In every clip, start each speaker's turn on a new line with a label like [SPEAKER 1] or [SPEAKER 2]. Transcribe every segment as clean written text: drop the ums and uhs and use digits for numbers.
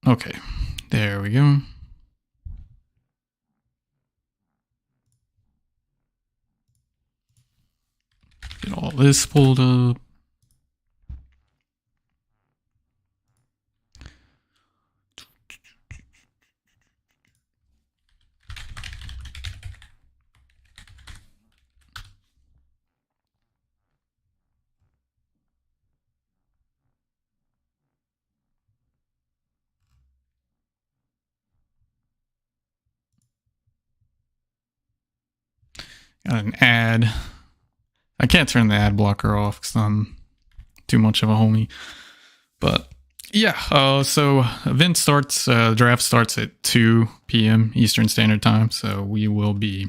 [SPEAKER 1] Okay, there we go. Get all this pulled up. Got an ad. I can't turn the ad blocker off because I'm too much of a homie. But yeah, so event starts, draft starts at 2 p.m. Eastern Standard Time. So we will be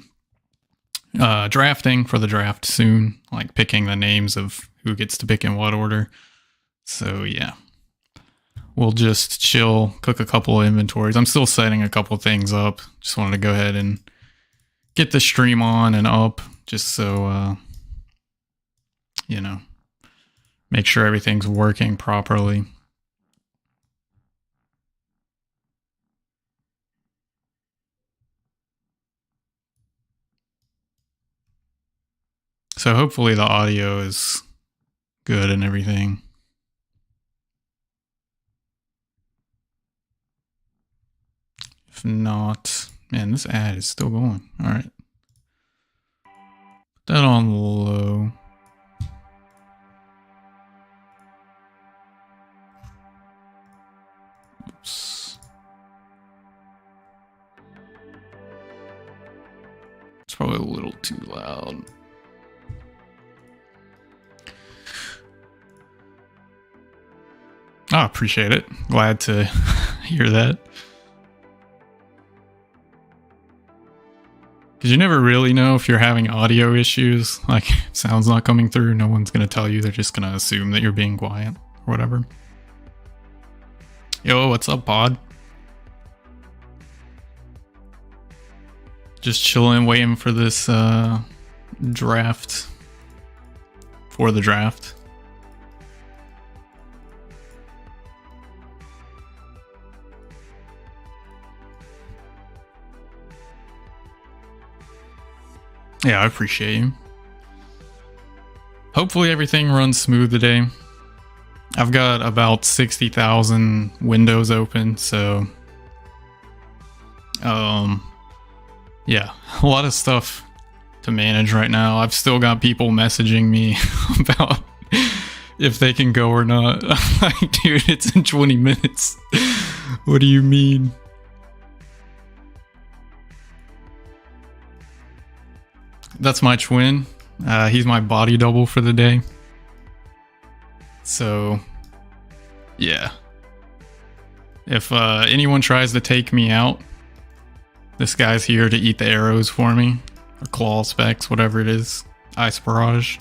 [SPEAKER 1] drafting for the draft soon, like picking the names of who gets to pick in what order. So yeah, we'll just chill, cook a couple of inventories. I'm still setting a couple things up. Just wanted to go ahead and get the stream on and up just so, make sure everything's working properly. So hopefully the audio is good and everything. If not, man, this ad is still going. All right. Put that on low. Oops. It's probably a little too loud. I appreciate it. Glad to hear that. Because you never really know if you're having audio issues, like sound's not coming through, no one's going to tell you, they're just going to assume that you're being quiet or whatever. Yo, what's up, pod? Just chilling, waiting for this draft. For the draft. Yeah, I appreciate you. Hopefully everything runs smooth today. I've got about 60,000 windows open, so yeah, a lot of stuff to manage right now. I've still got people messaging me about if they can go or not. Like, dude, it's in 20 minutes. What do you mean? That's my twin. He's my body double for the day. So, yeah. If anyone tries to take me out, this guy's here to eat the arrows for me. Or claw specs, whatever it is. Ice barrage.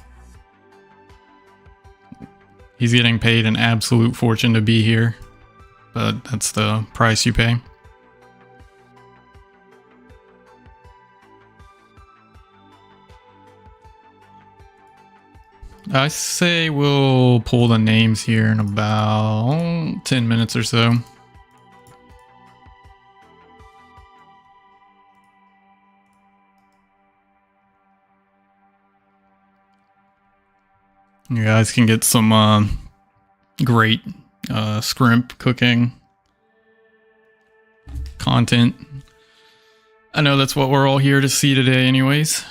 [SPEAKER 1] He's getting paid an absolute fortune to be here. But that's the price you pay. I say we'll pull the names here in about 10 minutes or so. You guys can get some great scrimp cooking content. I know that's what we're all here to see today anyways.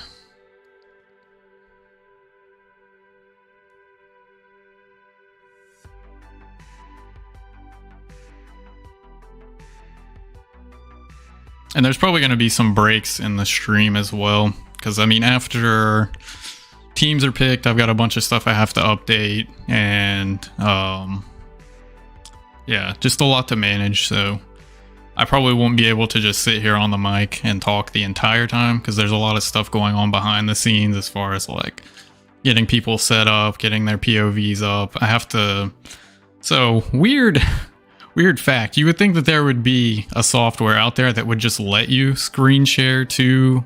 [SPEAKER 1] And there's probably going to be some breaks in the stream as well. Because, I mean, after teams are picked, I've got a bunch of stuff I have to update. And, yeah, just a lot to manage. So I probably won't be able to just sit here on the mic and talk the entire time. Because there's a lot of stuff going on behind the scenes as far as, like, getting people set up, getting their POVs up. I have to... So, weird fact. You would think that there would be a software out there that would just let you screen share to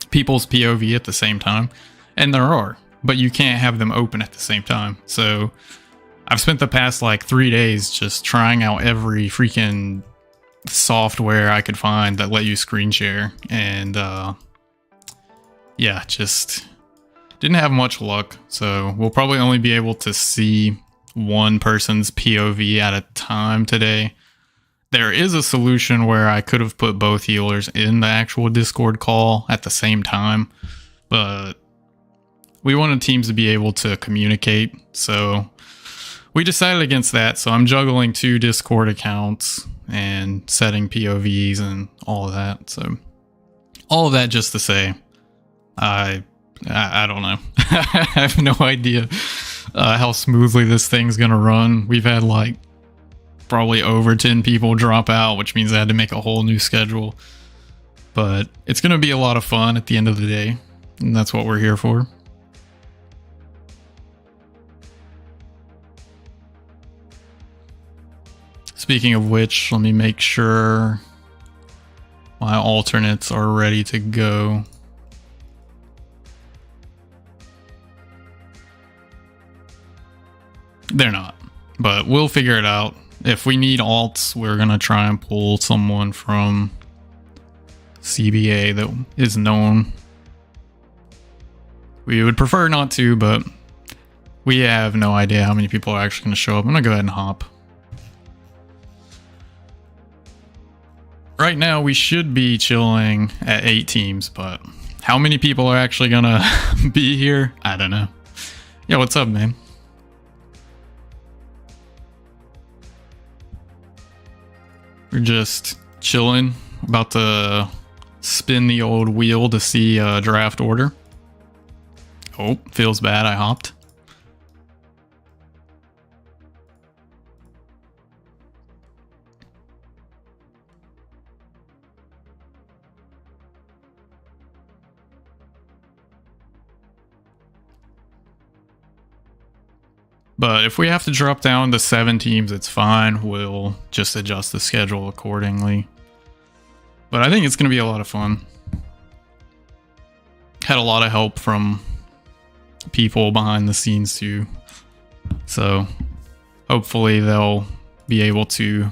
[SPEAKER 1] people's POV at the same time. And there are, but you can't have them open at the same time. So I've spent the past like 3 days just trying out every freaking software I could find that let you screen share, and yeah, just didn't have much luck. So we'll probably only be able to see one person's POV at a time today. There is a solution where I could have put both healers in the actual Discord call at the same time, but we wanted teams to be able to communicate, so we decided against that. So I'm juggling 2 Discord accounts and setting POVs and all of that. So all of that just to say, I don't know. I have no idea how smoothly this thing's gonna run. We've had like probably over 10 people drop out, which means I had to make a whole new schedule. But it's gonna be a lot of fun at the end of the day, and that's what we're here for. Speaking of which, let me make sure my alternates are ready to go. They're not, but we'll figure it out. If we need alts, we're gonna try and pull someone from CBA that is known. We would prefer not to, but we have no idea how many people are actually gonna show up. I'm gonna go ahead and hop. Right now, we should be chilling at 8 teams, but how many people are actually gonna be here? I don't know. Yo, what's up, man? We're just chilling, about to spin the old wheel to see a draft order. Oh, feels bad, I hopped. But if we have to drop down to 7 teams, it's fine. We'll just adjust the schedule accordingly. But I think it's going to be a lot of fun. Had a lot of help from people behind the scenes too. So hopefully they'll be able to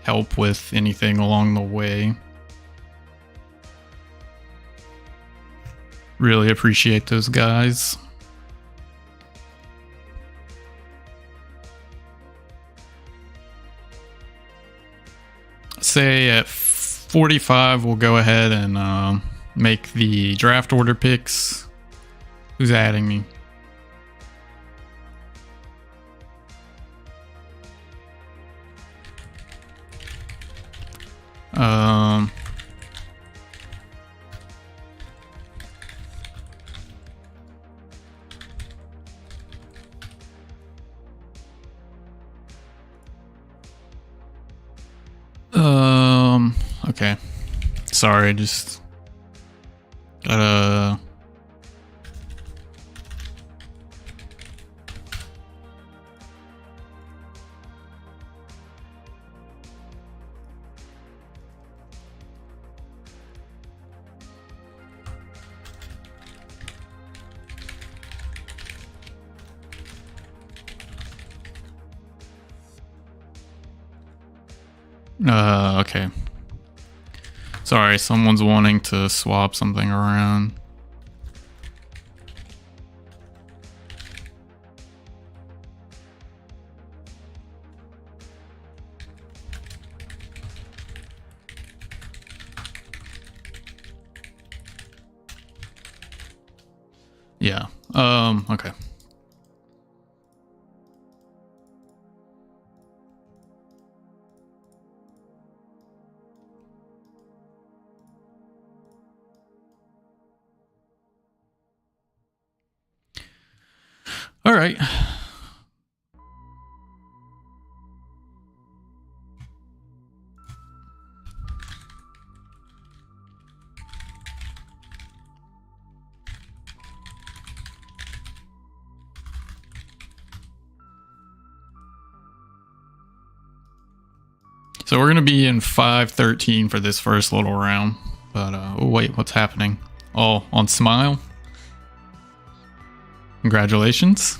[SPEAKER 1] help with anything along the way. Really appreciate those guys. Say at 45 we'll go ahead and make the draft order picks. Who's adding me? Okay. Sorry, just gotta... okay. Sorry, someone's wanting to swap something around. Yeah, okay. All right. So we're going to be in 5-13 for this first little round. But, oh wait, what's happening? Oh, on Smile? Congratulations.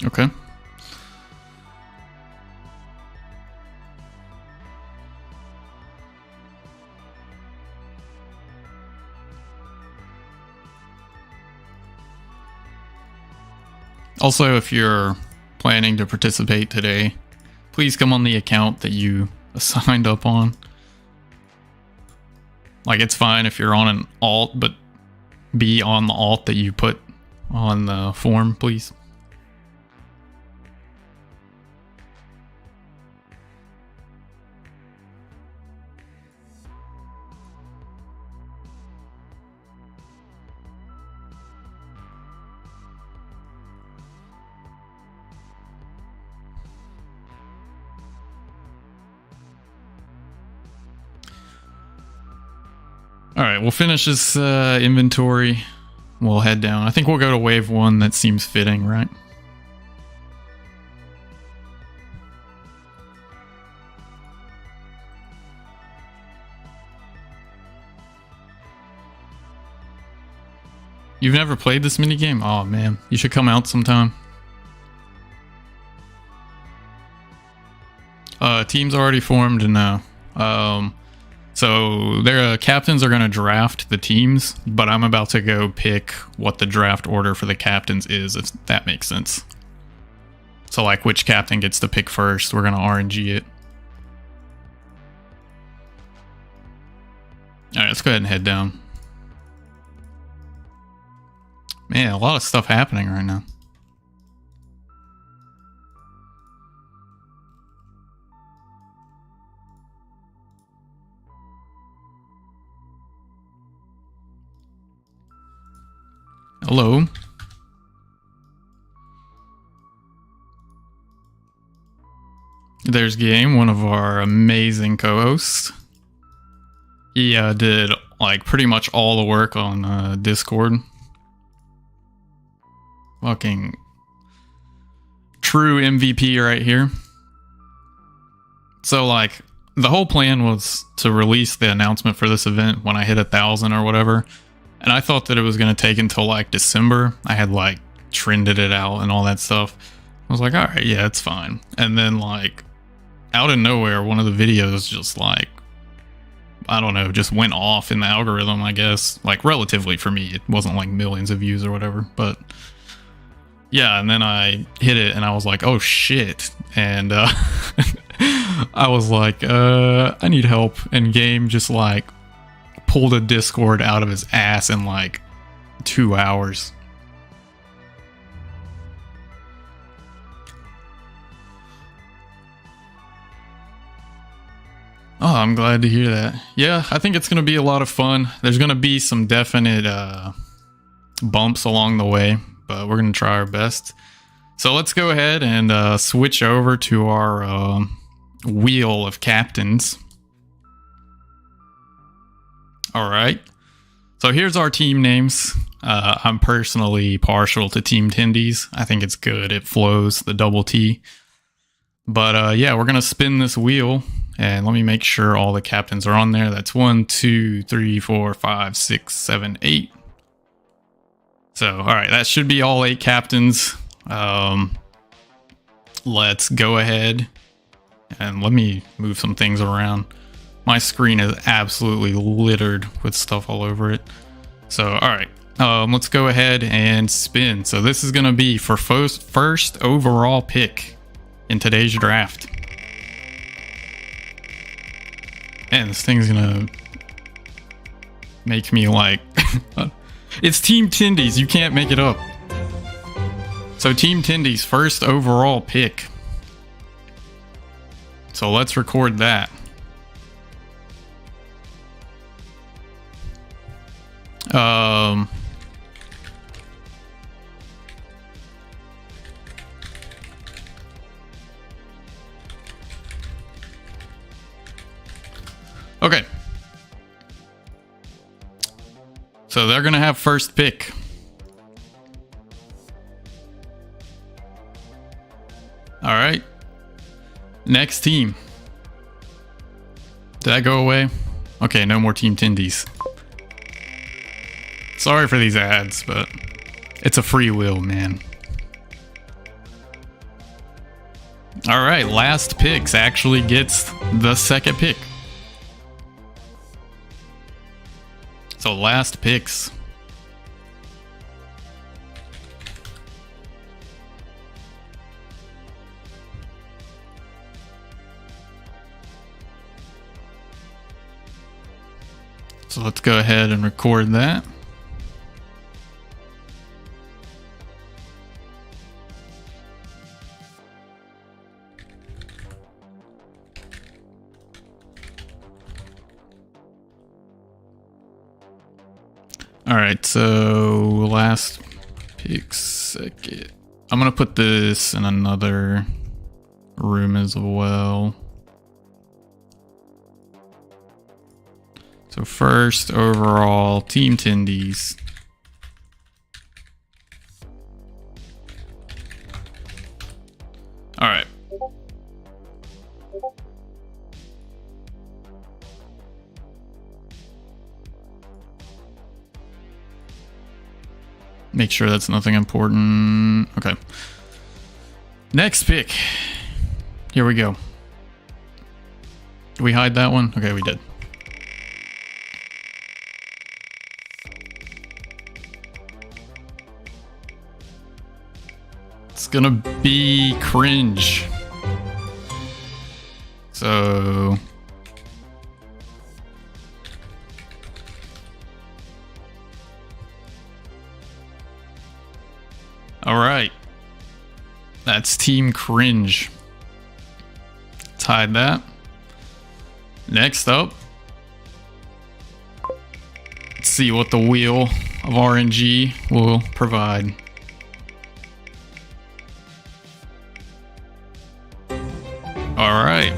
[SPEAKER 1] Okay. Also, if you're planning to participate today, please come on the account that you signed up on. Like, it's fine if you're on an alt, but be on the alt that you put on the form, please. All right, we'll finish this inventory. We'll head down. I think we'll go to wave 1. That seems fitting, right? You've never played this minigame? Oh man, you should come out sometime. Team's already formed now. So their captains are going to draft the teams, but I'm about to go pick what the draft order for the captains is, if that makes sense. So like which captain gets to pick first, we're going to RNG it. Alright, let's go ahead and head down. Man, a lot of stuff happening right now. Hello. There's Game, one of our amazing co-hosts. He did like pretty much all the work on Discord. Fucking true MVP right here. So like the whole plan was to release the announcement for this event when I hit 1,000 or whatever. And I thought that it was going to take until like December. I had like trended it out and all that stuff. I was like, all right, yeah, it's fine. And then like out of nowhere, one of the videos just like, I don't know, just went off in the algorithm, I guess. Like relatively for me, it wasn't like millions of views or whatever, but yeah. And then I hit it and I was like, oh shit. And I was like, I need help. And Game just like pulled a Discord out of his ass in like 2 hours. Oh, I'm glad to hear that. Yeah, I think it's going to be a lot of fun. There's going to be some definite bumps along the way, but we're going to try our best. So let's go ahead and switch over to our wheel of captains. All right. So here's our team names. I'm personally partial to Team Tendies. I think it's good. It flows, the double T. But yeah, we're going to spin this wheel. And let me make sure all the captains are on there. That's 1, 2, 3, 4, 5, 6, 7, 8. So, all right, that should be all 8 captains. Let's go ahead and let me move some things around. My screen is absolutely littered with stuff all over it. So, all right, let's go ahead and spin. So this is going to be for first overall pick in today's draft. Man, this thing's gonna make me like... It's Team Tendies, you can't make it up. So Team Tendies, first overall pick. So let's record that. Okay. So they're going to have first pick. All right. Next team. Did that go away? Okay, no more Team Tendies. Sorry for these ads, but it's a free will, man. All right, last picks actually gets the second pick. So last picks. So let's go ahead and record that. All right, so last pick second. I'm gonna put this in another room as well. So first overall, Team Tendies. All right. Make sure that's nothing important. Okay. Next pick. Here we go. Did we hide that one? Okay, we did. It's gonna be cringe. So... all right. That's Team Cringe. Let's hide that. Next up. Let's see what the wheel of RNG will provide. All right.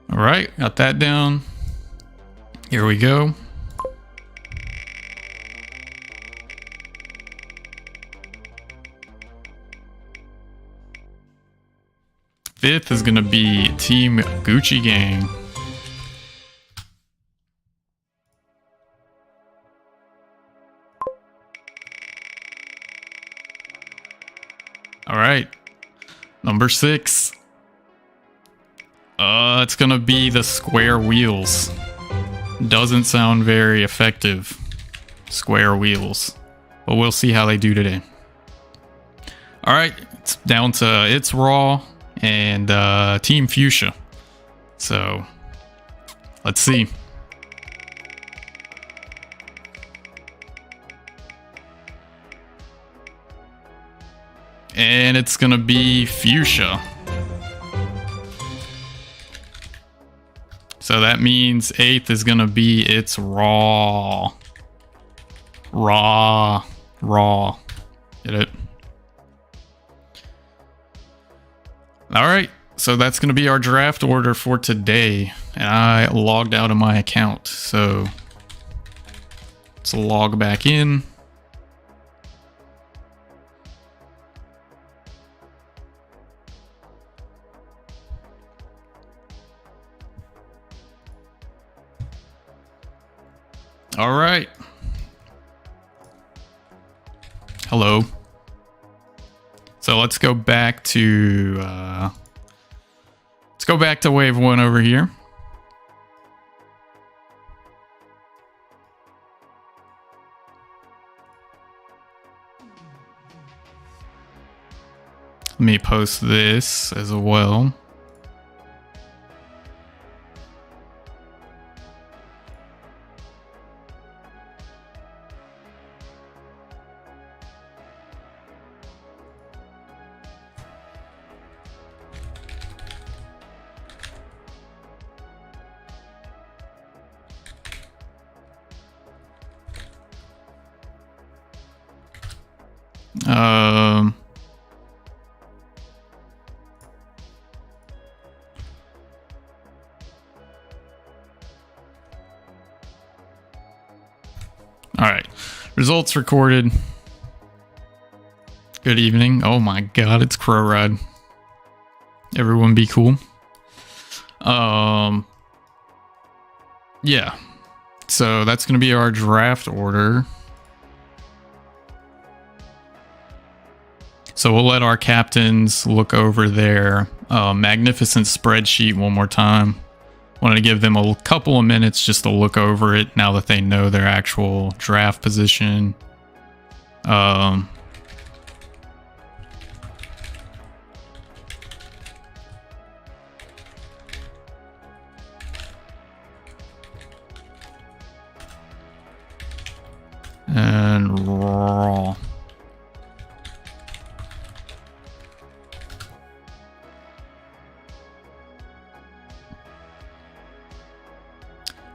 [SPEAKER 1] All right, got that down. Here we go. Fifth is gonna be Team Gucci Gang. All right, number 6. It's gonna be the square wheels. Doesn't sound very effective. Square wheels. But we'll see how they do today. Alright, it's down to It's Raw and Team Fuchsia. So, let's see. And it's gonna be Fuchsia. So that means 8th is gonna be It's Raw. Raw. Get it? Alright, so that's gonna be our draft order for today. And I logged out of my account, so let's log back in. All right. Hello. So let's go back to wave 1 over here. Let me post this as well. All right, results recorded. Good evening. Oh my god, it's Crow Ride. Everyone be cool. Yeah. So that's going to be our draft order. So we'll let our captains look over their magnificent spreadsheet one more time. Wanted to give them a couple of minutes just to look over it now that they know their actual draft position. And raw.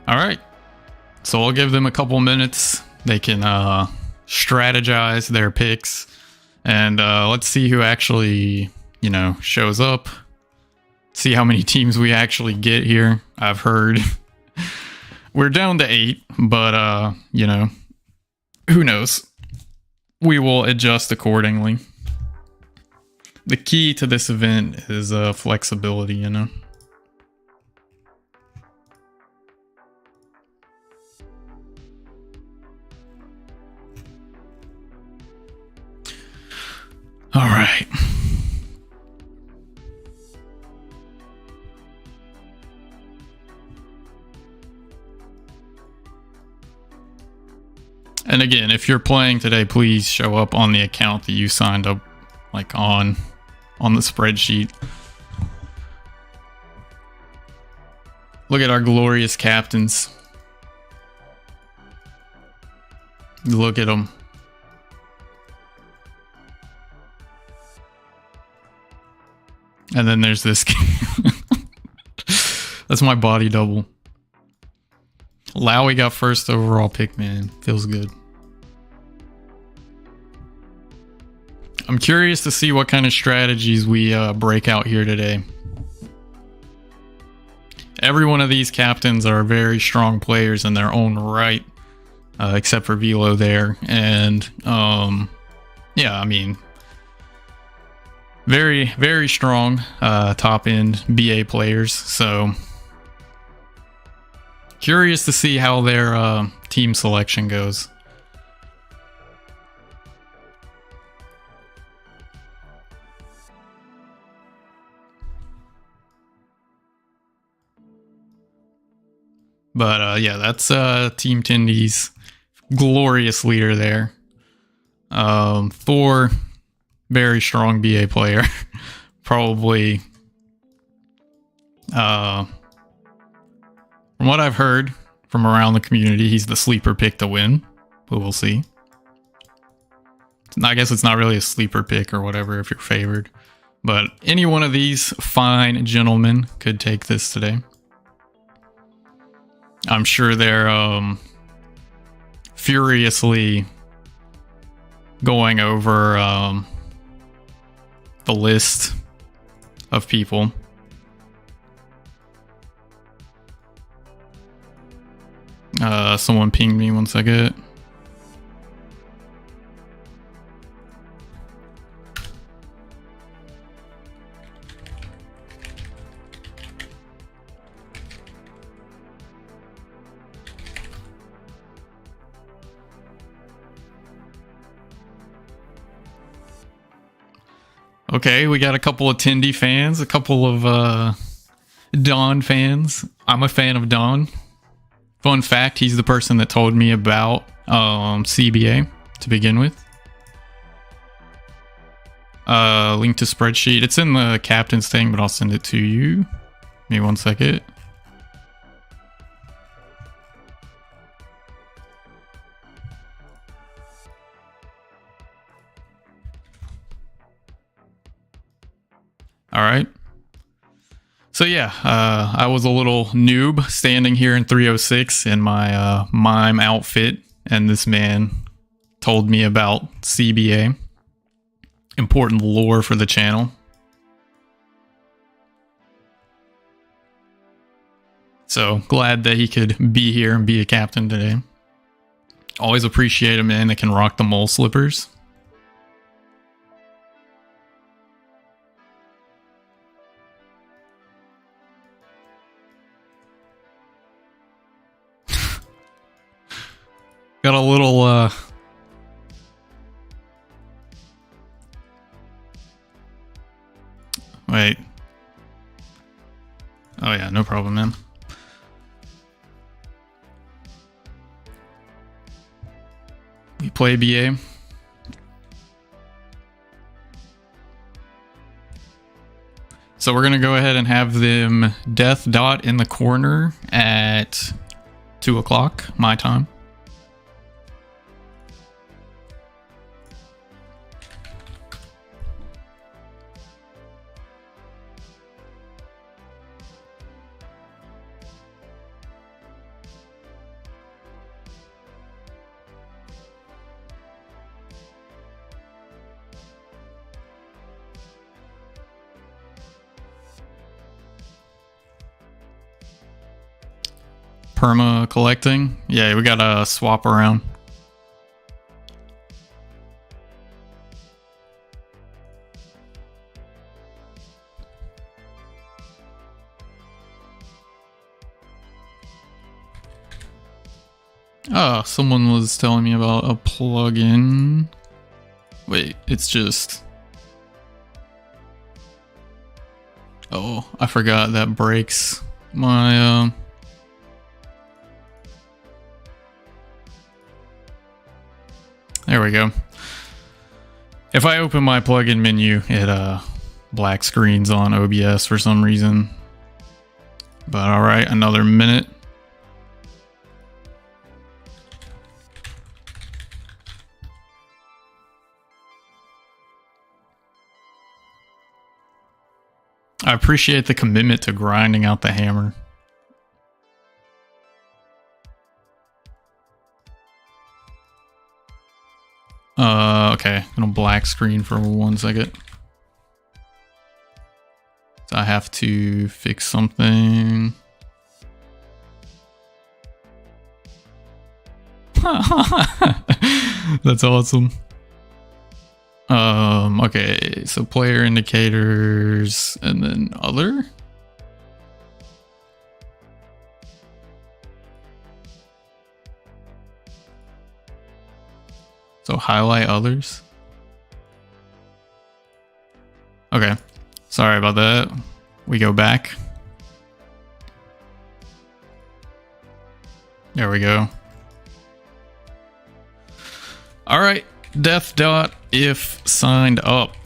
[SPEAKER 1] All right. So I'll give them a couple minutes. They can strategize their picks. And let's see who actually, shows up. See how many teams we actually get here. I've heard we're down to 8, but, who knows? We will adjust accordingly. The key to this event is flexibility, All right. And again, if you're playing today, please show up on the account that you signed up on the spreadsheet. Look at our glorious captains. Look at them. And then there's this. That's my body double. Lowy got first overall pick, man. Feels good. I'm curious to see what kind of strategies we break out here today. Every one of these captains are very strong players in their own right, except for Velo there. And yeah, I mean, very, very strong top end BA players. So curious to see how their team selection goes. But yeah, that's Team Tindy's glorious leader there. 4 very strong BA player. Probably from what I've heard from around the community, he's the sleeper pick to win, but we'll see. I guess it's not really a sleeper pick or whatever if you're favored, but any one of these fine gentlemen could take this today. I'm sure they're furiously going over the list of people. Someone pinged me 1 second. Okay, we got a couple of Tindy fans, a couple of Don fans. I'm a fan of Don. Fun fact, he's the person that told me about CBA to begin with. Link to spreadsheet. It's in the captain's thing, but I'll send it to you. Give me 1 second. All right. So yeah, I was a little noob standing here in 306 in my mime outfit, and this man told me about CBA. Important lore for the channel. So glad that he could be here and be a captain today. Always appreciate a man that can rock the mole slippers. Got a little wait. Oh yeah, no problem, man. We play BA. So we're gonna go ahead and have them death dot in the corner at 2 o'clock my time. Perma collecting. Yeah, we gotta swap around. Oh, someone was telling me about a plugin. Wait, it's just... Oh, I forgot that breaks my... There we go. If I open my plugin menu, it black screens on OBS for some reason. But alright, another minute. I appreciate the commitment to grinding out the hammer. Okay, gonna black screen for 1 second. So I have to fix something. That's awesome. Okay, so player indicators and then other. So highlight others. Okay, sorry about that. We go back. There we go. All right, death dot if signed up.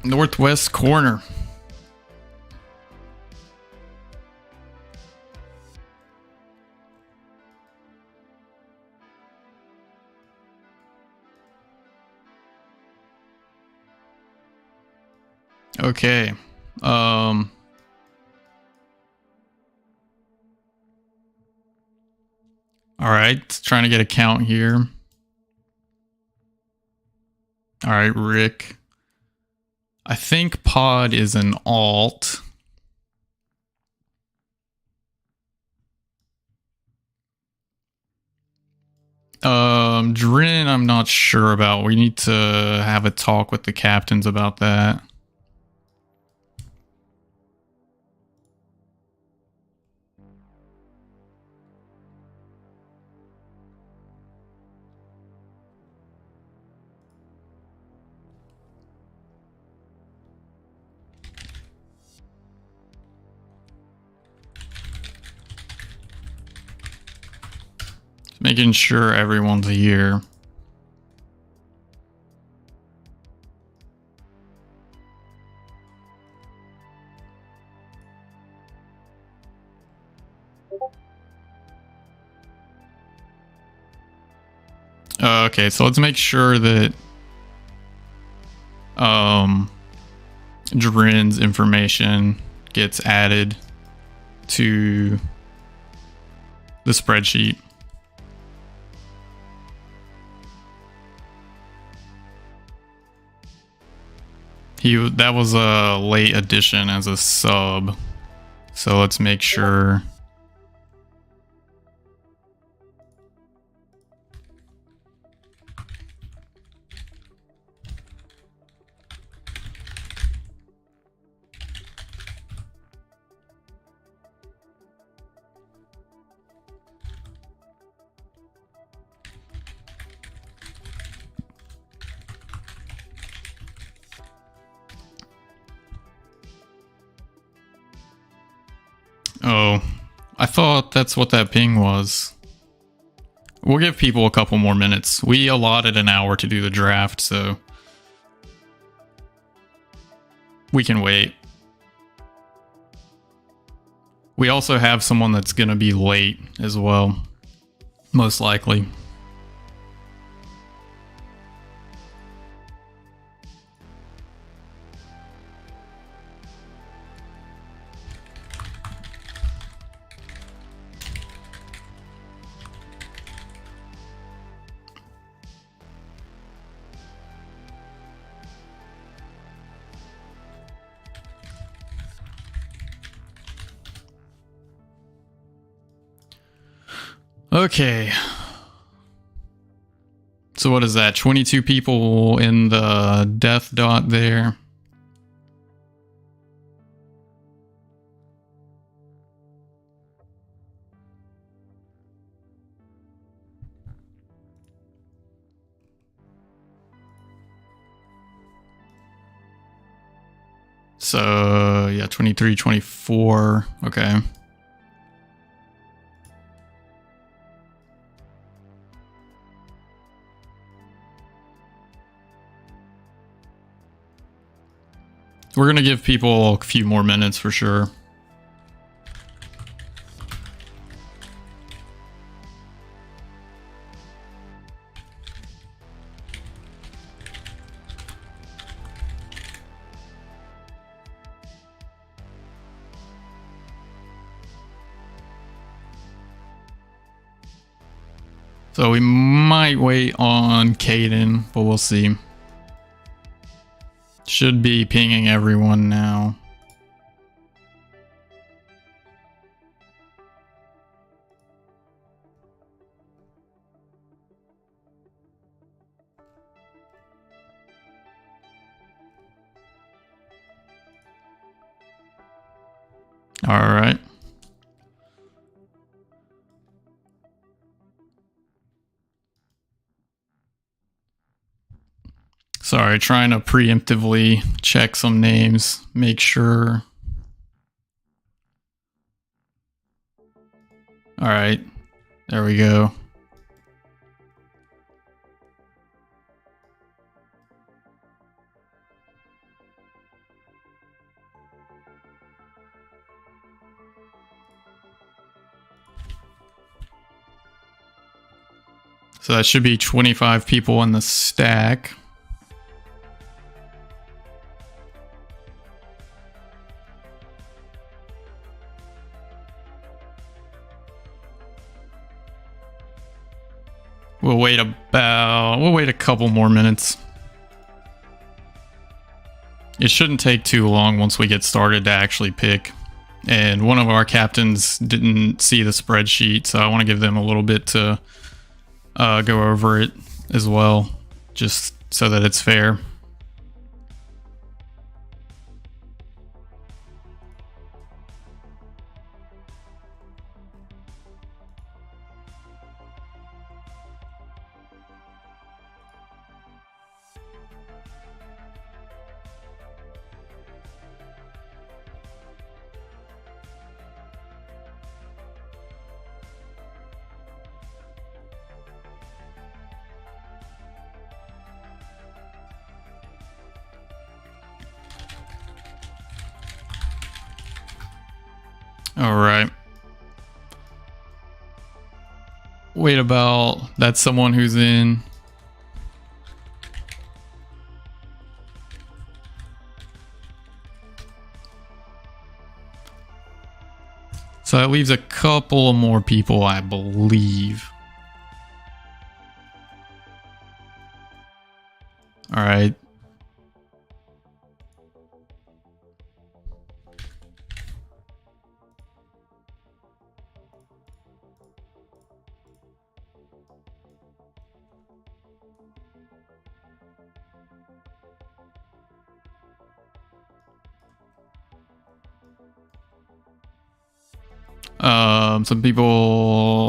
[SPEAKER 1] Northwest corner. Okay. All right, trying to get a count here. All right, Rick. I think pod is an alt. Drin, I'm not sure about. We need to have a talk with the captains about that. Making sure everyone's here. Okay, so let's make sure that Drin's information gets added to the spreadsheet. That was a late addition as a sub, so let's make sure. Oh, I thought that's what that ping was. We'll give people a couple more minutes. We allotted an hour to do the draft, so we can wait. We also have someone that's going to be late as well, most likely. Okay. So what is that? 22 people in the death dot there. So, yeah, 23, 24. Okay. We're going to give people a few more minutes for sure. So we might wait on Caden, but we'll see. Should be pinging everyone now. All right. Sorry, trying to preemptively check some names, make sure. All right, there we go. So that should be 25 people in the stack. We'll wait a couple more minutes. It shouldn't take too long once we get started to actually pick. And one of our captains didn't see the spreadsheet, so I want to give them a little bit to go over it as well, just so that it's fair. All right. Wait about, that's someone who's in. So that leaves a couple of more people, I believe. All right.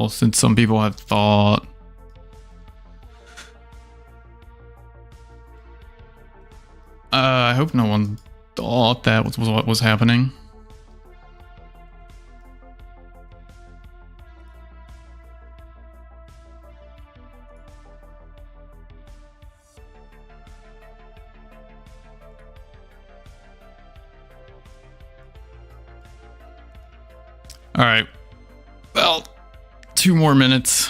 [SPEAKER 1] Since some people have thought. I hope no one thought that was what was happening. All right. Well, 2 more minutes.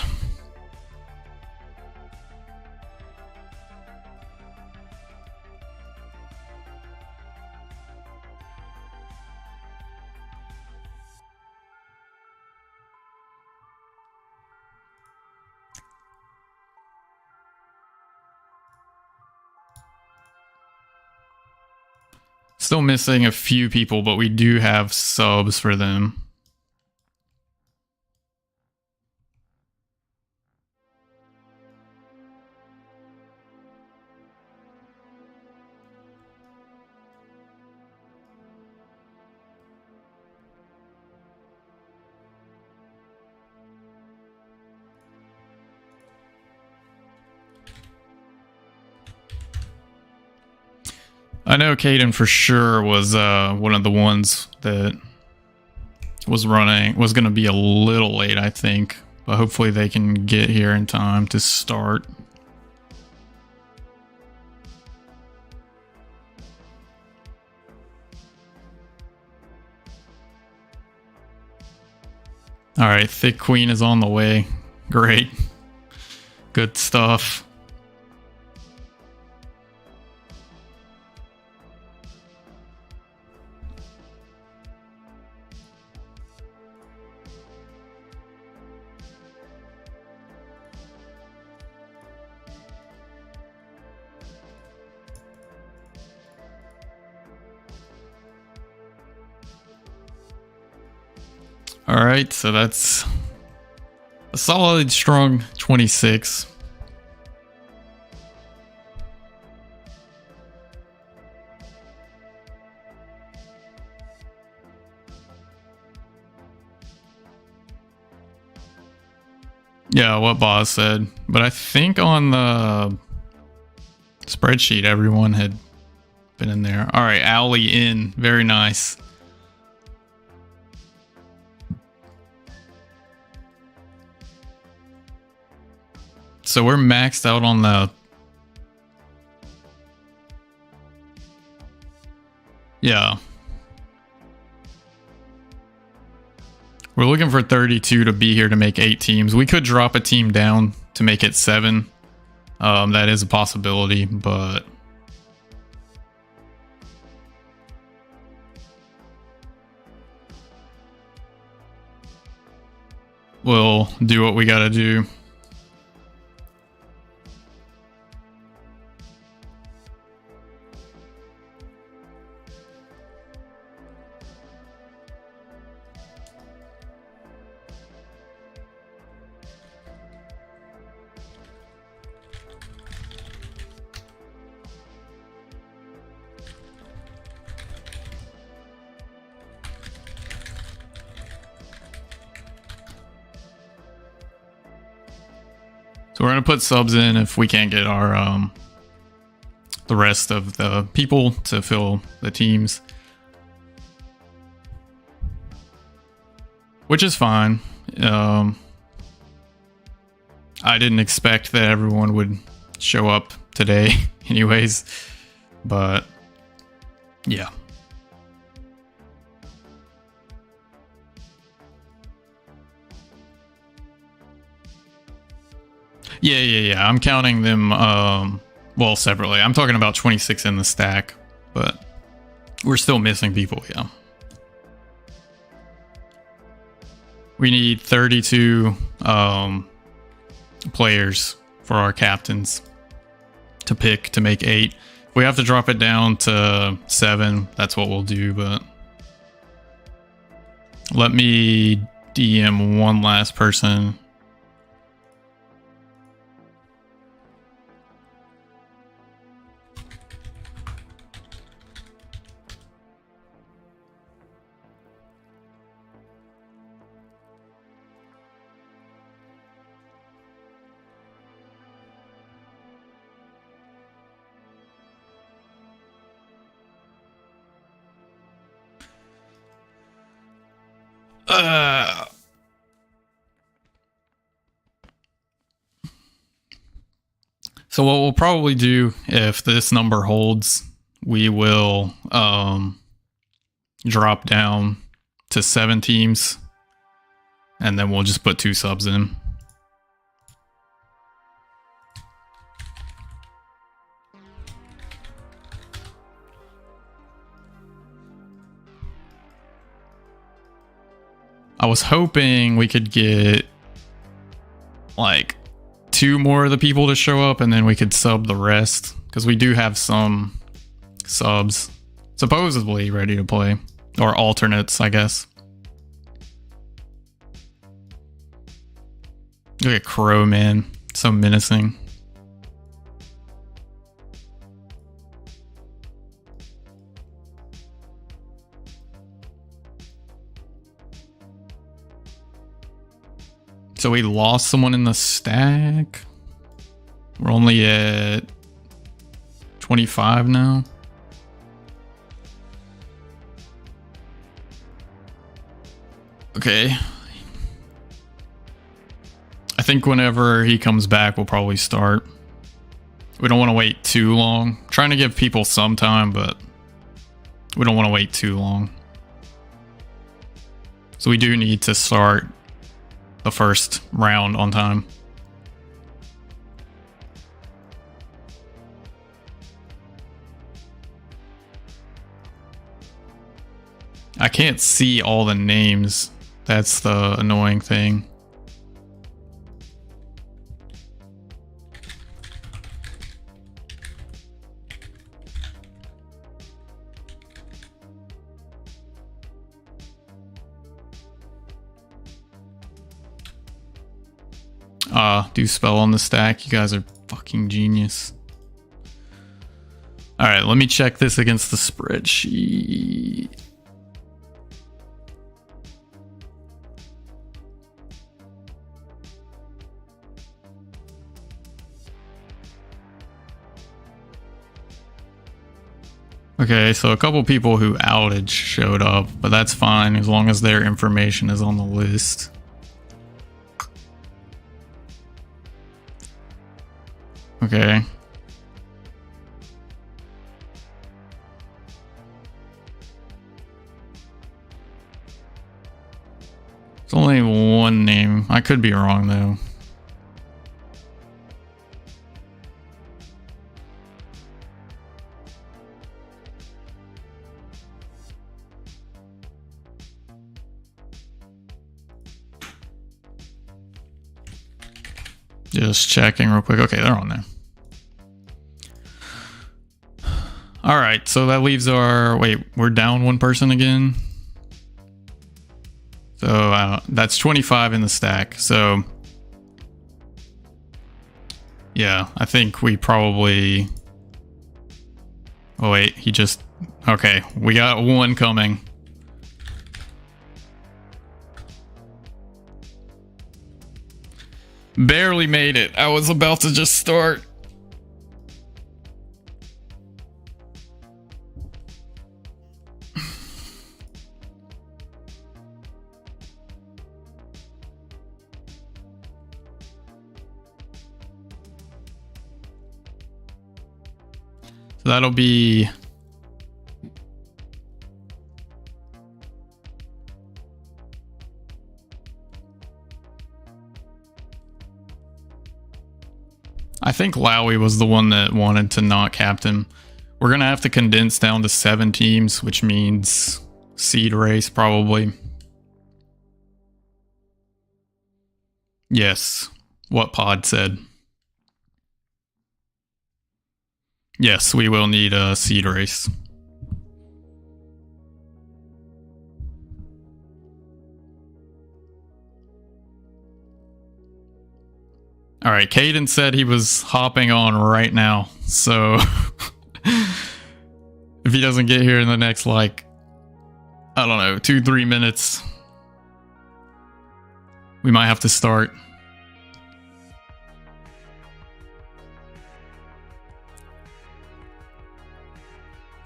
[SPEAKER 1] Still missing a few people, but we do have subs for them. I know Caden for sure was one of the ones that was going to be a little late, I think. But hopefully they can get here in time to start. All right, Thick Queen is on the way. Great. Good stuff. All right, so that's a solid, strong 26. Yeah, what Boz said. But I think on the spreadsheet, everyone had been in there. All right, Owly in. Very nice. So we're maxed out on the... Yeah. We're looking for 32 to be here to make 8 teams. We could drop a team down to make it 7. That is a possibility, but... we'll do what we gotta do. So we're going to put subs in if we can't get our the rest of the people to fill the teams. Which is fine. I didn't expect that everyone would show up today anyways. But yeah. Yeah. I'm counting them, well, separately. I'm talking about 26 in the stack, but we're still missing people, yeah. We need 32 players for our captains to pick to make 8. If we have to drop it down to 7, that's what we'll do, but... let me DM one last person. So what we'll probably do, if this number holds, we will drop down to 7 teams and then we'll just put 2 subs in. I was hoping we could get like 2 more of the people to show up and then we could sub the rest, because we do have some subs supposedly ready to play, or alternates, I guess. Look at Crow, man, so menacing. So we lost someone in the stack. We're only at 25 now. Okay. I think whenever he comes back, we'll probably start. We don't want to wait too long. I'm trying to give people some time, but we don't want to wait too long. So we do need to start the first round on time. I can't see all the names. That's the annoying thing. Do spell on the stack. You guys are fucking genius. All right, let me check this against the spreadsheet. Okay, so a couple people who outage showed up, but that's fine as long as their information is on the list. Okay. It's only one name. I could be wrong though. Just checking real quick. Okay, they're on there. All right, so that leaves our... Wait, we're down 1 person again. So that's 25 in the stack. So yeah, I think we probably... Oh wait, he just... Okay, we got 1 coming. Barely made it. I was about to just start. So that'll be... I think Lowy was the one that wanted to not captain. We're going to have to condense down to 7 teams, which means seed race probably. Yes, what Pod said. Yes, we will need a seed race. All right, Caden said he was hopping on right now. So if he doesn't get here in the next, like, I don't know, 2-3 minutes, we might have to start.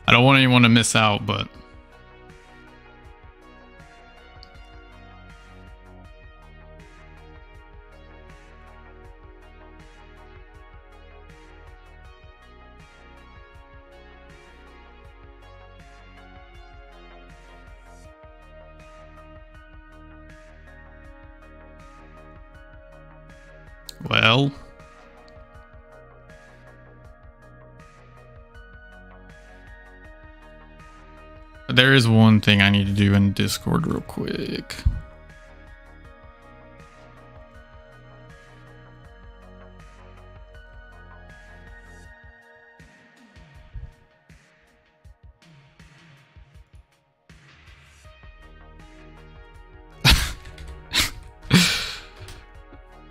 [SPEAKER 1] I don't want anyone to miss out, but... Well, there is one thing I need to do in Discord real quick.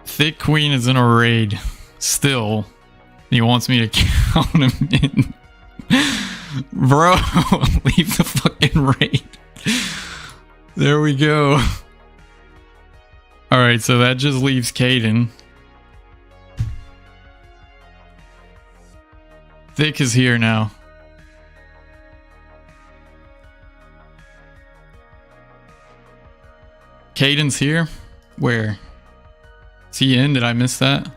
[SPEAKER 1] Thick Queen is in a raid still. He wants me to count him in. Bro, leave the fucking raid. There we go. Alright, so that just leaves Caden. Thick is here now. Caden's here? Where? Is he in? Did I miss that?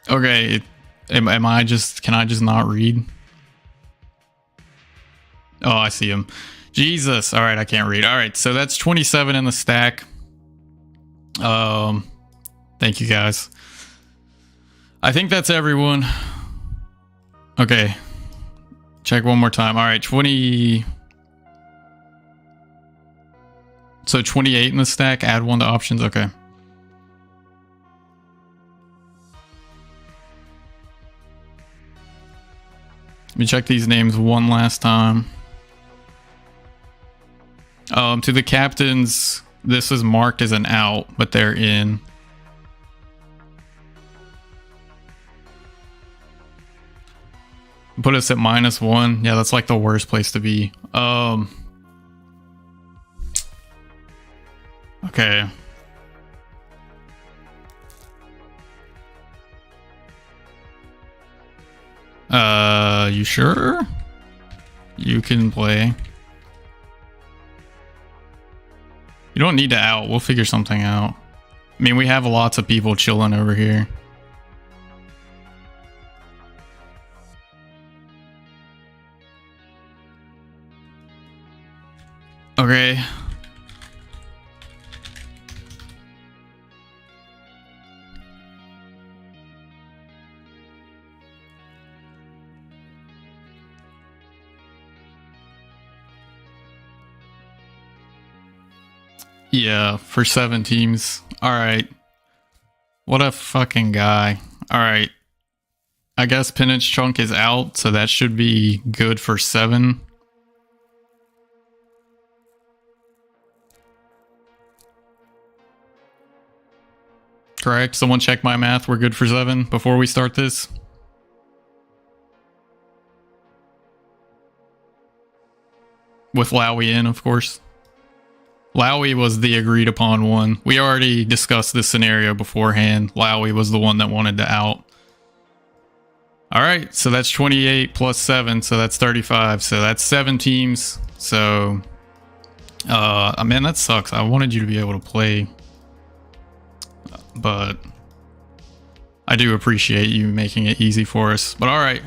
[SPEAKER 1] Okay, am I just, can I just not read? Oh, I see him. Jesus. All right, I can't read. All right, so that's 27 in the stack. Thank you guys. I think that's everyone. Okay. Check one more time. All right, 20. So 28 in the stack, add one to options. Okay. Let me check these names one last time. To the captains, this is marked as an out, but they're in. Put us at -1. Yeah, that's like the worst place to be. Okay. You sure? You can play. You don't need to out. We'll figure something out. I mean, we have lots of people chilling over here. Okay. Yeah, for 7 teams. Alright. What a fucking guy. Alright. I guess Penance Chunk is out, so that should be good for 7. Correct? Someone check my math. We're good for 7 before we start this. With Lowy in, of course. Lowy was the agreed upon one. We already discussed this scenario beforehand. Lowy was the one that wanted to out. Alright, so that's 28 plus 7, so that's 35. So that's 7 teams. So, man, that sucks. I wanted you to be able to play. But I do appreciate you making it easy for us. But alright,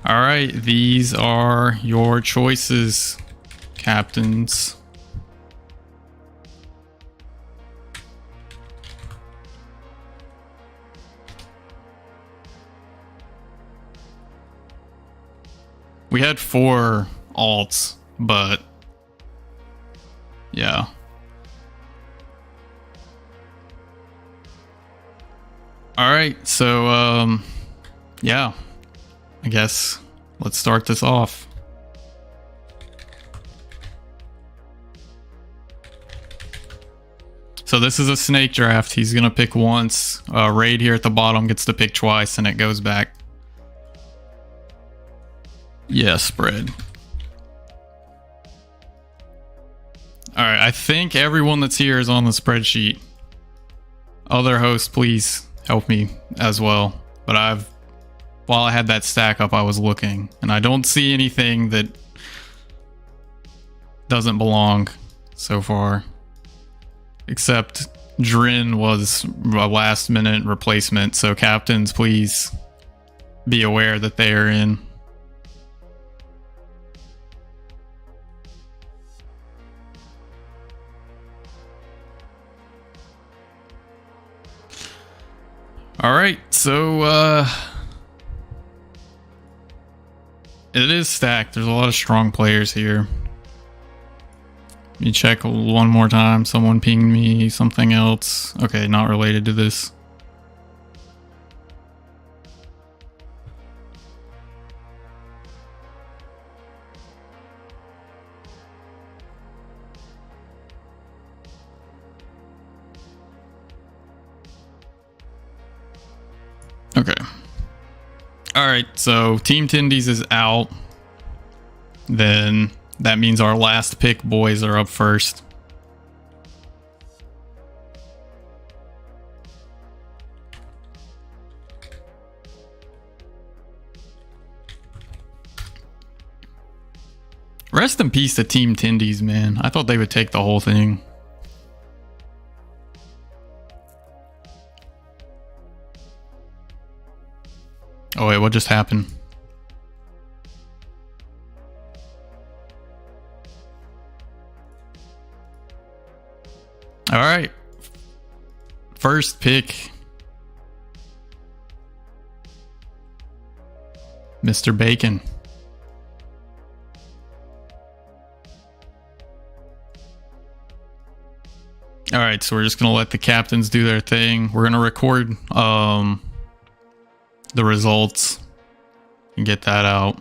[SPEAKER 1] alright, these are your choices, captains. We had 4 alts, but yeah. Alright, so yeah. I guess let's start this off. So this is a snake draft. He's gonna pick once. Raid here at the bottom gets to pick twice, and it goes back. Yeah, spread. Alright, I think everyone that's here is on the spreadsheet. Other hosts, please help me as well. But while I had that stack up, I was looking, and I don't see anything that doesn't belong so far. Except Drin was a last minute replacement, so captains, please be aware that they are in. All right, so it is stacked. There's a lot of strong players here. Let me check one more time. Someone pinged me something else. Okay, not related to this. Okay. All right, so Team Tindies is out. Then that means our last pick boys are up first. Rest in peace to Team Tindies, man. I thought they would take the whole thing. Oh wait, what just happened? All right. First pick. Mr. Bacon. All right, so we're just going to let the captains do their thing. We're going to record the results and get that out.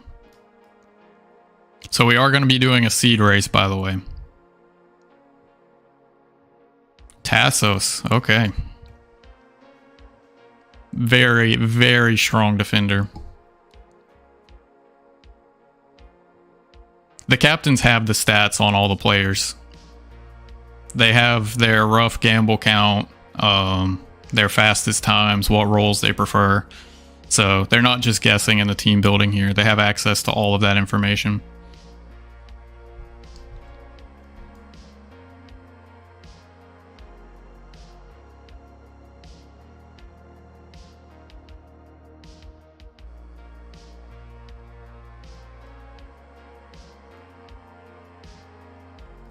[SPEAKER 1] So we are going to be doing a seed race, by the way. Tassos, okay. Very, very strong defender. The captains have the stats on all the players. They have their rough gamble count, their fastest times, what roles they prefer. So they're not just guessing in the team building here. They have access to all of that information.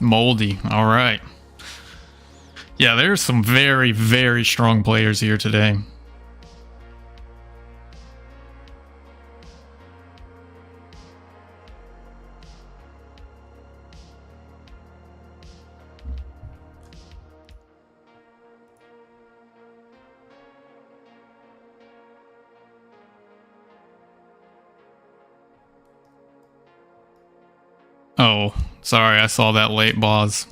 [SPEAKER 1] Moldy, all right. Yeah, there's some very, very strong players here today. Oh, sorry, I saw that late, boss.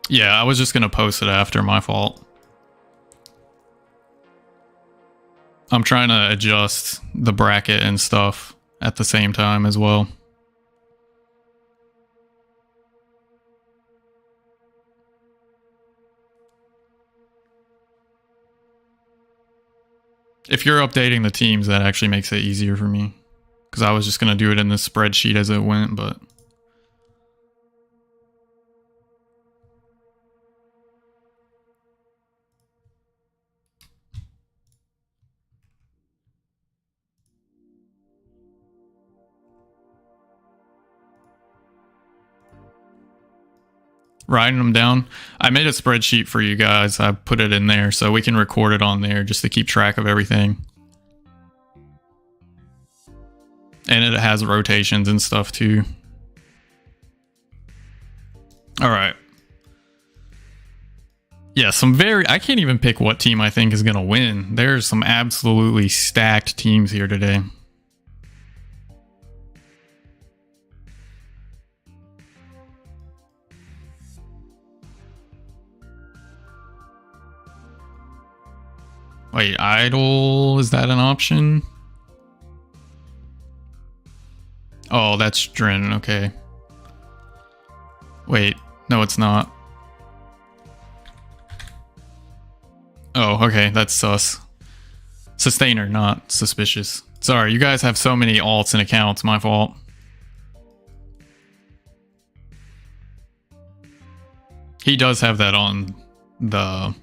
[SPEAKER 1] Yeah, I was just gonna post it after, my fault. I'm trying to adjust the bracket and stuff at the same time as well. If you're updating the teams, that actually makes it easier for me. Because I was just gonna do it in the spreadsheet as it went, but... writing them down. I made a spreadsheet for you guys. I put it in there so we can record it on there just to keep track of everything. And it has rotations and stuff too. All right. Yeah, I can't even pick what team I think is going to win. There's some absolutely stacked teams here today. Wait, idle, is that an option? Oh, that's Drin, okay. Wait, no it's not. Oh, okay, that's sus. Sustainer, not suspicious. Sorry, you guys have so many alts and accounts, my fault. He does have that on the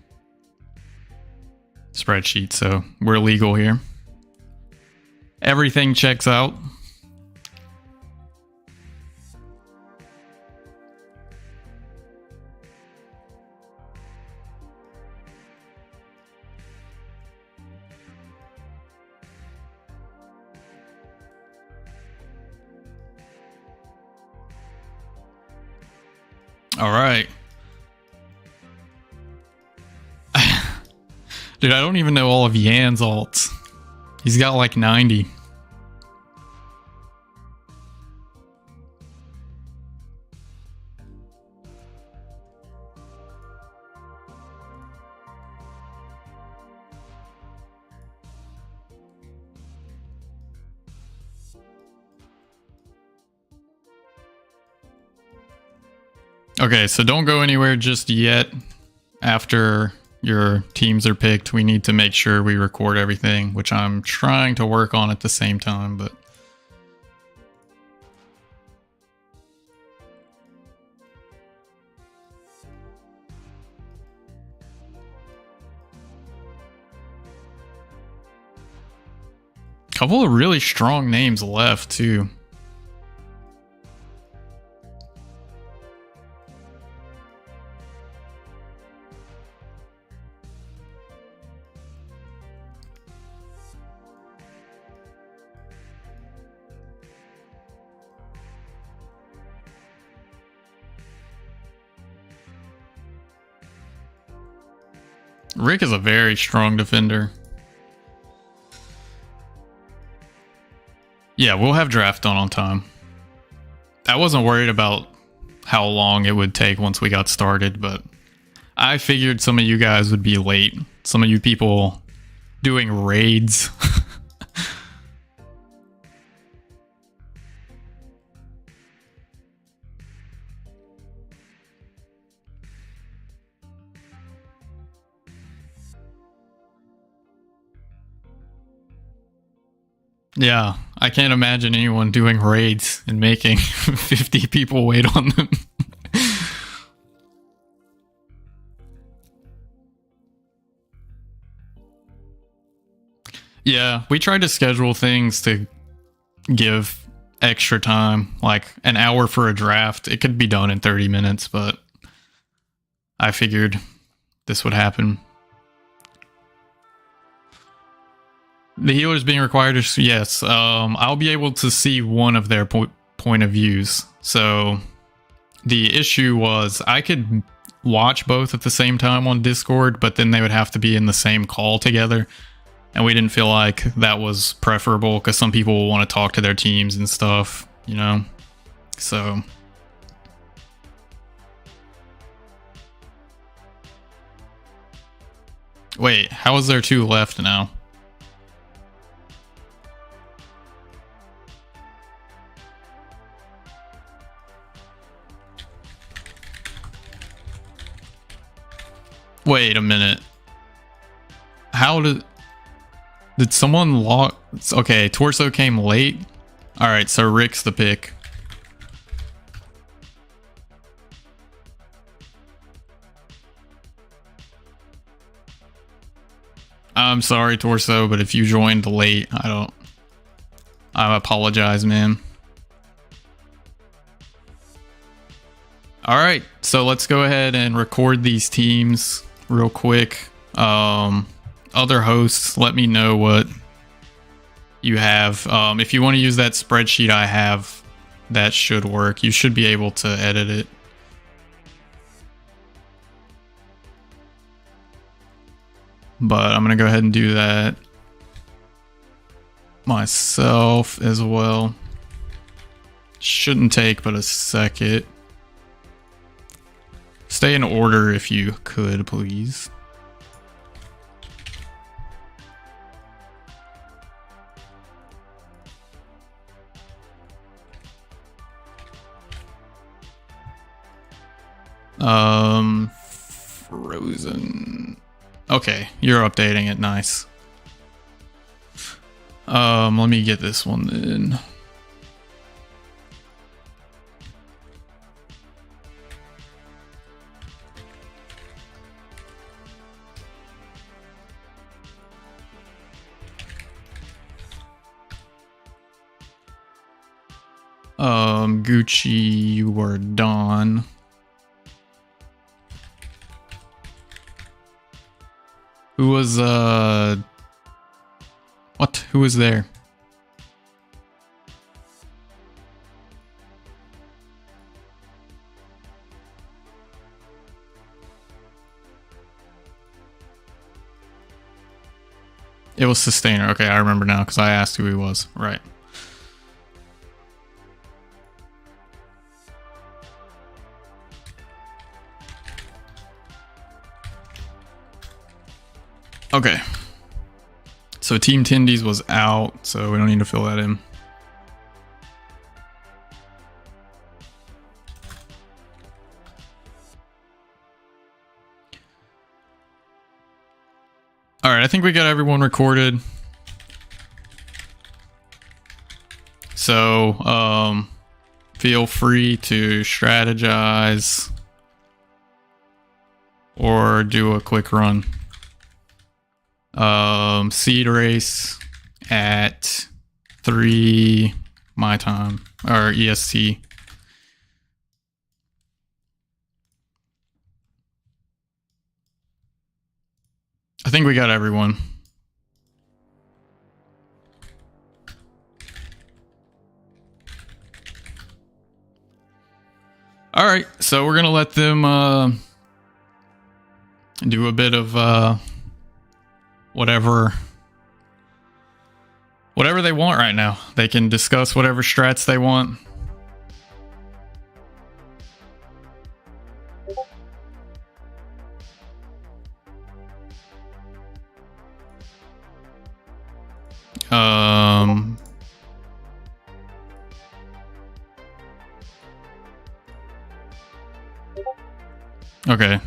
[SPEAKER 1] spreadsheet, so we're legal here. Everything checks out. All right. Dude, I don't even know all of Yan's alts. He's got like 90. Okay, so don't go anywhere just yet. After your teams are picked, we need to make sure we record everything, which I'm trying to work on at the same time, but... Couple of really strong names left, too. Rick is a very strong defender. Yeah, we'll have draft done on time. I wasn't worried about how long it would take once we got started, but I figured some of you guys would be late. Some of you people doing raids. Yeah, I can't imagine anyone doing raids and making 50 people wait on them. Yeah, we tried to schedule things to give extra time, like an hour for a draft. It could be done in 30 minutes, but I figured this would happen. The healers being required to, yes, I'll be able to see one of their point of views. So the issue was I could watch both at the same time on Discord, but then they would have to be in the same call together. And we didn't feel like that was preferable because some people will want to talk to their teams and stuff, you know? So... Wait, how is there 2 left now? Wait a minute. How did someone log? Okay, Torso came late. All right, so Rick's the pick. I'm sorry, Torso, but if you joined late, I apologize, man. All right, so let's go ahead and record these teams real quick. Other hosts, let me know what you have. If you want to use that spreadsheet I have, that should work. You should be able to edit it. But I'm going to go ahead and do that myself as well. Shouldn't take but a second. Stay in order if you could, please. Frozen. Okay, you're updating it. Nice. Let me get this one then. Gucci, you are done. Who was, what? Who was there? It was Sustainer. Okay, I remember now because I asked who he was. Right. Okay. So Team Tindies was out, so we don't need to fill that in. All right, I think we got everyone recorded. So, feel free to strategize or do a quick run. Seed race at 3 my time, or EST. I think we got everyone. All right, so we're gonna let them do a bit of whatever they want right now. They can discuss whatever strats they want. Okay.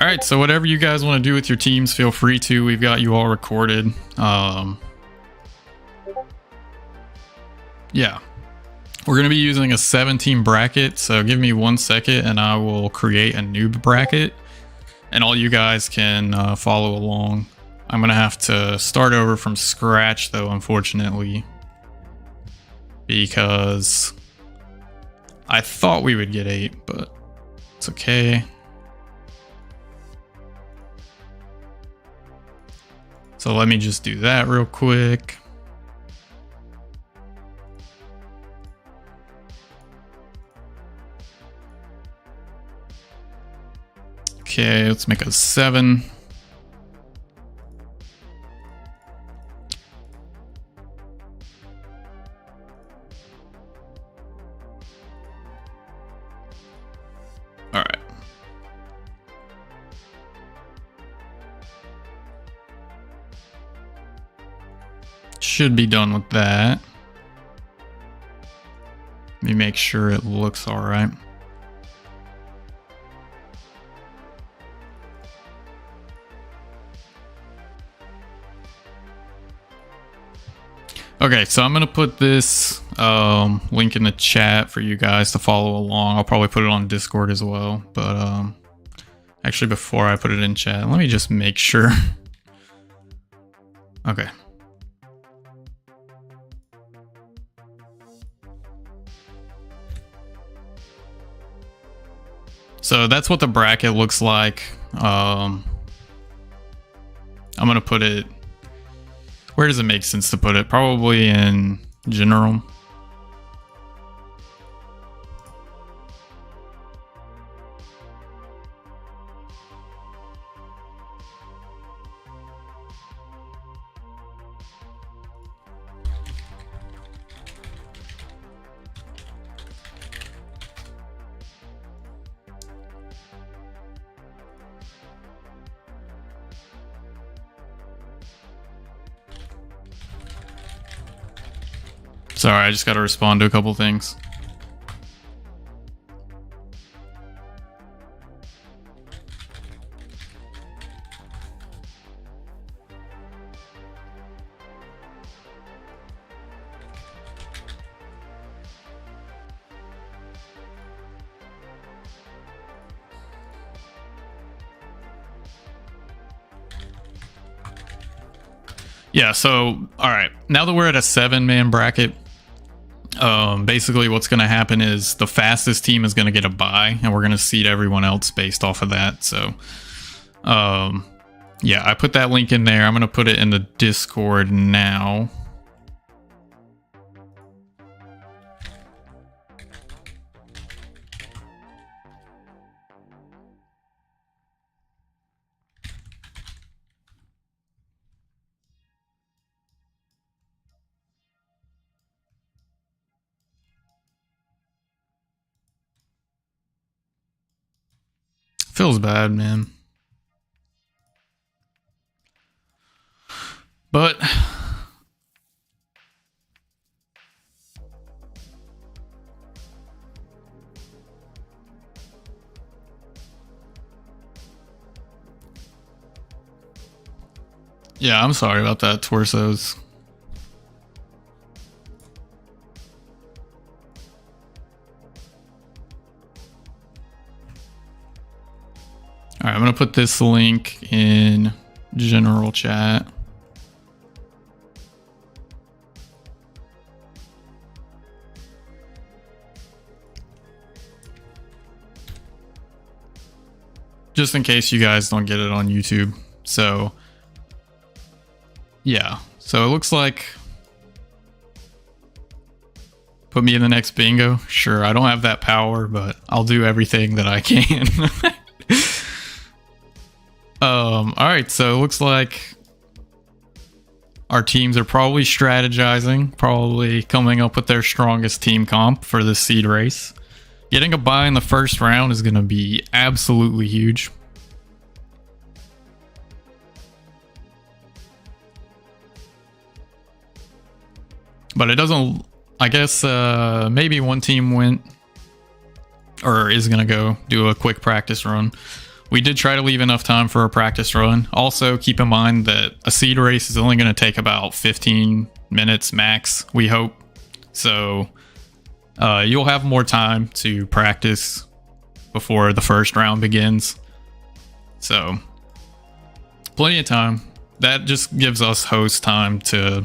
[SPEAKER 1] All right, so whatever you guys want to do with your teams, feel free to. We've got you all recorded. Yeah. We're going to be using a 7-team bracket, so give me 1 second and I will create a noob bracket. And all you guys can follow along. I'm going to have to start over from scratch, though, unfortunately. Because I thought we would get 8, but it's okay. So let me just do that real quick. Okay, let's make a 7. All right. Should be done with that. Let me make sure it looks all right. Okay, so I'm going to put this link in the chat for you guys to follow along. I'll probably put it on Discord as well. But actually, before I put it in chat, let me just make sure. Okay. So that's what the bracket looks like. I'm going to put it... Where does it make sense to put it? Probably in general. Sorry, I just got to respond to a couple things. Yeah, so all right. Now that we're at a 7-man bracket, basically what's going to happen is the fastest team is going to get a bye, and we're going to seed everyone else based off of that. So, yeah, I put that link in there. I'm going to put it in the Discord now. Feels bad, man. But yeah, I'm sorry about that, Torsos. All right, I'm going to put this link in general chat. Just in case you guys don't get it on YouTube. So, yeah. So it looks like... Put me in the next bingo? Sure, I don't have that power, but I'll do everything that I can. Alright, so it looks like our teams are probably strategizing, probably coming up with their strongest team comp for this seed race. Getting a bye in the first round is going to be absolutely huge. But it doesn't... I guess maybe one team went or is going to go do a quick practice run. We did try to leave enough time for a practice run. Also, keep in mind that a seed race is only going to take about 15 minutes max, we hope. So you'll have more time to practice before the first round begins. So plenty of time. That just gives us host time to,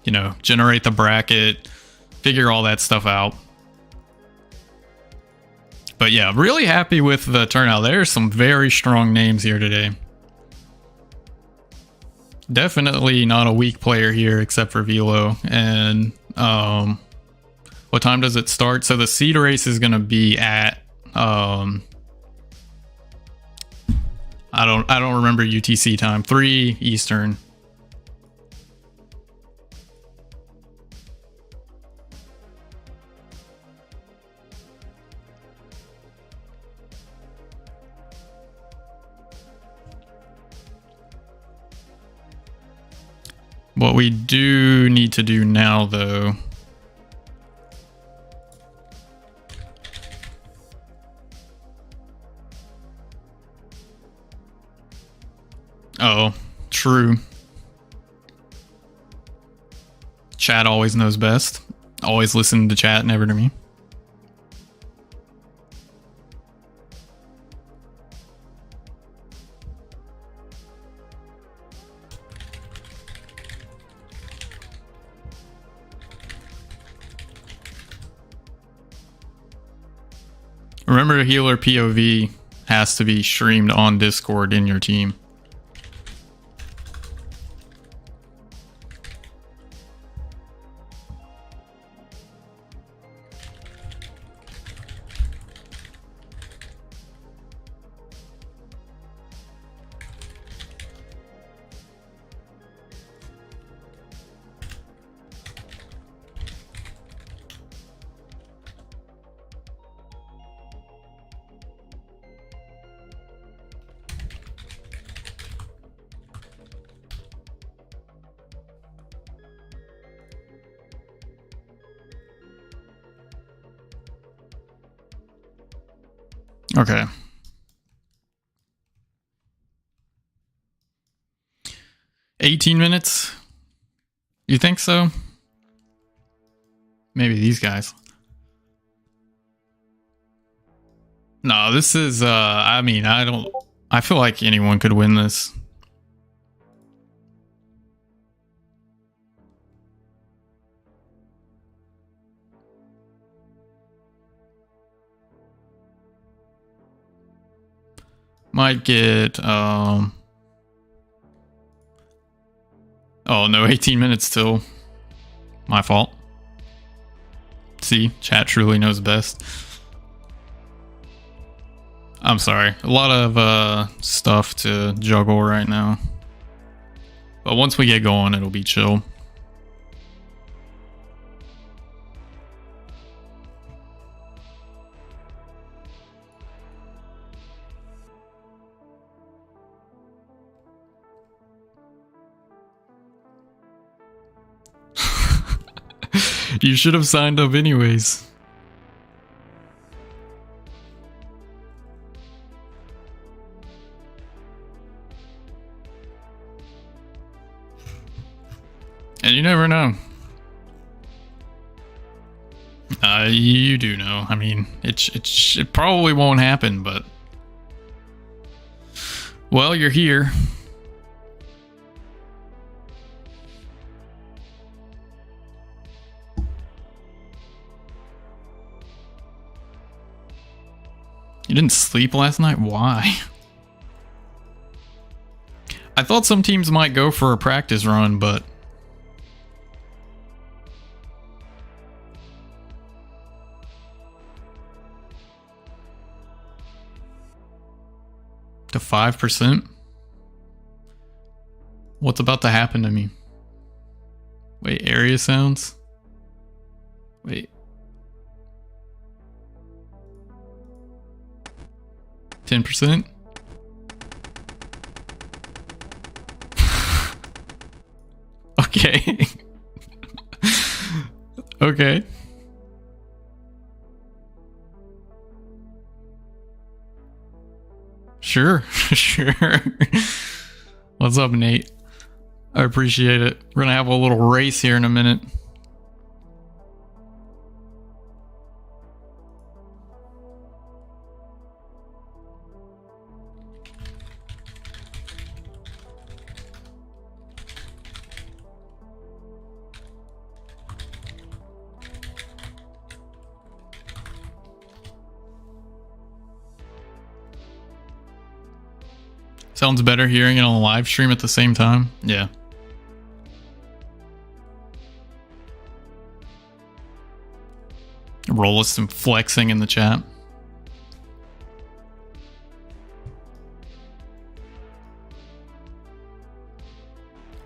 [SPEAKER 1] you know, generate the bracket, figure all that stuff out. But yeah, really happy with the turnout. There's some very strong names here today. Definitely not a weak player here except for Velo. And what time does it start? So the seed race is going to be at I don't remember UTC time. 3 Eastern. What we do need to do now, though... Oh, true. Chat always knows best. Always listen to chat, never to me. Remember, healer POV has to be streamed on Discord in your team. Okay. $18 minutes? You think so? Maybe these guys. No, this is, I mean, I feel like anyone could win this. Might get, oh no, 18 minutes till. My fault. See, chat truly knows best. I'm sorry. A lot of stuff to juggle right now. But once we get going, it'll be chill. You should have signed up anyways. And you never know. You do know. I mean, it probably won't happen, but... Well, you're here. You didn't sleep last night? Why? I thought some teams might go for a practice run, but... To 5%? What's about to happen to me? Wait, area sounds? Wait. 10%? Okay. Okay. Sure. Sure. What's up, Nate? I appreciate it. We're gonna have a little race here in a minute. Sounds better hearing it on a live stream at the same time. Yeah. Roll us some flexing in the chat.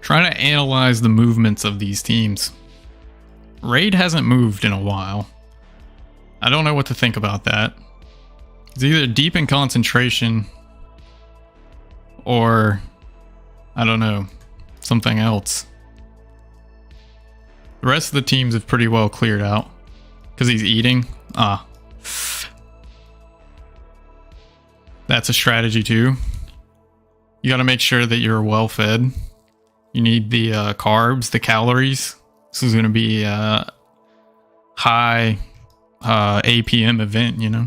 [SPEAKER 1] Trying to analyze the movements of these teams. Raid hasn't moved in a while. I don't know what to think about that. It's either deep in concentration or, I don't know, something else. The rest of the teams have pretty well cleared out. Because he's eating? Ah. That's a strategy too. You gotta make sure that you're well fed. You need the carbs, the calories. This is gonna be a high APM event, you know?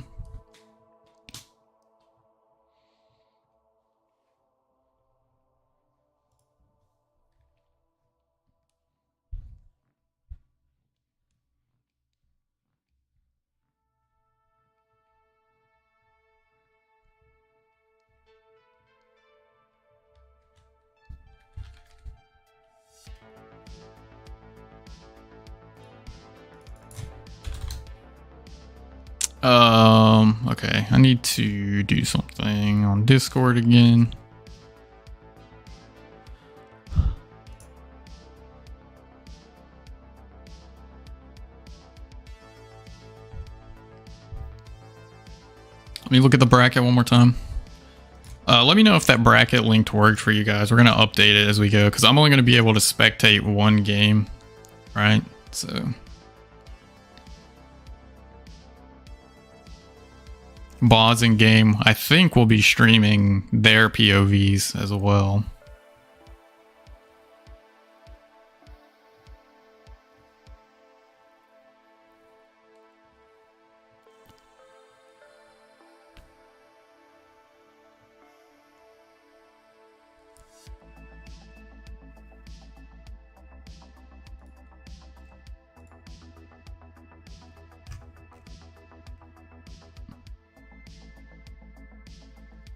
[SPEAKER 1] Okay, I need to do something on Discord again. Let me look at the bracket one more time. Let me know if that bracket linked worked for you guys. We're going to update it as we go because I'm only going to be able to spectate one game, right? So... Boz and Game, I think, will be streaming their POVs as well.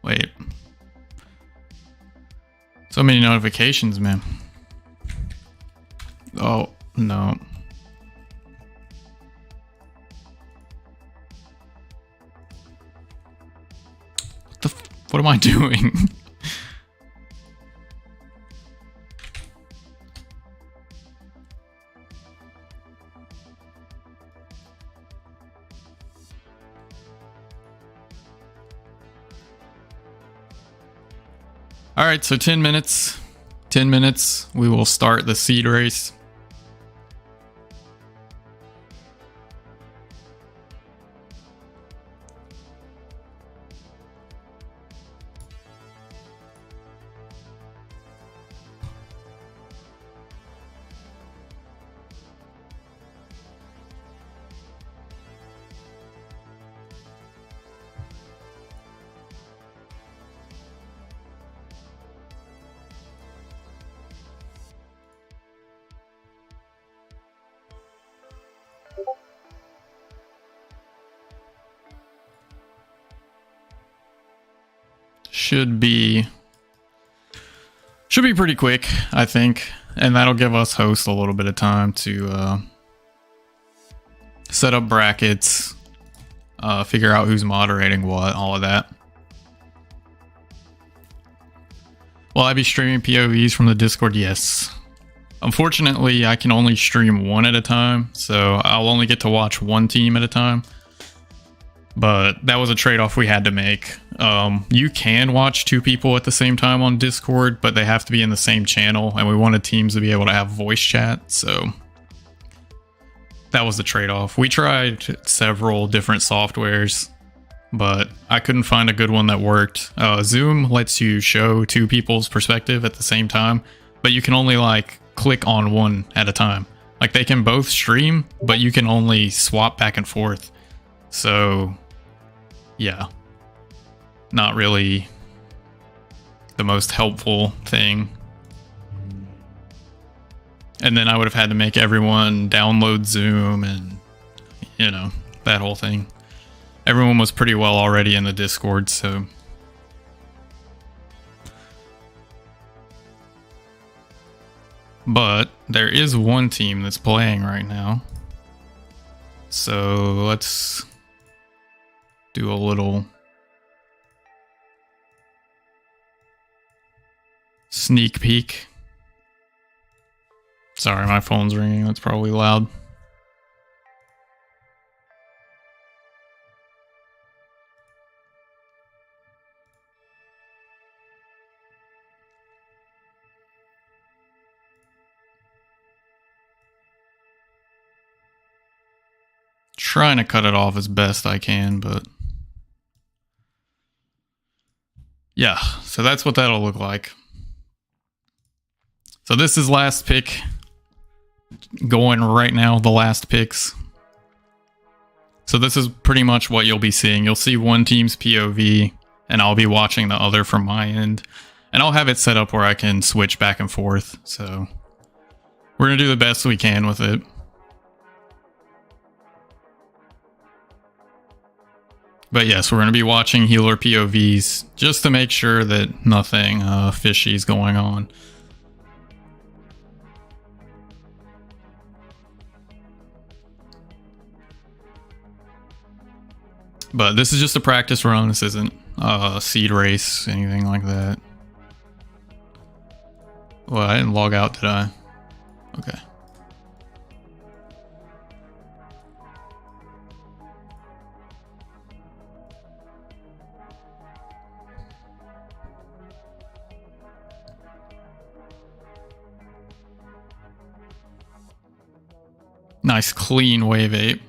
[SPEAKER 1] Wait, So many notifications, man. Oh, no. What am I doing? All right, so 10 minutes. 10 minutes, we will start the seed race. Should be pretty quick, I think, and that'll give us hosts a little bit of time to set up brackets, figure out who's moderating what, all of that. Will I be streaming POVs from the Discord? Yes. Unfortunately, I can only stream one at a time, so I'll only get to watch one team at a time. But that was a trade-off we had to make. You can watch two people at the same time on Discord, but they have to be in the same channel, and we wanted teams to be able to have voice chat, so that was the trade-off. We tried several different softwares, but I couldn't find a good one that worked. Zoom lets you show two people's perspective at the same time, but you can only like click on one at a time. Like they can both stream, but you can only swap back and forth. So yeah, not really the most helpful thing. And then I would have had to make everyone download Zoom and, you know, that whole thing. Everyone was pretty well already in the Discord, so. But there is one team that's playing right now. So let's do a little sneak peek. Sorry, my phone's ringing. That's probably loud. Trying to cut it off as best I can, but yeah, so that's what that'll look like. So this is last pick. Going right now, the last picks. So this is pretty much what you'll be seeing. You'll see one team's POV, and I'll be watching the other from my end. And I'll have it set up where I can switch back and forth. So we're going to do the best we can with it. But yes, we're going to be watching healer POVs just to make sure that nothing fishy is going on. But this is just a practice run. This isn't a seed race, anything like that. Well, I didn't log out, did I? Okay. Nice clean wave 8.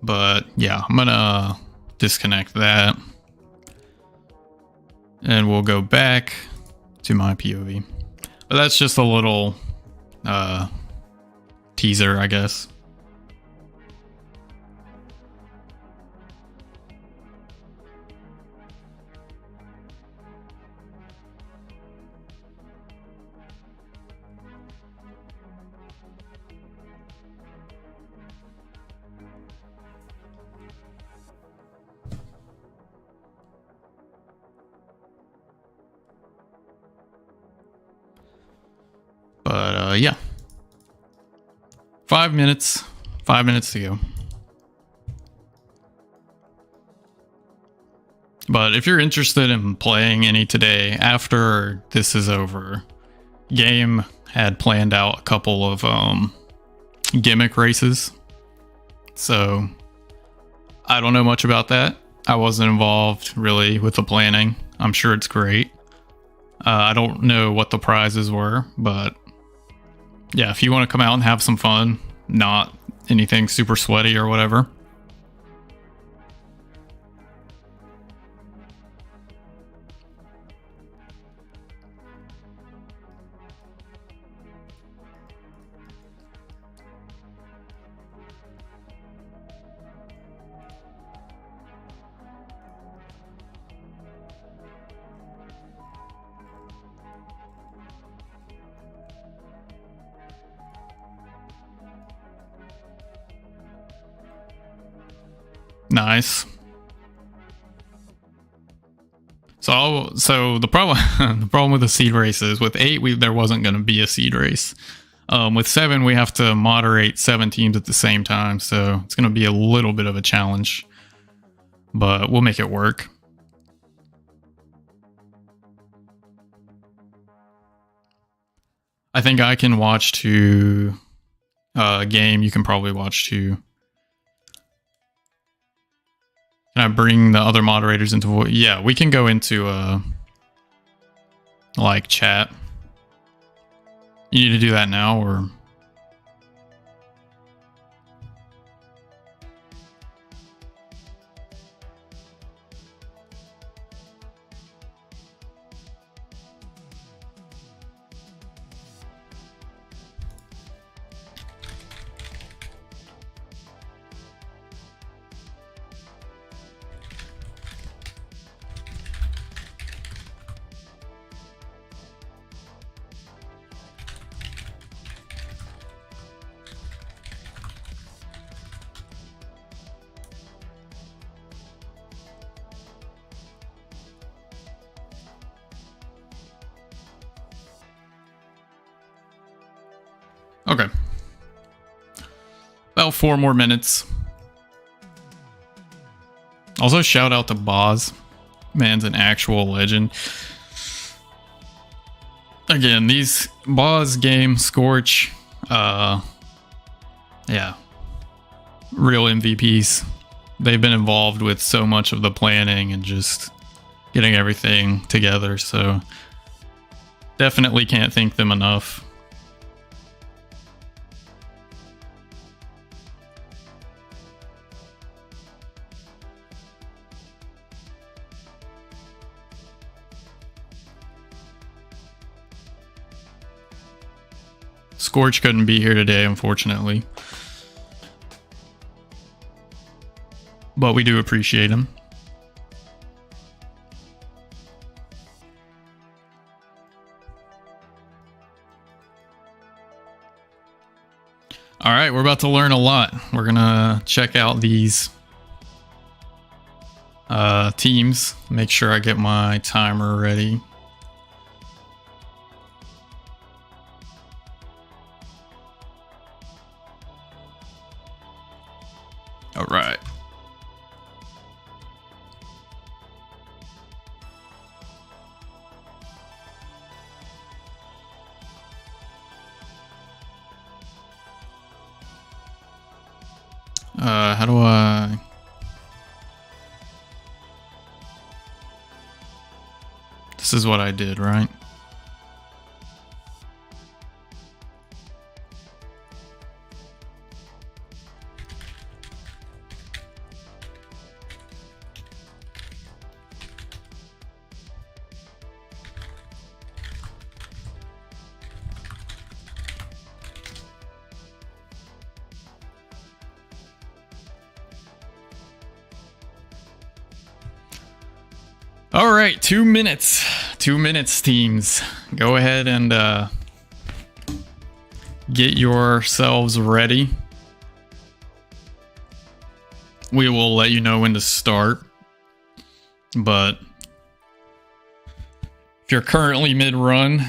[SPEAKER 1] But yeah, I'm gonna disconnect that. And we'll go back to my POV. But that's just a little teaser, I guess. yeah. 5 minutes. 5 minutes to go. But if you're interested in playing any today after this is over, Game had planned out a couple of gimmick races. So I don't know much about that. I wasn't involved really with the planning. I'm sure it's great. I don't know what the prizes were, but yeah, if you want to come out and have some fun, not anything super sweaty or whatever. Nice. So the problem the problem with the seed race is with 8 there wasn't going to be a seed race. With 7 we have to moderate 7 teams at the same time, so it's going to be a little bit of a challenge, but we'll make it work. I think I can watch 2. Game, you can probably watch 2. Can I bring the other moderators into voice? Yeah, we can go into like chat. You need to do that now, or? Okay. About 4 more minutes. Also, shout out to Boz. Man's an actual legend. Again, these Boz, Game, Scorch, yeah, real MVPs. They've been involved with so much of the planning and just getting everything together, so definitely can't thank them enough. Scorch couldn't be here today, unfortunately. But we do appreciate him. Alright, we're about to learn a lot. We're gonna check out these teams. Make sure I get my timer ready. All right. How do I... This is what I did, right? All right, 2 minutes. 2 minutes, teams. Go ahead and get yourselves ready. We will let you know when to start. But if you're currently mid-run,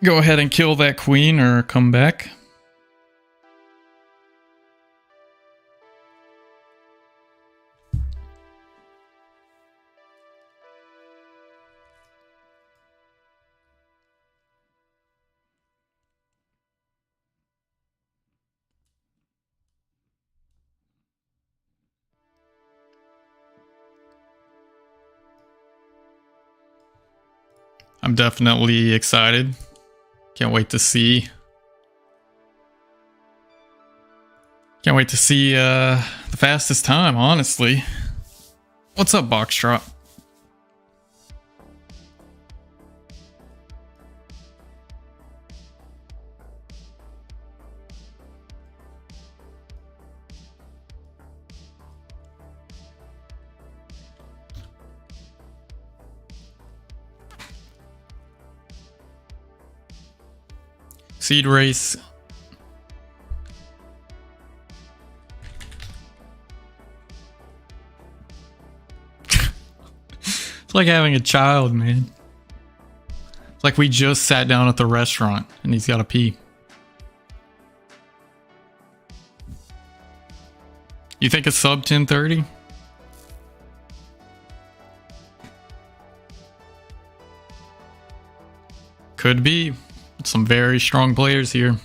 [SPEAKER 1] Go ahead and kill that queen or come back. I'm definitely excited. Can't wait to see. Can't wait to see the fastest time, honestly. What's up, Boxtrot? Seed race. It's like having a child, man. It's like we just sat down at the restaurant and he's got to pee. You think it's sub 1030? Could be. Some very strong players here.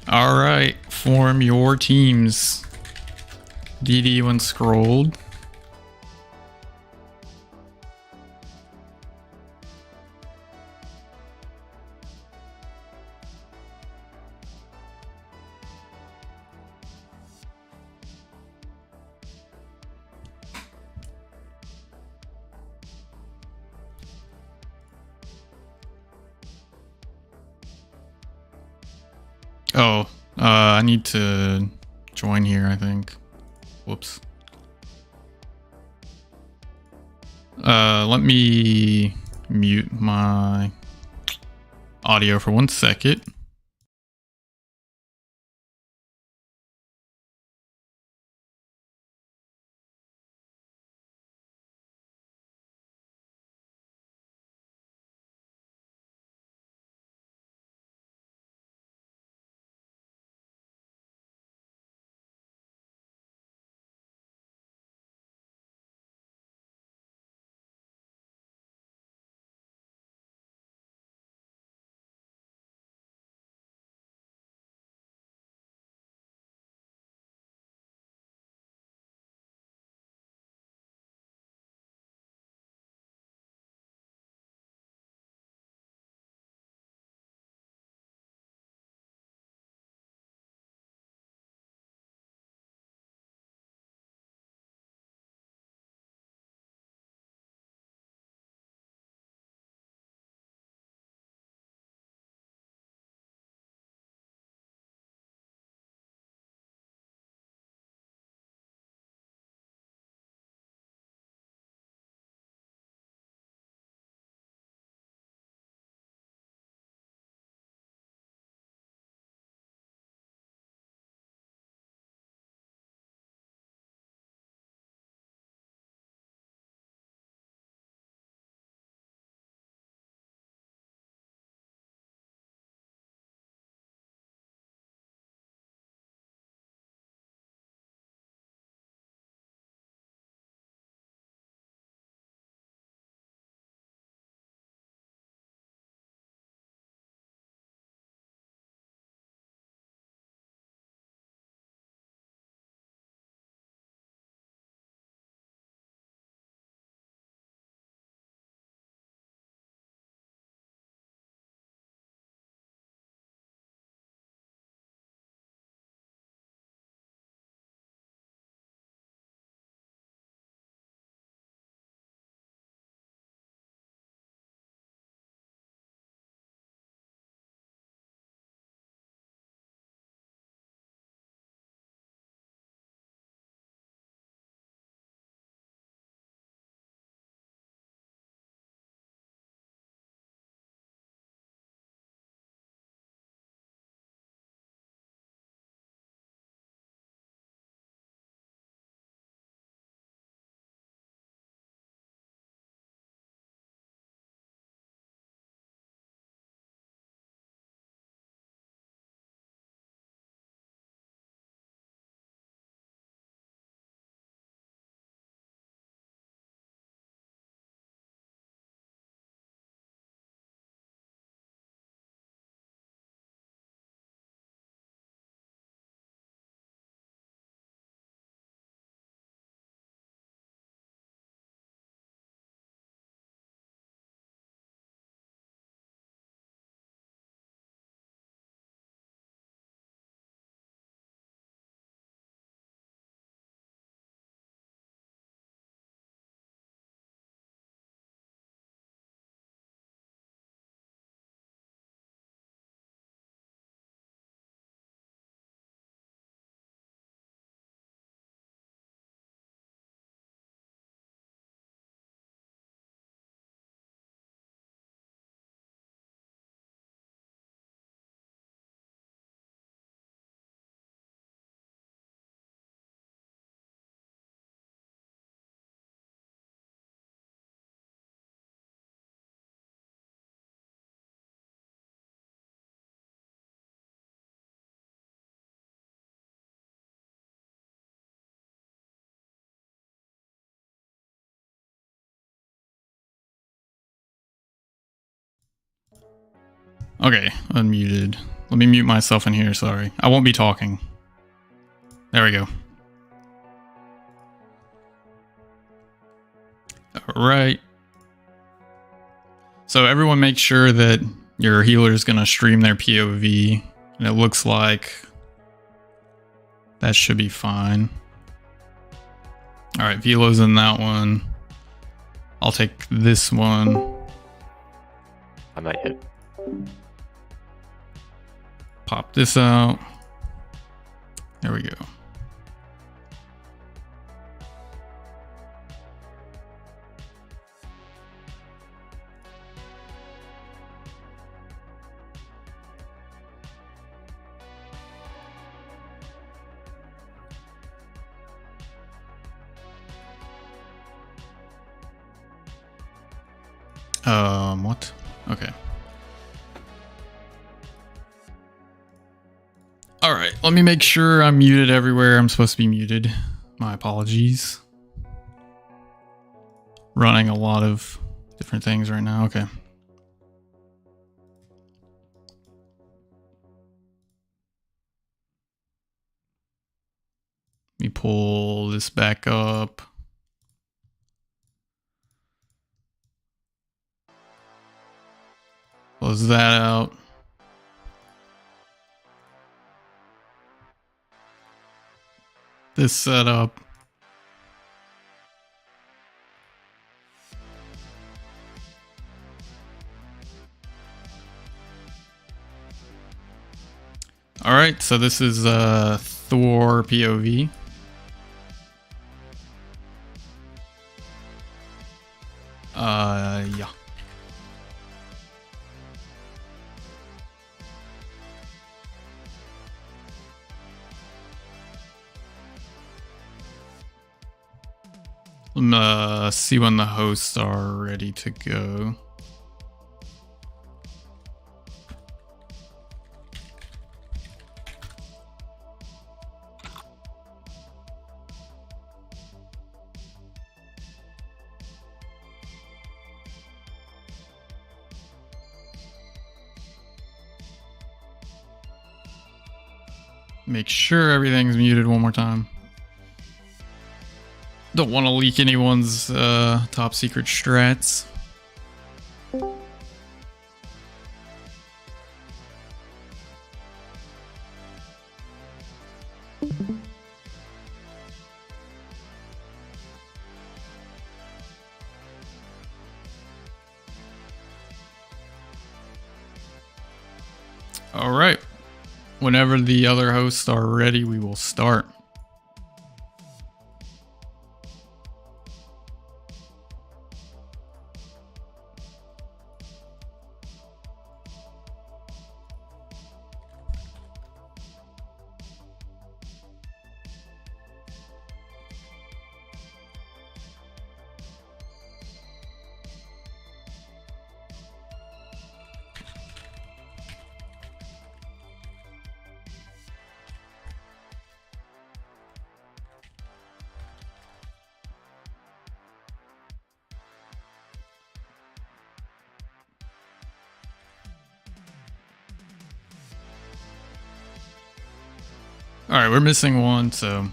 [SPEAKER 1] All right, form your teams. DD when scrolled. Oh, I need to join here, I think. Whoops. Let me mute my audio for 1 second. Okay, unmuted. Let me mute myself in here, sorry. I won't be talking. There we go. Alright. So everyone make sure that your healer is going to stream their POV. And it looks like that should be fine. Alright, Velo's in that one. I'll take this one.
[SPEAKER 2] I might hit.
[SPEAKER 1] Pop this out. There we go. What? Okay. Alright, let me make sure I'm muted everywhere I'm supposed to be muted. My apologies. Running a lot of different things right now. Okay. Let me pull this back up. Close that out. This setup. Alright, so this is Thor POV. Yeah. See when the hosts are ready to go. Make sure everything's muted one more time. Don't want to leak anyone's top secret strats. All right. Whenever the other hosts are ready, we will start. All right, we're missing one, so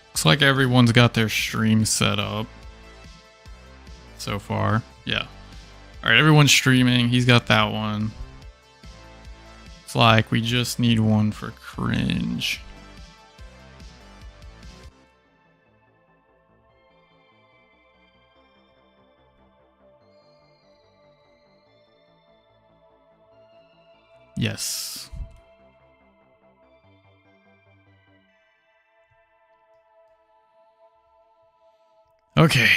[SPEAKER 1] looks like everyone's got their stream set up so far. Yeah. All right, everyone's streaming. He's got that one. It's like we just need one for cringe. Yes. Okay.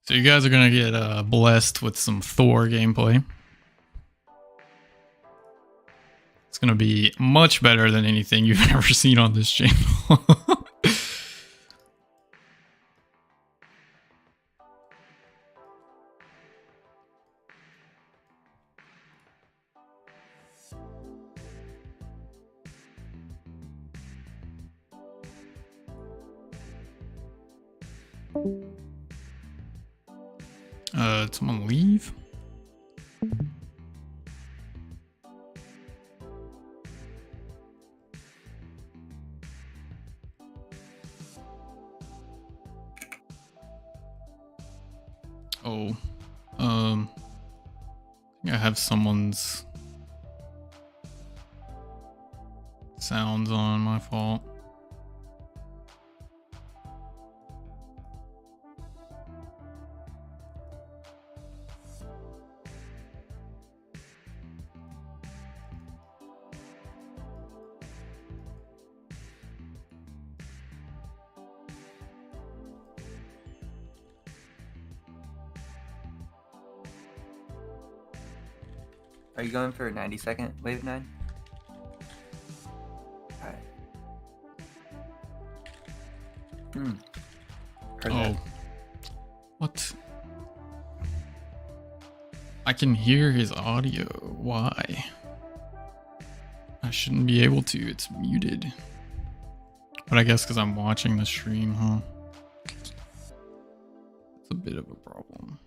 [SPEAKER 1] So you guys are going to get blessed with some Thor gameplay. It's going to be much better than anything you've ever seen on this channel. Did someone leave? Oh, I think I have someone's sounds on. My fault.
[SPEAKER 3] Are you going for a 90-second wave 9? Alright. Heard
[SPEAKER 1] Oh,
[SPEAKER 3] that.
[SPEAKER 1] what? I can hear his audio. Why? I shouldn't be able to. It's muted. But I guess because I'm watching the stream, huh? It's a bit of a problem.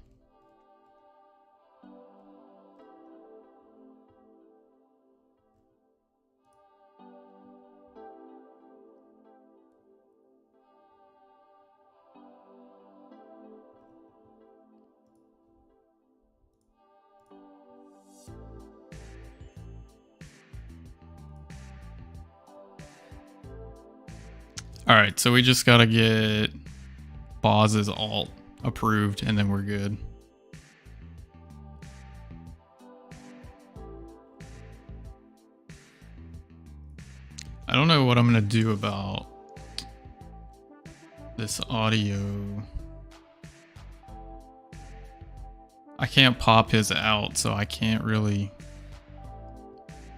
[SPEAKER 1] Alright, so we just gotta get Boz's alt approved and then we're good. I don't know what I'm gonna do about this audio. I can't pop his out, so I can't really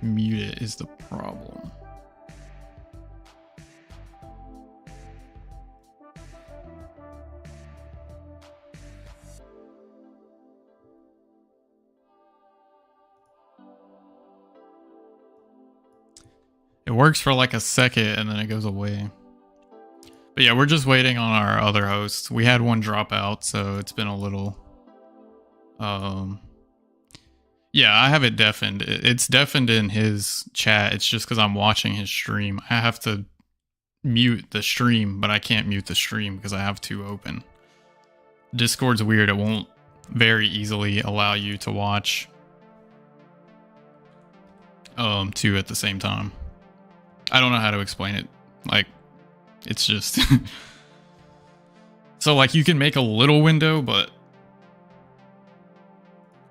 [SPEAKER 1] mute it is the problem. It works for like a second and then it goes away. But yeah, we're just waiting on our other hosts. We had one drop out, so it's been a little... Yeah, I have it deafened. It's deafened in his chat. It's just because I'm watching his stream. I have to mute the stream, but I can't mute the stream because I have two open. Discord's weird. It won't very easily allow you to watch two at the same time. I don't know how to explain it. Like, it's just... So, like, you can make a little window, but...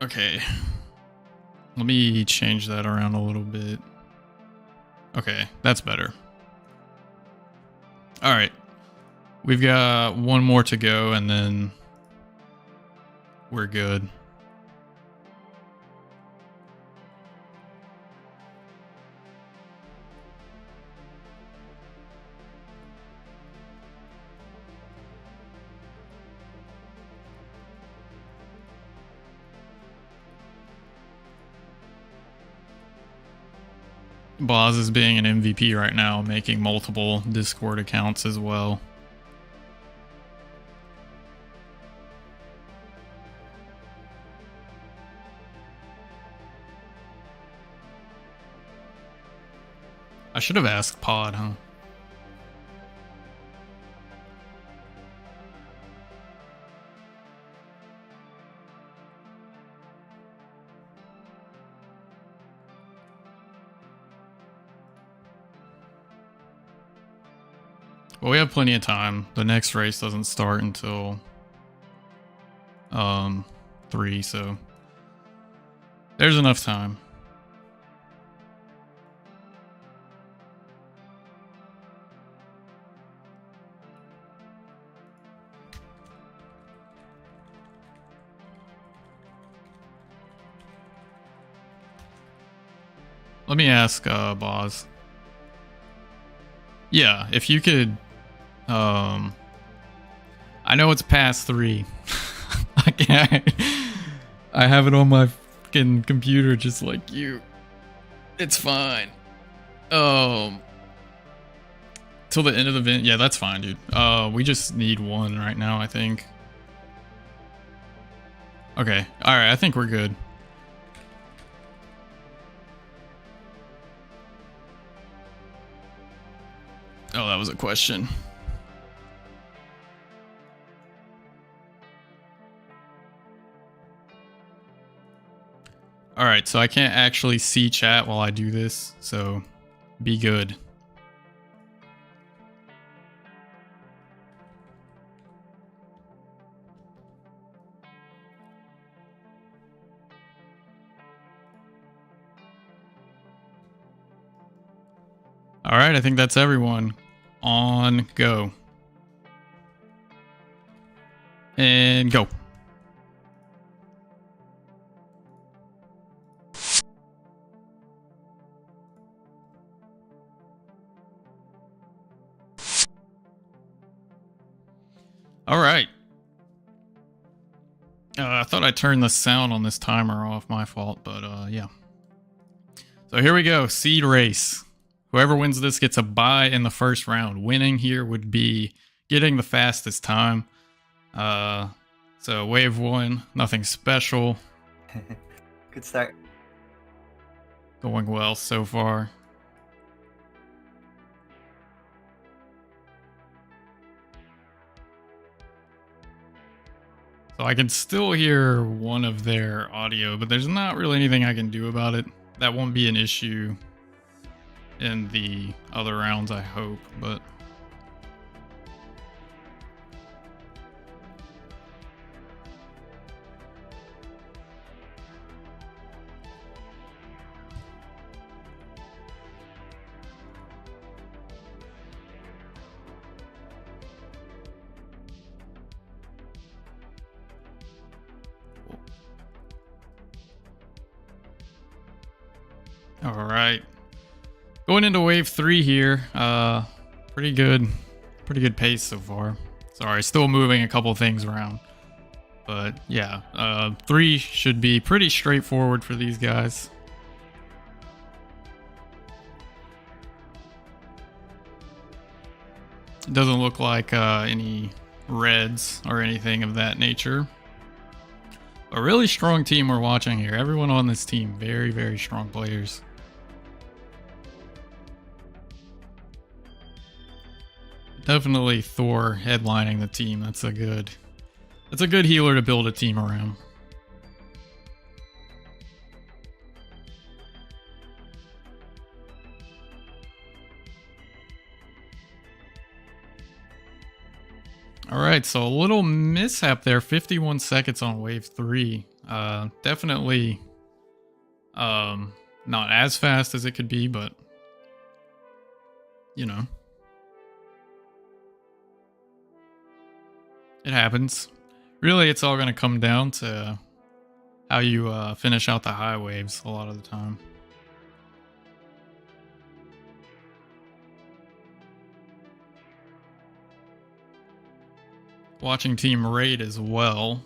[SPEAKER 1] Okay. Let me change that around a little bit. Okay, that's better. Alright. We've got one more to go, and then... we're good. Boz is being an MVP right now, making multiple Discord accounts as well. I should have asked Pod, huh? Well, we have plenty of time. The next race doesn't start until 3, so there's enough time. Let me ask Boz. Yeah, if you could I know it's past 3. I can't. I have it on my fucking computer just like you. It's fine. till the end of the event. Yeah, that's fine, dude. We just need one right now, I think. Okay. All right. I think we're good. Oh, that was a question. All right, so I can't actually see chat while I do this, so be good. All right, I think that's everyone. On go. And go. All right. I thought I turned the sound on this timer off, my fault, but yeah. So here we go, seed race. Whoever wins this gets a bye in the first round. Winning here would be getting the fastest time. So wave 1, nothing special.
[SPEAKER 3] Good start.
[SPEAKER 1] Going well so far. So I can still hear one of their audio, but there's not really anything I can do about it. That won't be an issue in the other rounds, I hope, but... All right. Going into wave 3 here. Pretty good pace so far. Sorry, still moving a couple things around. But yeah, 3 should be pretty straightforward for these guys. It doesn't look like any reds or anything of that nature. A really strong team we're watching here. Everyone on this team, very, very strong players. Definitely Thor headlining the team. That's a good healer to build a team around. All right, so a little mishap there. 51 seconds on wave 3. Definitely not as fast as it could be, but you know. It happens. Really, it's all going to come down to how you finish out the high waves a lot of the time. Watching Team Raid as well.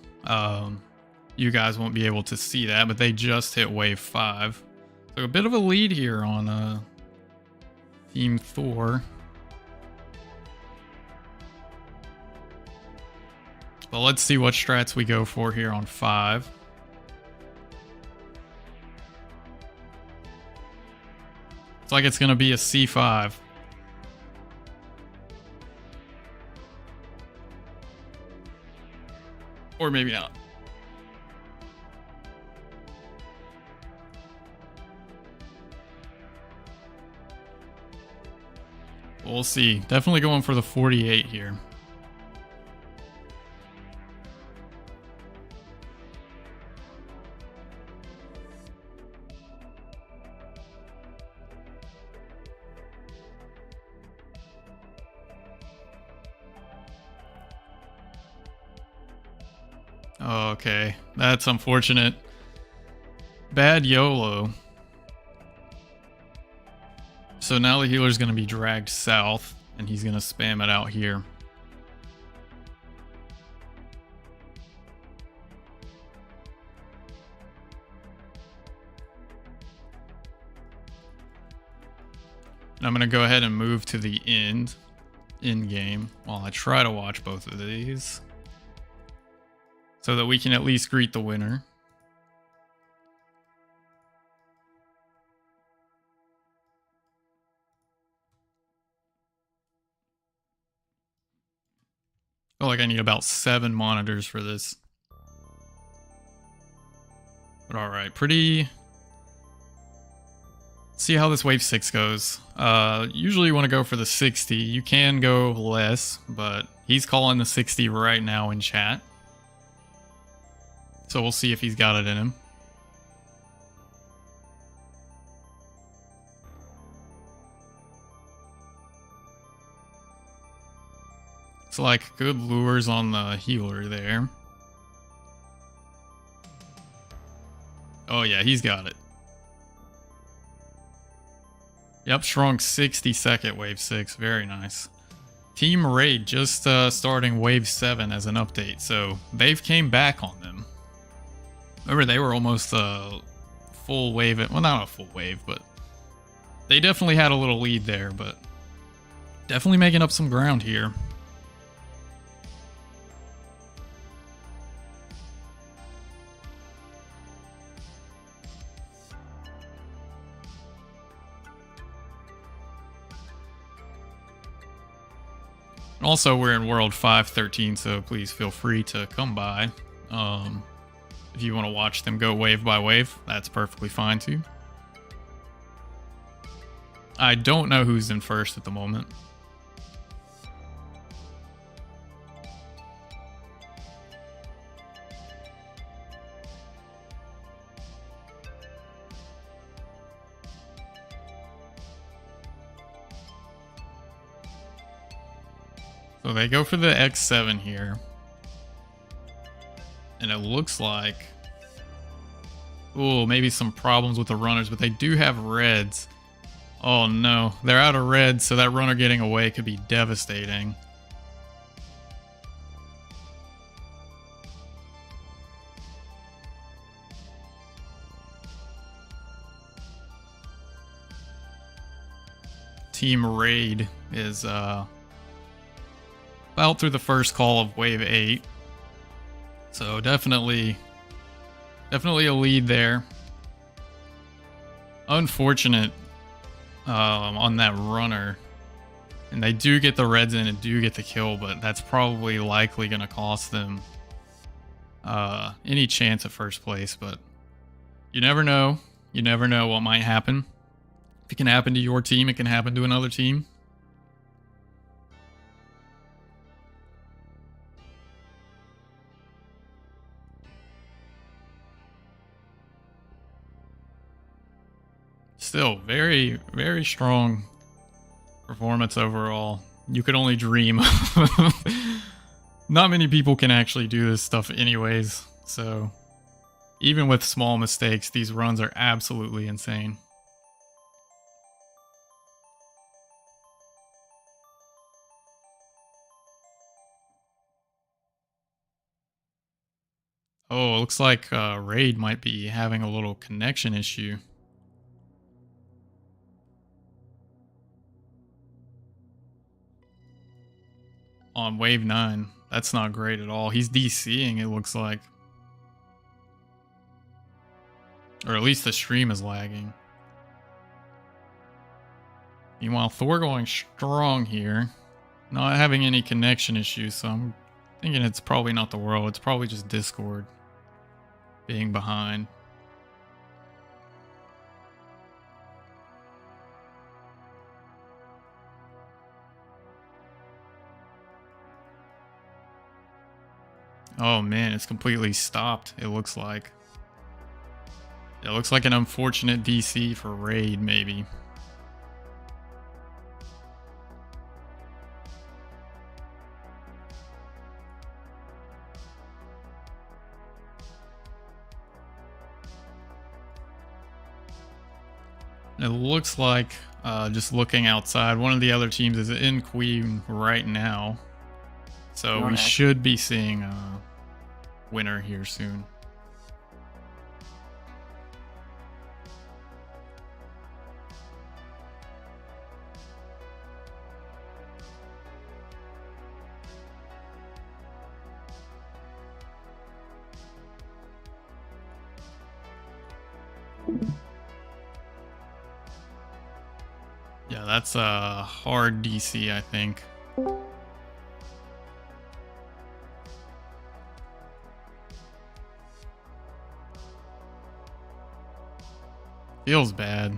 [SPEAKER 1] You guys won't be able to see that, but they just hit wave 5. So a bit of a lead here on Team Thor. But let's see what strats we go for here on 5. It's like it's going to be a C5. Or maybe not. We'll see. Definitely going for the 48 here. Okay, that's unfortunate. Bad YOLO. So now the healer's going to be dragged south, and he's going to spam it out here. And I'm going to go ahead and move to the end. in game while I try to watch both of these so that we can at least greet the winner. I feel like I need about 7 monitors for this. But alright, pretty... See how this wave 6 goes. Usually you want to go for the 60. You can go less, but he's calling the 60 right now in chat. So we'll see if he's got it in him. It's like good lures on the healer there. Oh yeah, he's got it. Yep, strong 60-second wave 6. Very nice. Team Raid just starting wave 7 as an update, so they've came back on them. Remember, they were almost a full wave. Well, not a full wave, but they definitely had a little lead there, but definitely making up some ground here. Also, we're in World 513, so please feel free to come by. If you want to watch them go wave by wave, that's perfectly fine too. I don't know who's in first at the moment. So they go for the X7 here. And it looks like... Ooh, maybe some problems with the runners, but they do have reds. Oh no, they're out of reds, so that runner getting away could be devastating. Team Raid is about through the first call of wave 8. So definitely a lead there. Unfortunate on that runner. And they do get the reds in and do get the kill, but that's probably likely going to cost them any chance at first place. But you never know. You never know what might happen. If it can happen to your team, it can happen to another team. Still, very, very strong performance overall. You could only dream. Not many people can actually do this stuff anyways, so even with small mistakes, these runs are absolutely insane. Oh, it looks like Raid might be having a little connection issue. On wave 9. That's not great at all. He's DCing, it looks like. Or at least the stream is lagging. Meanwhile, Thor going strong here. Not having any connection issues, so I'm thinking it's probably not the world. It's probably just Discord being behind. Oh man, it's completely stopped, it looks like. It looks like an unfortunate DC for Raid, maybe. It looks like, just looking outside, one of the other teams is in Queen right now. So we should be seeing a winner here soon. Yeah, that's a hard DC, I think. Feels bad.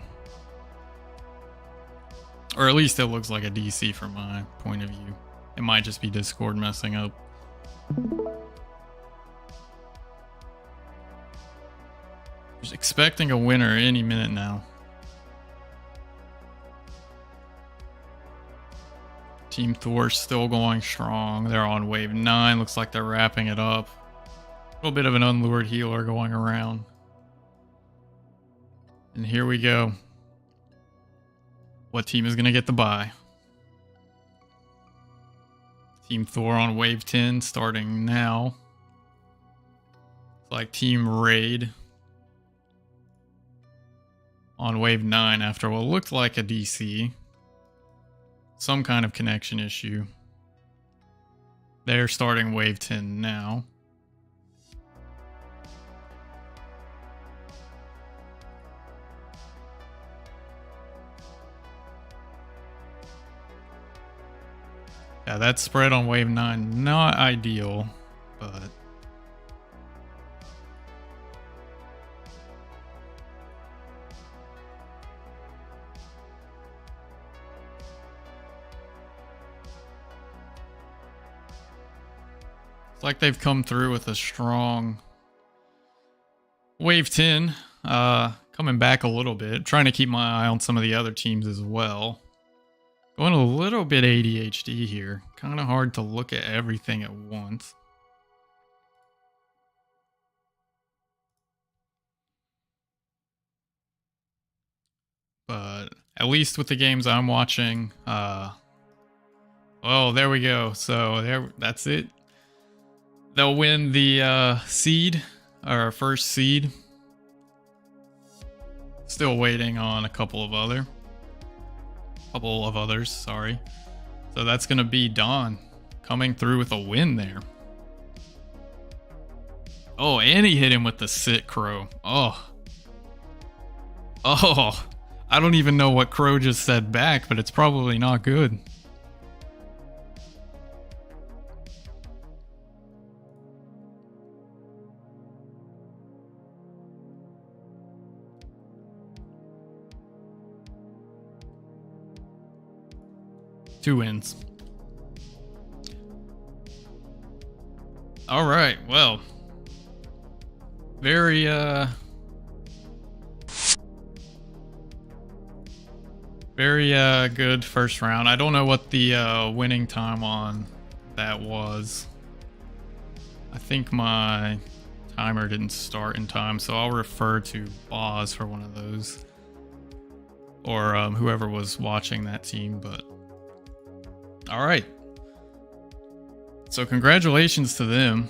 [SPEAKER 1] Or at least it looks like a DC from my point of view. It might just be Discord messing up. Just expecting a winner any minute now. Team Thor still going strong. They're on wave 9. Looks like they're wrapping it up. A little bit of an unlured healer going around. And here we go. What team is going to get the bye? Team Thor on wave 10 starting now. It's like Team Raid on wave 9 after what looked like a DC. Some kind of connection issue. They're starting wave 10 now. Yeah, that spread on wave 9, not ideal, but it's like they've come through with a strong wave 10, coming back a little bit, trying to keep my eye on some of the other teams as well. Going a little bit ADHD here. Kind of hard to look at everything at once. But at least with the games I'm watching, oh, there we go. So that's it. They'll win the seed, or first seed. Still waiting on a couple of others, sorry. So that's going to be Dawn coming through with a win there. Oh, and he hit him with the sit crow. Oh, I don't even know what Crow just said back, but it's probably not good. Two wins. All right, well, very good first round. I don't know what the winning time on that was. I think my timer didn't start in time, so I'll refer to Boz for one of those, or whoever was watching that team. But all right. So congratulations to them.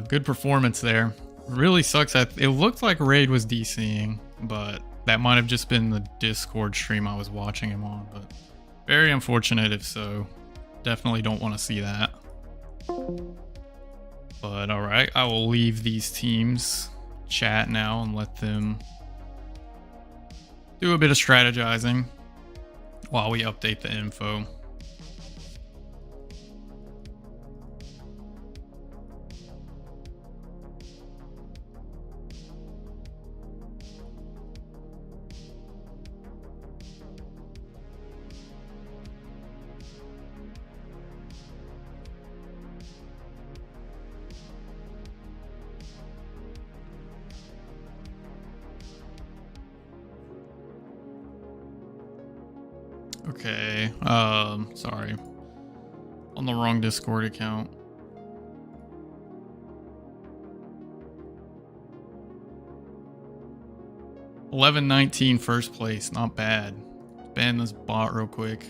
[SPEAKER 1] Good performance there. Really sucks that it looked like Raid was DCing, but that might have just been the Discord stream I was watching him on. But very unfortunate if so. Definitely don't want to see that. But all right, I will leave these teams chat now and let them do a bit of strategizing while we update the info. Okay, sorry. On the wrong Discord account. $11.19 first place, not bad. Ban this bot real quick.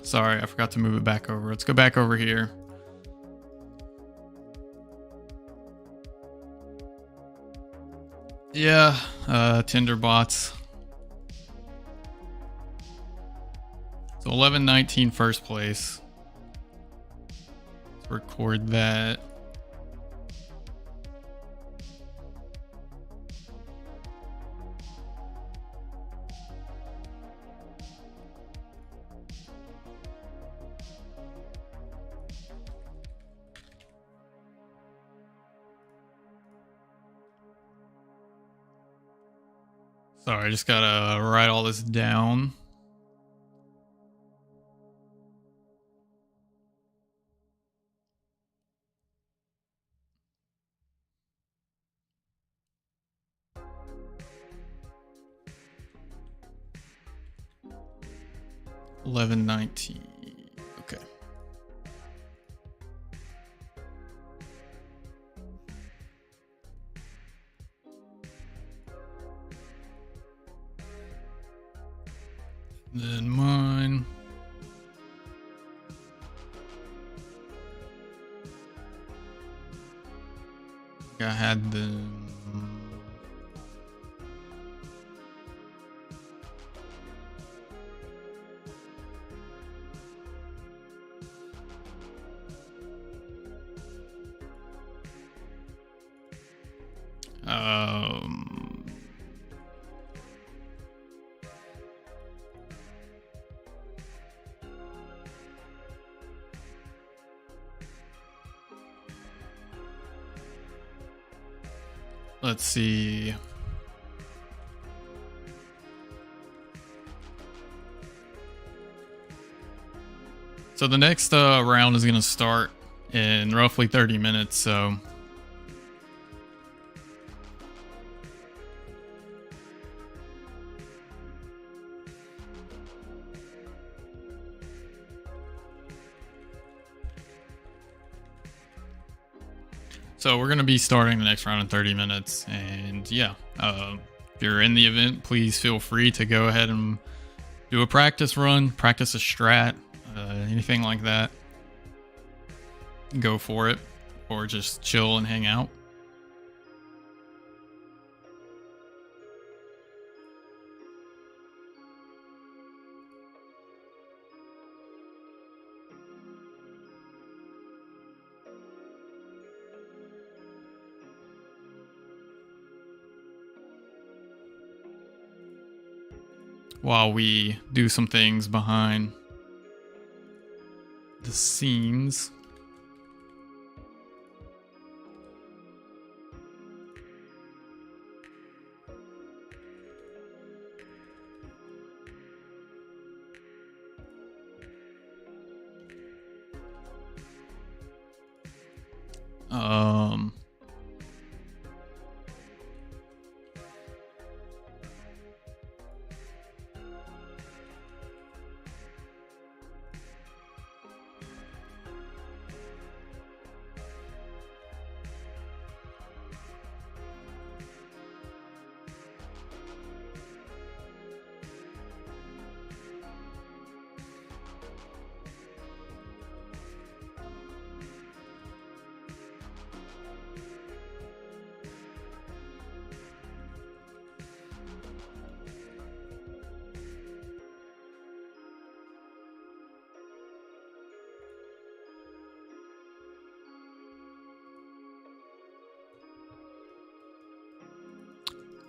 [SPEAKER 1] Sorry, I forgot to move it back over. Let's go back over here. Yeah, Tinder bots. So 11-19 first place. So record that. Sorry, I just gotta write all this down. $11.19. Okay. Then mine. I had the. Let's see. So the next round is going to start in roughly 30 minutes, so we're going to be starting the next round in 30 minutes. And yeah, if you're in the event, please feel free to go ahead and do a practice run, practice a strat, anything like that. Go for it, or just chill and hang out. While we do some things behind the scenes.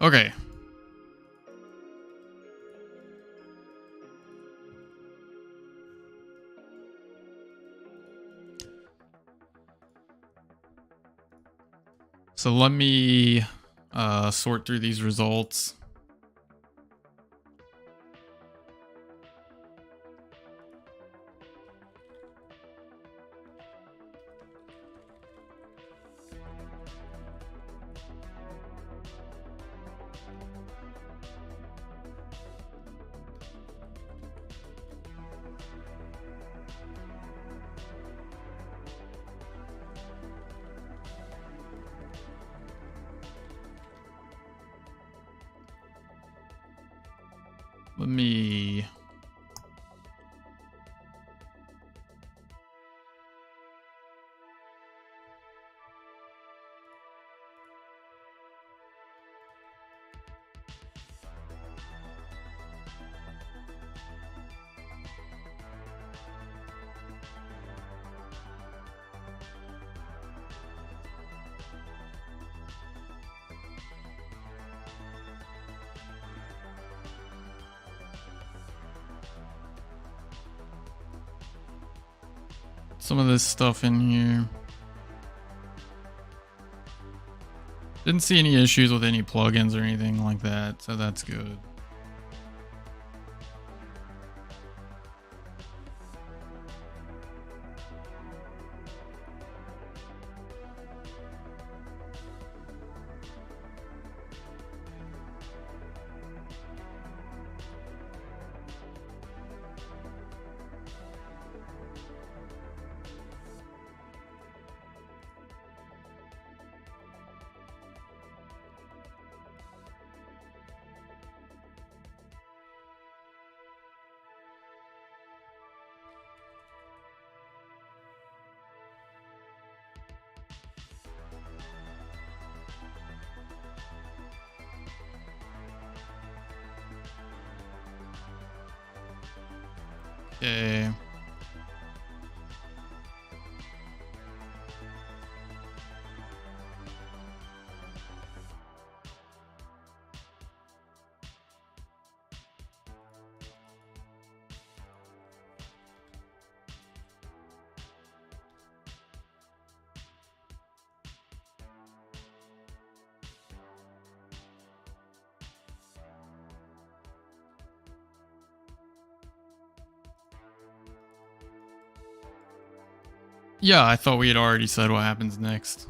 [SPEAKER 1] Okay. So let me sort through these results. Let me... some of this stuff in here. Didn't see any issues with any plugins or anything like that, so that's good. Okay. Yeah, I thought we had already said what happens next.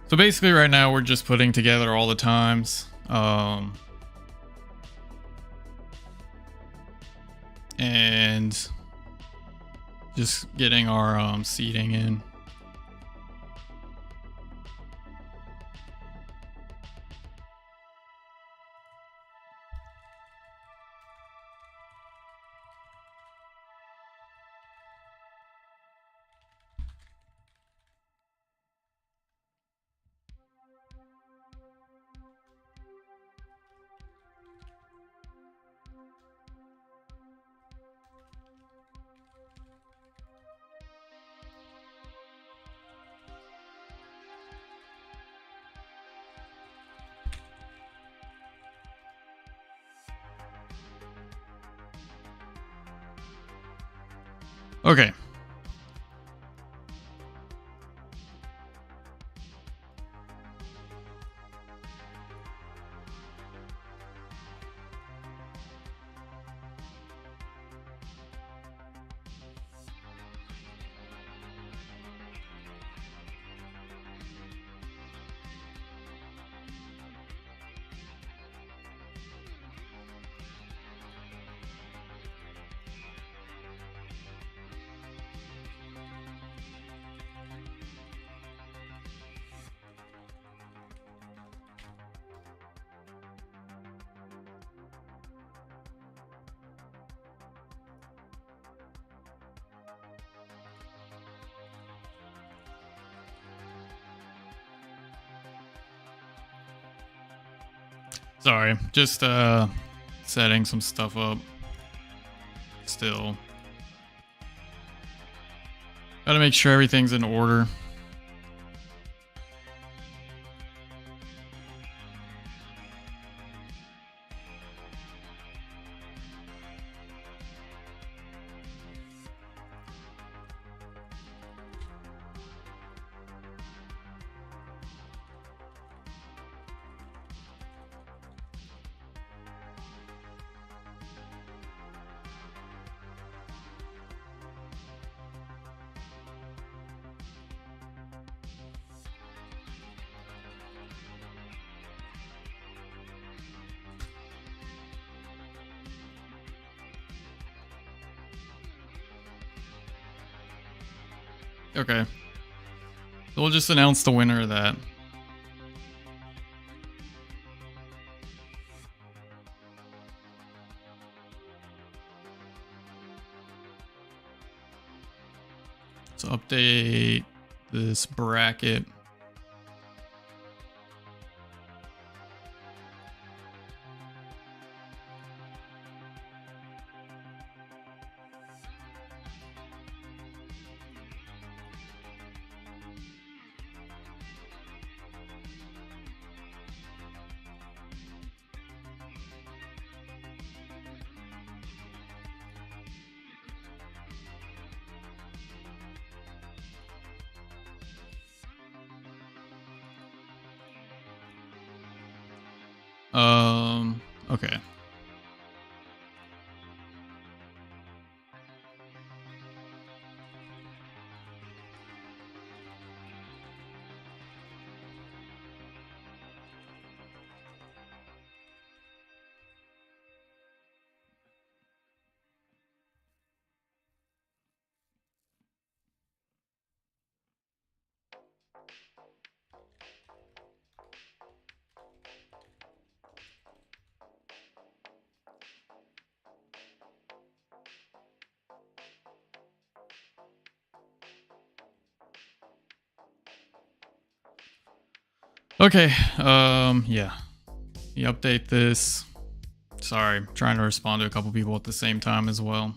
[SPEAKER 1] So basically right now we're just putting together all the times. And just getting our seating in. Okay. Sorry, just setting some stuff up. Still. Gotta make sure everything's in order. Okay. So we'll just announce the winner of that. Let's update this bracket. Okay. Okay, yeah. You update this. Sorry, I'm trying to respond to a couple people at the same time as well.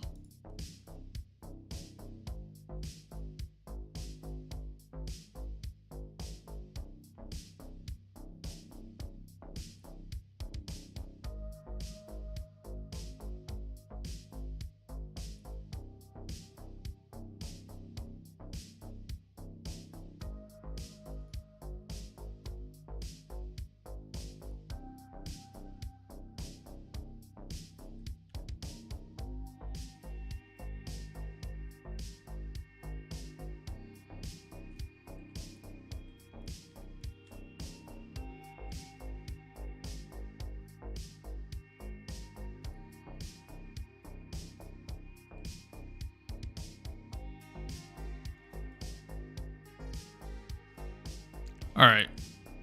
[SPEAKER 1] All right.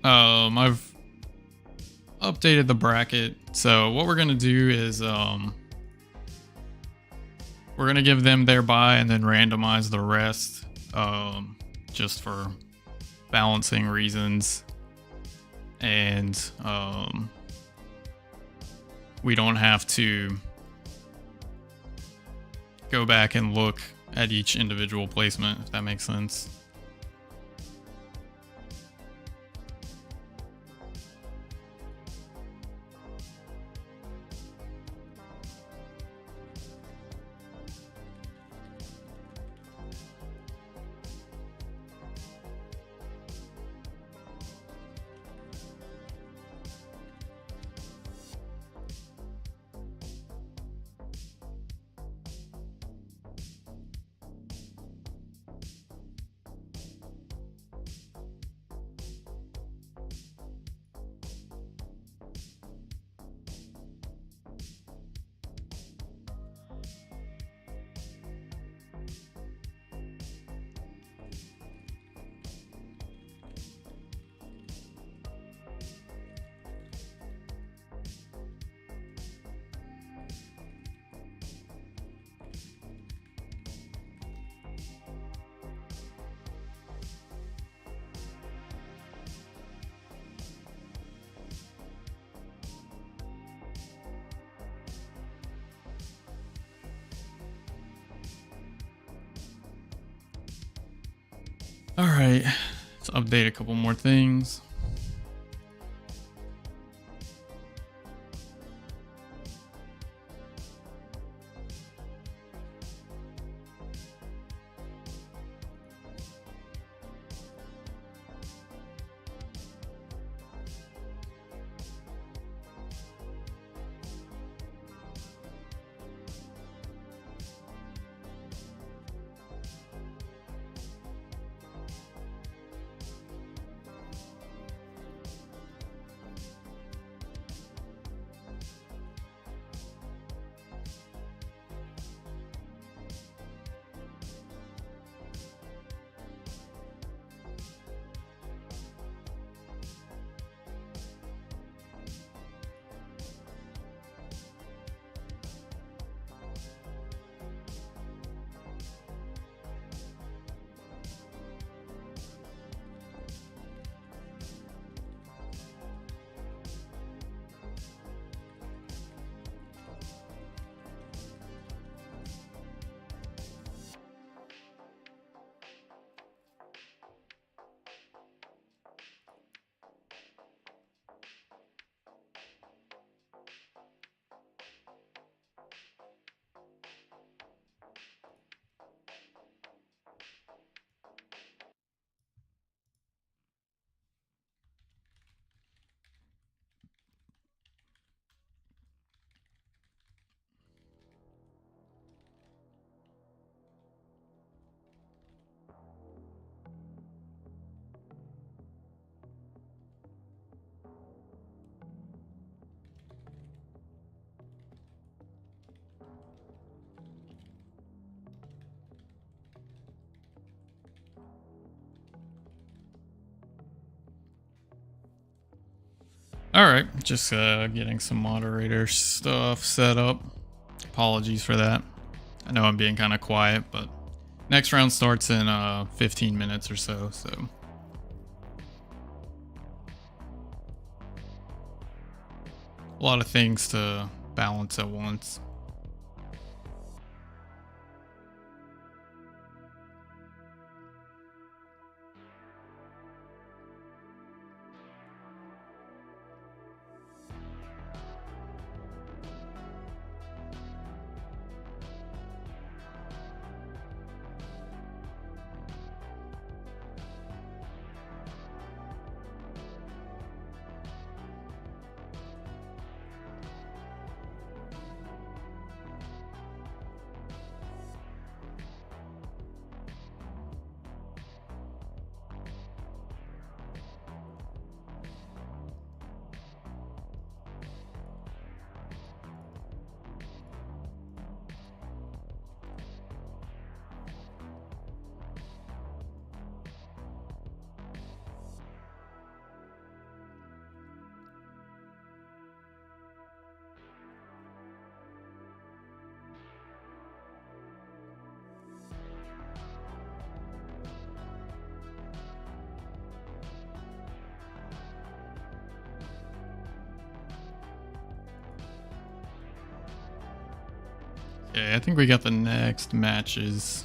[SPEAKER 1] I've updated the bracket. So what we're gonna do is we're gonna give them their buy and then randomize the rest, just for balancing reasons. And we don't have to go back and look at each individual placement, if that makes sense. All right, let's update a couple more things. Alright, just getting some moderator stuff set up. Apologies for that. I know I'm being kind of quiet, but next round starts in 15 minutes or so, a lot of things to balance at once. Okay, I think we got the next matches.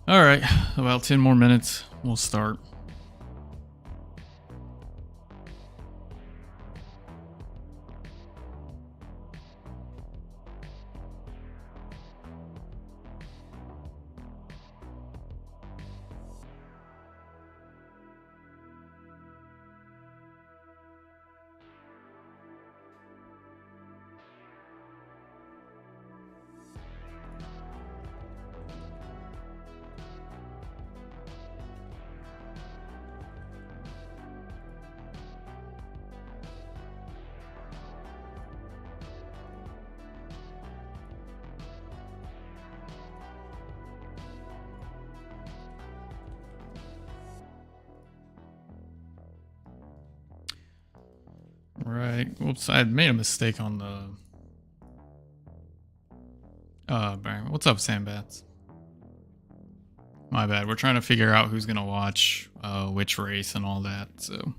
[SPEAKER 1] Alright, about 10 more minutes, we'll start. Right. Whoops, I made a mistake on the... Brian, what's up, Sandbats? My bad. We're trying to figure out who's gonna watch which race and all that, so...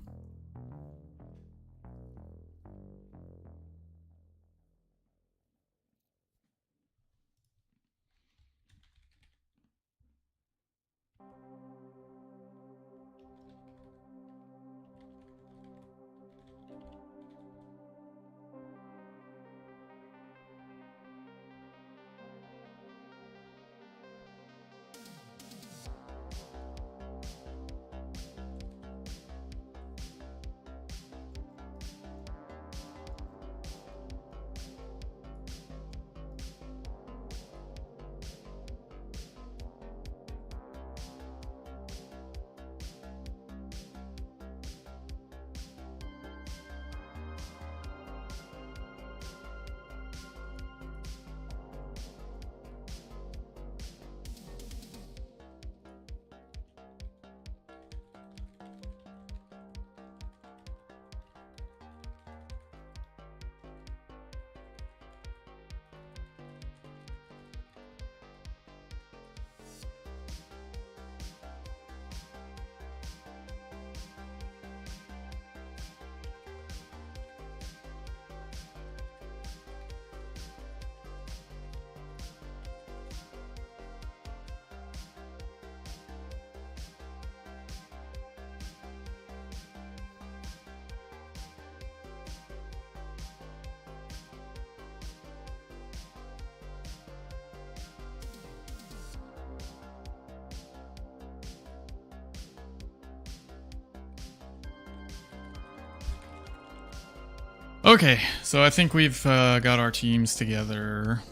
[SPEAKER 1] Okay, so I think we've got our teams together.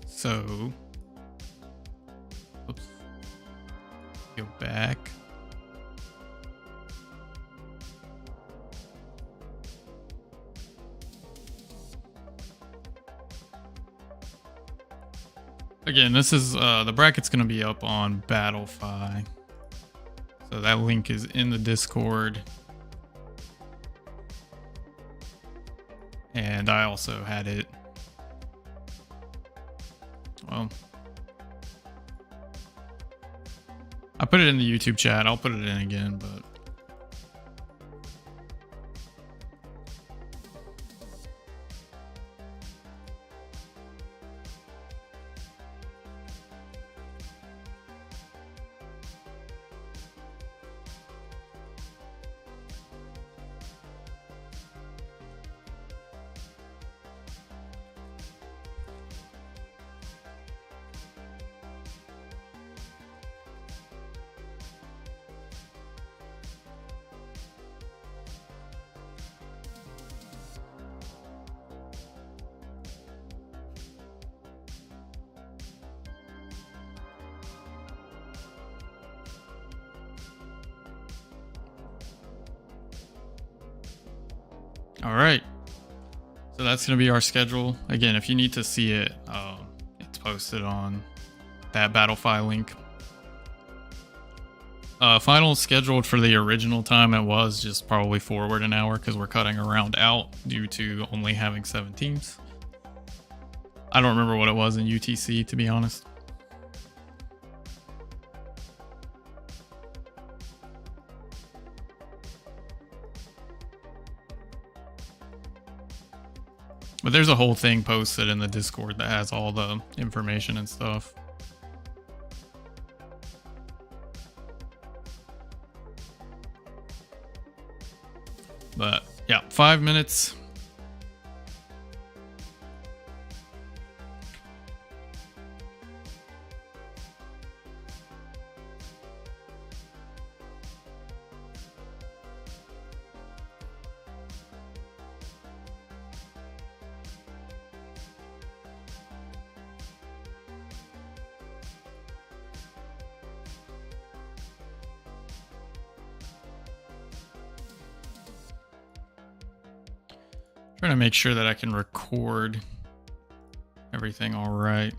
[SPEAKER 1] So, oops, go back. Again, this is the bracket's going to be up on Battlefy. So that link is in the Discord. And I also had it. Well, I put it in the YouTube chat. I'll put it in again, but all right. So that's going to be our schedule. Again, if you need to see it, it's posted on that Battlefy link. Final scheduled for the original time, it was just probably forward an hour because we're cutting a round out due to only having 7 teams. I don't remember what it was in UTC, to be honest. But there's a whole thing posted in the Discord that has all the information and stuff. But yeah, 5 minutes. Trying to make sure that I can record everything all right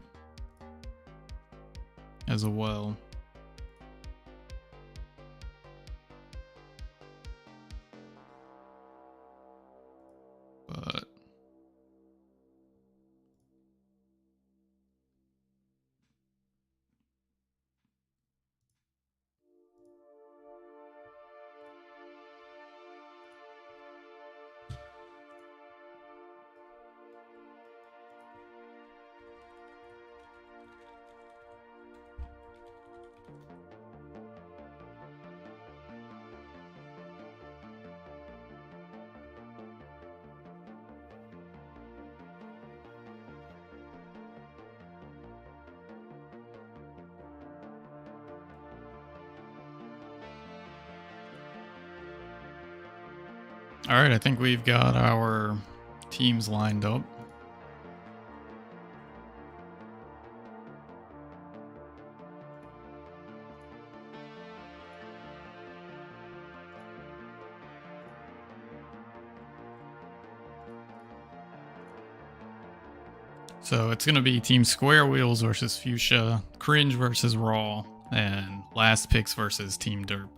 [SPEAKER 1] as well. But all right, I think we've got our teams lined up. So it's going to be Team Square Wheels versus Fuchsia, Cringe versus Raw, and Last Picks versus Team Derp.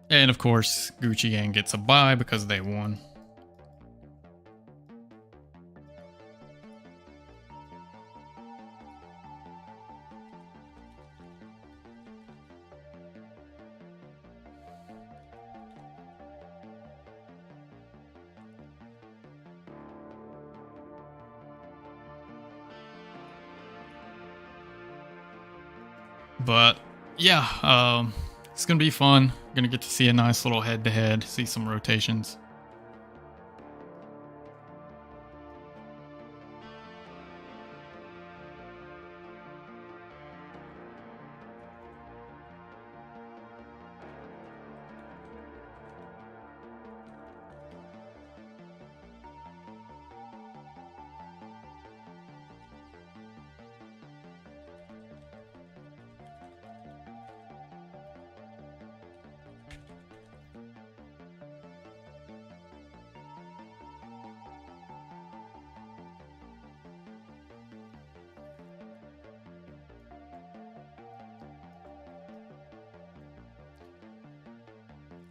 [SPEAKER 1] And of course, Gucci Gang gets a bye because they won. But yeah, it's gonna be fun. Gonna get to see a nice little head-to-head, see some rotations.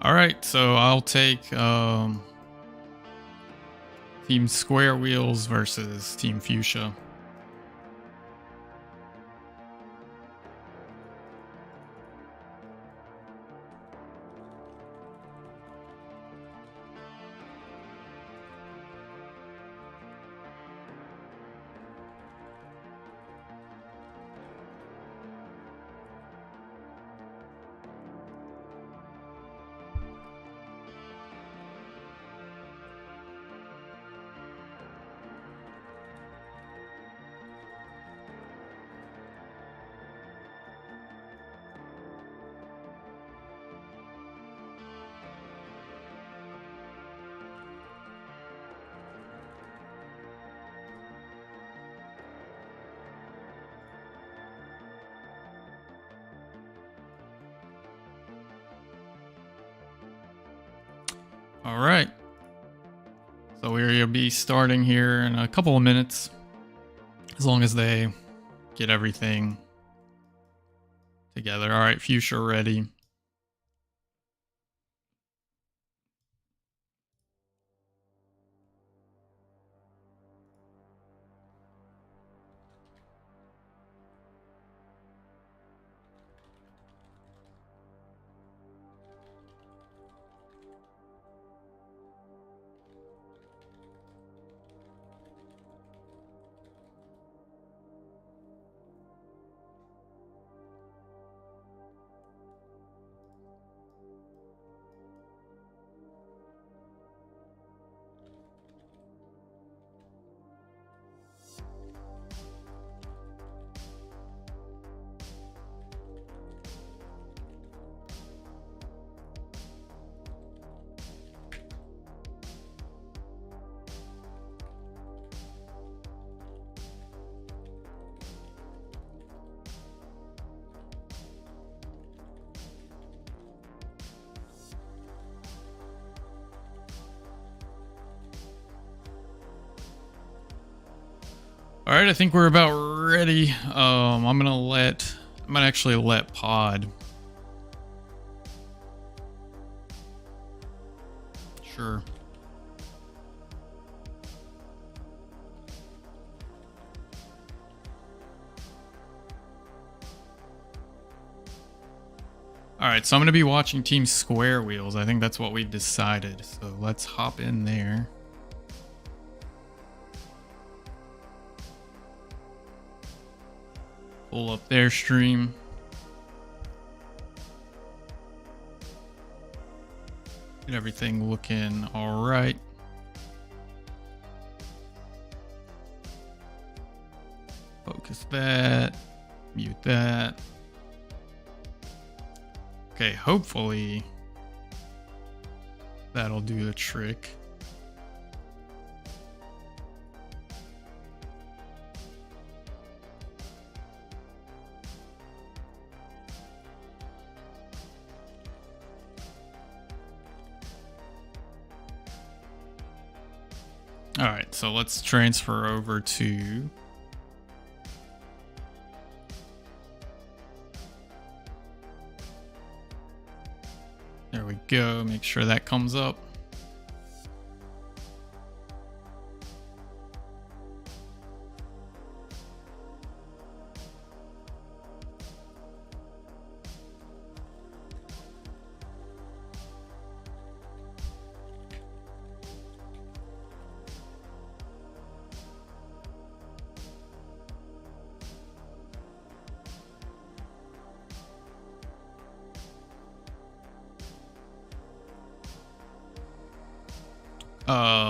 [SPEAKER 1] All right, so I'll take Team Square Wheels versus Team Fuchsia. All right. So we'll be starting here in a couple of minutes, as long as they get everything together. All right, Fuchsia ready. All right, I think we're about ready. I'm gonna actually let Pod. Sure. All right, so I'm gonna be watching Team Square Wheels. I think that's what we've decided. So let's hop in there. Pull up their stream. Get everything looking all right. Focus that. Mute that. Okay, hopefully that'll do the trick. All right, so let's transfer over to there we go. Make sure that comes up.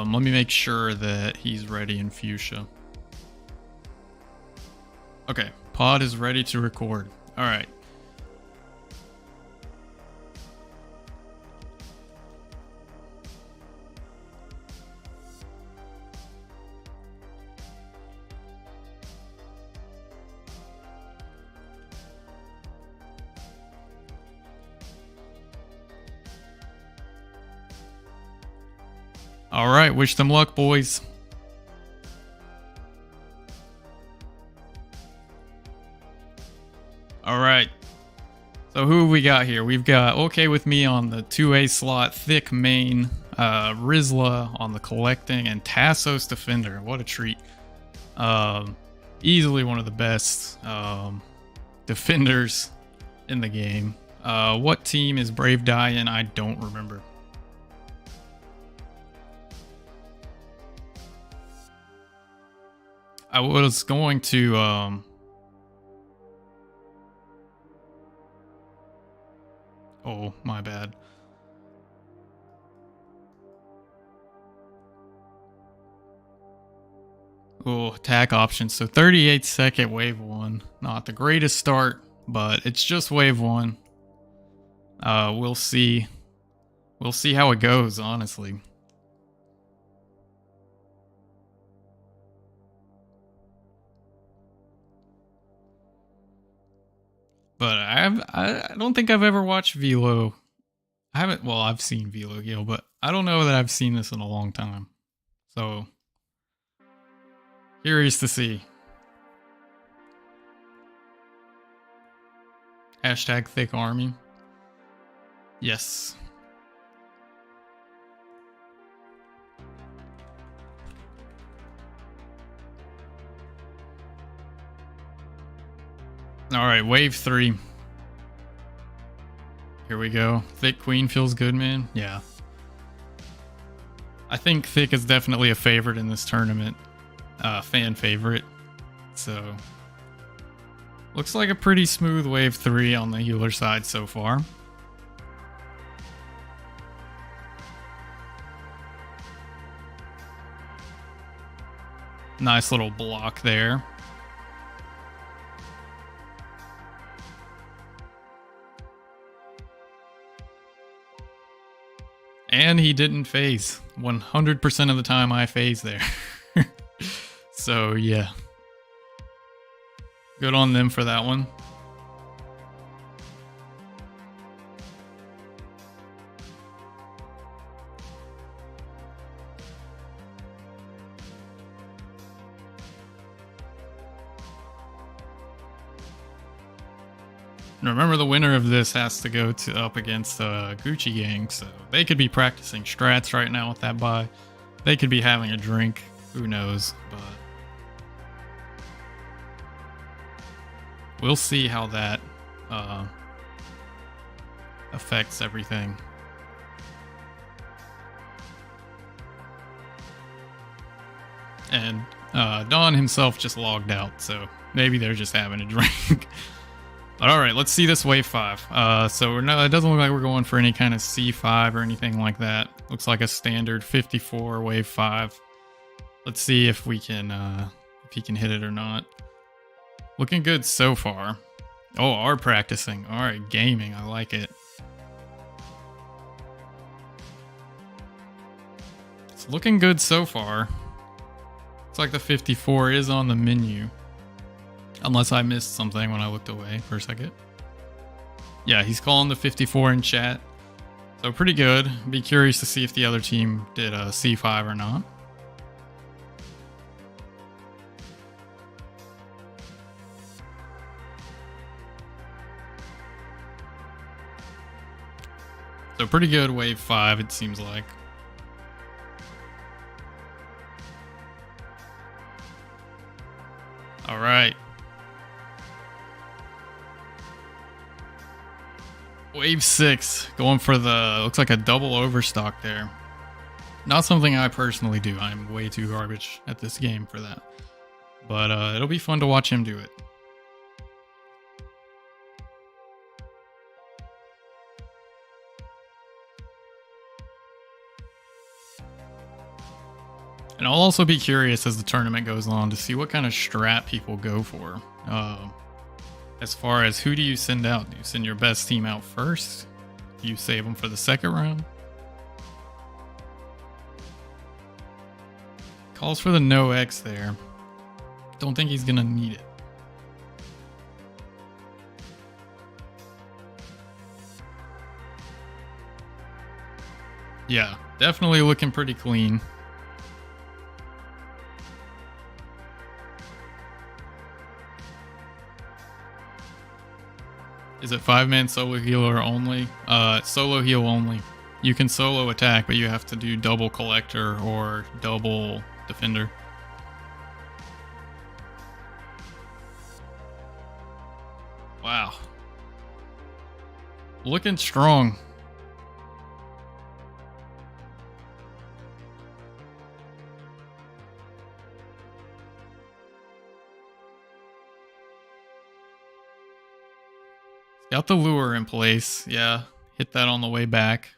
[SPEAKER 1] Let me make sure that he's ready in Fuchsia. Okay, Pod is ready to record. All right. All right, wish them luck, boys. All right. So So who have we got here? We've got Okay With Me on the 2A slot, Thick main, Rizla on the collecting, and Tassos defender. What a treat. Easily one of the best defenders in the game. What team is Brave Die in? I don't remember. I was going to oh, my bad. Oh, attack options. So 38-second wave 1. Not the greatest start, but it's just wave 1. We'll see. We'll see how it goes, honestly. But I don't think I've ever watched Velo. I haven't. Well, I've seen Velo heal, but I don't know that I've seen this in a long time. So curious to see. Hashtag thick army. Yes. All right, wave 3. Here we go. Thick Queen feels good, man. Yeah. I think Thick is definitely a favorite in this tournament. Fan favorite. So, looks like a pretty smooth wave 3 on the healer side so far. Nice little block there. And he didn't phase. 100% of the time I phase there. So, yeah. Good on them for that one. And remember, the winner of this has to go up against Gucci Gang, so they could be practicing strats right now with that buy. They could be having a drink. Who knows? But we'll see how that affects everything. And Don himself just logged out, so maybe they're just having a drink. But all right, let's see this wave 5. So it doesn't look like we're going for any kind of C5 or anything like that. Looks like a standard 54 wave 5. Let's see if we can, if he can hit it or not. Looking good so far. Oh, are practicing. All right, gaming. I like it. It's looking good so far. Looks like the 54 is on the menu. Unless I missed something when I looked away for a second. Yeah, he's calling the 54 in chat. So pretty good. Be curious to see if the other team did a C5 or not. So pretty good wave 5, it seems like. All right. Wave 6, going for the, looks like a double overstock there. Not something I personally do. I'm way too garbage at this game for that. But it'll be fun to watch him do it. And I'll also be curious as the tournament goes on to see what kind of strat people go for. As far as who do you send out? Do you send your best team out first? Do you save them for the second round? Calls for the no X there. Don't think he's gonna need it. Yeah, definitely looking pretty clean. Is it 5-man solo healer only? Solo heal only. You can solo attack, but you have to do double collector or double defender. Wow. Looking strong. Got the lure in place. Yeah, hit that on the way back.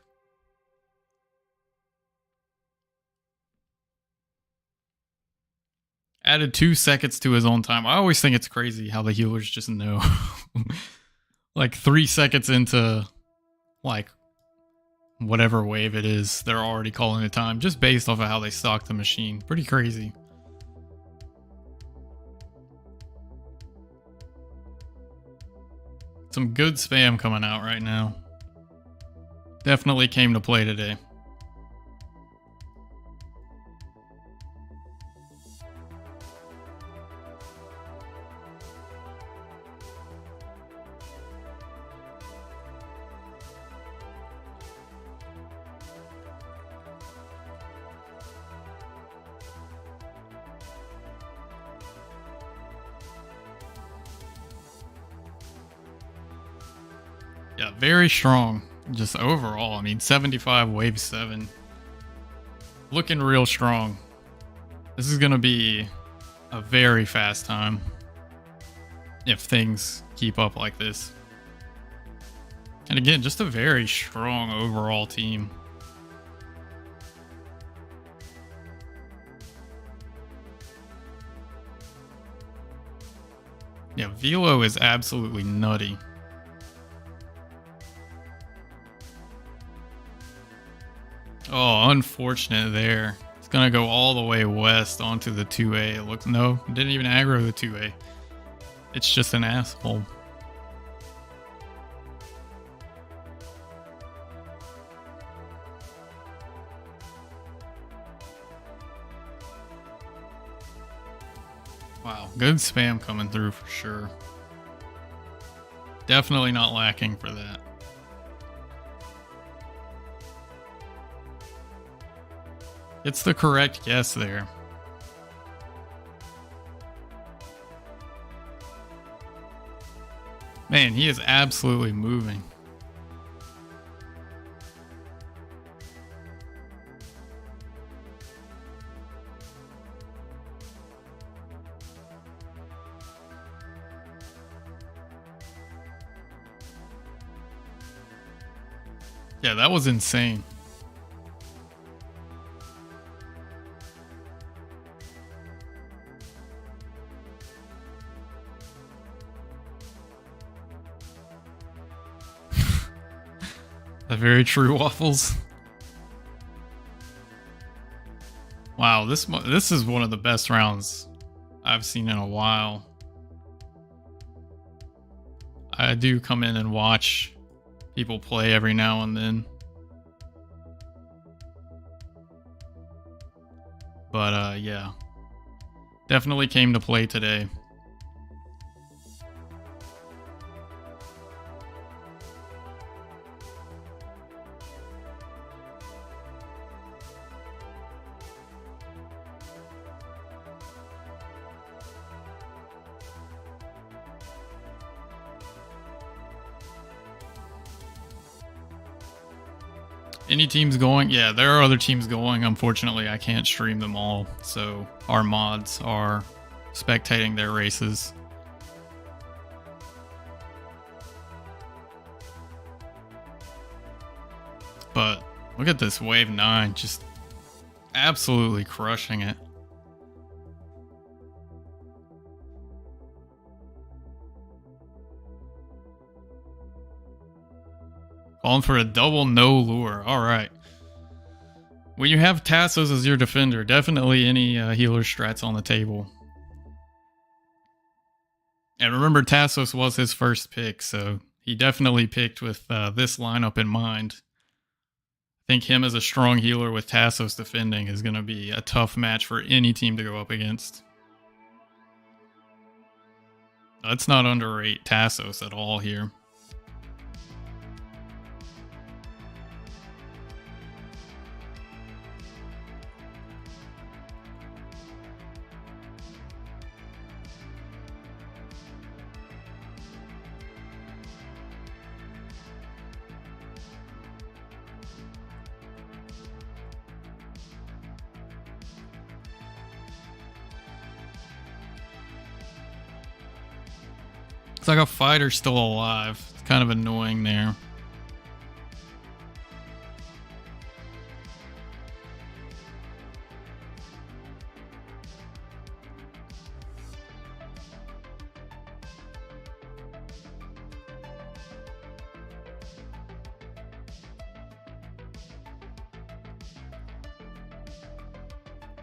[SPEAKER 1] Added 2 seconds to his own time. I always think it's crazy how the healers just know. Like 3 seconds into like whatever wave it is, they're already calling the time just based off of how they stock the machine. Pretty crazy. Some good spam coming out right now. Definitely came to play today. Yeah, very strong. Just overall, I mean, 75 wave 7. Looking real strong. This is going to be a very fast time if things keep up like this. And again, just a very strong overall team. Yeah, Velo is absolutely nutty. Oh, unfortunate there. It's gonna go all the way west onto the 2A. It looks, no, didn't even aggro the 2A. It's just an asshole. Wow, good spam coming through for sure. Definitely not lacking for that. It's the correct guess there. Man, he is absolutely moving. Yeah, that was insane. The very true waffles. Wow, this is one of the best rounds I've seen in a while. I do come in and watch people play every now and then. But yeah. Definitely came to play today. Any teams going? Yeah, there are other teams going. Unfortunately, I can't stream them all, so our mods are spectating their races. But look at this wave 9, just absolutely crushing it. Calling for a double no lure. All right. When you have Tassos as your defender, definitely any healer strats on the table. And remember, Tassos was his first pick, so he definitely picked with this lineup in mind. I think him as a strong healer with Tassos defending is going to be a tough match for any team to go up against. Let's not underrate Tassos at all here. Looks like a fighter's still alive. It's kind of annoying there.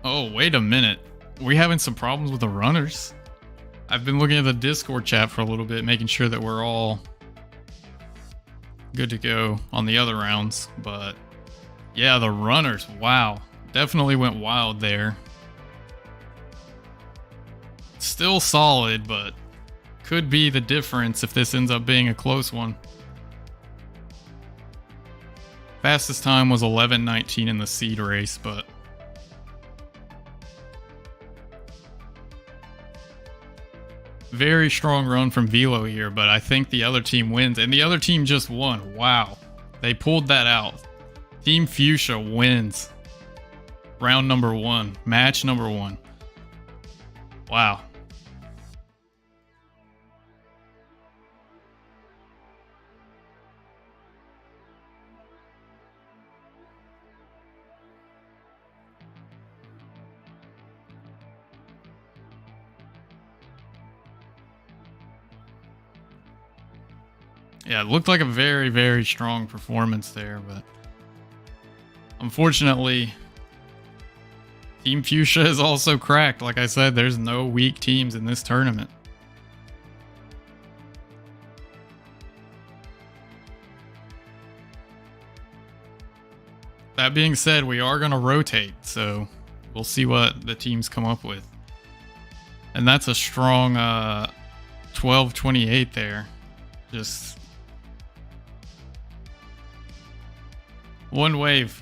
[SPEAKER 1] Oh, wait a minute. We having some problems with the runners? I've been looking at the Discord chat for a little bit, making sure that we're all good to go on the other rounds. But yeah, the runners, wow. Definitely went wild there. Still solid, but could be the difference if this ends up being a close one. Fastest time was 11:19 in the seed race, but very strong run from Velo here, but I think the other team wins, and the other team just won. Wow. They pulled that out. Team Fuchsia wins. Round number 1. Match number 1. Wow. Yeah, it looked like a very, very strong performance there, but unfortunately, Team Fuchsia is also cracked. Like I said, there's no weak teams in this tournament. That being said, we are going to rotate, so we'll see what the teams come up with. And that's a strong 12-28 there. Just one wave.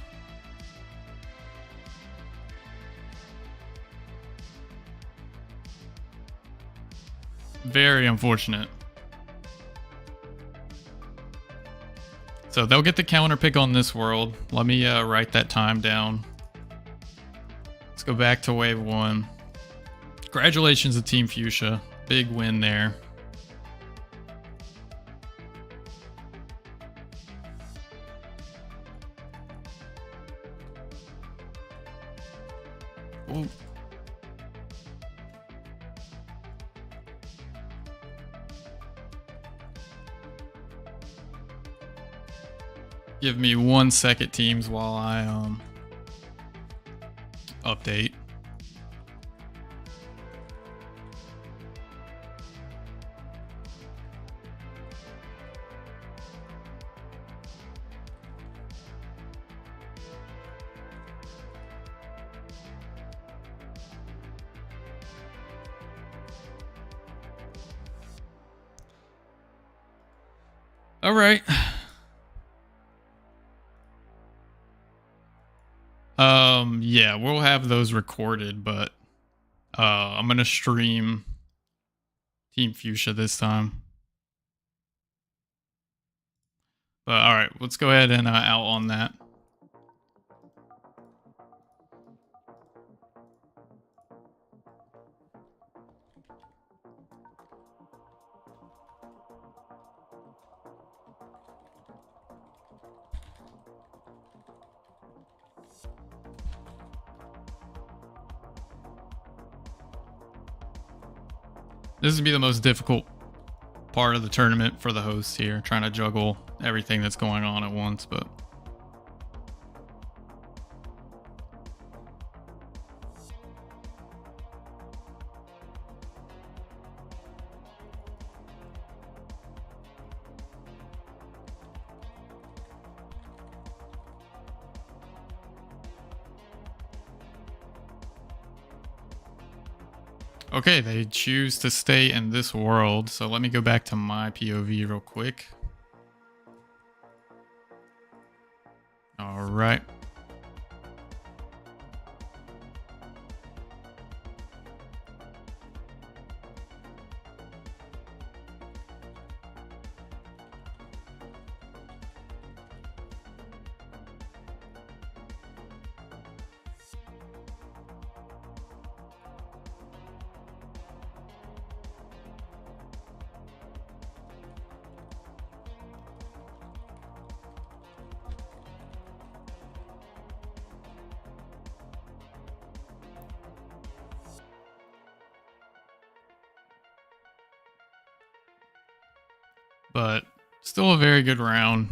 [SPEAKER 1] Very unfortunate. So they'll get the counter pick on this world. Let me write that time down. Let's go back to wave 1. Congratulations to Team Fuchsia. Big win there. Ooh. Give me 1 second, teams, while I update. All right. Yeah, we'll have those recorded, but I'm gonna stream Team Fuchsia this time. But all right, let's go ahead and out on that. This would be the most difficult part of the tournament for the hosts here, trying to juggle everything that's going on at once, but okay, they choose to stay in this world, so let me go back to my POV real quick. All right. but still a very good round.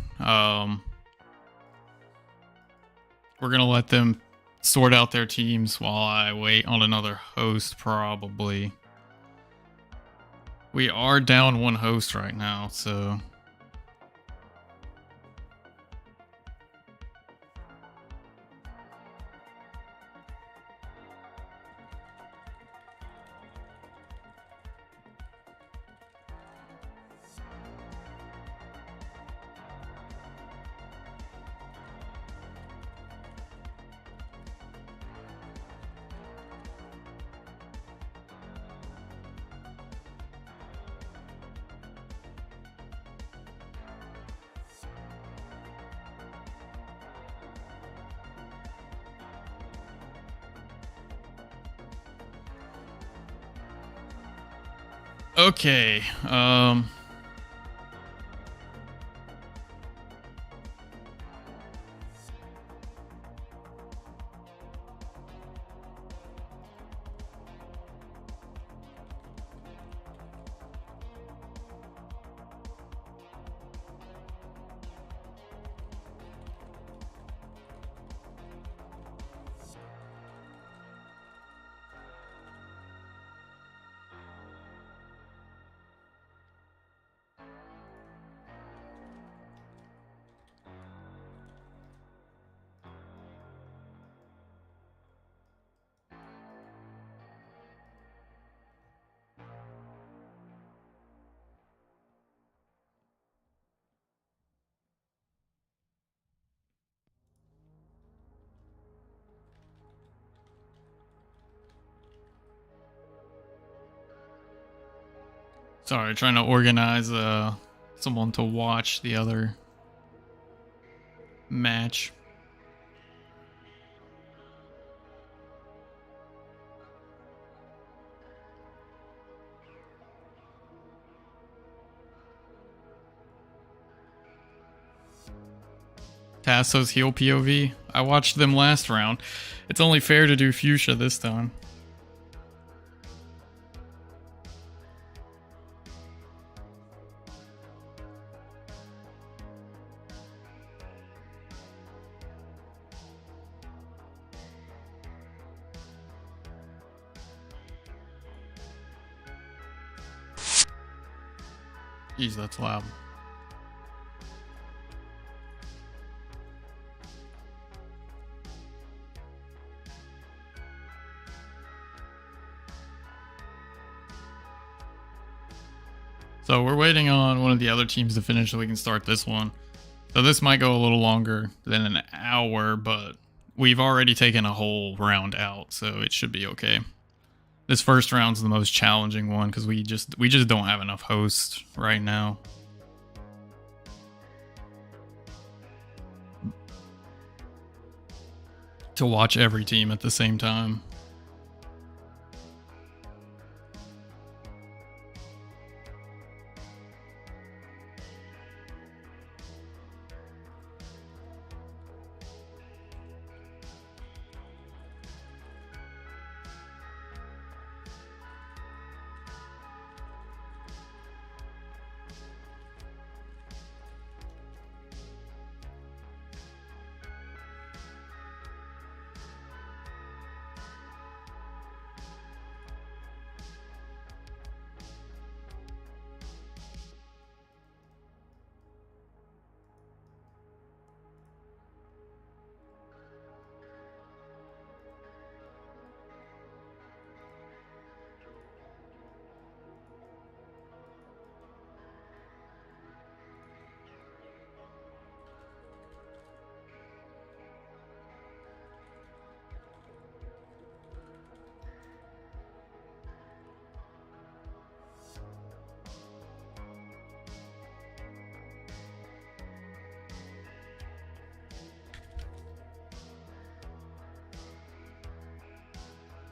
[SPEAKER 1] We're going to let them sort out their teams while I wait on another host, probably. We are down one host right now, so... Okay, sorry, trying to organize someone to watch the other match. Tasso's heel POV. I watched them last round. It's only fair to do Fuchsia this time. Jeez, that's loud. So we're waiting on one of the other teams to finish so we can start this one. So this might go a little longer than an hour, but we've already taken a whole round out, so it should be okay. This first round's the most challenging one because we just don't have enough hosts right now. To watch every team at the same time.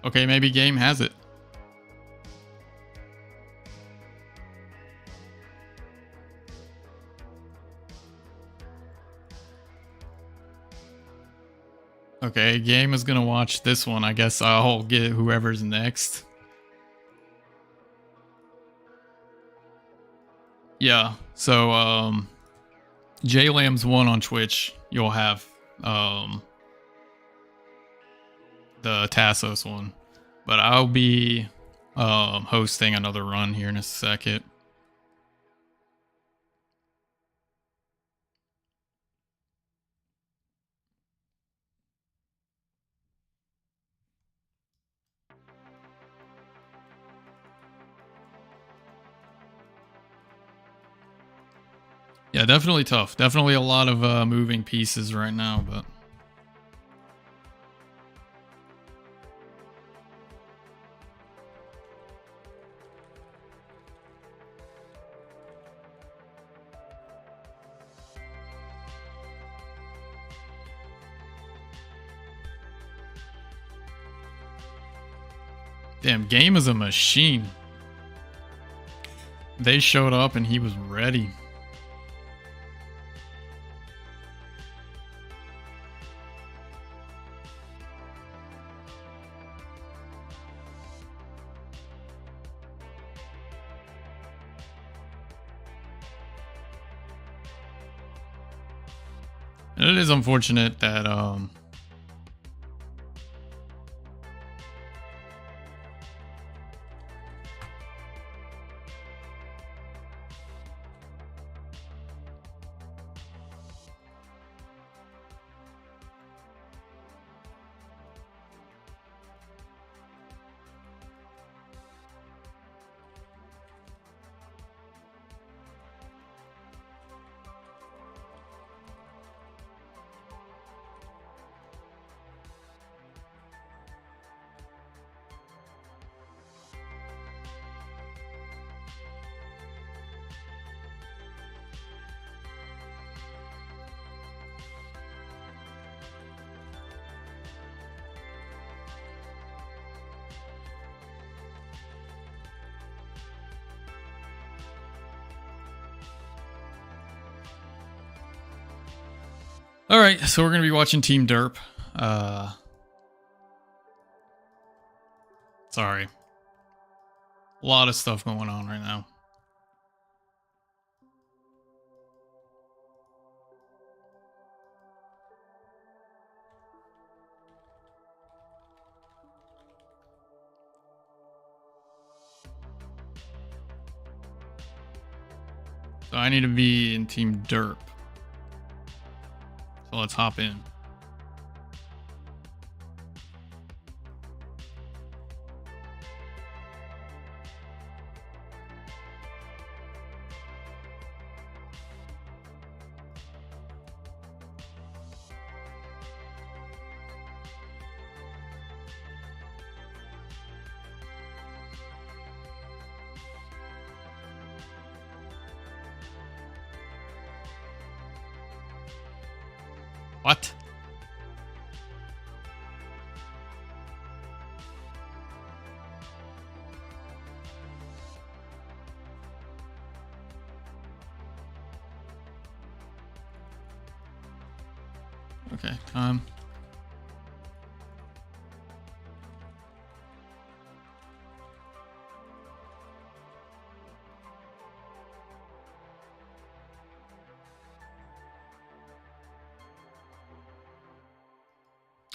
[SPEAKER 1] Okay, maybe game has it. Okay, game is gonna watch this one. I guess I'll get whoever's next. Yeah. So JLambs1 on Twitch, you'll have the Tassos one. But I'll be hosting another run here in a second. Yeah, definitely tough. Definitely a lot of moving pieces right now, but damn, Game is a machine. They showed up and he was ready. And it is unfortunate that all right, so we're going to be watching Team Derp. Sorry. A lot of stuff going on right now. So I need to be in Team Derp. So let's hop in. What? Okay, time.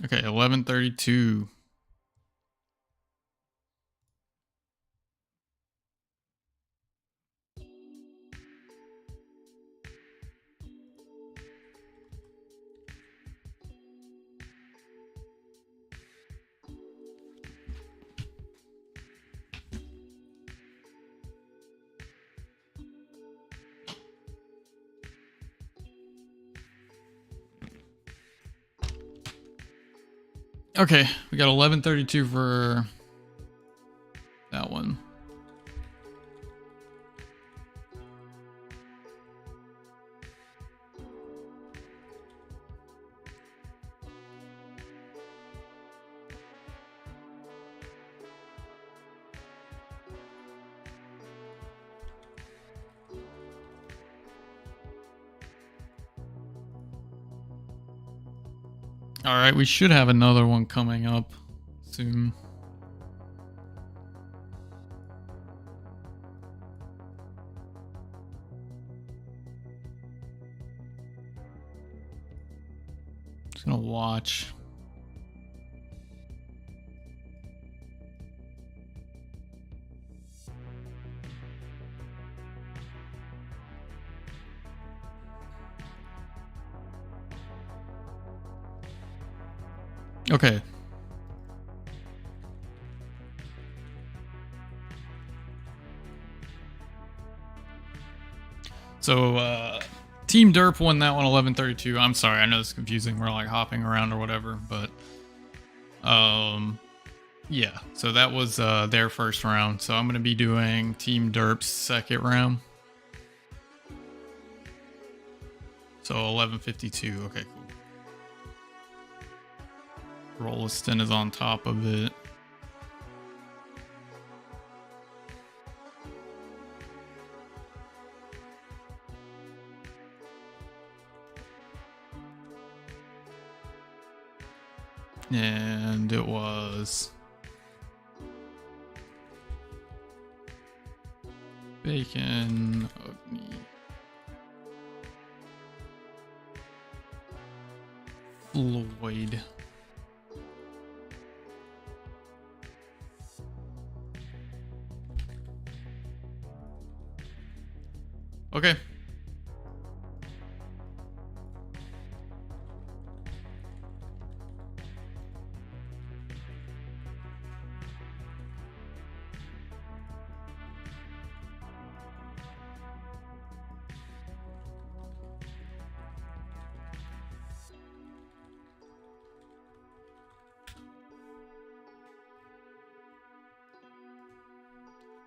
[SPEAKER 1] Okay, 11:32. Okay, we got 11:32 for that one. All right, we should have another one coming up soon. Just gonna watch. Okay. So, Team Derp won that one 11-32. I'm sorry, I know it's confusing. We're like hopping around or whatever, but yeah. So that was their first round. So I'm gonna be doing Team Derp's second round. So 11-52. Okay, cool. Rolliston is on top of it. And it was Bacon, Agni, Floyd. Okay.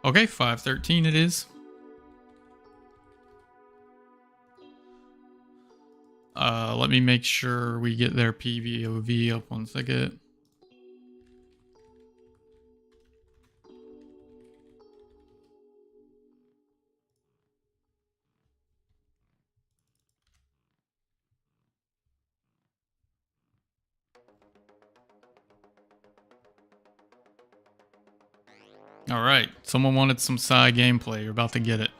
[SPEAKER 1] Okay, 5-13 it is. Let me make sure we get their PVOV up one second. All right, someone wanted some Psy gameplay. You're about to get it.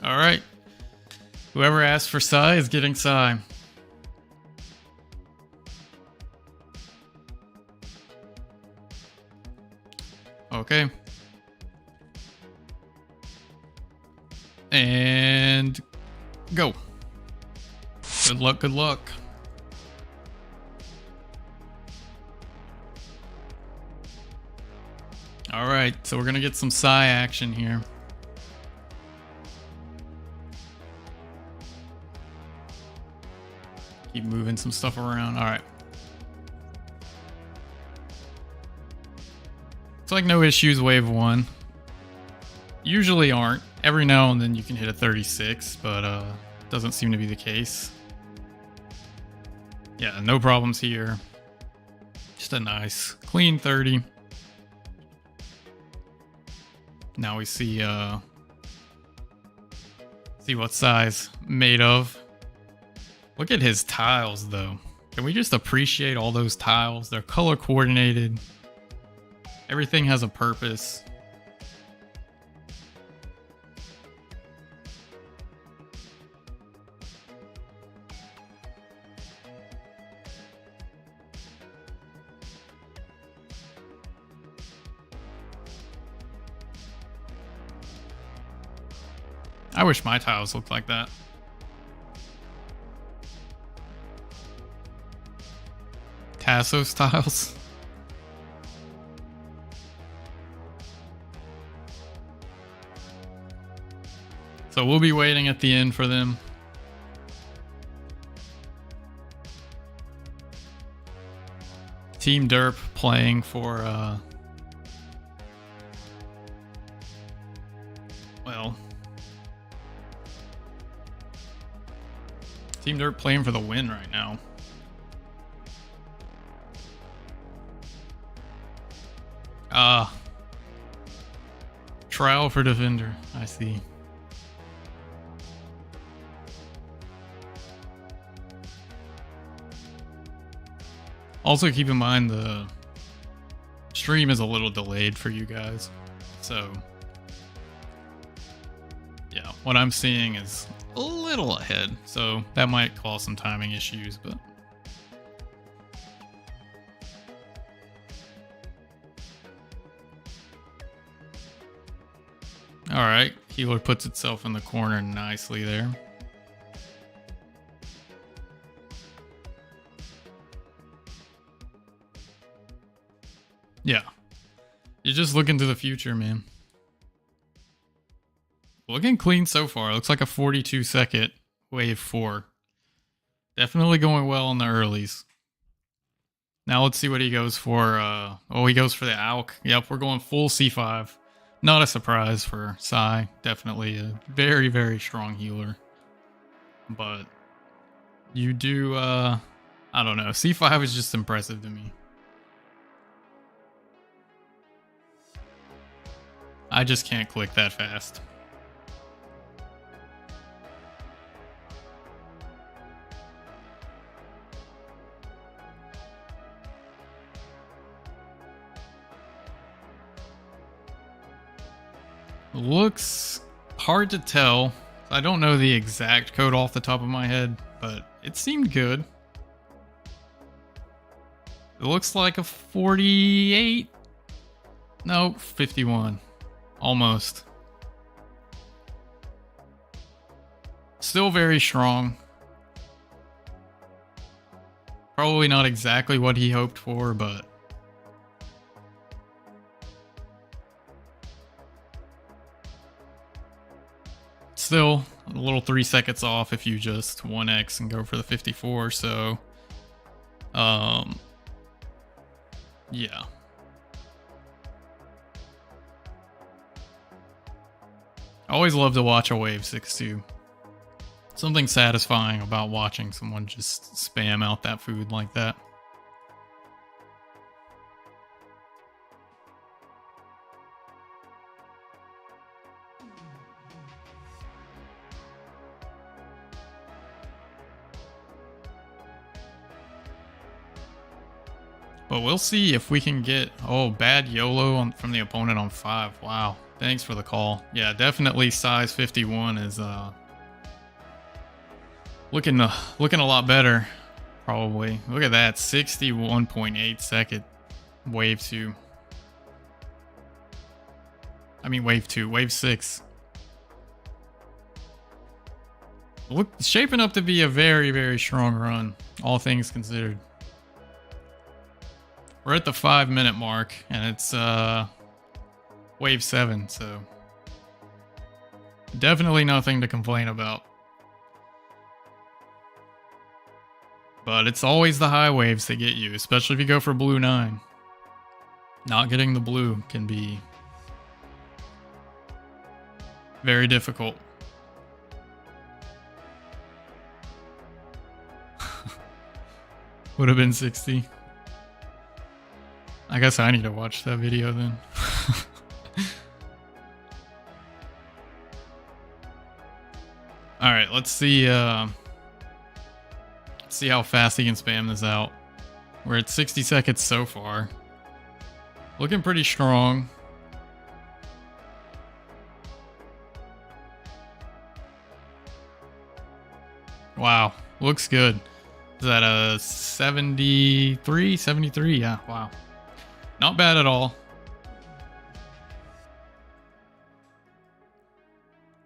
[SPEAKER 1] All right. Whoever asked for Psy is getting Psy. Okay. And go. Good luck, good luck. All right, so we're gonna get some Psy action here. Keep moving some stuff around. All right. It's like no issues, wave one. Usually aren't. Every now and then you can hit a 36, but doesn't seem to be the case. Yeah, no problems here. Just a nice clean 30. Now we see what Psy's made of. Look at his tiles, though. Can we just appreciate all those tiles? They're color coordinated. Everything has a purpose. I wish my tiles looked like that. Tassos tiles. So we'll be waiting at the end for them. Team Derp playing for, well, Team Derp playing for the win right now. Trial for Defender, I see. Also keep in mind the stream is a little delayed for you guys. So yeah, what I'm seeing is a little ahead. So that might cause some timing issues, but alright, Healer puts itself in the corner nicely there. Yeah. You're just looking to the future, man. Looking clean so far. Looks like a 42-second wave 4. Definitely going well in the earlies. Now let's see what he goes for. Oh, he goes for the AUK. Yep, we're going full C5. Not a surprise for Psy. Definitely a very, very strong healer. But you do, I don't know. C5 is just impressive to me. I just can't click that fast. Looks hard to tell. I don't know the exact code off the top of my head, but it seemed good. It looks like a 48. No, 51. Almost. Still very strong. Probably not exactly what he hoped for, but still a little 3 seconds off if you just 1x and go for the 54. So, yeah. I always love to watch a wave 6-2. Something satisfying about watching someone just spam out that food like that. But we'll see if we can get... Oh, bad YOLO from the opponent on 5. Wow. Thanks for the call. Yeah, definitely size 51 is looking a lot better, probably. Look at that, 61.8 second wave 2. I mean wave 2, wave 6. Look, shaping up to be a very, very strong run, all things considered. We're at the 5-minute mark, and it's wave 7, so definitely nothing to complain about. But it's always the high waves that get you, especially if you go for blue 9. Not getting the blue can be very difficult. Would have been 60. I guess I need to watch that video then. Alright, let's see how fast he can spam this out. We're at 60 seconds so far. Looking pretty strong. Wow, looks good. Is that a 73? 73, yeah, wow. Not bad at all.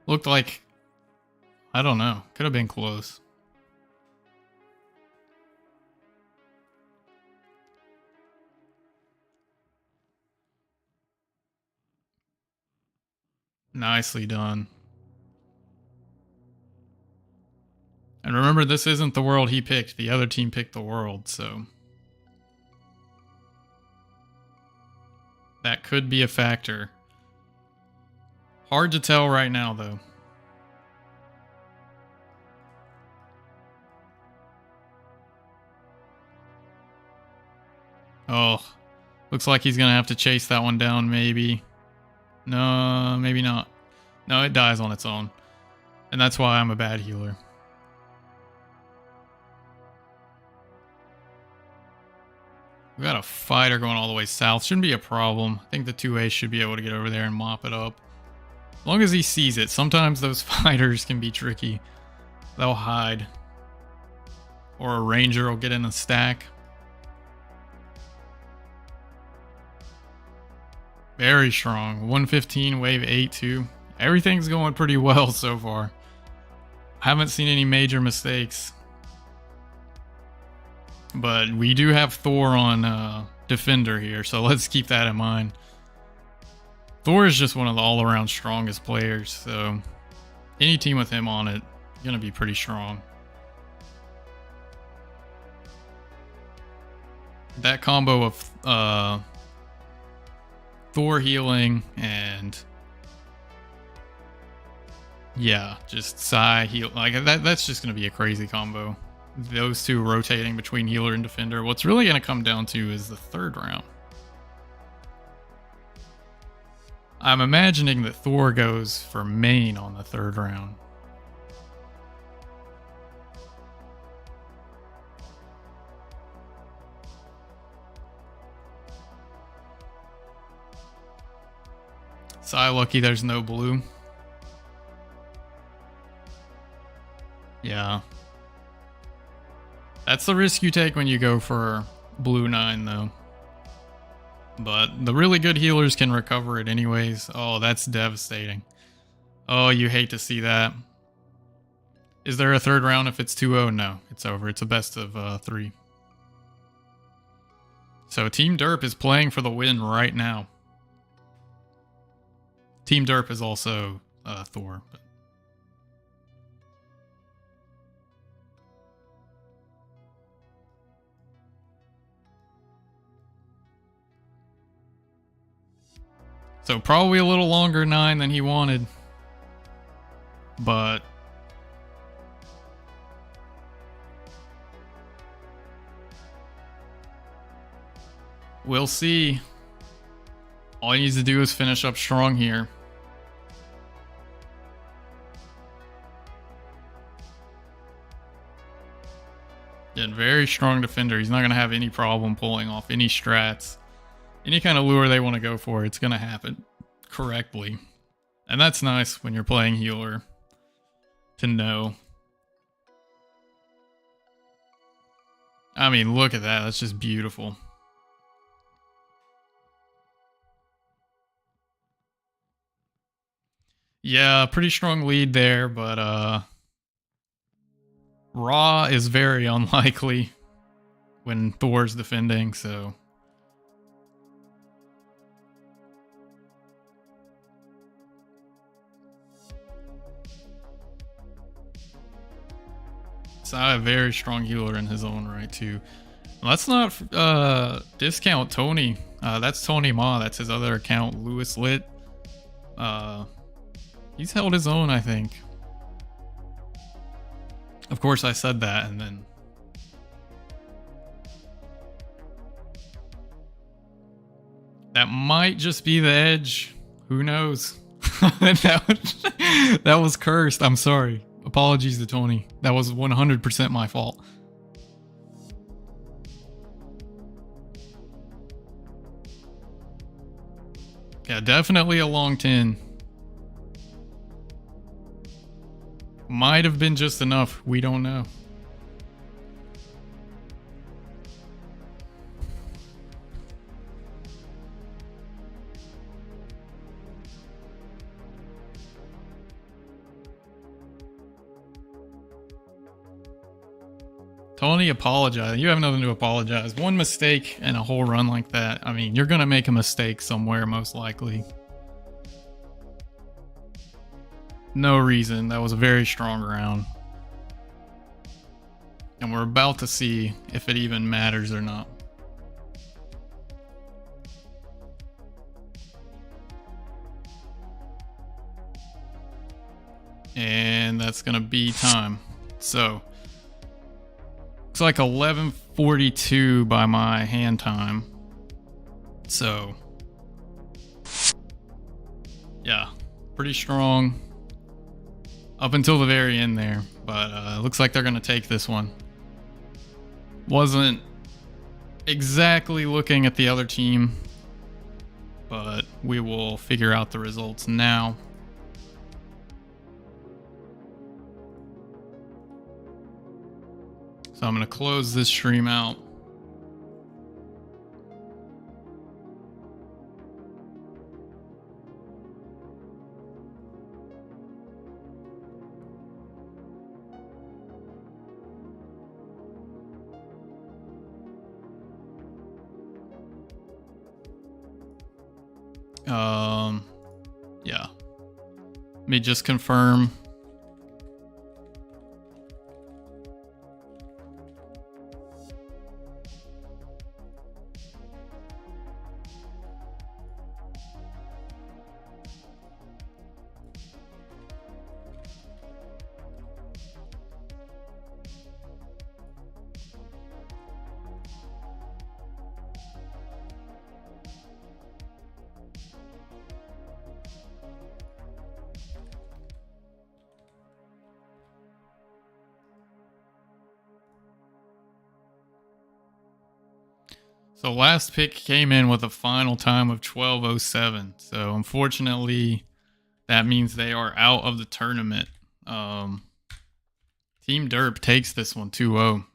[SPEAKER 1] Looked like, I don't know, could have been close. Nicely done. And remember, this isn't the world he picked. The other team picked the world, so That could be a factor. Hard to tell right now, though. Oh, looks like he's going to have to chase that one down, maybe. No, maybe not. No, it dies on its own. And that's why I'm a bad healer. We got a fighter going all the way south. Shouldn't be a problem. I think the 2A should be able to get over there and mop it up. As long as he sees it. Sometimes those fighters can be tricky. They'll hide. Or a ranger will get in a stack. Very strong. 115, wave 8 too. Everything's going pretty well so far. Haven't seen any major mistakes. But we do have Thor on Defender here, so let's keep that in mind. Thor is just one of the all-around strongest players, so any team with him on it is going to be pretty strong. That combo of Thor healing and yeah, just Psy heal, like that's just going to be a crazy combo. Those two rotating between healer and defender. What's really going to come down to is the third round. I'm imagining that Thor goes for main on the third round. Psy lucky there's no blue. Yeah. That's the risk you take when you go for blue 9 though. But the really good healers can recover it anyways. Oh, that's devastating. Oh, you hate to see that. Is there a third round if it's 2-0? No, it's over. It's a best of 3. So Team Derp is playing for the win right now. Team Derp is also Thor. But so probably a little longer 9 than he wanted. But we'll see. All he needs to do is finish up strong here. And very strong defender. He's not going to have any problem pulling off any strats. Any kind of lure they want to go for, it's going to happen correctly. And that's nice when you're playing healer to know. I mean, look at that. That's just beautiful. Yeah, pretty strong lead there, but Ra is very unlikely when Thor's defending, so a very strong healer in his own right too. Let's not discount Tony. That's Tony Ma. That's his other account, Lewis Lit. He's held his own, I think. Of course, I said that, and then that might just be the edge. Who knows? that was cursed. I'm sorry. Apologies to Tony. That was 100% my fault. Yeah, definitely a long 10. Might have been just enough. We don't know. Tony, apologize. You have nothing to apologize. One mistake and a whole run like that. I mean, you're going to make a mistake somewhere, most likely. No reason. That was a very strong round. And we're about to see if it even matters or not. And that's going to be time. So, looks like 11:42 by my hand time. So, yeah, pretty strong up until the very end there. But looks like they're going to take this one. Wasn't exactly looking at the other team, but we will figure out the results now. So I'm going to close this stream out. Yeah. Let me just confirm. So last pick came in with a final time of 12:07. So unfortunately, that means they are out of the tournament. Team Derp takes this one 2-0.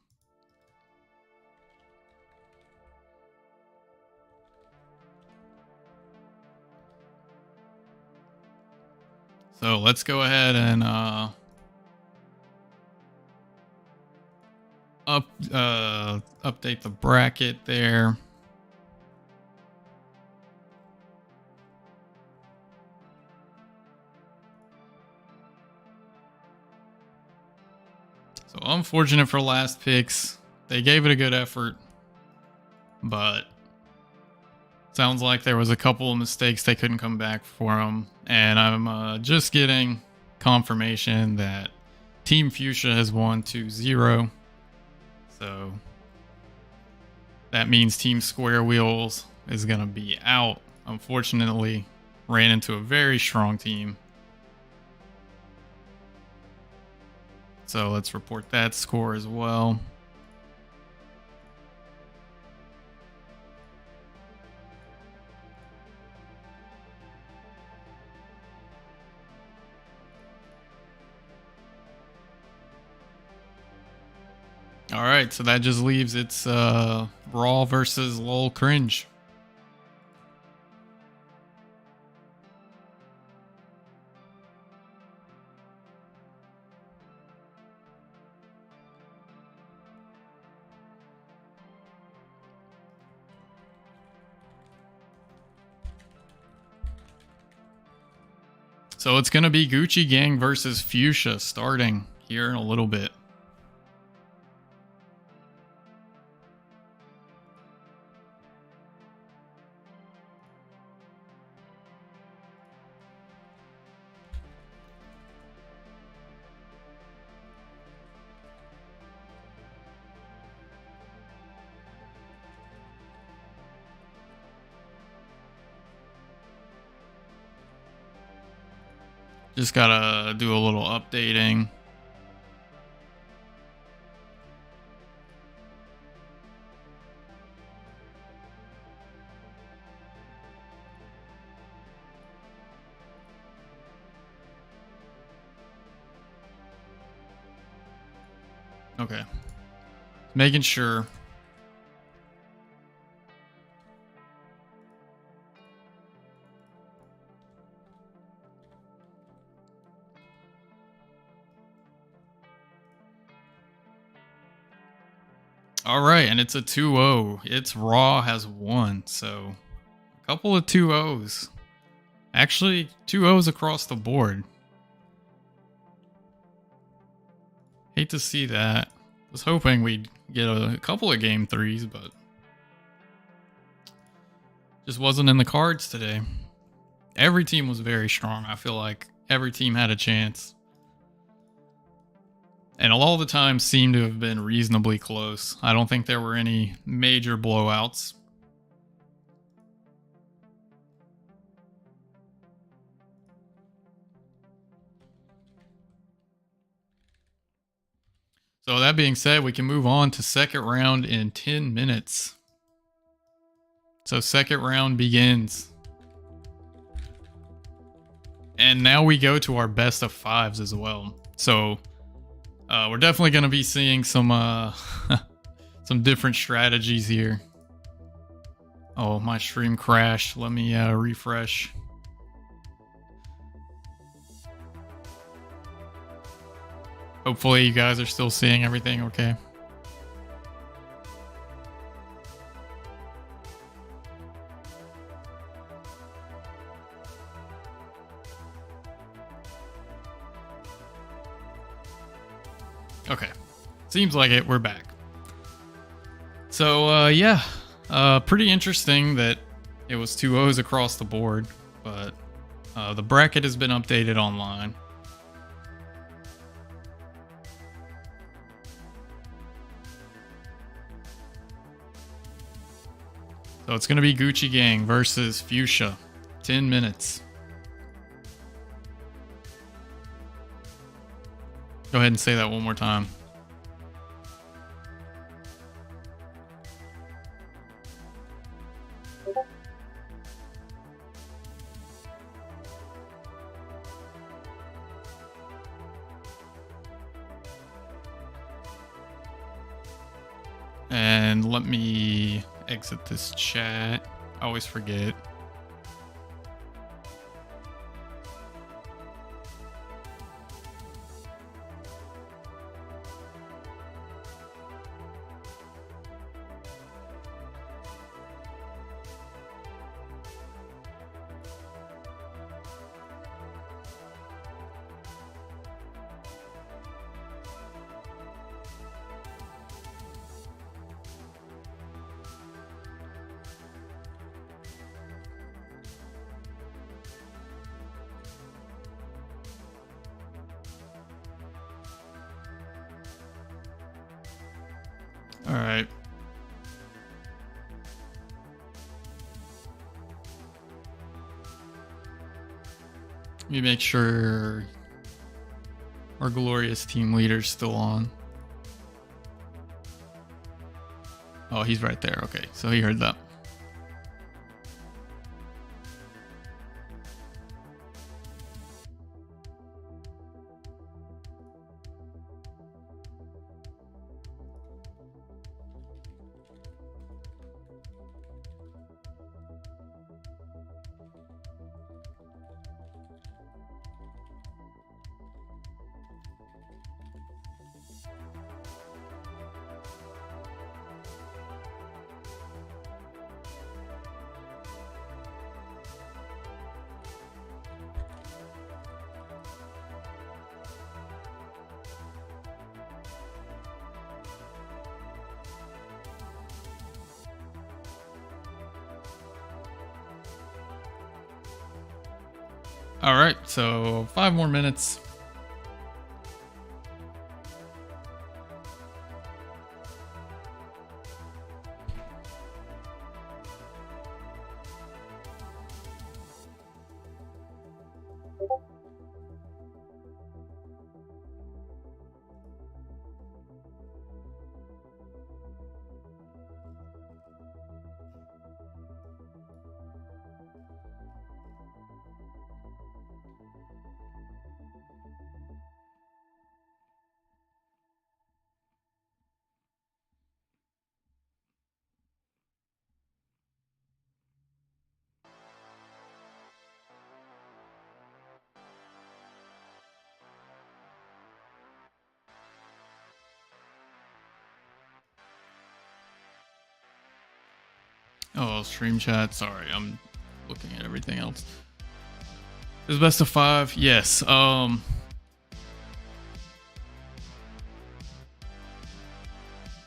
[SPEAKER 1] So let's go ahead and update the bracket there. So unfortunate for last picks. They gave it a good effort, but sounds like there was a couple of mistakes they couldn't come back from. And I'm just getting confirmation that Team Fuchsia has won 2-0. So that means Team Square Wheels is going to be out. Unfortunately, ran into a very strong team. So let's report that score as well. All right, so that just leaves it's Raw versus LOL Cringe. So it's going to be Gucci Gang versus Fuchsia starting here in a little bit. Just gotta do a little updating. Okay. Making sure. All right, and it's a 2-0. It's Raw has won, so a couple of 2-0s. Actually, 2-0s across the board. Hate to see that. Was hoping we'd get a couple of game threes, but just wasn't in the cards today. Every team was very strong. I feel like every team had a chance. And all the times seem to have been reasonably close. I don't think there were any major blowouts. So that being said, we can move on to second round in 10 minutes. So second round begins. And now we go to our best of fives as well. So we're definitely going to be seeing some some different strategies here. Oh, my stream crashed. Let me refresh. Hopefully you guys are still seeing everything okay. Okay. Seems like it. We're back. So, yeah. Pretty interesting that it was 2 O's across the board, but the bracket has been updated online. So it's going to be Gucci Gang versus Fuchsia. 10 minutes. Go ahead and say that one more time. And let me exit this chat. I always forget. All right. Let me make sure our glorious team leader's still on. Oh, he's right there. Okay, so he heard that. All right, so 5 more minutes. Oh, stream chat. Sorry, I'm looking at everything else. Is best of 5? Yes.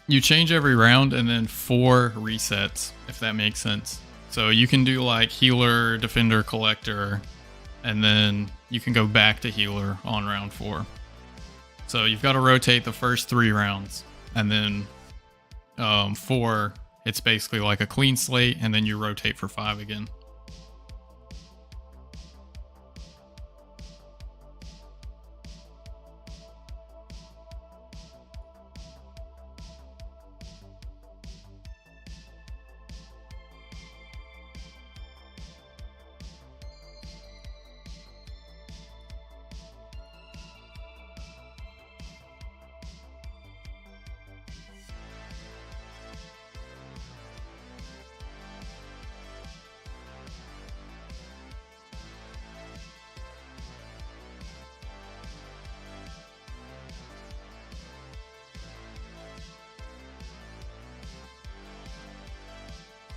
[SPEAKER 1] You change every round and then 4 resets, if that makes sense. So you can do like healer, defender, collector, and then you can go back to healer on round 4. So you've got to rotate the first 3 rounds, and then 4, it's basically like a clean slate, and then you rotate for 5 again.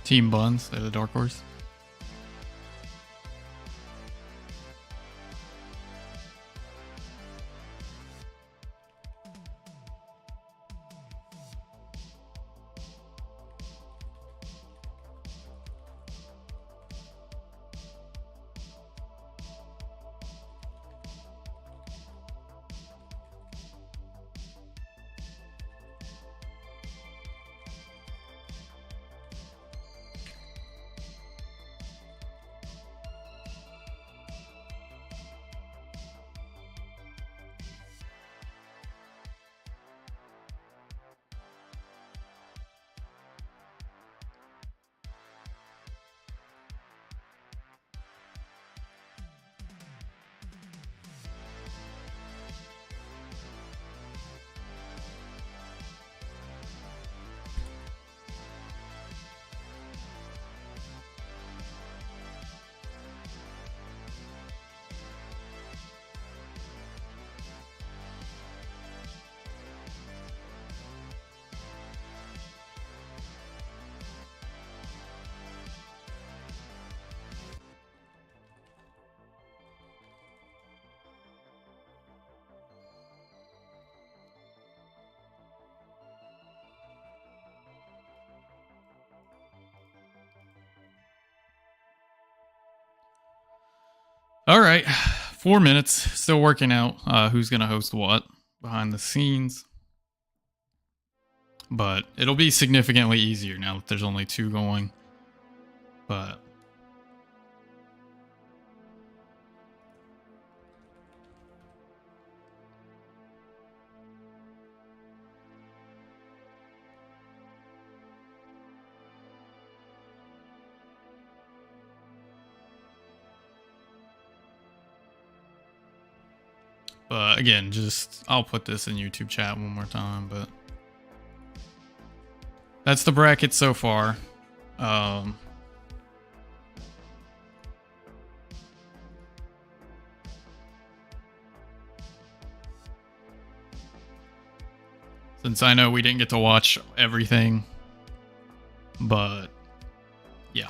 [SPEAKER 1] Team Buns, they're the dark horse. All right, 4 minutes. Still working out who's going to host what behind the scenes. But it'll be significantly easier now that there's only 2 going. But again, just I'll put this in YouTube chat one more time, but that's the bracket so far. Since I know we didn't get to watch everything, but yeah.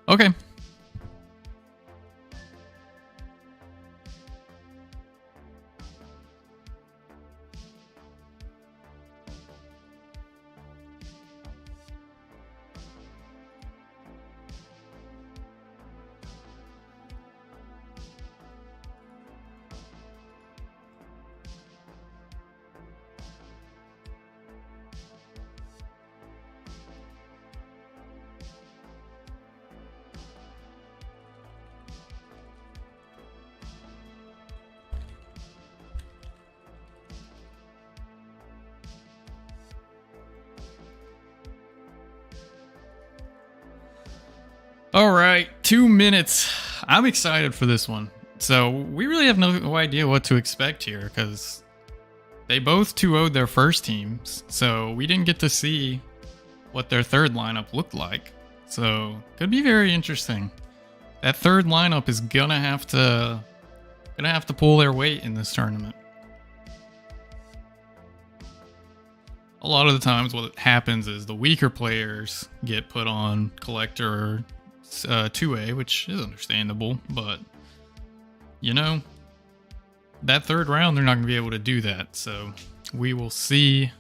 [SPEAKER 1] Okay. All right, 2 minutes. I'm excited for this one. So we really have no idea what to expect here because they both 2-0'd their first teams. So we didn't get to see what their third lineup looked like. So could be very interesting. That third lineup is gonna have to pull their weight in this tournament. A lot of the times what happens is the weaker players get put on Collector 2A, which is understandable, but you know, that third round they're not going to be able to do that. So we will see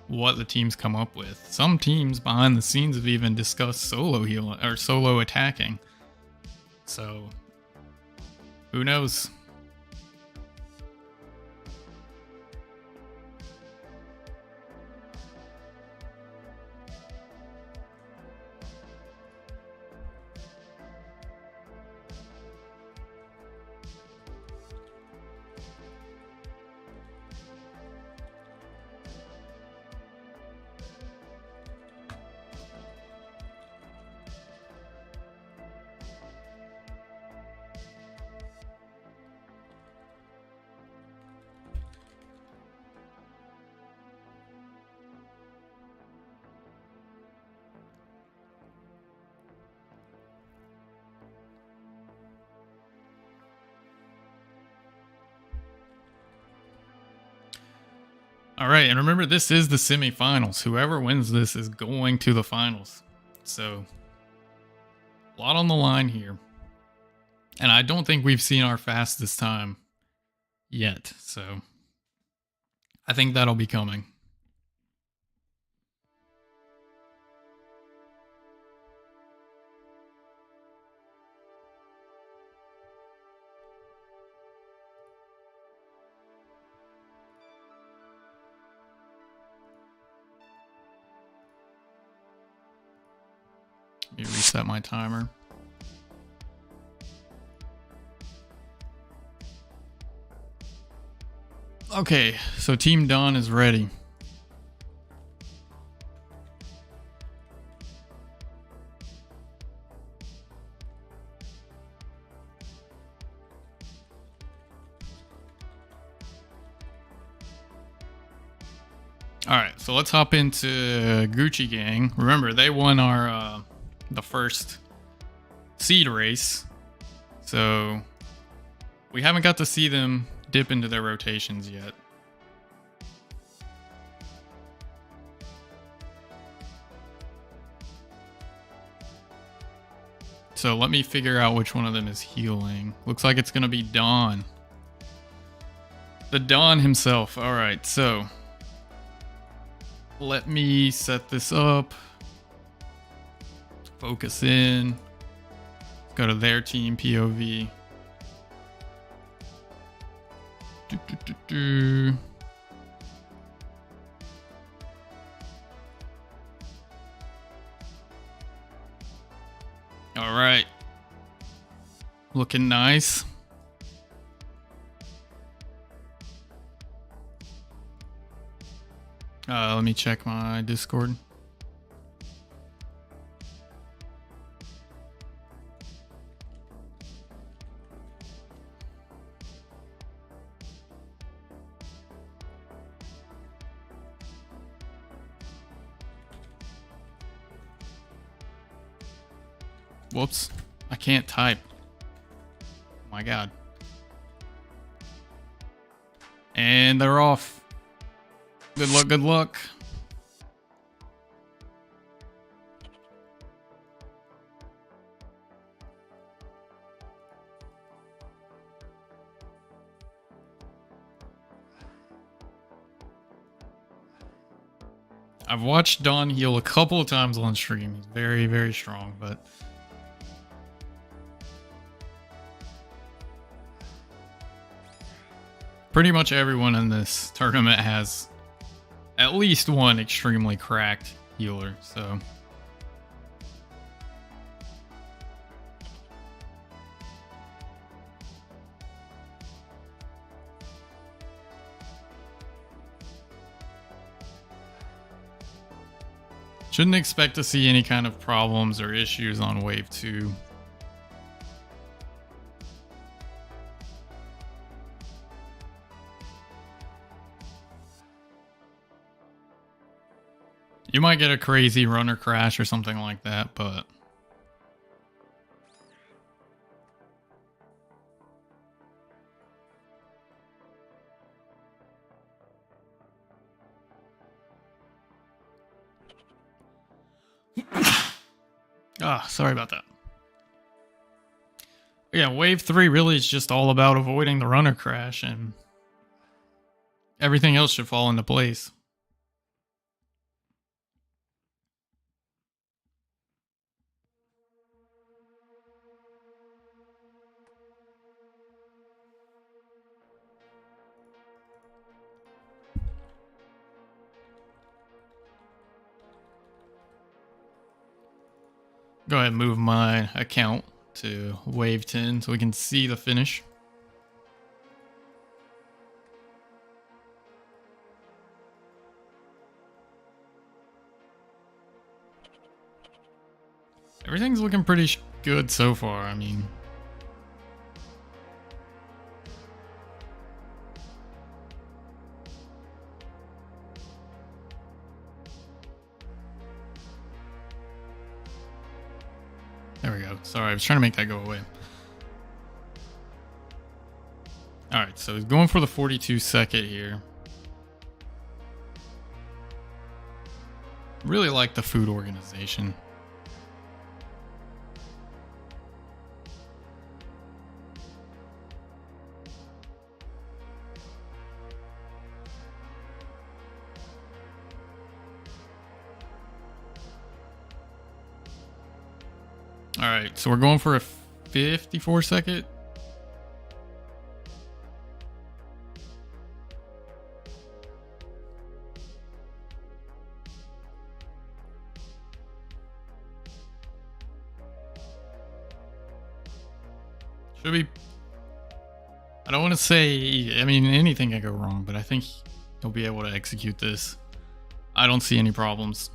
[SPEAKER 1] what the teams come up with. Some teams behind the scenes have even discussed solo healing or solo attacking. So who knows? All right, and remember, this is the semifinals. Whoever wins this is going to the finals. So, a lot on the line here. And I don't think we've seen our fastest time yet. So, I think that'll be coming. Let me reset my timer. Okay, so Team Dawn is ready. Alright, so let's hop into Gucci Gang. Remember, they won our the first seed race, so we haven't got to see them dip into their rotations yet. So let me figure out which one of them is healing. Looks like it's gonna be Dawn. The Dawn himself. Alright, so let me set this up. Focus in. Go to their team POV. All right. Looking nice. Let me check my Discord. Whoops, I can't type. Oh my god. And they're off. Good luck, good luck. I've watched Dawn heal a couple of times on stream. He's very, very strong, but pretty much everyone in this tournament has at least one extremely cracked healer, so shouldn't expect to see any kind of problems or issues on wave 2. You might get a crazy runner crash or something like that, but sorry about that. Yeah, wave 3 really is just all about avoiding the runner crash, and everything else should fall into place. Go ahead and move my account to wave 10 so we can see the finish. Everything's looking pretty good so far. I mean, there we go. Sorry, I was trying to make that go away. Alright, so he's going for the 42-second here. Really like the food organization. Alright, so we're going for a 54-second. Should be... I don't want to say... I mean, anything can go wrong, but I think he'll be able to execute this. I don't see any problems.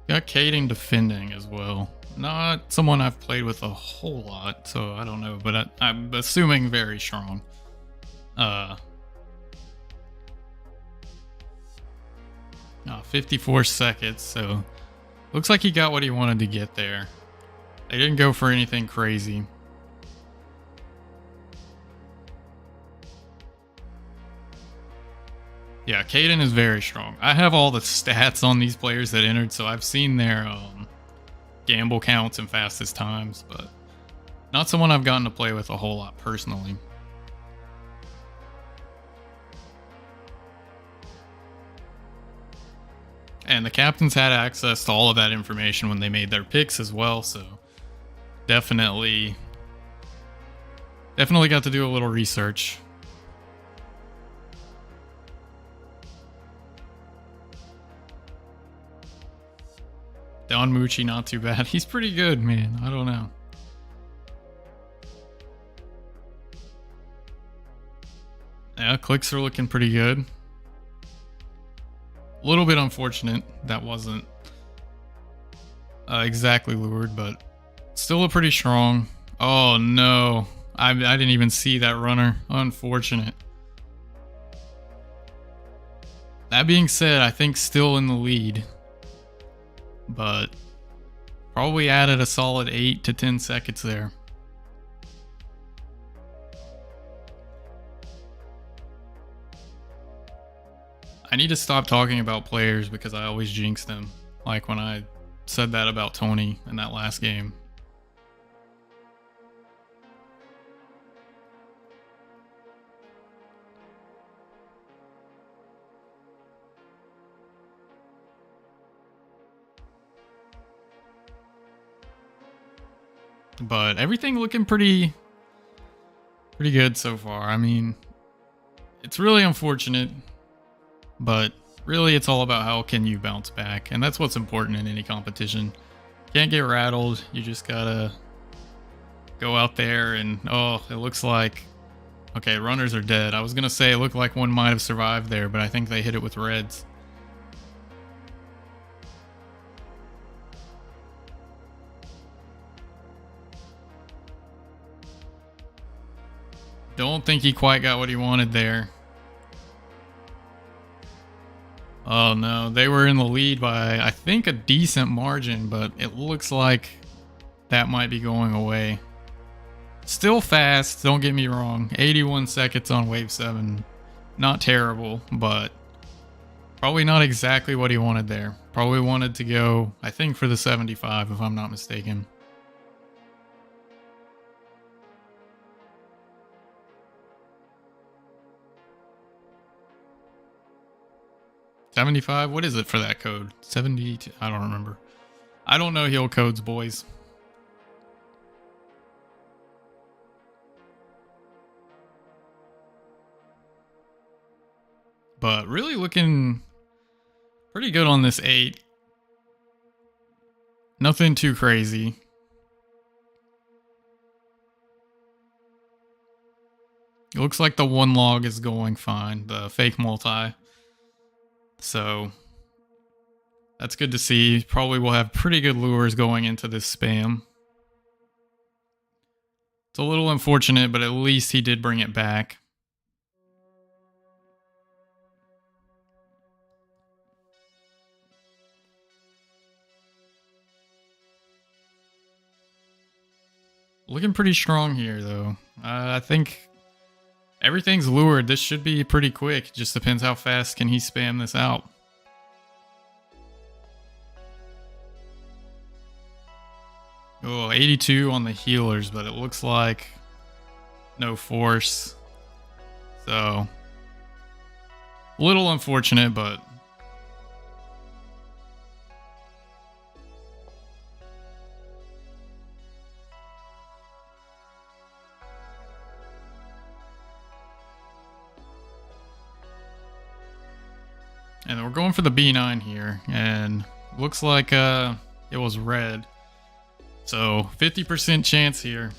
[SPEAKER 1] Got Caden defending as well. Not someone I've played with a whole lot, so I don't know, but I'm assuming very strong. 54 seconds, so looks like he got what he wanted to get there. They didn't go for anything crazy. Yeah, Caden is very strong. I have all the stats on these players that entered, so I've seen their gamble counts and fastest times, but not someone I've gotten to play with a whole lot personally. And the captains had access to all of that information when they made their picks as well, so definitely got to do a little research. Don Mucci, not too bad. He's pretty good, man. I don't know. Yeah, clicks are looking pretty good. A little bit unfortunate that wasn't exactly lured, but still a pretty strong. Oh no, I didn't even see that runner. Unfortunate. That being said, I think still in the lead, but probably added a solid 8 to 10 seconds there. I need to stop talking about players because I always jinx them, like when I said that about Tony in that last game. But everything looking pretty good so far. I mean, it's really unfortunate, but really it's all about how can you bounce back, and that's what's important in any competition. Can't get rattled. You just gotta go out there and, oh, it looks like, okay, runners are dead. I was gonna say it looked like one might have survived there, but I think they hit it with reds. Don't think he quite got what he wanted there. Oh no, they were in the lead by, I think, a decent margin, but it looks like that might be going away. Still fast, don't get me wrong. 81 seconds on wave 7. Not terrible, but probably not exactly what he wanted there. Probably wanted to go, I think, for the 75, if I'm not mistaken. $75? What is it for that code? 72? I don't remember. I don't know heal codes, boys. But really looking pretty good on this 8. Nothing too crazy. It looks like the one log is going fine, the fake multi. So that's good to see. Probably will have pretty good lures going into this spam. It's a little unfortunate, but at least he did bring it back. Looking pretty strong here, though. I think everything's lured. This should be pretty quick. Just depends how fast can he spam this out. Oh, 82 on the healers, but it looks like no force. So, a little unfortunate, but and we're going for the B9 here, and looks like it was red. So 50% chance here.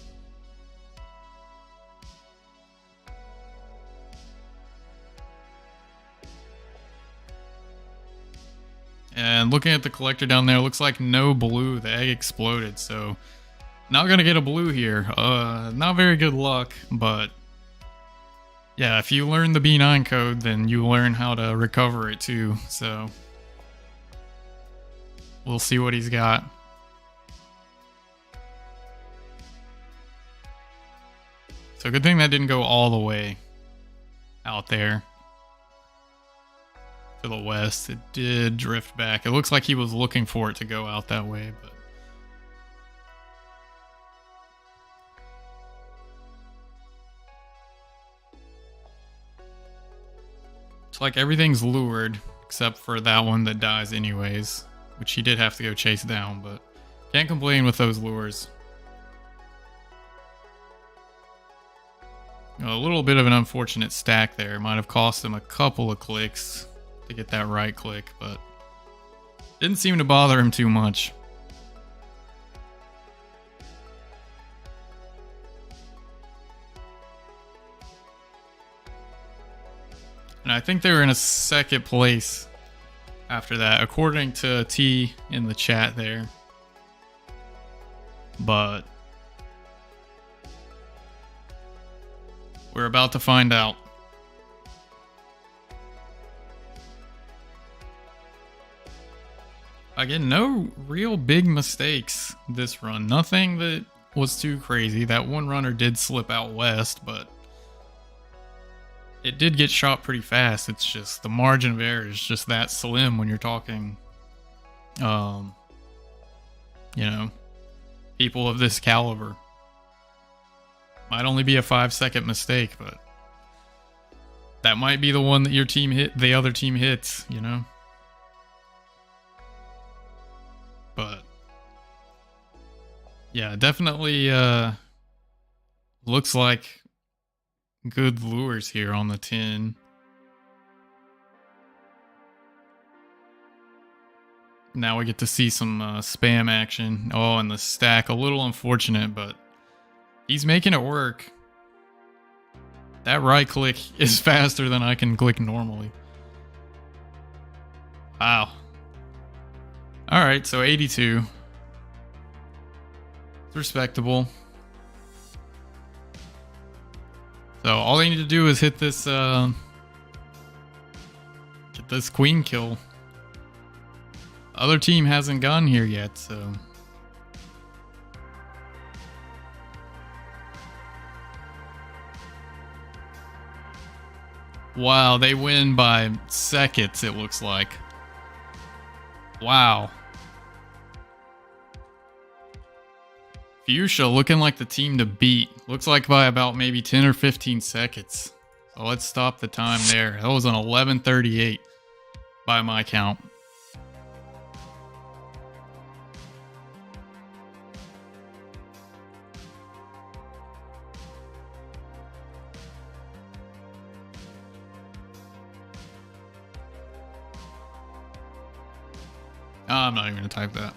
[SPEAKER 1] And looking at the collector down there, looks like no blue. The egg exploded, so not gonna get a blue here. Not very good luck, but yeah, if you learn the B9 code, then you learn how to recover it too. So we'll see what he's got. So good thing that didn't go all the way out there to the west. It did drift back. It looks like he was looking for it to go out that way, but it's like everything's lured except for that one that dies anyways, which he did have to go chase down, but can't complain with those lures. A little bit of an unfortunate stack there. Might have cost him a couple of clicks to get that right click, but didn't seem to bother him too much. And I think they were in a second place after that, according to T in the chat there. But we're about to find out. Again, no real big mistakes this run. Nothing that was too crazy. That one runner did slip out west, but it did get shot pretty fast. It's just the margin of error is just that slim when you're talking, you know, people of this caliber. Might only be a 5-second mistake, but that might be the one that your team hit, the other team hits, you know? But yeah, definitely looks like good lures here on the 10. Now we get to see some spam action. Oh, and the stack, a little unfortunate, but he's making it work. That right click is faster than I can click normally. Wow. Alright, so 82. It's respectable. So all they need to do is hit this, get this queen kill. Other team hasn't gotten here yet, so. Wow, they win by seconds, it looks like. Wow. Fuchsia looking like the team to beat. Looks like by about maybe 10 or 15 seconds. So let's stop the time there. That was an 11:38 by my count. I'm not even gonna type that.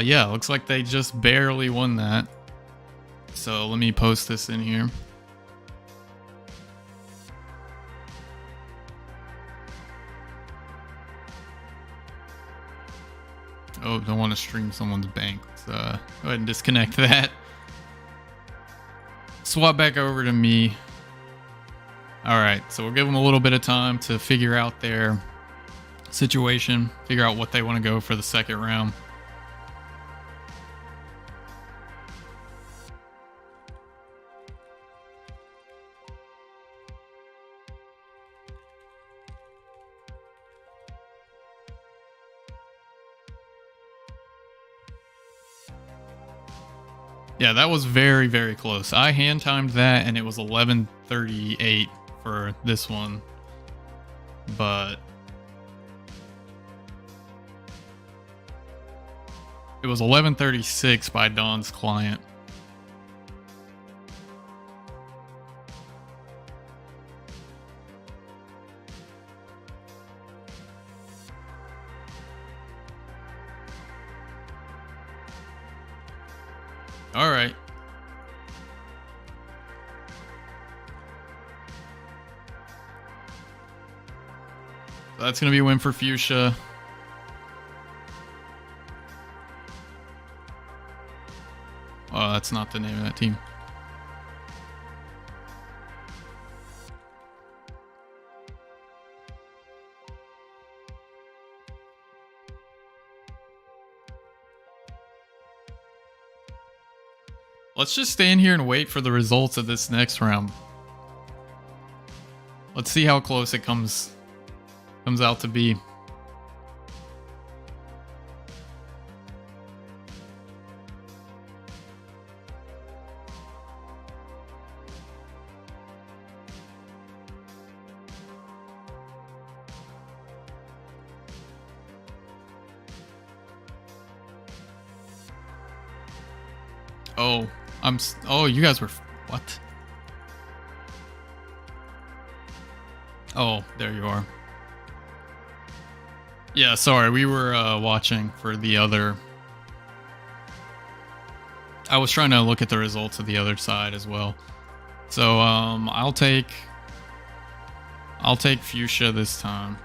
[SPEAKER 1] Yeah, looks like they just barely won that. So let me post this in here. Oh, don't want to stream someone's bank. Let's go ahead and disconnect that. Swap back over to me. Alright, so we'll give them a little bit of time to figure out their situation, figure out what they want to go for the second round. Yeah, that was very, very close. I hand timed that and it was 11:38 for this one. But it was 11:36 by Don's client. All right. So that's going to be a win for Fuchsia. Oh, that's not the name of that team. Let's just stand here and wait for the results of this next round. Let's see how close it comes out to be. Oh, oh, you guys were, what? Oh, there you are. Yeah, sorry, we were watching for the other. I was trying to look at the results of the other side as well. So, I'll take Fuchsia this time.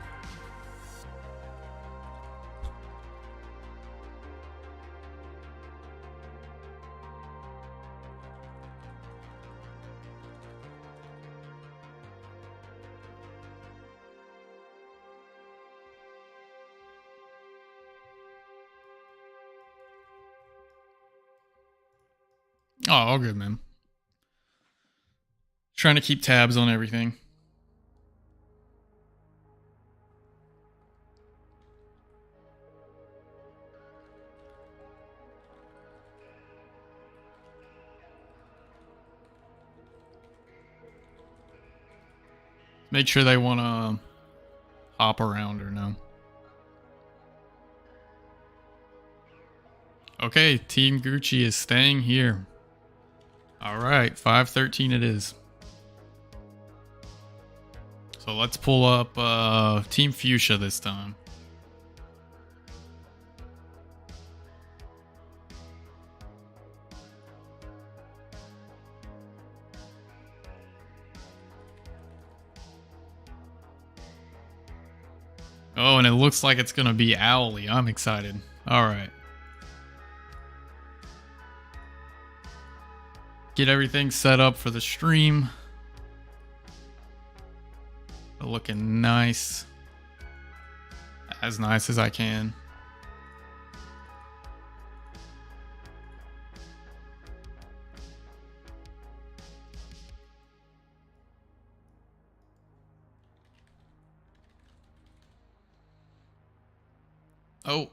[SPEAKER 1] Oh, all good, man. Trying to keep tabs on everything. Make sure they want to hop around or no. Okay, Team Gucci is staying here. All right, 5:13 it is. So let's pull up Team Fuchsia this time. Oh, and it looks like it's going to be Owly. I'm excited. All right. Get everything set up for the stream. looking nice. As nice as I can. Oh.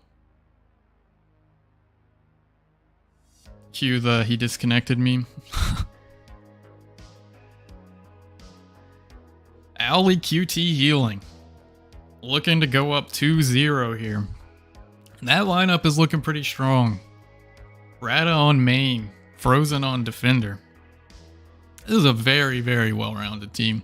[SPEAKER 1] Cue the he disconnected meme. Owly QT healing. Looking to go up 2-0 here. That lineup is looking pretty strong. Rata on main. Frozen on defender. This is a very, very well-rounded team.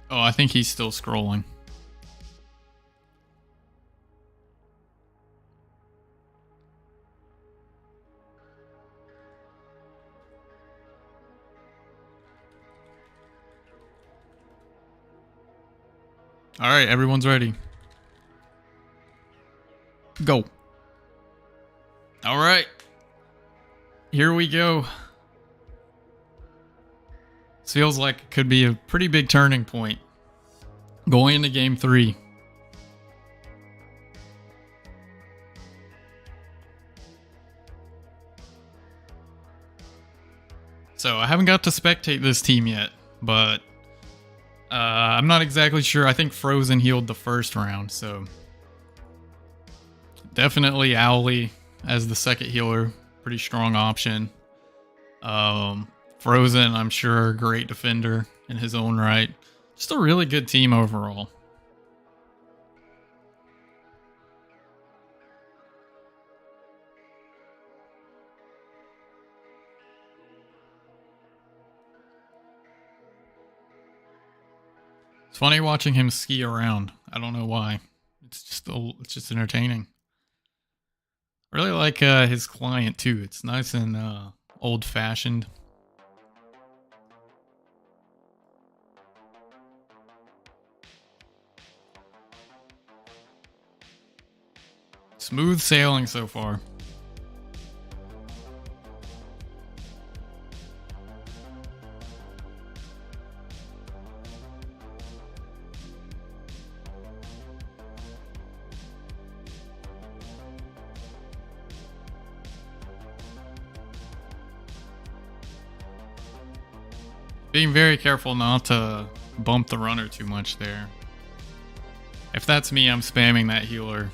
[SPEAKER 1] Oh, I think he's still scrolling. All right, everyone's ready. Go. All right. Here we go. This feels like it could be a pretty big turning point going into game 3. So I haven't got to spectate this team yet, but I'm not exactly sure. I think Frozen healed the first round, so definitely Owly as the second healer, pretty strong option. Frozen, I'm sure, great defender in his own right. Just a really good team overall. It's funny watching him ski around. I don't know why. It's just entertaining. I really like his client too. It's nice and old-fashioned. Smooth sailing so far. Being very careful not to bump the runner too much there. If that's me, I'm spamming that healer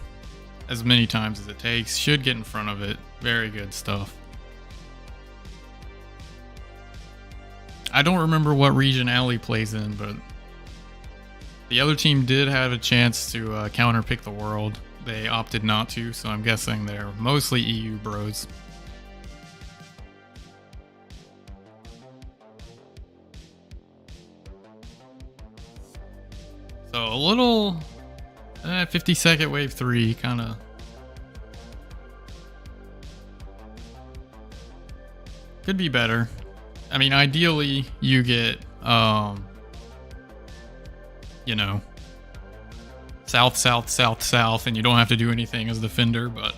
[SPEAKER 1] as many times as it takes. Should get in front of it. Very good stuff. I don't remember what region Owly plays in, but the other team did have a chance to counter pick the world. They opted not to, so I'm guessing they're mostly EU bros. So a little 50-second wave 3 kind of could be better. I mean, ideally you get you know, south, south, south, south, and you don't have to do anything as defender, but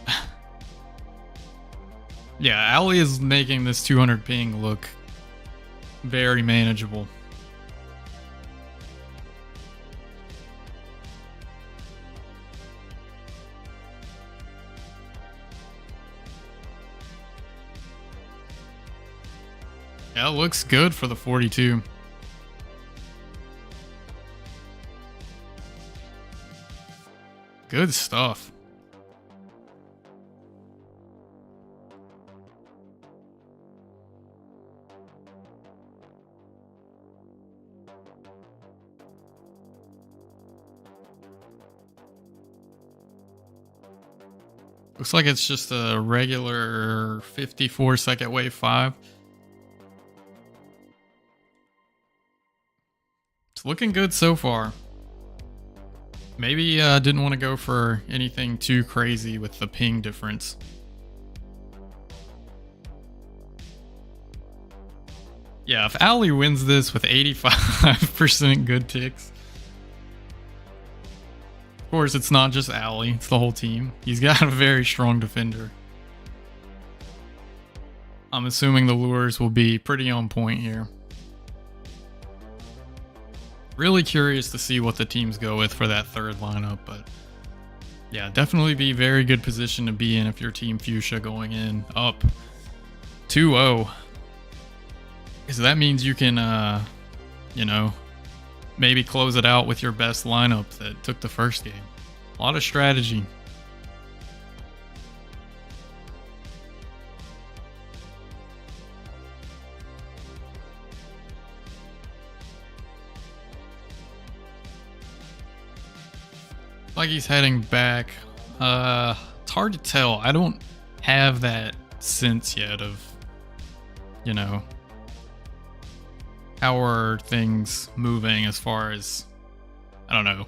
[SPEAKER 1] yeah, Owly is making this 200 ping look very manageable. Yeah, it looks good for the 42. Good stuff. Looks like it's just a regular 54-second wave 5. It's looking good so far. Maybe didn't want to go for anything too crazy with the ping difference. Yeah, if Ali wins this with 85% good ticks. Of course, it's not just Ali, it's the whole team. He's got a very strong defender. I'm assuming the lures will be pretty on point here. Really curious to see what the teams go with for that third lineup, but yeah, definitely be very good position to be in if you're Team Fuchsia going in up 2-0. So that means you can, you know, maybe close it out with your best lineup that took the first game. A lot of strategy. Like he's heading back. It's hard to tell. I don't have that sense yet of, you know, how are things moving as far as, I don't know.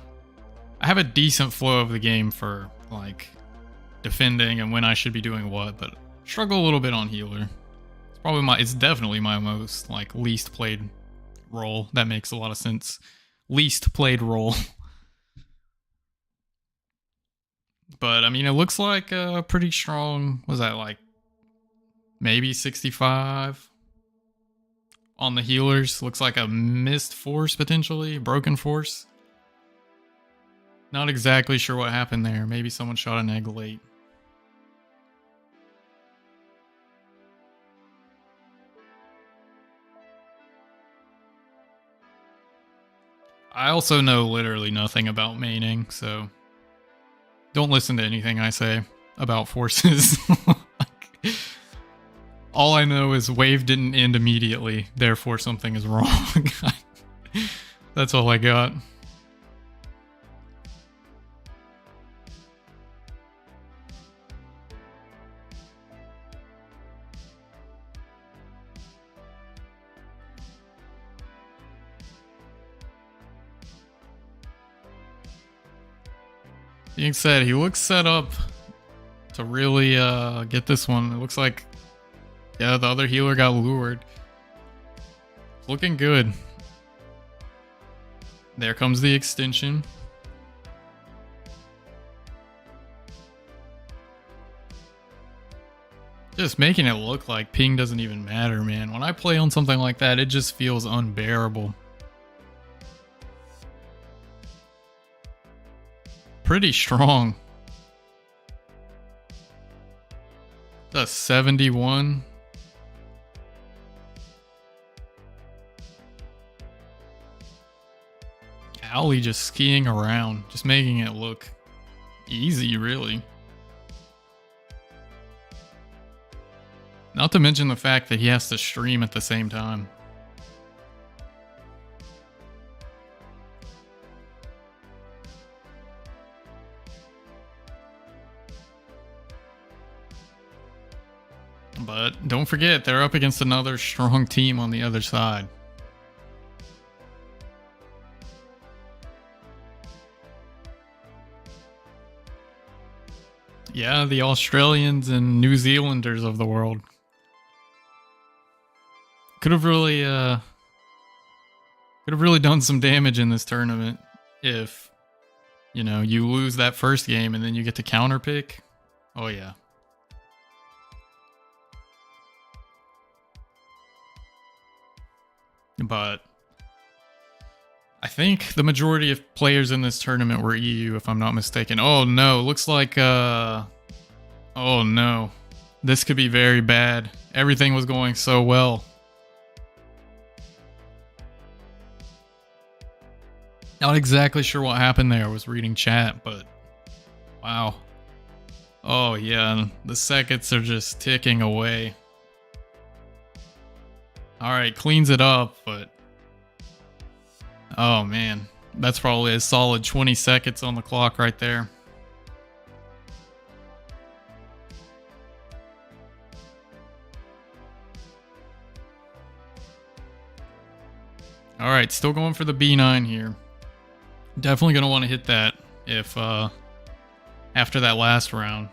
[SPEAKER 1] I have a decent flow of the game for like defending and when I should be doing what, but struggle a little bit on healer. It's definitely my most like least played role. That makes a lot of sense. Least played role. But I mean, it looks like a pretty strong, was that like maybe 65 on the healers? Looks like a missed force potentially, broken force. Not exactly sure what happened there. Maybe someone shot an egg late. I also know literally nothing about maining, so don't listen to anything I say about forces. All I know is wave didn't end immediately, therefore something is wrong. That's all I got. Being said, he looks set up to really get this one. It looks like, yeah, the other healer got lured. Looking good. There comes the extension. Just making it look like ping doesn't even matter, man. When I play on something like that, it just feels unbearable. Pretty strong. That's 71. Ali just skiing around, just making it look easy, really. Not to mention the fact that he has to stream at the same time. But don't forget, they're up against another strong team on the other side. Yeah, the Australians and New Zealanders of the world. Could have really done some damage in this tournament if, you know, you lose that first game and then you get to counter pick. Oh yeah. But I think the majority of players in this tournament were EU, if I'm not mistaken. Oh no, looks like oh no. This could be very bad. Everything was going so well. Not exactly sure what happened there. I was reading chat, but wow. Oh yeah, the seconds are just ticking away. Alright, cleans it up, but oh man, that's probably a solid 20 seconds on the clock right there. Alright, still going for the B9 here. Definitely going to want to hit that if after that last round.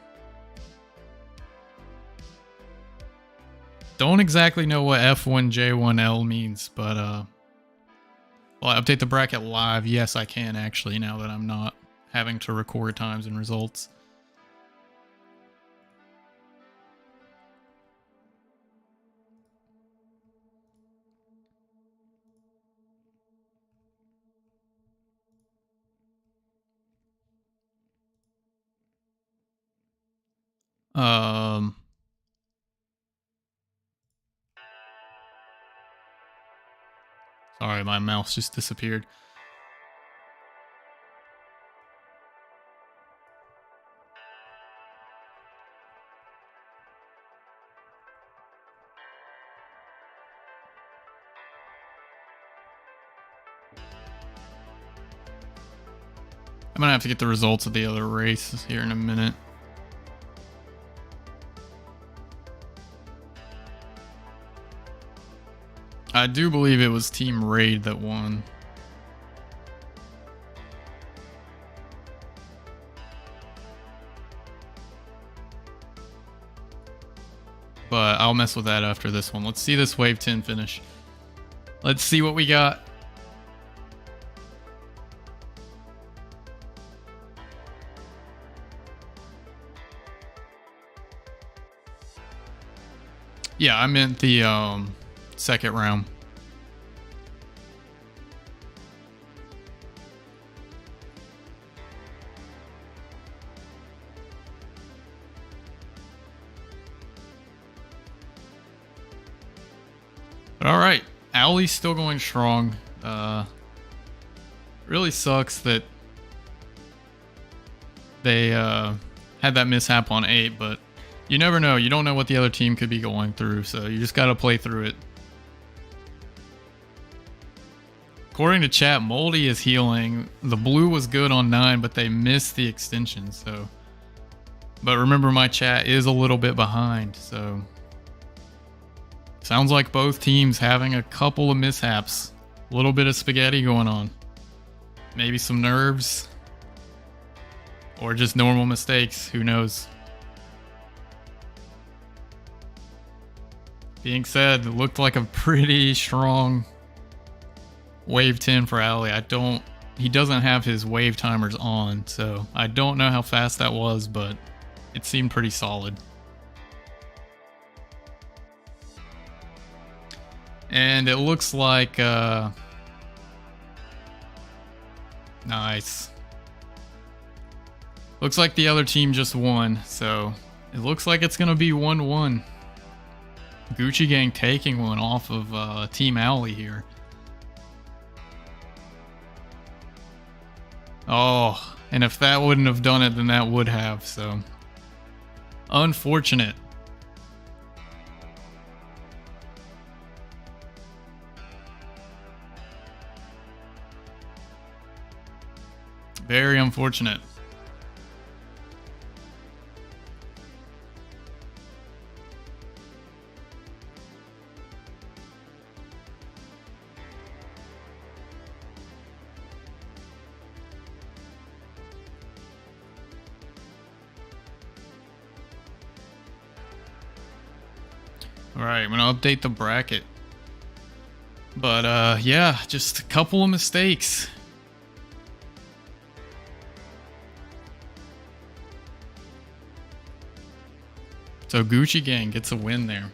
[SPEAKER 1] Don't exactly know what F1J1L means, but will I update the bracket live? Yes, I can actually, now that I'm not having to record times and results. Sorry, my mouse just disappeared. I'm gonna have to get the results of the other races here in a minute. I do believe it was Team Raid that won. But I'll mess with that after this one. Let's see this Wave 10 finish. Let's see what we got. Yeah, I meant the second round. But all right, Owlie's still going strong. Really sucks that they had that mishap on 8, but you never know. You don't know what the other team could be going through, so you just got to play through it. According to chat, Moldy is healing. The blue was good on 9, but they missed the extension, so. But remember, my chat is a little bit behind, so. Sounds like both teams having a couple of mishaps. A little bit of spaghetti going on. Maybe some nerves. Or just normal mistakes, who knows. Being said, it looked like a pretty strong Wave 10 for Ali. He doesn't have his wave timers on, so I don't know how fast that was, but it seemed pretty solid. And it looks like, nice. Looks like the other team just won, so it looks like it's gonna be 1-1. Gucci Gang taking one off of Team Owlie here. Oh, and if that wouldn't have done it, then that would have, so. Unfortunate. Very unfortunate. Alright, I'm gonna update the bracket. But yeah, just a couple of mistakes. So Gucci Gang gets a win there.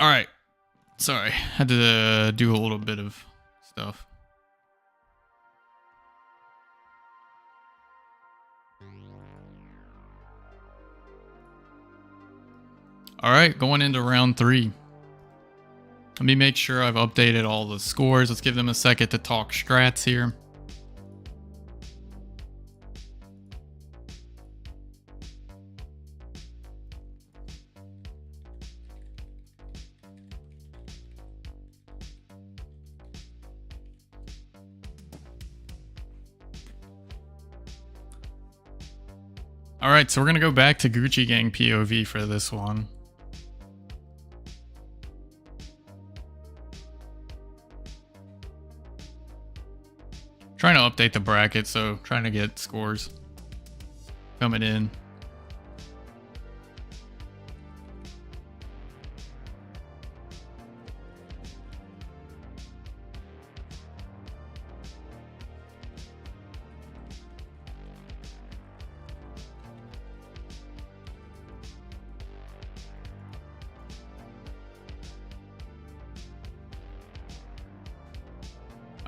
[SPEAKER 1] All right. Sorry, had to do a little bit of stuff. All right, going into round 3. Let me make sure I've updated all the scores. Let's give them a second to talk strats here. Alright, so we're gonna go back to Gucci Gang POV for this one. Trying to update the bracket, so trying to get scores coming in.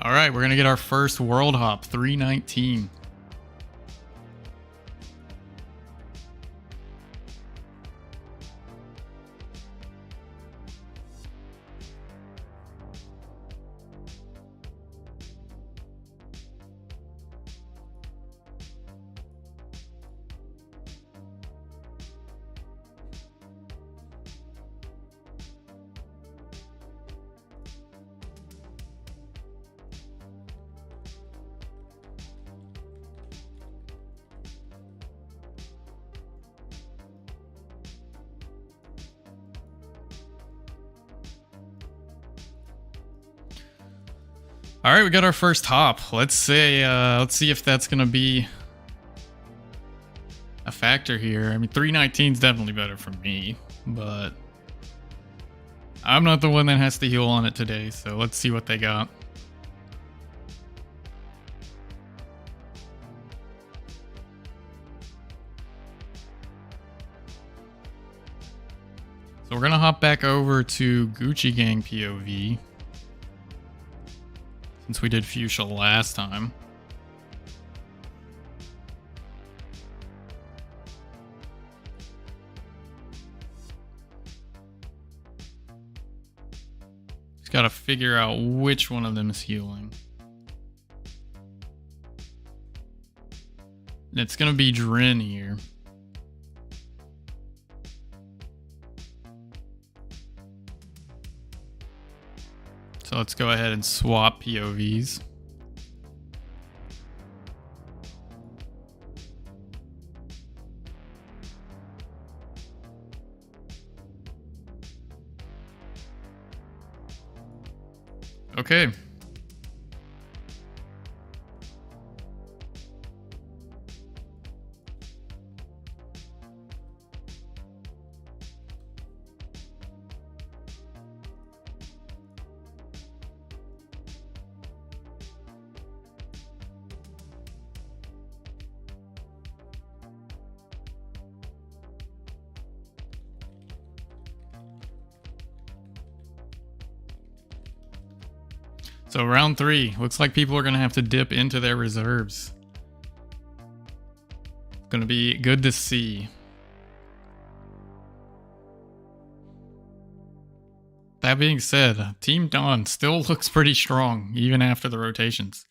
[SPEAKER 1] All right, we're gonna get our first World Hop 319. All right, we got our first hop. Let's see if that's gonna be a factor here. I mean, 319 is definitely better for me, but I'm not the one that has to heal on it today. So let's see what they got. So we're gonna hop back over to Gucci Gang POV. Since we did Fuchsia last time. Just gotta figure out which one of them is healing. And it's gonna be Drin here. So let's go ahead and swap POVs. Okay. So round 3, looks like people are going to have to dip into their reserves. Going to be good to see. That being said, Team Dawn still looks pretty strong, even after the rotations.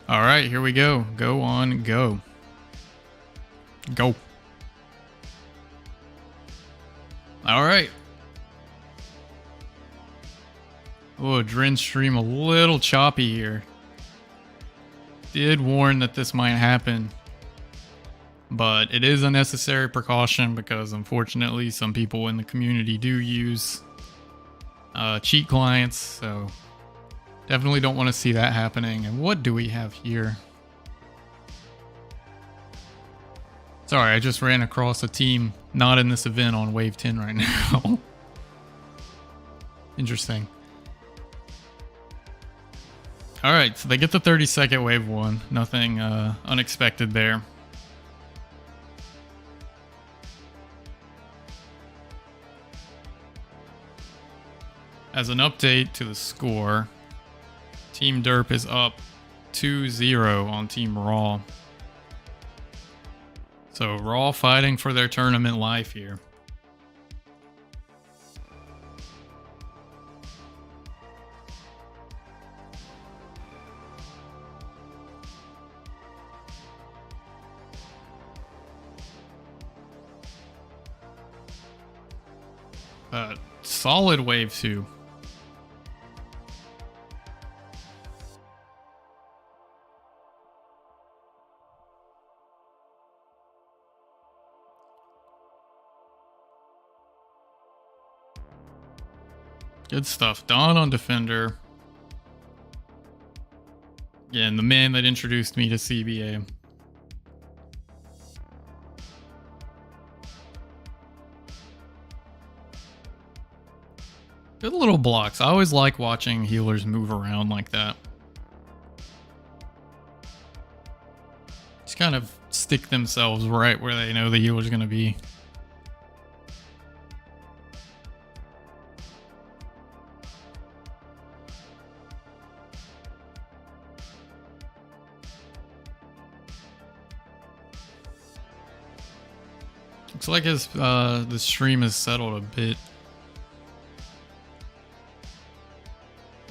[SPEAKER 1] All right, here we go. Go on, go. Go. All right. Oh, Drin stream a little choppy here. Did warn that this might happen. But it is a necessary precaution because unfortunately some people in the community do use cheat clients, so definitely don't want to see that happening. And what do we have here? Sorry, I just ran across a team not in this event on wave 10 right now. Interesting. Alright, so they get the 30-second wave 1. Nothing unexpected there. As an update to the score, Team Derp is up 2-0 on Team Raw. So Raw fighting for their tournament life here. Solid wave 2. Good stuff. Dawn on Defender. Again, the man that introduced me to CBA. Good little blocks. I always like watching healers move around like that. Just kind of stick themselves right where they know the healer's going to be. Looks like his the stream has settled a bit.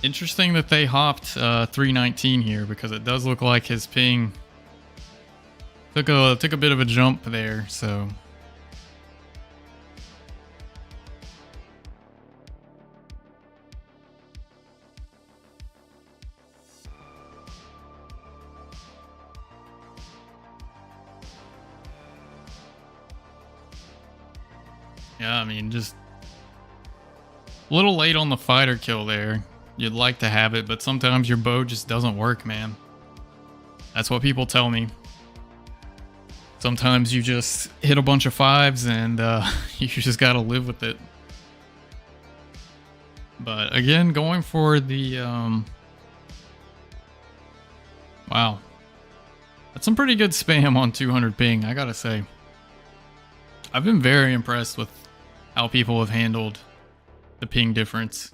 [SPEAKER 1] Interesting that they hopped 319 here, because it does look like his ping took a bit of a jump there, so yeah, I mean, just a little late on the fighter kill there. You'd like to have it, but sometimes your bow just doesn't work, man. That's what people tell me. Sometimes you just hit a bunch of 5s and you just gotta live with it. But again, going for the wow, that's some pretty good spam on 200 ping, I gotta say. I've been very impressed with how people have handled the ping difference.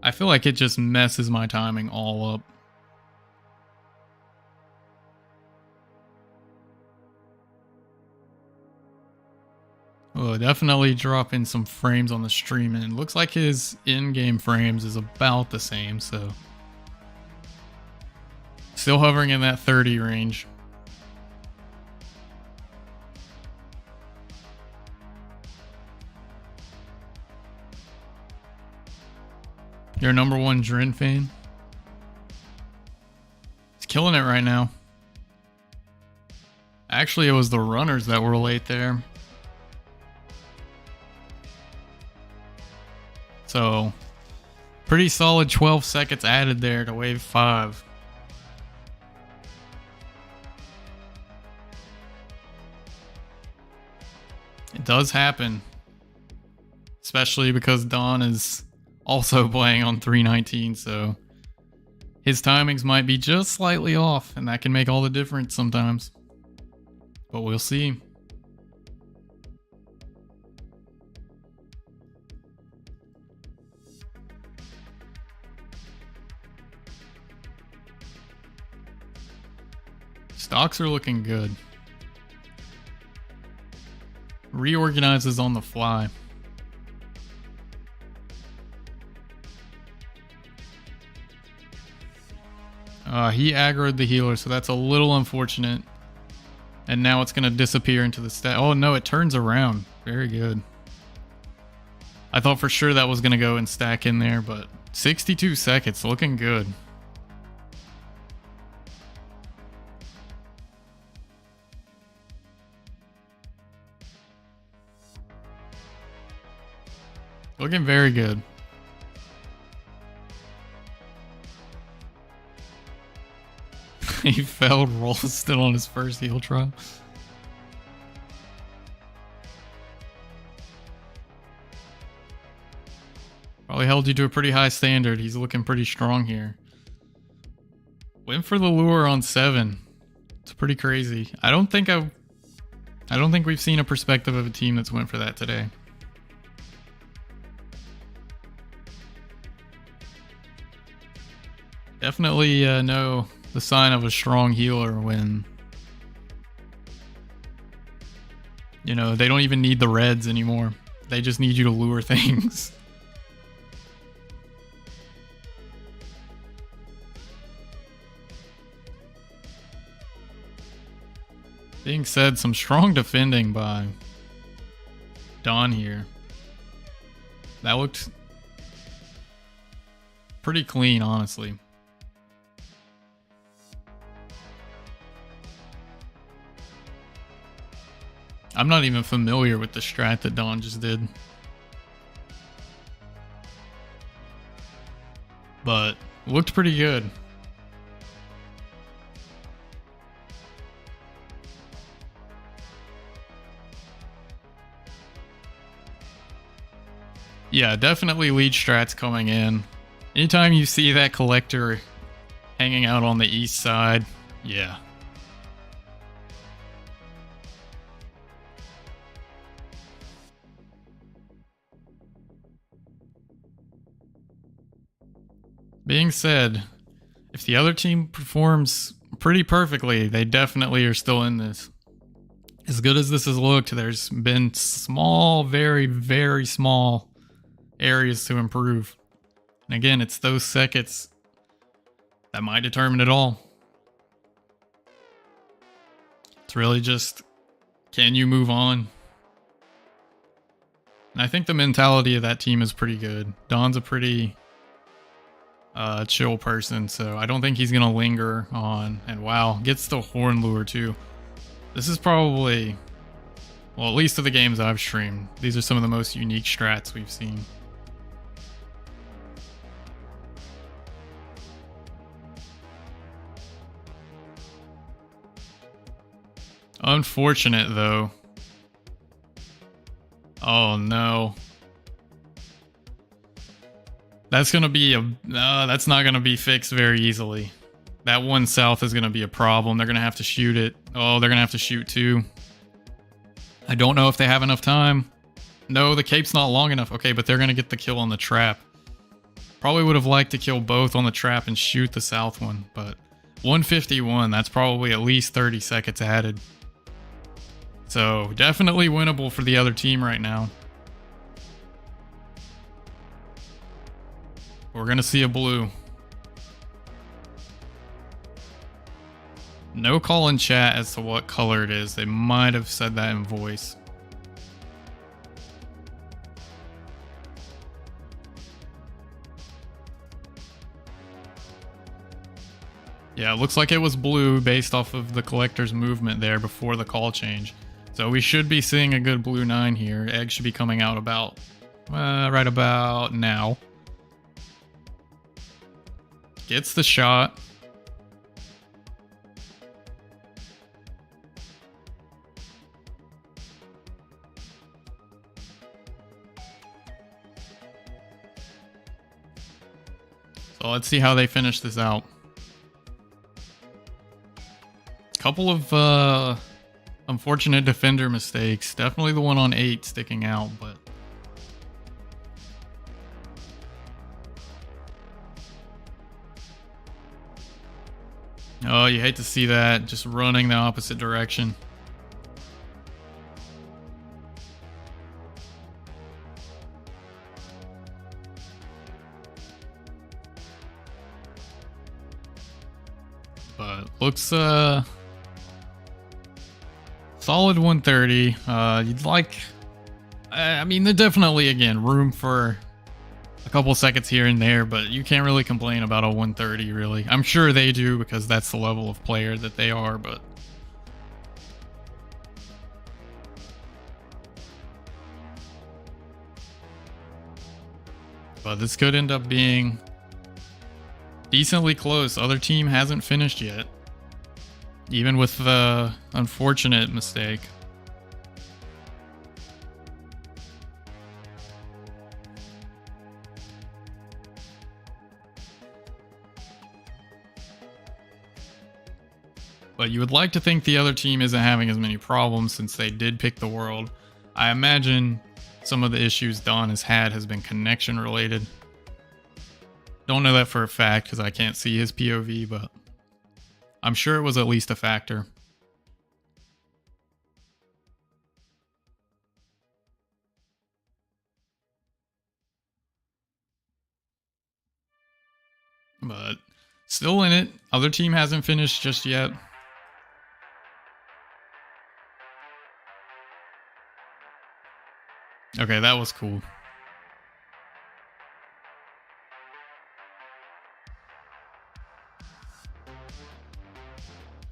[SPEAKER 1] I feel like it just messes my timing all up. Oh, definitely dropping some frames on the stream, and it looks like his in-game frames is about the same, so still hovering in that 30 range. Your number one Drin fan? He's killing it right now. Actually, it was the runners that were late there. So, pretty solid 12 seconds added there to wave 5. It does happen. Especially because Dawn is also playing on 319, so his timings might be just slightly off, and that can make all the difference sometimes. But we'll see. Stocks are looking good. Reorganizes on the fly. He aggroed the healer, so that's a little unfortunate. And now it's going to disappear into the stack. Oh no, it turns around. Very good. I thought for sure that was going to go and stack in there, but 62 seconds, looking good. Looking very good. He failed Rolston on his first heal trial. Probably held you to a pretty high standard. He's looking pretty strong here. Went for the lure on 7. It's pretty crazy. I don't think we've seen a perspective of a team that's went for that today. Definitely know the sign of a strong healer when, you know, they don't even need the reds anymore. They just need you to lure things. Being said, some strong defending by Dawn here. That looked pretty clean, honestly. I'm not even familiar with the strat that Don just did. But looked pretty good. Yeah, definitely lead strats coming in. Anytime you see that collector hanging out on the east side, yeah. Being said, if the other team performs pretty perfectly, they definitely are still in this. As good as this has looked, there's been small, very, very small areas to improve. And again, it's those seconds that might determine it all. It's really just, can you move on? And I think the mentality of that team is pretty good. Don's a pretty chill person, so I don't think he's gonna linger on. And wow, gets the horn lure too. This is probably, well, at least of the games I've streamed, these are some of the most unique strats we've seen. Unfortunate though. Oh no. That's gonna be that's not gonna be fixed very easily. That one south is gonna be a problem. They're gonna have to shoot it. Oh, they're gonna have to shoot too. I don't know if they have enough time. No, the cape's not long enough. Okay, but they're gonna get the kill on the trap. Probably would have liked to kill both on the trap and shoot the south one, but 151, that's probably at least 30 seconds added. So definitely winnable for the other team right now. We're gonna see a blue. No call in chat as to what color it is. They might have said that in voice. Yeah, it looks like it was blue based off of the collector's movement there before the call change. So we should be seeing a good blue 9 here. Egg should be coming out about, right about now. Gets the shot. So let's see how they finish this out. Couple of unfortunate defender mistakes. Definitely the one on 8 sticking out, but oh, you hate to see that. Just running the opposite direction. But looks solid 130. You'd like, I mean, there's definitely, again, room for a couple seconds here and there, but you can't really complain about a 130, really. I'm sure they do because that's the level of player that they are, but this could end up being decently close. Other team hasn't finished yet, even with the unfortunate mistake. But you would like to think the other team isn't having as many problems since they did pick the world. I imagine some of the issues Don has had has been connection related. Don't know that for a fact because I can't see his POV, but I'm sure it was at least a factor. But still in it. Other team hasn't finished just yet. Okay, that was cool.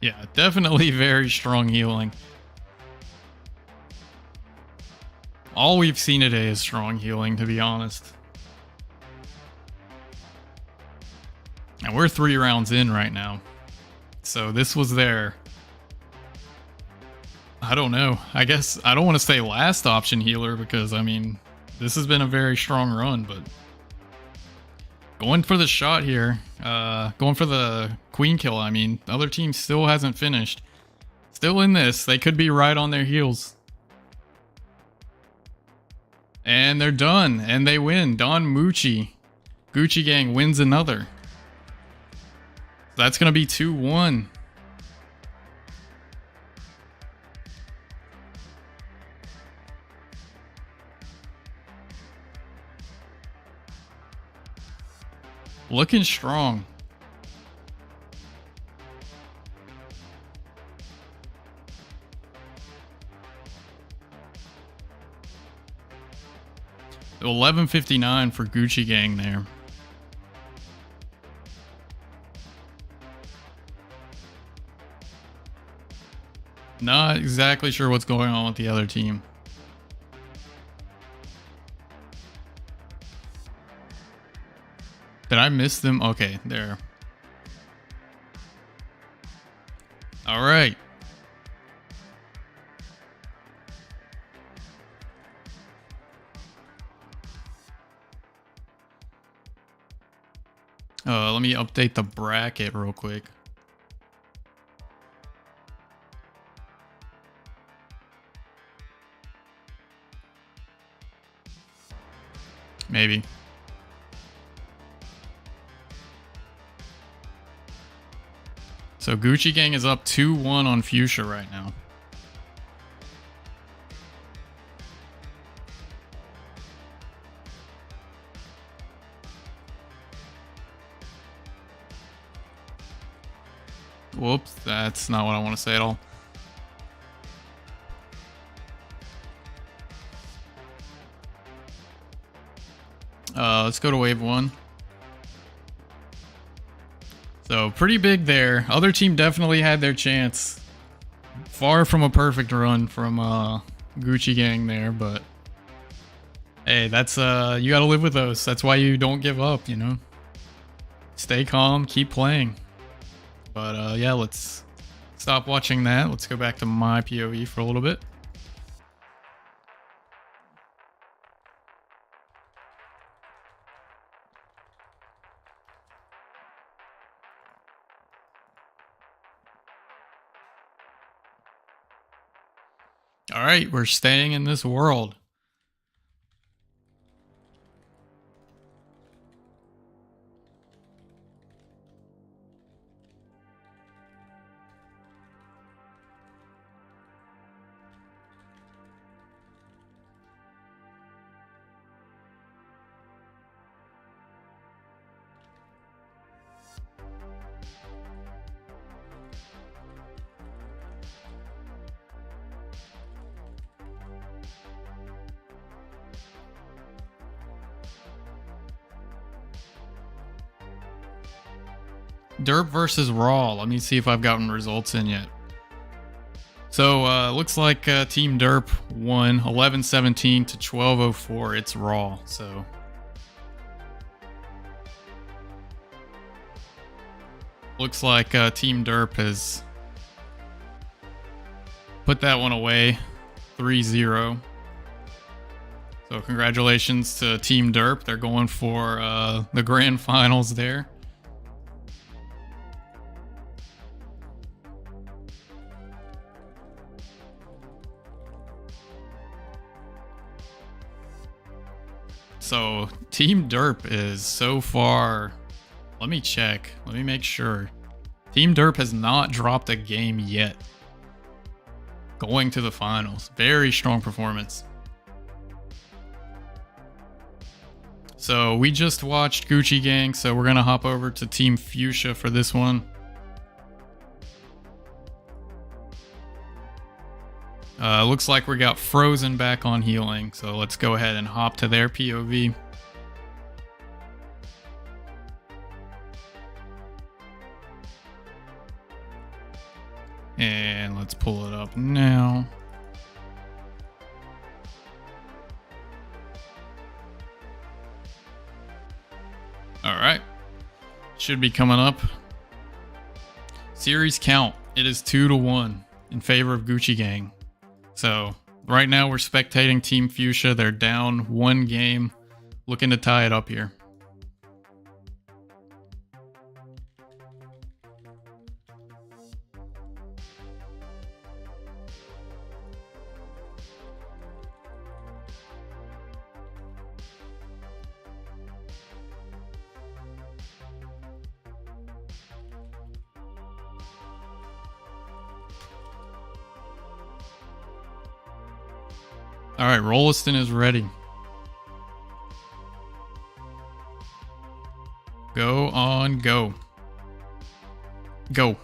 [SPEAKER 1] Yeah, definitely very strong healing. All we've seen today is strong healing, to be honest. And we're 3 rounds in right now. So this was their... I don't know. I guess I don't want to say last option healer because, I mean, this has been a very strong run, but... Going for the shot here. Going for the queen kill, I mean. The other team still hasn't finished. Still in this. They could be right on their heels. And they're done. And they win. Don Mucci. Gucci Gang wins another. That's going to be 2-1. Looking strong. $11.59 for Gucci Gang there. Not exactly sure what's going on with the other team. Did I miss them? Okay, there. All right. Let me update the bracket real quick. Maybe. So Gucci Gang is up 2-1 on Fuchsia right now. Whoops, that's not what I want to say at all. Let's go to wave 1. So pretty big there. Other team definitely had their chance. Far from a perfect run from Gucci Gang there, but hey, that's you gotta live with those. That's why you don't give up, you know. Stay calm, keep playing. But yeah, let's stop watching that. Let's go back to my POV for a little bit. All right, we're staying in this world. Derp versus Raw. Let me see if I've gotten results in yet. So looks like Team Derp won 11-17 to 12-04. It's Raw. So looks like Team Derp has put that one away 3-0. So congratulations to Team Derp. They're going for the grand finals there. So Team Derp is so far, let me check, let me make sure. Team Derp has not dropped a game yet. Going to the finals. Very strong performance. So we just watched Gucci Gang, so we're going to hop over to Team Fuchsia for this one. Looks like we got Frozen back on healing, so let's go ahead and hop to their POV. And let's pull it up now. All right. Should be coming up. Series count. It is 2-1 in favor of Gucci Gang. So right now we're spectating Team Fuchsia. They're down 1 game. Looking to tie it up here. All right, Rolliston is ready. Go on, go. Go.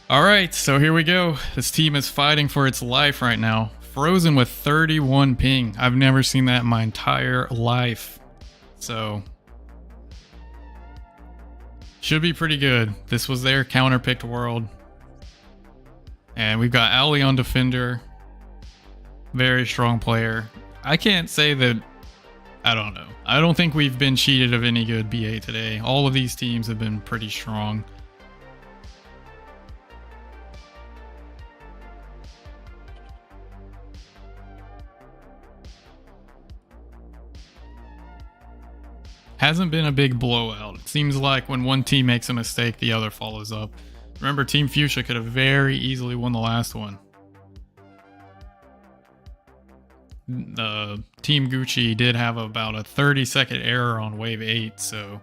[SPEAKER 1] All right, so here we go. This team is fighting for its life right now. Frozen with 31 ping. I've never seen that in my entire life. So should be pretty good. This was their counter-picked world. And we've got Ali on defender. Very strong player. I can't say that... I don't know. I don't think we've been cheated of any good BA today. All of these teams have been pretty strong. Hasn't been a big blowout. It seems like when one team makes a mistake, the other follows up. Remember, Team Fuchsia could have very easily won the last one. Team Gucci did have about a 30-second error on wave 8, so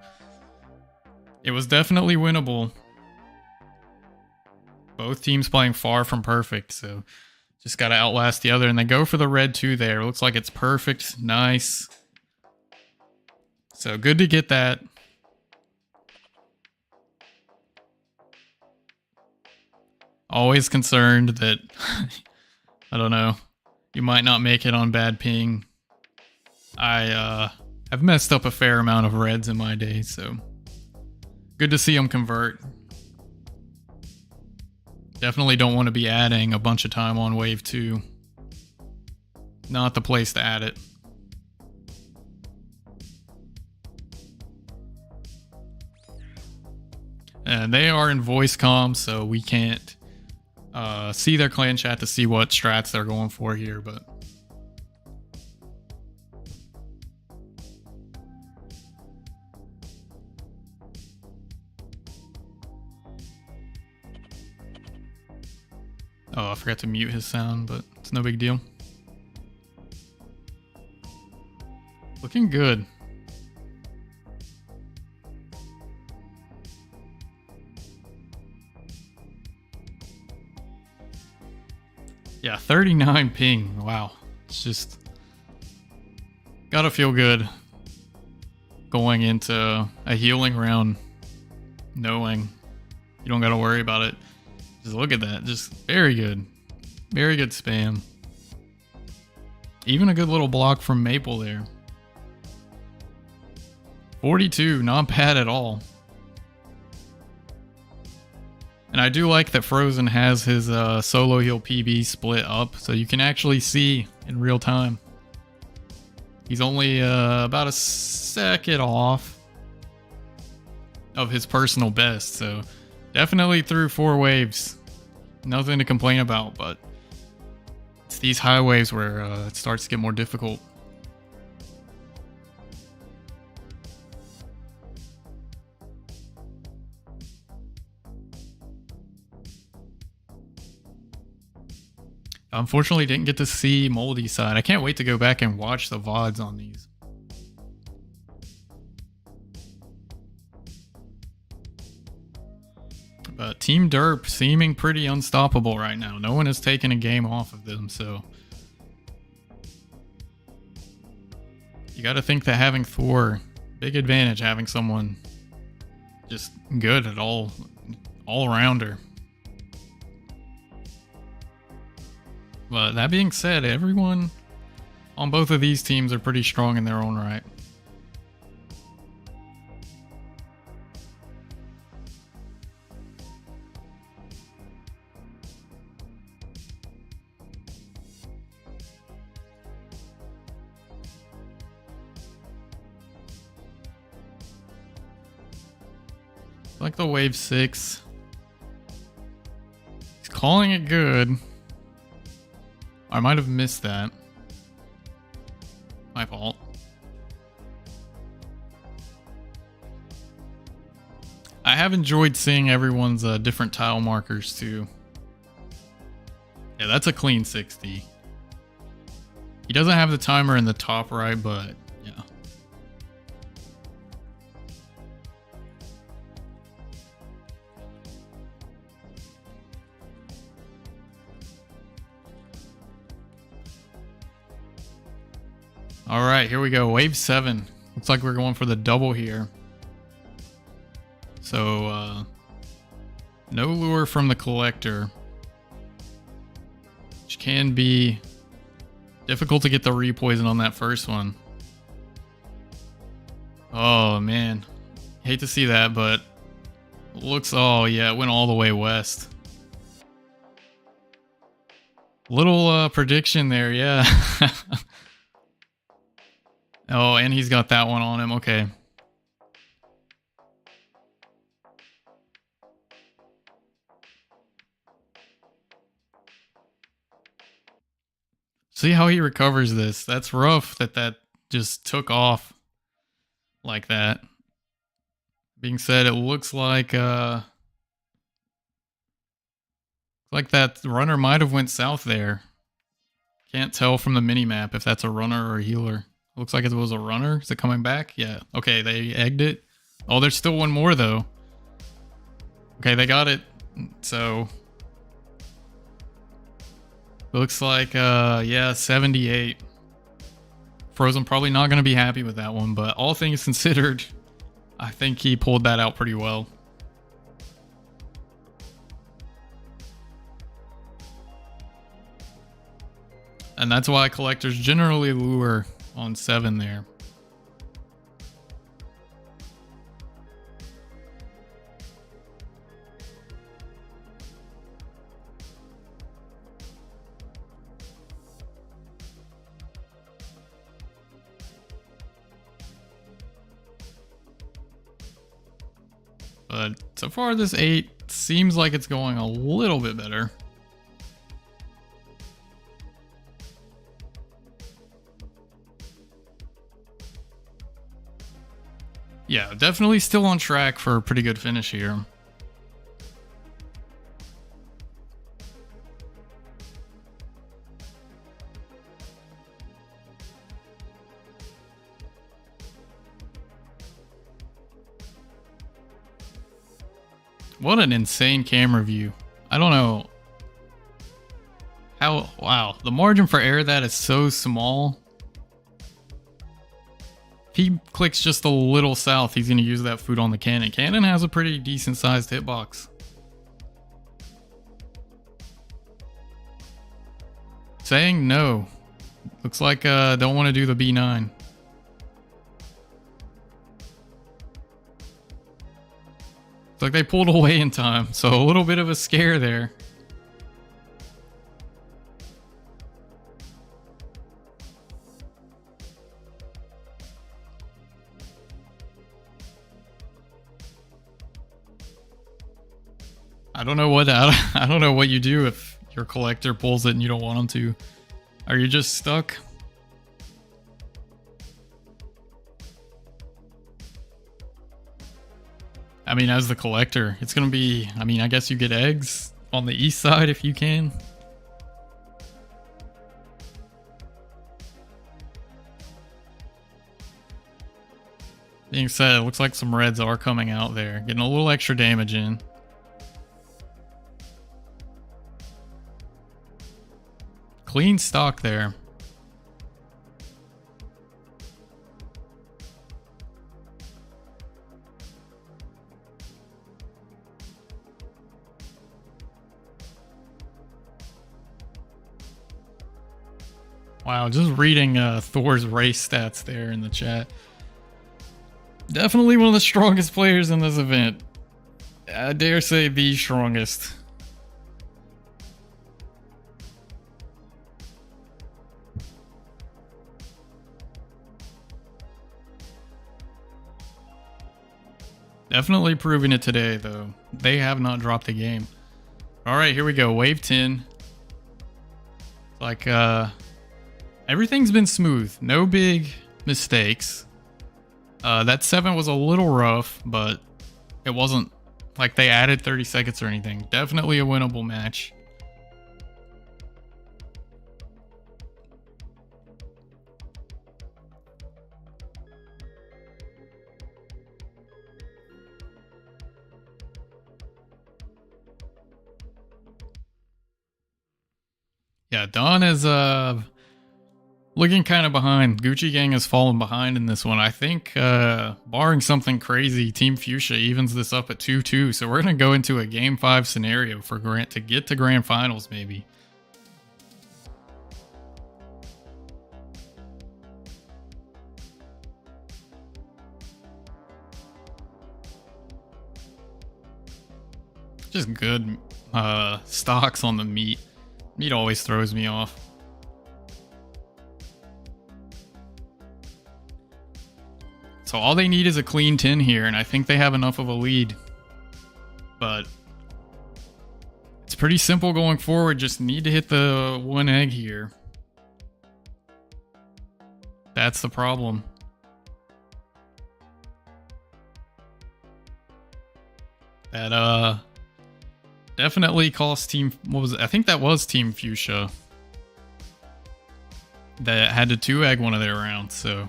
[SPEAKER 1] it was definitely winnable. Both teams playing far from perfect, so just got to outlast the other. And they go for the red 2 there. Looks like it's perfect. Nice. So good to get that. Always concerned that, I don't know, you might not make it on bad ping. I've messed up a fair amount of reds in my day, so good to see them convert. Definitely don't want to be adding a bunch of time on wave 2. Not the place to add it. And they are in voice comm, so we can't see their clan chat to see what strats they're going for here, but oh, I forgot to mute his sound, but it's no big deal. Looking good. Yeah, 39 ping. Wow. It's just gotta feel good going into a healing round knowing you don't gotta worry about it. Just look at that. Just very good. Very good spam. Even a good little block from Maple there. 42, not bad at all. And I do like that Frozen has his solo heal PB split up, so you can actually see in real time. He's only about a second off of his personal best, so definitely through 4 waves. Nothing to complain about, but it's these high waves where it starts to get more difficult. Unfortunately, didn't get to see Moldy's side. I can't wait to go back and watch the VODs on these. But Team Derp seeming pretty unstoppable right now. No one has taken a game off of them, so you got to think that having Thor, big advantage having someone just good at all rounder. But that being said, everyone on both of these teams are pretty strong in their own right. Like the wave 6. He's calling it good. I might have missed that. My fault. I have enjoyed seeing everyone's different tile markers too. Yeah, that's a clean 60. He doesn't have the timer in the top right, but yeah. All right, here we go. Wave 7. Looks like we're going for the double here. So, no lure from the collector, which can be difficult to get the repoison on that first one. Oh, man. Hate to see that, but looks... Oh, yeah, it went all the way west. Little prediction there, yeah. Oh, and he's got that one on him. Okay. See how he recovers this. That's rough that just took off like that. Being said, it looks like that runner might have went south there. Can't tell from the mini-map if that's a runner or a healer. Looks like it was a runner. Is it coming back? Yeah. Okay, they egged it. Oh, there's still one more though. Okay, they got it. So looks like, yeah, 78. Frozen probably not going to be happy with that one, but all things considered, I think he pulled that out pretty well. And that's why collectors generally lure on 7 there. But so far this 8 seems like it's going a little bit better. Yeah, definitely still on track for a pretty good finish here. What an insane camera view. I don't know how... Wow, the margin for error that is so small. If he clicks just a little south, he's going to use that food on the cannon. Cannon has a pretty decent sized hitbox. Saying no. Looks like don't want to do the B9. It's like they pulled away in time, so a little bit of a scare there. I don't know I don't know what you do if your collector pulls it and you don't want him to. Are you just stuck? I mean, as the collector, it's going to be... I mean, I guess you get eggs on the east side if you can. Being said, it looks like some reds are coming out there. Getting a little extra damage in. Clean stock there. Wow, just reading Thor's race stats there in the chat. Definitely one of the strongest players in this event. I dare say the strongest. Definitely proving it today, though. They have not dropped the game. All right, here we go. Wave 10. Like, everything's been smooth. No big mistakes. That 7 was a little rough, but it wasn't like they added 30 seconds or anything. Definitely a winnable match. Yeah, Dawn is looking kind of behind. Gucci Gang has fallen behind in this one. I think barring something crazy, Team Fuchsia evens this up at 2-2. So we're going to go into a Game 5 scenario for Grant to get to Grand Finals maybe. Just good stocks on the meat. Meat always throws me off. So all they need is a clean 10 here, and I think they have enough of a lead. But it's pretty simple going forward. Just need to hit the 1 egg here. That's the problem. That definitely cost Team, what was it? I think that was Team Fuchsia that had to 2 egg one of their rounds, so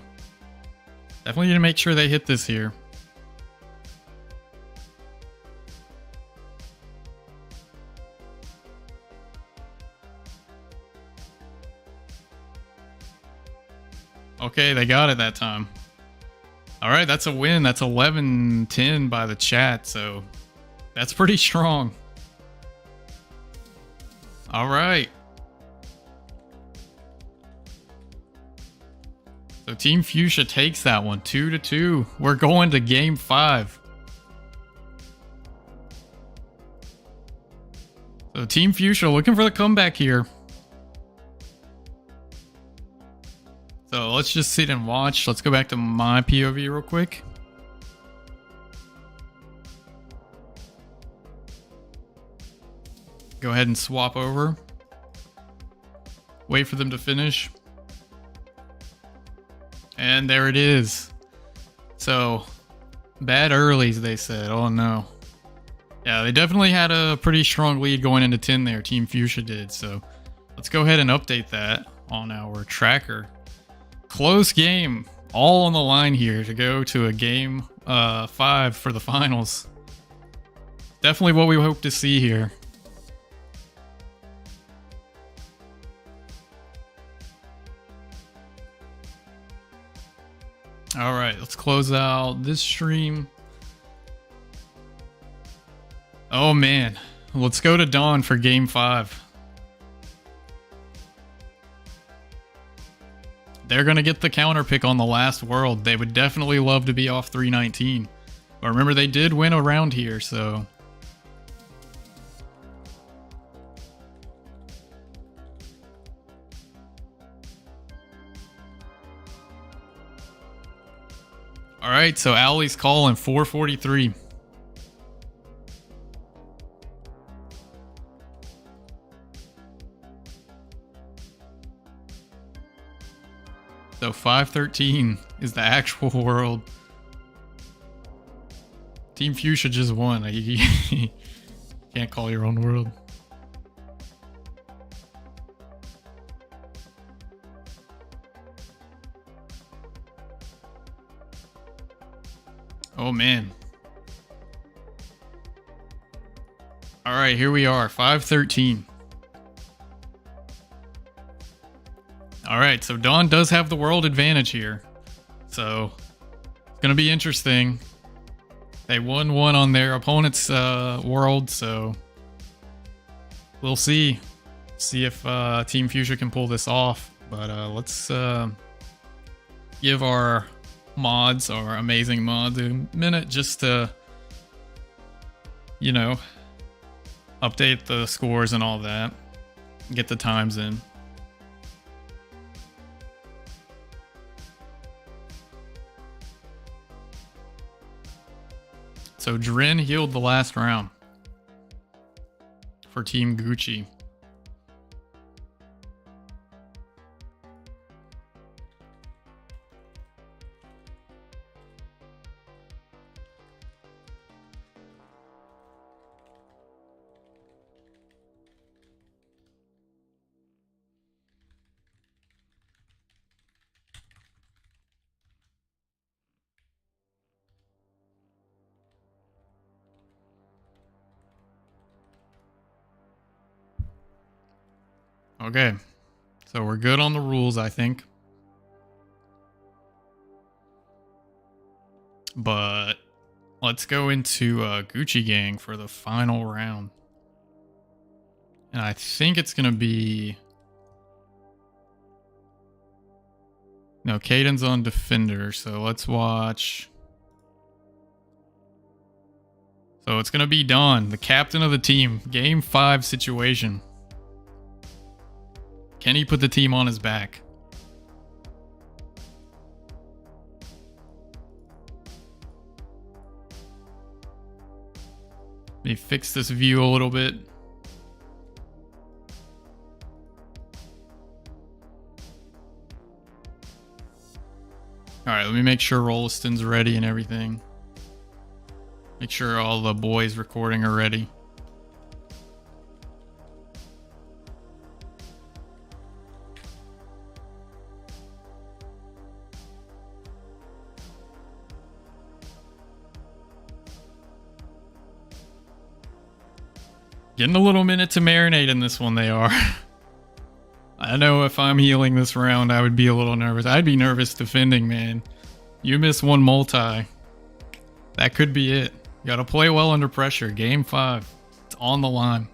[SPEAKER 1] definitely need to make sure they hit this here. Okay, they got it that time. All right, that's a win. That's 11-10 by the chat, so that's pretty strong. All right. So Team Fuchsia takes that one, 2-2. We're going to Game 5. So Team Fuchsia looking for the comeback here. So let's just sit and watch. Let's go back to my POV real quick. Go ahead and swap over. Wait for them to finish. And there it is. So, bad earlies, they said. Oh no. Yeah, they definitely had a pretty strong lead going into 10 there. Team Fuchsia did. So, let's go ahead and update that on our tracker. Close game. All on the line here to go to a Game 5 for the finals. Definitely what we hope to see here. All right, let's close out this stream. Oh man, let's go to Dawn for Game 5. They're going to get the counter pick on the last world. They would definitely love to be off 319. But remember, they did win a round here, so... Alright, so Owlie's calling 443. So 513 is the actual world. Team Fuchsia just won. You can't call your own world. Oh man. All right, here we are, 513. All right, so Dawn does have the world advantage here. So it's going to be interesting. They won one on their opponent's world, so we'll see. See if Team Fuchsia can pull this off. But let's give our mods, our amazing mods, a minute just to, you know, update the scores and all that. Get the times in. So Drin healed the last round for Team Gucci. Okay, so we're good on the rules, I think. But let's go into Gucci Gang for the final round. And I think it's going to be... No, Caden's on Defender, so let's watch... So it's going to be Don, the captain of the team. Game 5 situation. Can he put the team on his back? Let me fix this view a little bit. Alright, let me make sure Rolliston's ready and everything. Make sure all the boys recording are ready. Getting a little minute to marinate in this one, they are. I know if I'm healing this round, I would be a little nervous. I'd be nervous defending, man. You miss one multi. That could be it. You gotta play well under pressure. Game 5. It's on the line.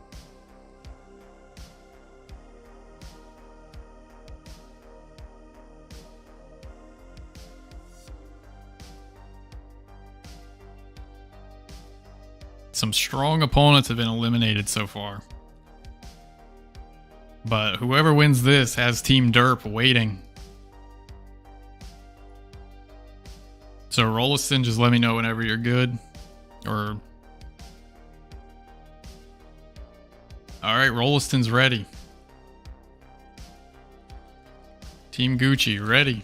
[SPEAKER 1] Some strong opponents have been eliminated so far. But whoever wins this has Team Derp waiting. So Rolliston, just let me know whenever you're good. Or... Alright, Rolliston's ready. Team Gucci, ready.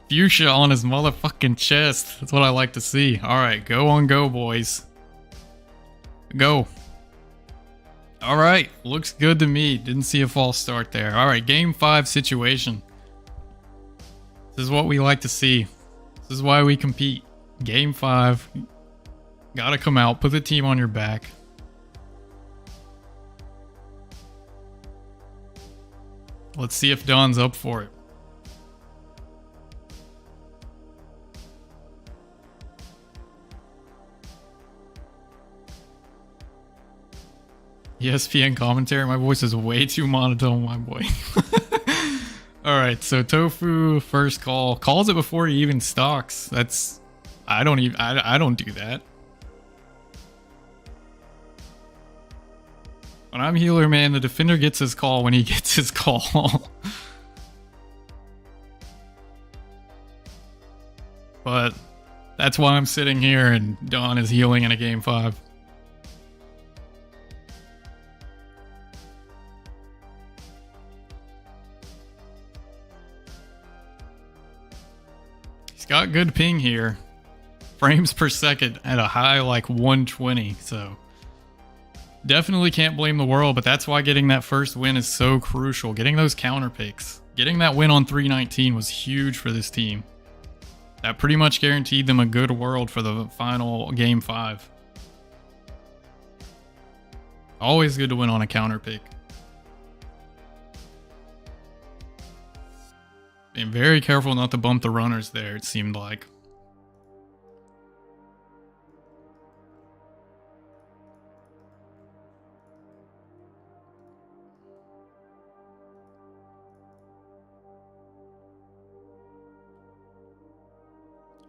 [SPEAKER 1] Fuchsia on his motherfucking chest. That's what I like to see. Alright, go on go, boys. Go. Alright, looks good to me. Didn't see a false start there. Alright, game 5 situation. This is what we like to see. This is why we compete. Game 5. Gotta come out, put the team on your back. Let's see if Don's up for it. ESPN commentary, my voice is way too monotone, my boy. Alright, so Tofu first call. Calls it before he even stalks. That's... I don't do that. When I'm healer, man, the defender gets his call when he gets his call. But that's why I'm sitting here and Don is healing in a game 5. He's got good ping here. Frames per second at a high like 120, so definitely can't blame the world, but that's why getting that first win is so crucial. Getting those counter picks. Getting that win on 319 was huge for this team. That pretty much guaranteed them a good world for the final game 5. Always good to win on a counter pick. Being very careful not to bump the runners there, it seemed like.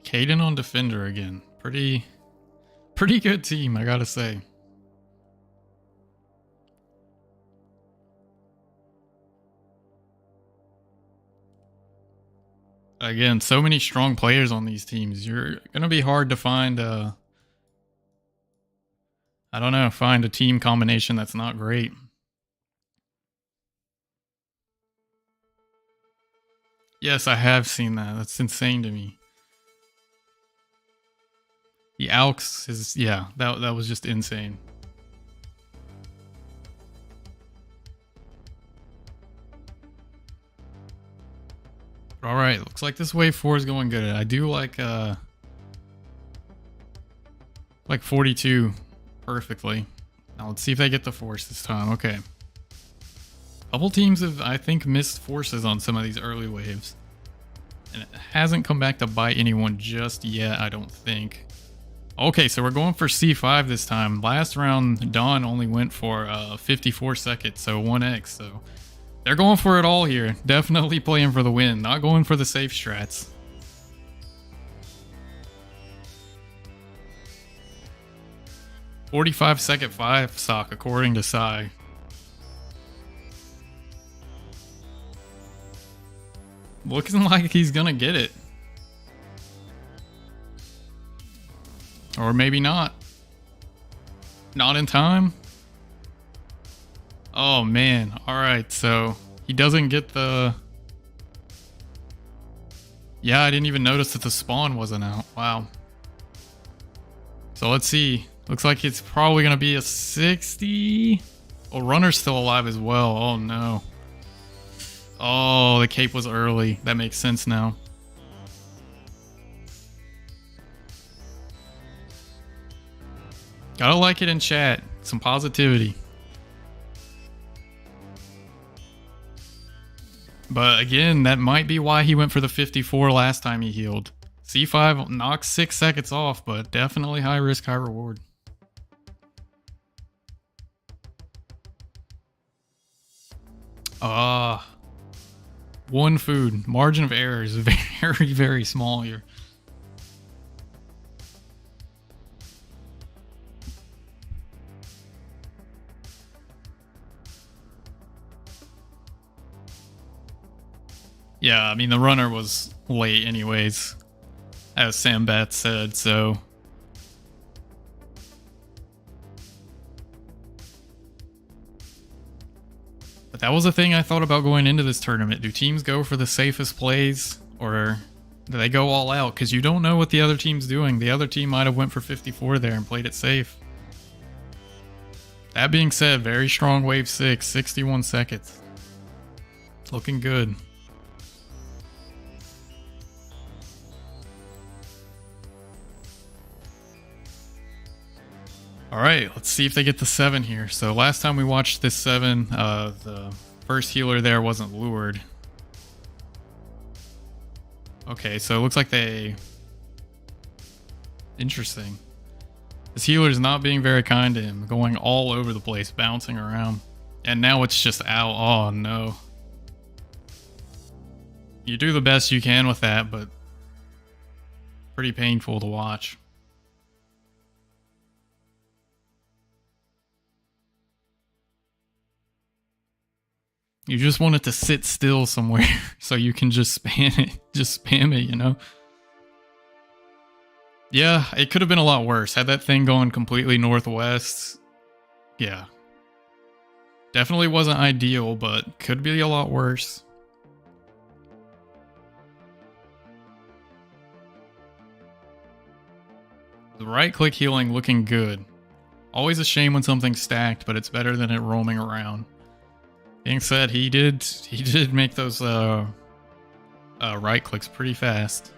[SPEAKER 1] Caden on defender again. Pretty good team, I gotta say. Again, so many strong players on these teams. You're gonna be hard to find I don't know, find a team combination that's not great. Yes, I have seen that. That's insane to me. The Alks is, yeah, that was just insane. All right, looks like this wave 4 is going good. I do like 42 perfectly. Now let's see if they get the force this time. Okay. A couple teams have, I think, missed forces on some of these early waves. And it hasn't come back to bite anyone just yet, I don't think. Okay, so we're going for C5 this time. Last round, Dawn only went for 54 seconds, so 1x. So they're going for it all here. Definitely playing for the win, not going for the safe strats. "45-second 5 sock," according to Sai. Looking like he's gonna get it. Or maybe not. Not in time. Oh man. Alright, so he doesn't get the... Yeah, I didn't even notice that the spawn wasn't out. Wow. So let's see. Looks like it's probably gonna be a 60. Oh, runner's still alive as well. Oh no. Oh, the cape was early. That makes sense now. Gotta like it in chat. Some positivity. But again, that might be why he went for the 54 last time he healed. C5 knocks 6 seconds off, but definitely high risk, high reward. One food. Margin of error is very, very small here. Yeah, I mean, the runner was late anyways, as Sam Bat said, so... But that was the thing I thought about going into this tournament. Do teams go for the safest plays, or do they go all out? Because you don't know what the other team's doing. The other team might have went for 54 there and played it safe. That being said, very strong wave 6, 61 seconds. Looking good. Alright, let's see if they get the 7 here. So last time we watched this 7, the first healer there wasn't lured. Okay, so it looks like they... Interesting. This healer's not being very kind to him, going all over the place, bouncing around. And now it's just out. Oh no. You do the best you can with that, but pretty painful to watch. You just want it to sit still somewhere so you can just spam it. Just spam it, you know? Yeah, it could have been a lot worse. Had that thing going completely northwest. Yeah. Definitely wasn't ideal, but could be a lot worse. The right-click healing looking good. Always a shame when something's stacked, but it's better than it roaming around. Being said, he did make those right clicks pretty fast.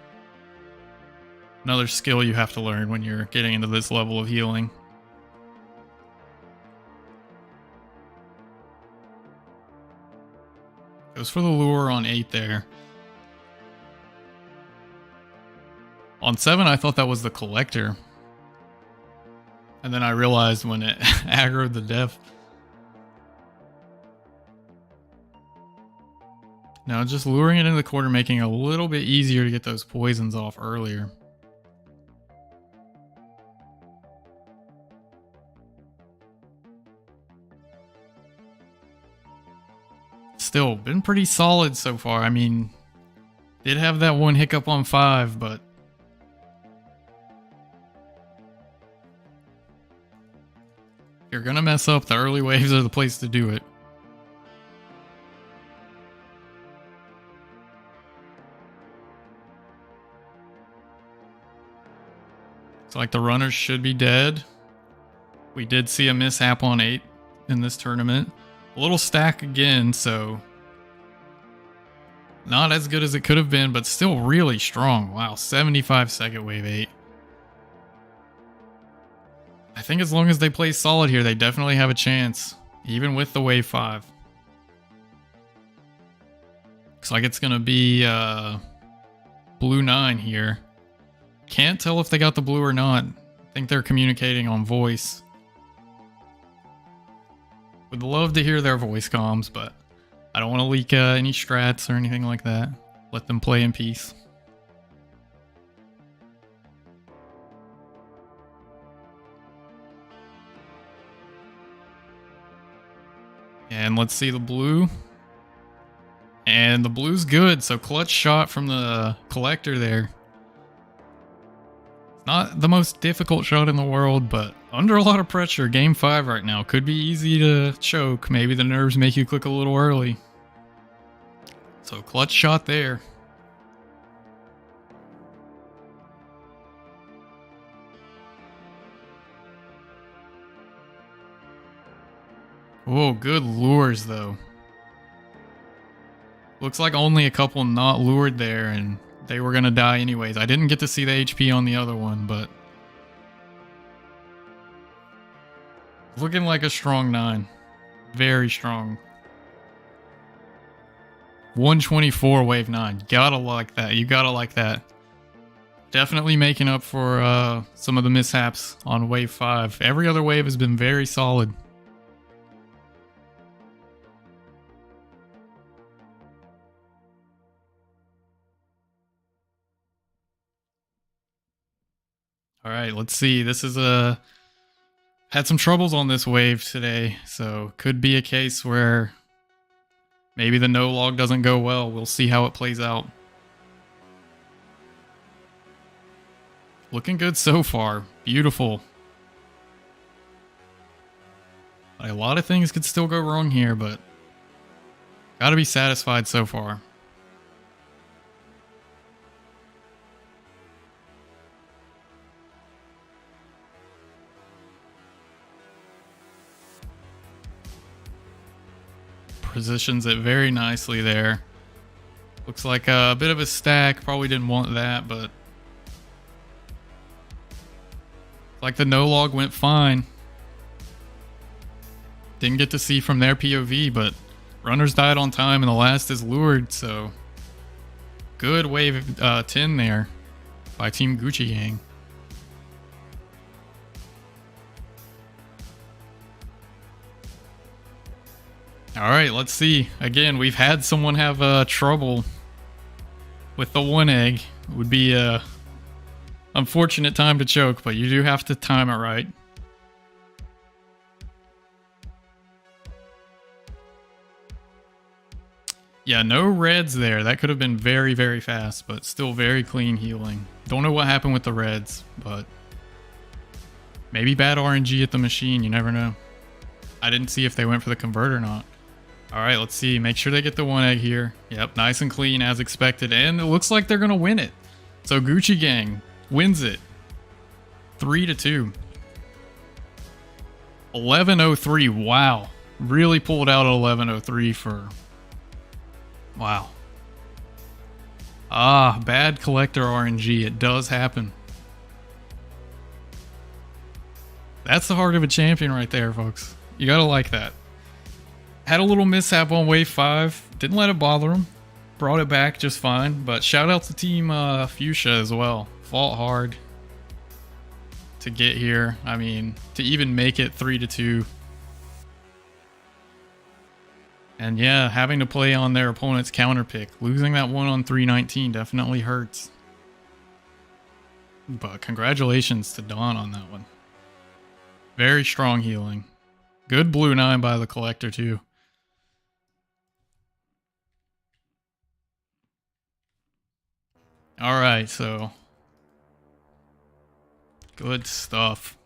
[SPEAKER 1] Another skill you have to learn when you're getting into this level of healing. Goes for the lure on 8 there. On 7, I thought that was the collector. And then I realized when it aggroed the def. Now just luring it into the corner, making it a little bit easier to get those poisons off earlier. Still, been pretty solid so far. I mean, Did have that one hiccup on 5, but if you're gonna mess up, the early waves are the place to do it. It's like the runners should be dead. We did see a mishap on 8 in this tournament. A little stack again, so not as good as it could have been, but still really strong. Wow, 75 second wave 8. I think as long as they play solid here, they definitely have a chance, even with the wave 5. Looks like it's going to be blue 9 here. Can't tell if they got the blue or not. I think they're communicating on voice. Would love to hear their voice comms, but I don't want to leak any strats or anything like that. Let them play in peace. And let's see the blue. And the blue's good, so clutch shot from the collector there. Not the most difficult shot in the world, but under a lot of pressure. Game 5 right now. Could be easy to choke. Maybe the nerves make you click a little early. So clutch shot there. Oh, good lures though. Looks like only a couple not lured there and they were gonna die anyways. I didn't get to see the HP on the other one, but looking like a strong 9. Very strong. 124 wave 9. Gotta like that. You gotta like that. Definitely making up for some of the mishaps on wave 5. Every other wave has been very solid. All right, let's see. This is had some troubles on this wave today, so could be a case where maybe the no log doesn't go well. We'll see how it plays out. Looking good so far. Beautiful. A lot of things could still go wrong here, but gotta be satisfied so far. Positions it very nicely there. Looks like a bit of a stack. Probably didn't want that, but like the no log went fine. Didn't get to see from their POV, but runners died on time and the last is lured, so good wave 10 there by Team Gucci Gang. All right, let's see. Again, we've had someone have trouble with the 1 egg. It would be a unfortunate time to choke, but you do have to time it right. Yeah, no reds there. That could have been very, very fast, but still very clean healing. Don't know what happened with the reds, but maybe bad RNG at the machine. You never know. I didn't see if they went for the convert or not. All right, let's see. Make sure they get the 1 egg here. Yep, nice and clean as expected. And it looks like they're going to win it. So Gucci Gang wins it. 3-2. 1103. Wow. Really pulled out at 1103 for... Wow. Ah, bad collector RNG. It does happen. That's the heart of a champion right there, folks. You gotta like that. Had a little mishap on wave 5. Didn't let it bother him. Brought it back just fine. But shout out to Team Fuchsia as well. Fought hard to get here. I mean, to even make it 3-2. And yeah, having to play on their opponent's counter pick. Losing that one on 319 definitely hurts. But congratulations to Dawn on that one. Very strong healing. Good blue 9 by the collector too. All right, so good stuff.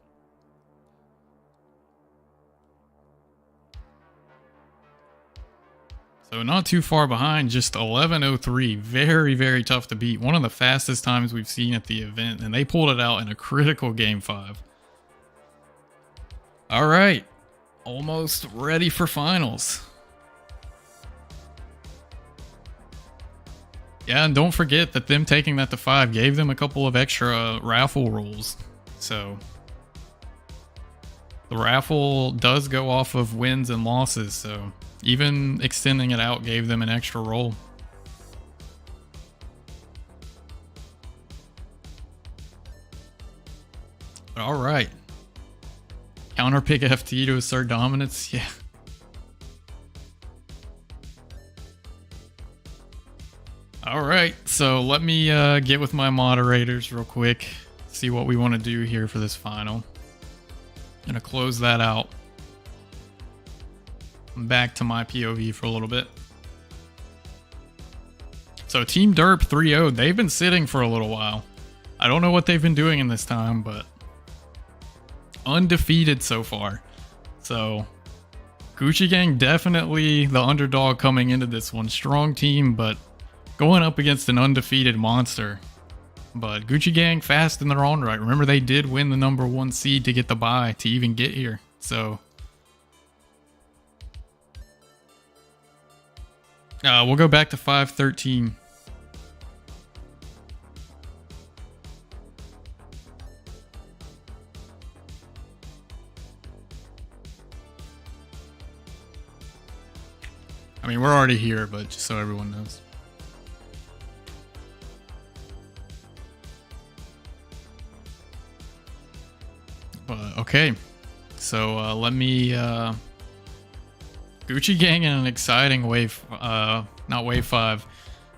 [SPEAKER 1] So not too far behind, just 11:03. Very, very tough to beat. One of the fastest times we've seen at the event, and they pulled it out in a critical game 5. All right, almost ready for finals. Yeah, and don't forget that them taking that to 5 gave them a couple of extra raffle rolls. So the raffle does go off of wins and losses, so even extending it out gave them an extra roll. But all right. Counter pick FT to assert dominance. Yeah. All right. So let me get with my moderators real quick. See what we want to do here for this final. Gonna close that out. I'm back to my POV for a little bit. So Team Derp 3-0, they've been sitting for a little while. I don't know what they've been doing in this time, but undefeated so far. So Gucci Gang definitely the underdog coming into this one. Strong team, but going up against an undefeated monster. But Gucci Gang fast in their own right. Remember, they did win the number 1 seed to get the bye to even get here. So we'll go back to 5-13. I mean, we're already here, but just so everyone knows. But okay, so let me Gucci Gang in an exciting wave, not wave 5,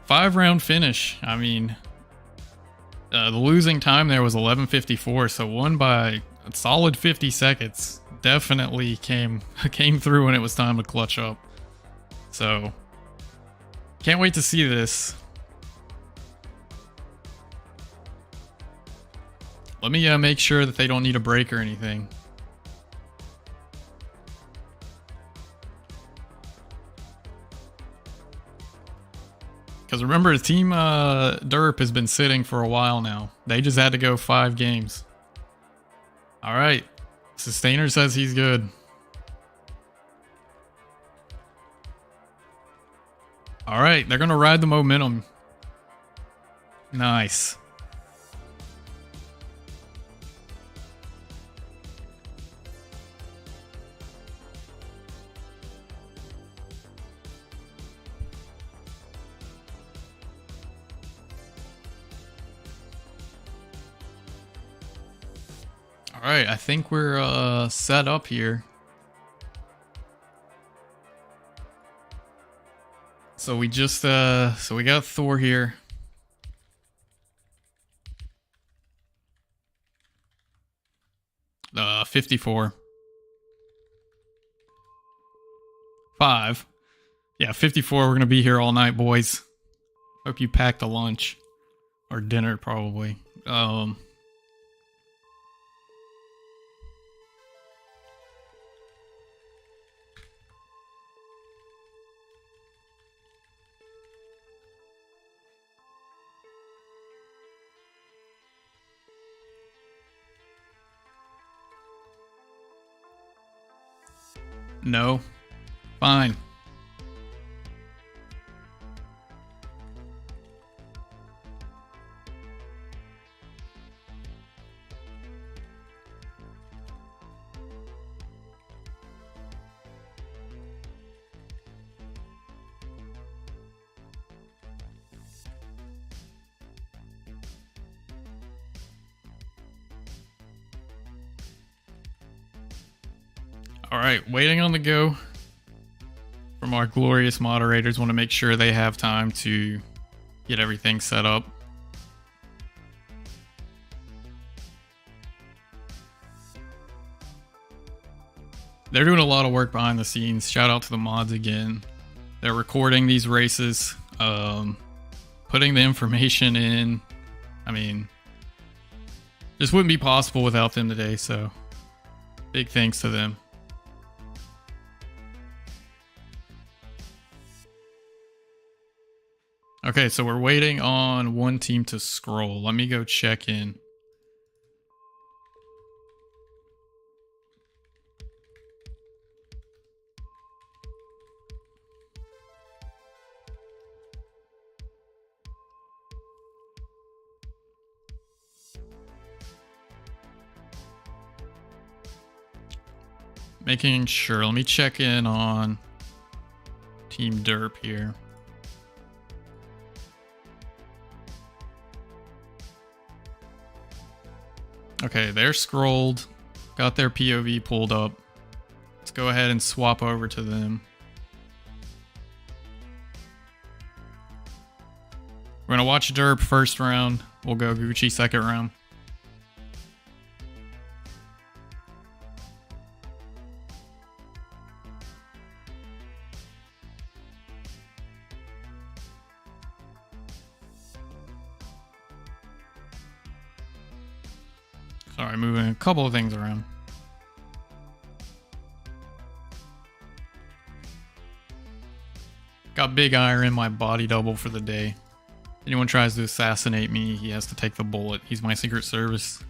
[SPEAKER 1] 5-round finish. I mean, the losing time there was 11:54, so won by a solid 50 seconds. Definitely came through when it was time to clutch up. So can't wait to see this. Let me make sure that they don't need a break or anything. Because remember, Team Derp has been sitting for a while now. They just had to go 5 games. All right. Sustainer says he's good. All right. They're going to ride the momentum. Nice. All right, I think we're set up here. So we just so we got Thor here. Uh, 54. 5. Yeah, 54. We're gonna be here all night, boys. Hope you packed a lunch or dinner, probably. No. Fine. All right, waiting on the go from our glorious moderators. Want to make sure they have time to get everything set up. They're doing a lot of work behind the scenes. Shout out to the mods again. They're recording these races, putting the information in. I mean, this wouldn't be possible without them today, so big thanks to them. Okay, so we're waiting on one team to scroll. Let me go check in. Making sure. Let me check in on Team Derp here. Okay, they're scrolled. Got their POV pulled up. Let's go ahead and swap over to them. We're gonna watch Derp first round. We'll go Gucci second round. Sorry, moving a couple of things around. Got Big Iron in my body double for the day. Anyone tries to assassinate me, he has to take the bullet. He's my Secret Service.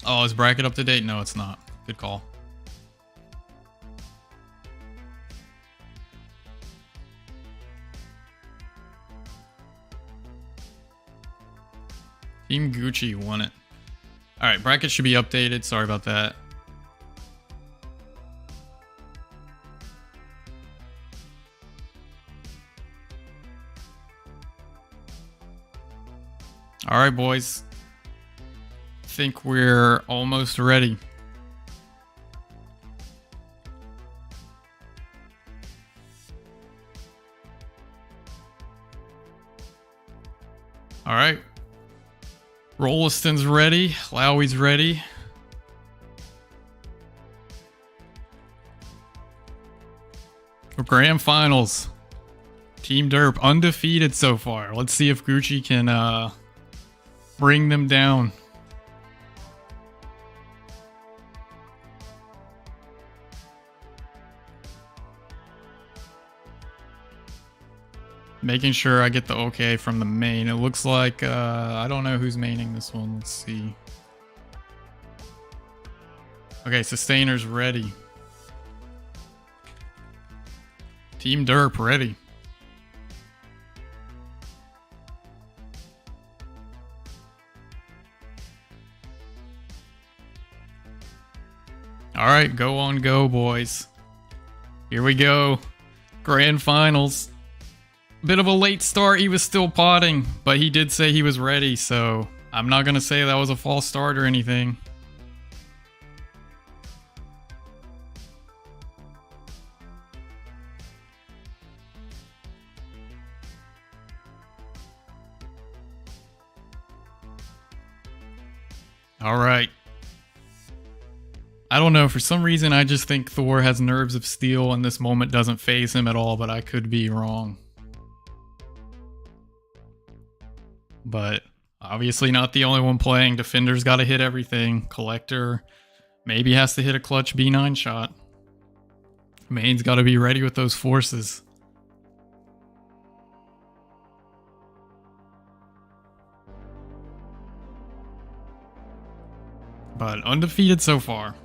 [SPEAKER 1] Oh, is bracket up to date? No, it's not. Good call. Team Gucci won it. Alright, bracket should be updated. Sorry about that. Alright, boys. Think we're almost ready. Alright. Rolliston's ready. Lowie's ready. Grand Finals. Team Derp undefeated so far. Let's see if Gucci can bring them down. Making sure I get the okay from the main. It looks like, I don't know who's maining this one. Let's see. Okay, Sustainer's ready. Team Derp ready. Alright, go on go, boys. Here we go. Grand Finals. Bit of a late start, he was still potting, but he did say he was ready, so I'm not gonna say that was a false start or anything. Alright. I don't know, for some reason I just think Thor has nerves of steel and this moment doesn't faze him at all, but I could be wrong. But obviously not the only one playing. Defender's got to hit everything. Collector maybe has to hit a clutch B9 shot. Main's got to be ready with those forces. But undefeated so far.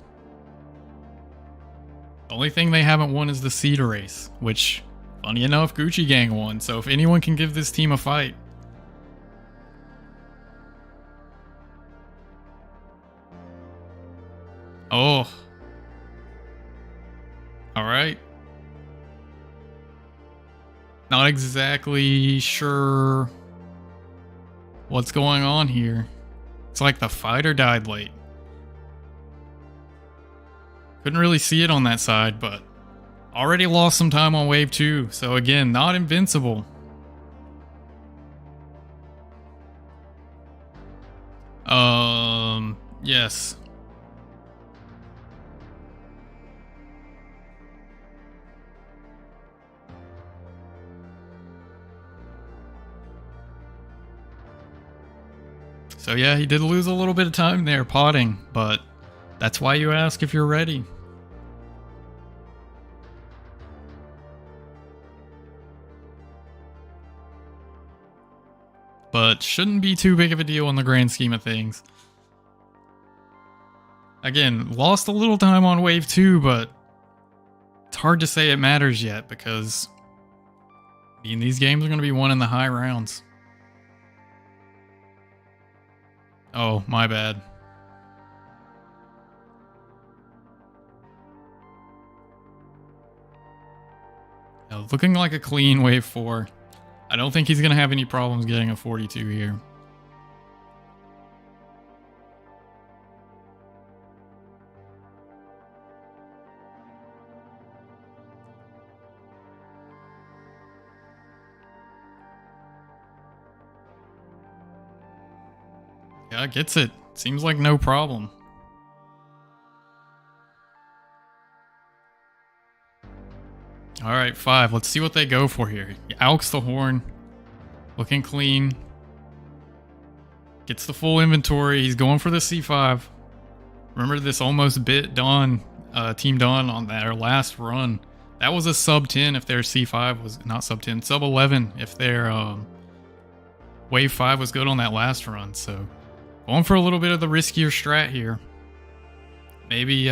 [SPEAKER 1] The only thing they haven't won is the seed race, which, funny enough, Gucci Gang won. So if anyone can give this team a fight. Oh. Alright. Not exactly sure what's going on here. It's like the fighter died late. Couldn't really see it on that side, but already lost some time on wave 2. So again, not invincible. Yes. So yeah, he did lose a little bit of time there potting, but that's why you ask if you're ready. But shouldn't be too big of a deal in the grand scheme of things. Again, lost a little time on wave 2, but it's hard to say it matters yet because these games are going to be won in the high rounds. Oh, my bad. Looking like a clean wave 4. I don't think he's going to have any problems getting a 42 here. Yeah, gets it. Seems like no problem. Alright, 5. Let's see what they go for here. Alks the horn. Looking clean. Gets the full inventory. He's going for the C5. Remember this almost bit Dawn, Team Dawn on their last run. That was a sub 10 if their C5 was not sub 10, sub 11 if their wave 5 was good on that last run. So going for a little bit of the riskier strat here. Maybe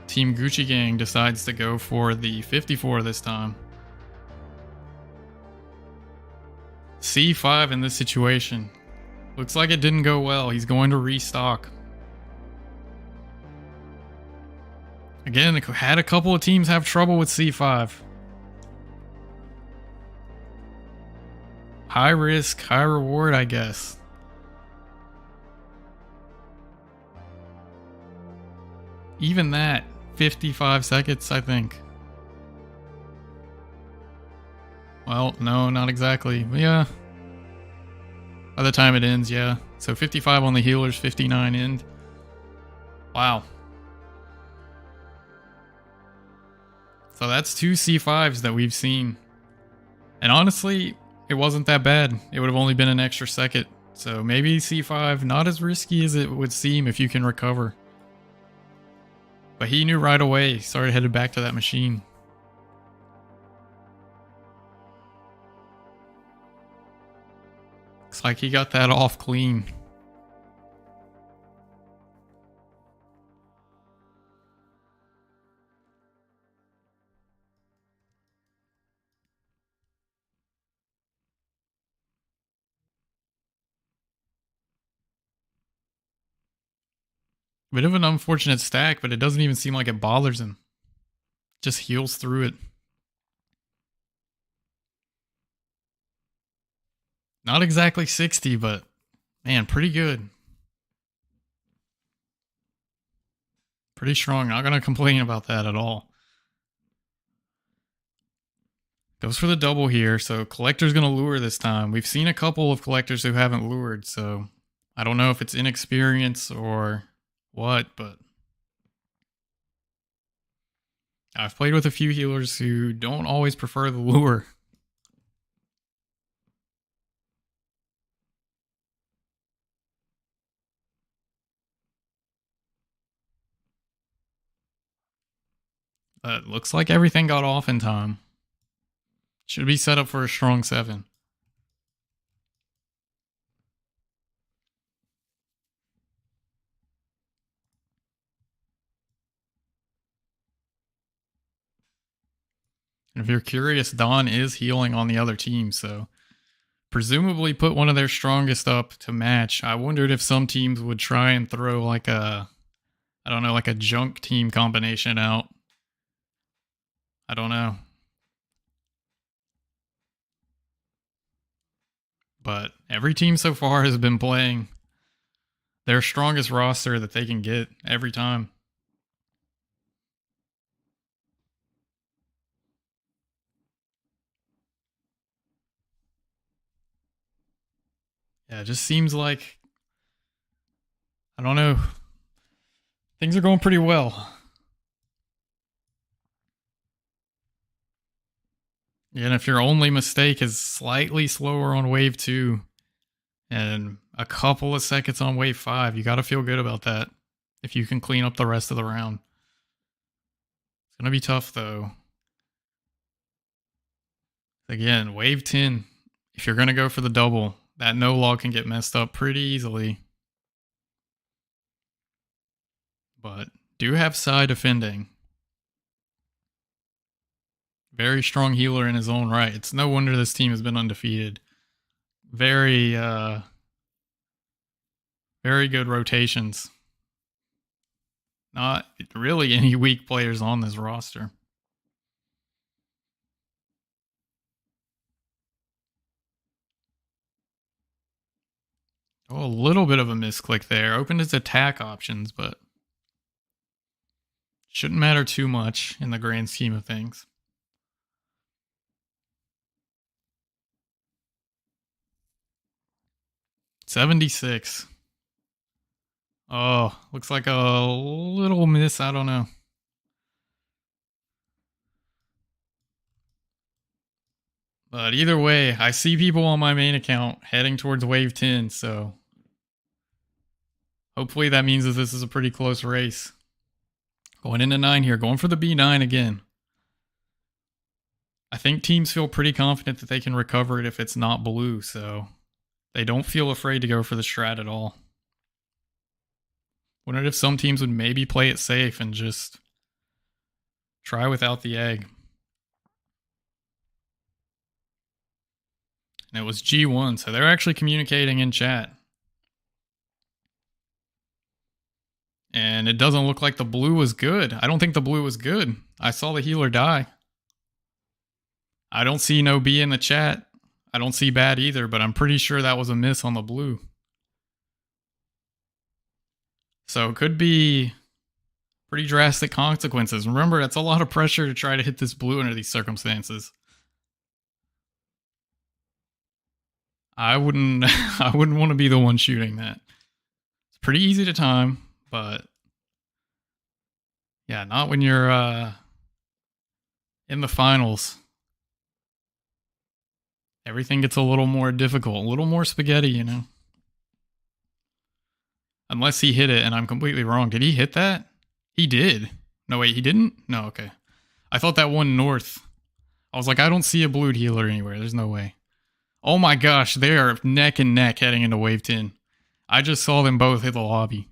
[SPEAKER 1] Team Gucci Gang decides to go for the 54 this time. C5 in this situation. Looks like it didn't go well. He's going to restock. Again, had a couple of teams have trouble with C5. High risk, high reward, I guess. Even that, 55 seconds, I think. Well, no, not exactly. But yeah. By the time it ends, yeah. So 55 on the healers, 59 end. Wow. So that's 2 C5s that we've seen. And honestly, it wasn't that bad. It would have only been an extra second. So maybe C5, not as risky as it would seem if you can recover. But he knew right away. He started headed back to that machine. Looks like he got that off clean. Bit of an unfortunate stack, but it doesn't even seem like it bothers him. Just heals through it. Not exactly 60, but man, pretty good. Pretty strong. Not going to complain about that at all. Goes for the double here, so Collector's going to lure this time. We've seen a couple of Collectors who haven't lured, so I don't know if it's inexperience or what, but I've played with a few healers who don't always prefer the lure. But looks like everything got off in time. Should be set up for a strong 7. And if you're curious, Dawn is healing on the other team, so presumably put one of their strongest up to match. I wondered if some teams would try and throw like a, I don't know, like a junk team combination out. I don't know. But every team so far has been playing their strongest roster that they can get every time. Yeah, it just seems like, I don't know, things are going pretty well. Yeah, and if your only mistake is slightly slower on wave 2, And a couple of seconds on wave 5. You got to feel good about that if you can clean up the rest of the round. It's going to be tough, though. Again, wave 10, if you're going to go for the double, that no log can get messed up pretty easily. But do have Psy defending. Very strong healer in his own right. It's no wonder this team has been undefeated. Very good rotations. Not really any weak players on this roster. Oh, a little bit of a misclick there. Opened his attack options, but shouldn't matter too much in the grand scheme of things. $76. Oh, looks like a little miss. I don't know. But either way, I see people on my main account heading towards wave 10, so hopefully that means that this is a pretty close race. Going into 9 here, going for the B9 again. I think teams feel pretty confident that they can recover it if it's not blue, so they don't feel afraid to go for the strat at all. Wondered if some teams would maybe play it safe and just try without the egg. And it was G1, so they're actually communicating in chat. And it doesn't look like the blue was good. I don't think the blue was good. I saw the healer die. I don't see no B in the chat. I don't see bad either, but I'm pretty sure that was a miss on the blue. So it could be pretty drastic consequences. Remember, that's a lot of pressure to try to hit this blue under these circumstances. I wouldn't want to be the one shooting that. It's pretty easy to time, but yeah, not when you're in the finals. Everything gets a little more difficult, a little more spaghetti, you know. Unless he hit it and I'm completely wrong. Did he hit that? He did. No, wait, he didn't? No, okay. I thought that one north. I was like, I don't see a blue healer anywhere. There's no way. Oh my gosh, they are neck and neck heading into wave 10. I just saw them both hit the lobby.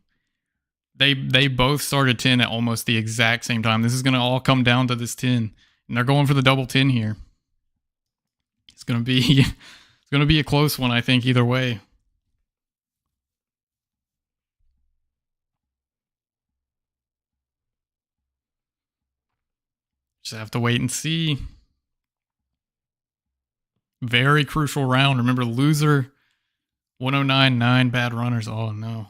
[SPEAKER 1] They both started 10 at almost the exact same time. This is going to all come down to this 10. And they're going for the double 10 here. It's going to be a close one, I think, either way. Just have to wait and see. Very crucial round. Remember, loser 109, 9 bad runners. Oh, no.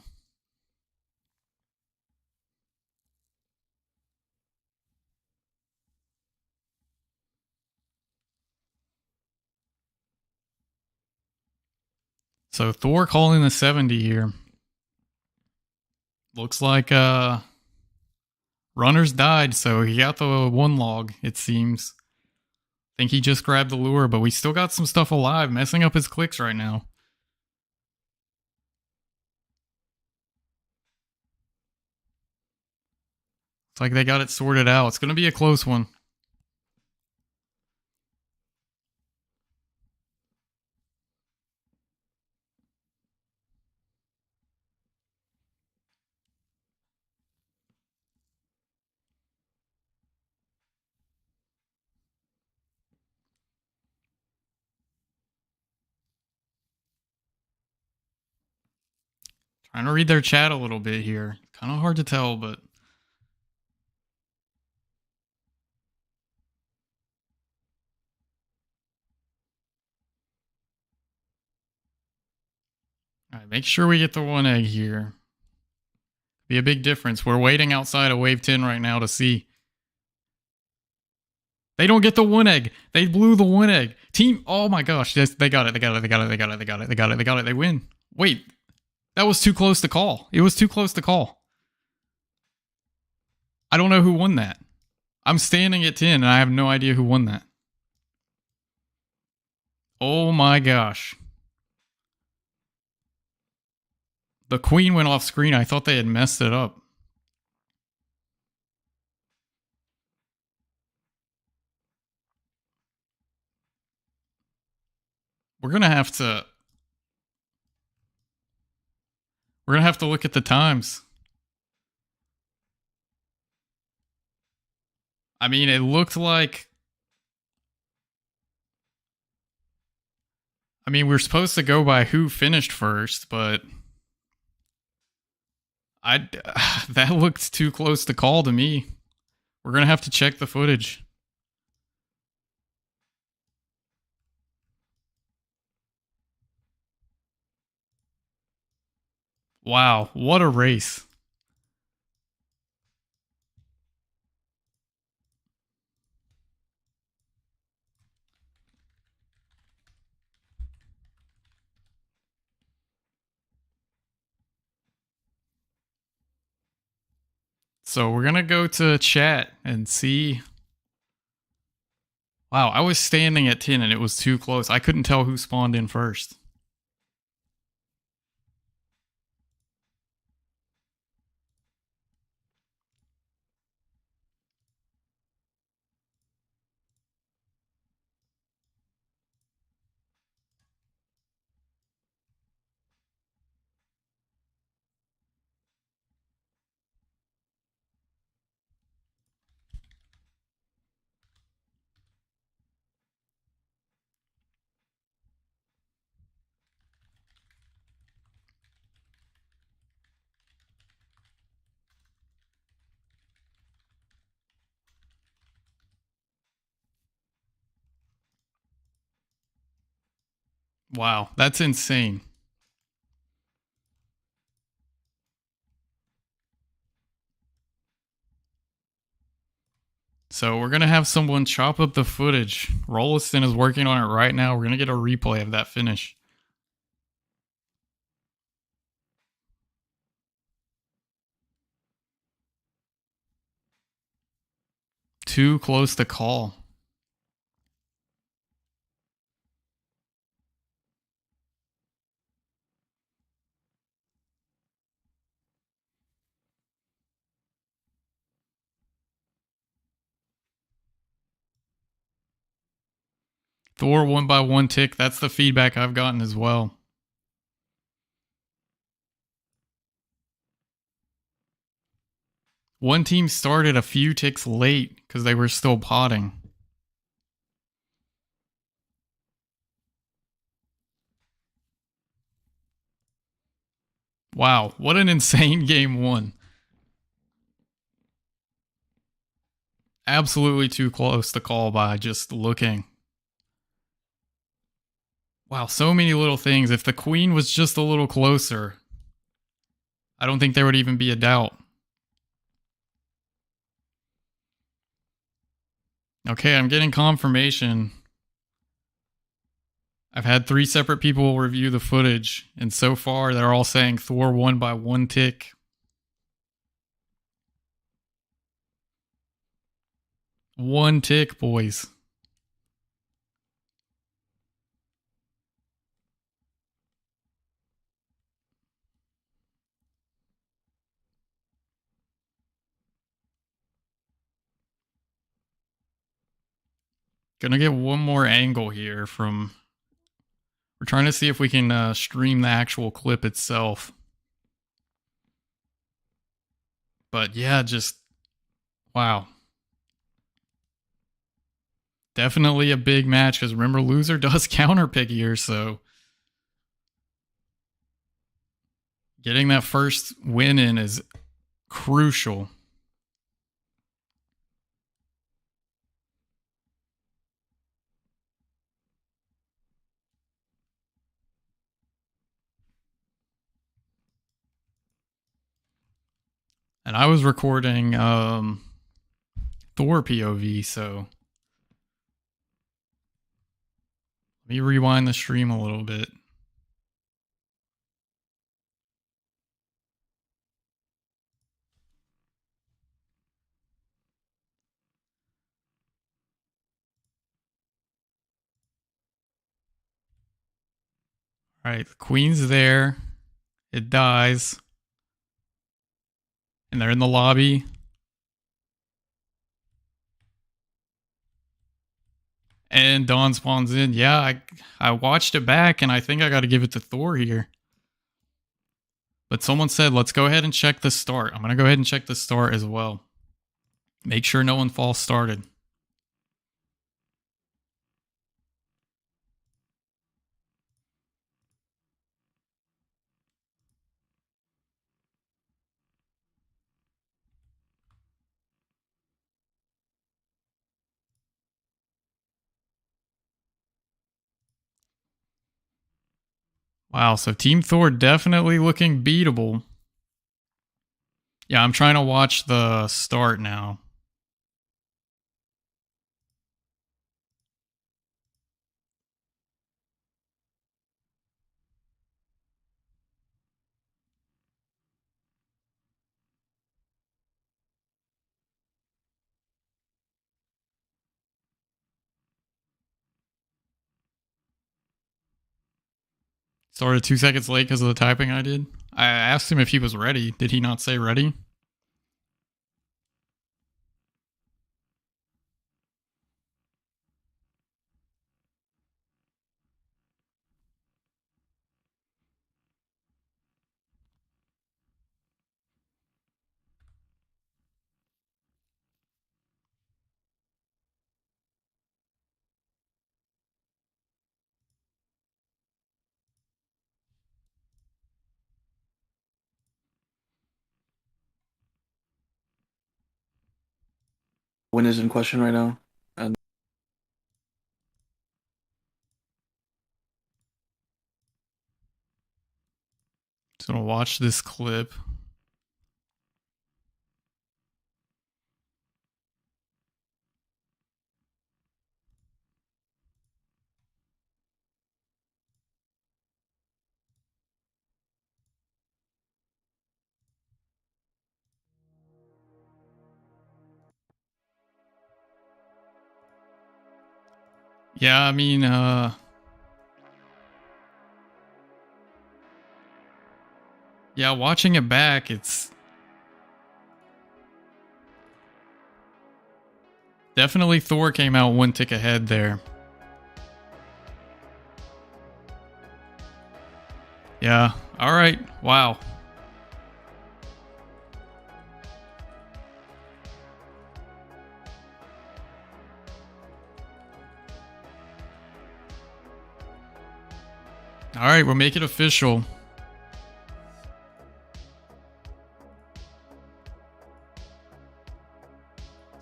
[SPEAKER 1] So Thor calling the 70 here. Looks like runners died, so he got the 1 log, it seems. Think he just grabbed the lure, but we still got some stuff alive, messing up his clicks right now. It's like they got it sorted out. It's going to be a close one. Trying to read their chat a little bit here. Kind of hard to tell, but all right, make sure we get the 1 egg here. Be a big difference. We're waiting outside of wave 10 right now to see. They don't get the 1 egg. They blew the 1 egg. Team, oh my gosh. Yes, they got it. They got it. They got it. They got it. They got it. They got it. They got it. They win. Wait. That was too close to call. It was too close to call. I don't know who won that. I'm standing at 10 and I have no idea who won that. Oh my gosh. The queen went off screen. I thought they had messed it up. We're gonna have to look at the times. I mean, it looked like, I mean, we're supposed to go by who finished first, but I that looked too close to call to me. We're gonna have to check the footage. Wow, what a race. So we're gonna go to chat and see. Wow, I was standing at 10 and it was too close. I couldn't tell who spawned in first. Wow, that's insane. So we're gonna have someone chop up the footage. Rolliston is working on it right now. We're gonna get a replay of that finish. Too close to call. Thor 1x1 tick. That's the feedback I've gotten as well. One team started a few ticks late because they were still potting. Wow, what an insane game one. Absolutely too close to call by just looking. Wow, so many little things. If the queen was just a little closer, I don't think there would even be a doubt. Okay, I'm getting confirmation. I've had 3 separate people review the footage, and so far they're all saying Thor won by 1 tick. One tick, boys. Gonna get one more angle here from... We're trying to see if we can stream the actual clip itself. But yeah, just... Wow. Definitely a big match, because remember, loser does counter pick here, so... Getting that first win in is crucial. And I was recording Thor POV, so let me rewind the stream a little bit. All right, the queen's there. It dies. And they're in the lobby. And Dawn spawns in. Yeah, I watched it back, and I think I got to give it to Thor here. But someone said, let's go ahead and check the start. I'm going to go ahead and check the start as well. Make sure no one false started. Wow, so Team Thor definitely looking beatable. Yeah, I'm trying to watch the start now. Started 2 seconds late because of the typing I did. I asked him if he was ready. Did he not say ready?
[SPEAKER 4] Win is in question right now. And
[SPEAKER 1] Just gonna watch this clip. Yeah, I mean, yeah, watching it back, it's definitely Thor came out 1 tick ahead there. Yeah, alright, wow. Alright, we'll make it official.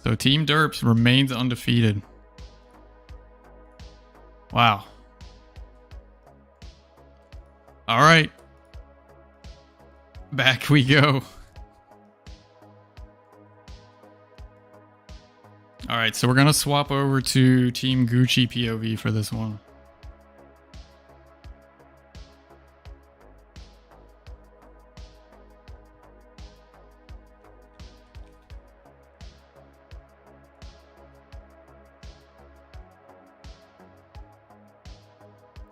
[SPEAKER 1] So Team Derps remains undefeated. Wow. Alright. Back we go. Alright, so we're gonna swap over to Team Gucci POV for this one.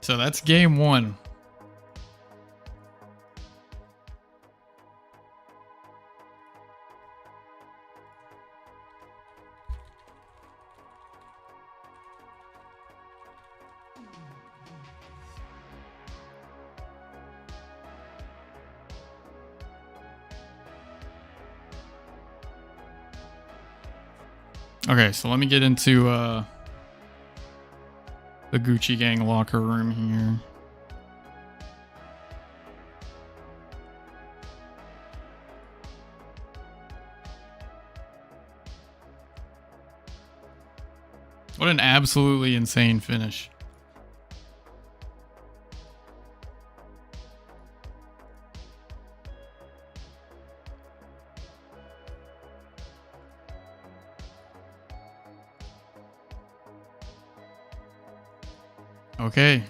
[SPEAKER 1] So that's game 1. Okay, so let me get into the Gucci Gang locker room here. What an absolutely insane finish. Okay.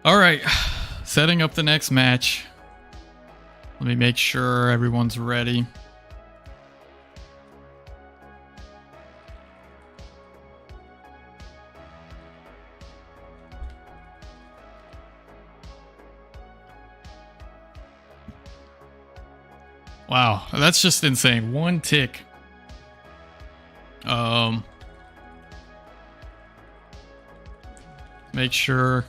[SPEAKER 1] All right, setting up the next match. Let me make sure everyone's ready. Wow, that's just insane. One tick. Make sure.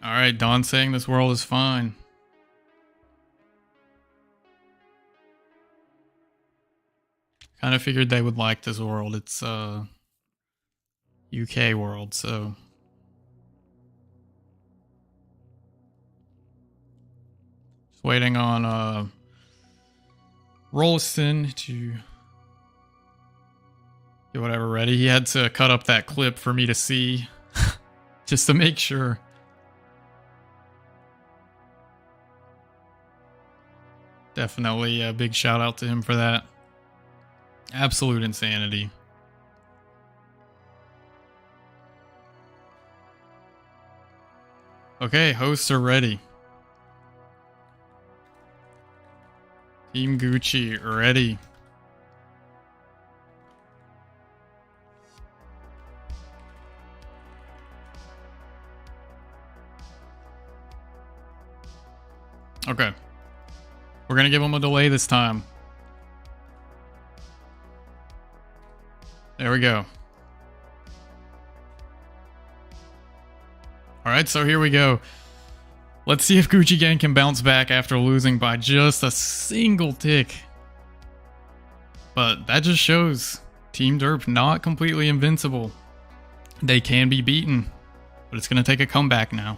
[SPEAKER 1] All right, Don saying this world is fine. Kind of figured they would like this world. It's UK world, so just waiting on Rolston to get whatever ready. He had to cut up that clip for me to see just to make sure. Definitely a big shout out to him for that. Absolute insanity. Okay, hosts are ready. Team Gucci ready. Okay. We're going to give them a delay this time. There we go. Alright, so here we go. Let's see if Gucci Gang can bounce back after losing by just a single tick. But that just shows Team Derp not completely invincible. They can be beaten, but it's going to take a comeback now.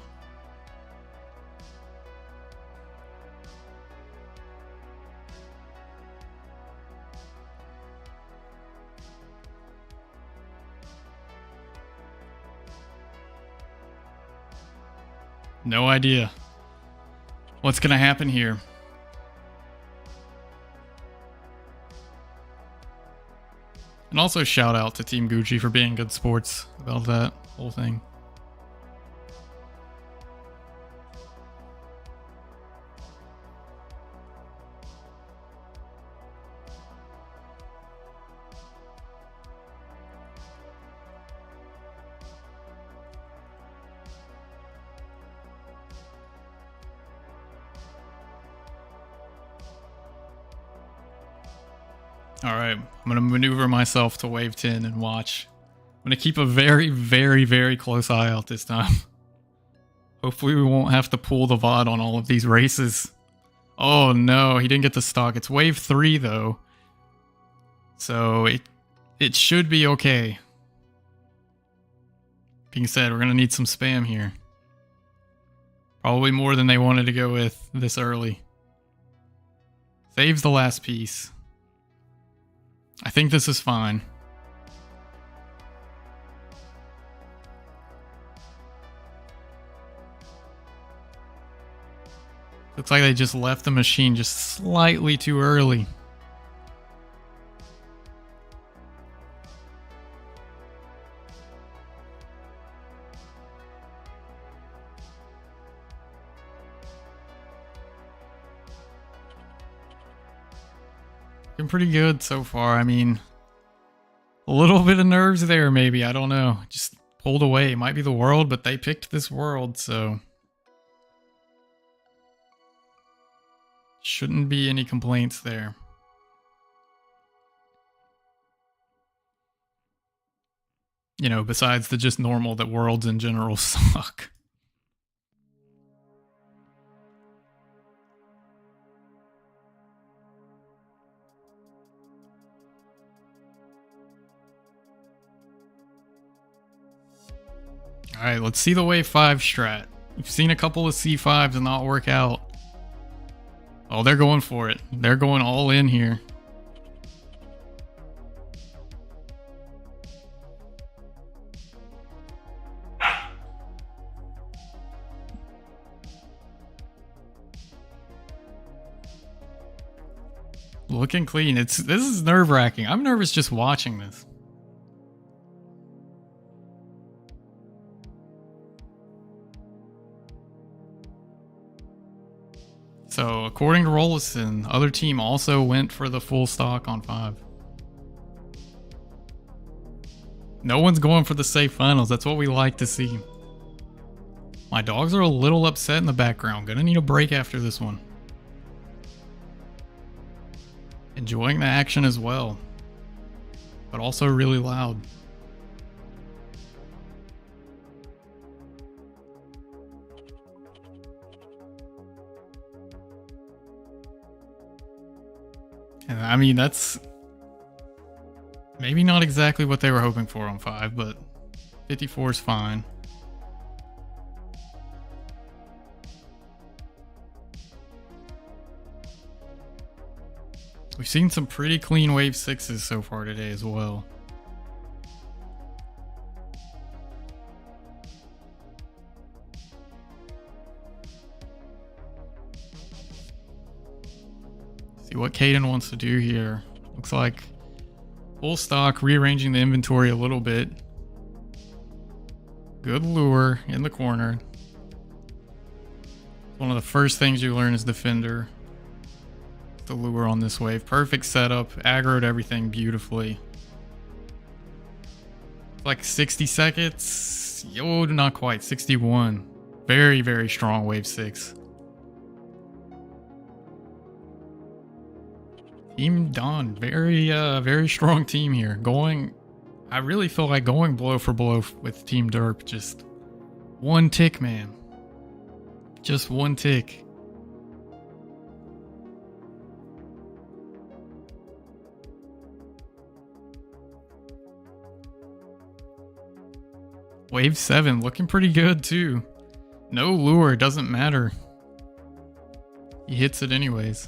[SPEAKER 1] No idea what's gonna happen here. And also shout out to Team Gucci for being good sports about that whole thing. Alright, I'm going to maneuver myself to wave 10 and watch. I'm going to keep a very, very, very close eye out this time. Hopefully we won't have to pull the VOD on all of these races. Oh no, he didn't get the stock. It's wave 3 though. So it should be okay. Being said, we're going to need some spam here. Probably more than they wanted to go with this early. Saves the last piece. I think this is fine. Looks like they just left the machine just slightly too early. Been pretty good so far. I mean, a little bit of nerves there, maybe. I don't know. Just pulled away. It might be the world, but they picked this world, so shouldn't be any complaints there. You know, besides the just normal that worlds in general suck. Alright, let's see the wave 5 strat. We've seen a couple of C5s not work out. Oh, they're going for it. They're going all in here. Looking clean. This is nerve-wracking. I'm nervous just watching this. So according to Rollison, other team also went for the full stock on 5. No one's going for the safe finals. That's what we like to see. My dogs are a little upset in the background. Gonna need a break after this one. Enjoying the action as well, but also really loud. And I mean, that's maybe not exactly what they were hoping for on 5, but 54 is fine. We've seen some pretty clean wave 6s so far today as well. See what Caden wants to do here. Looks like full stock, rearranging the inventory a little bit. Good lure in the corner. One of the first things you learn as defender. The lure on this wave. Perfect setup. Aggroed everything beautifully. Like 60 seconds. Yo, not quite. 61. Very, very strong wave 6. Team Don. Very strong team here. I really feel like going blow for blow with Team Derp. Just one tick, man. Just one tick. Wave 7 looking pretty good too. No lure, doesn't matter. He hits it anyways.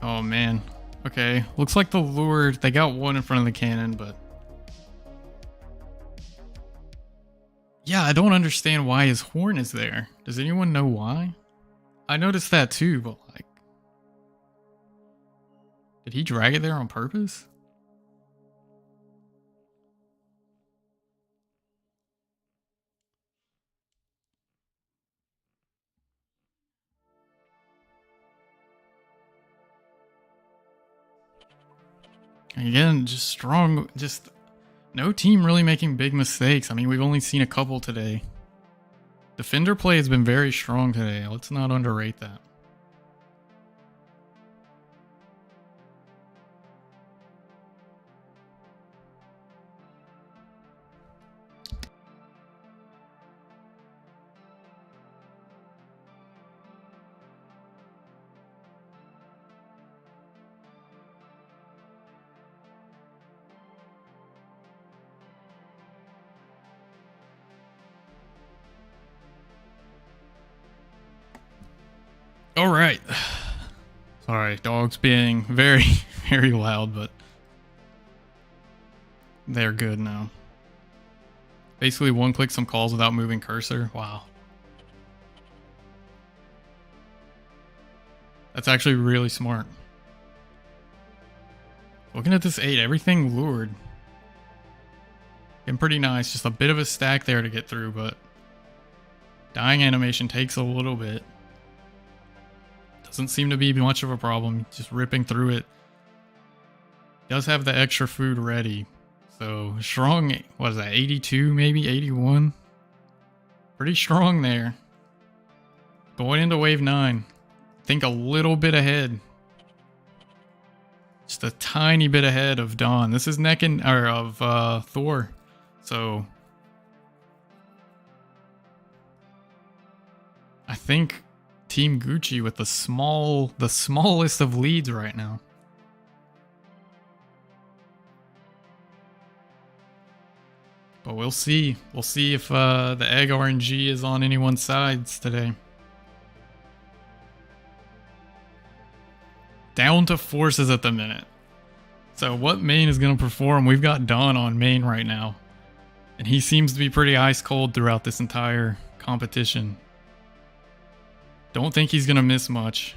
[SPEAKER 1] Oh man. Okay, looks like the lure, they got one in front of the cannon, but yeah, I don't understand why his horn is there. Does anyone know why? I noticed that too, but like, did he drag it there on purpose? Again, just strong, just no team really making big mistakes. I mean, we've only seen a couple today. Defender play has been very strong today. Let's not underrate that. All right. Sorry, dogs being very, very loud, but they're good now. Basically one-click some calls without moving cursor. Wow. That's actually really smart. Looking at this 8, everything lured. Getting pretty nice. Just a bit of a stack there to get through, but dying animation takes a little bit. Doesn't seem to be much of a problem. Just ripping through it. Does have the extra food ready. So strong, what is that, 82 maybe, 81? Pretty strong there. Going into wave 9. Think a little bit ahead. Just a tiny bit ahead of Dawn. This is of Thor. So I think Team Gucci with the smallest of leads right now. But we'll see. We'll see if the egg RNG is on anyone's sides today. Down to forces at the minute. So what main is going to perform? We've got Don on main right now. And he seems to be pretty ice cold throughout this entire competition. Don't think he's going to miss much.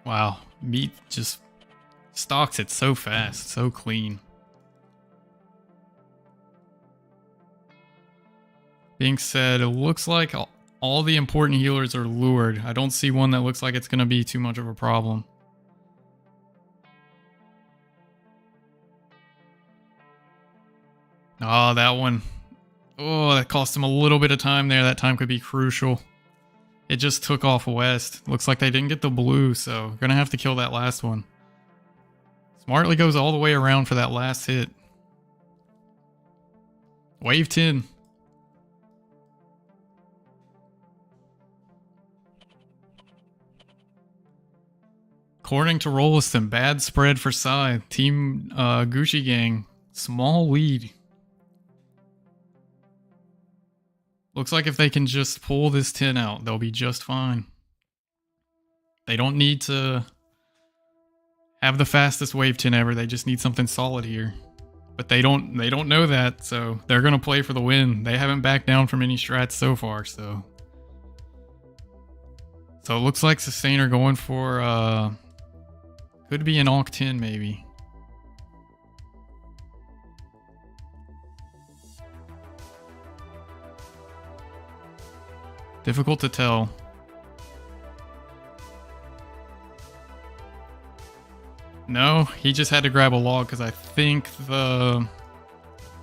[SPEAKER 1] Wow, meat just stalks it so fast, so clean. Being said, it looks like all the important healers are lured. I don't see one that looks like it's going to be too much of a problem. Oh, that one. Oh, that cost him a little bit of time there. That time could be crucial. It just took off west. Looks like they didn't get the blue, so gonna have to kill that last one. Smartly goes all the way around for that last hit. Wave 10. According to Rolliston, bad spread for Psy. Team Gucci Gang, small lead. Looks like if they can just pull this 10 out, they'll be just fine. They don't need to have the fastest wave 10 ever. They just need something solid here. But they don't know that, so they're going to play for the win. They haven't backed down from any strats so far, so. So it looks like Sustainer going for, could be an Auk 10 maybe. Difficult to tell. No, he just had to grab a log because I think the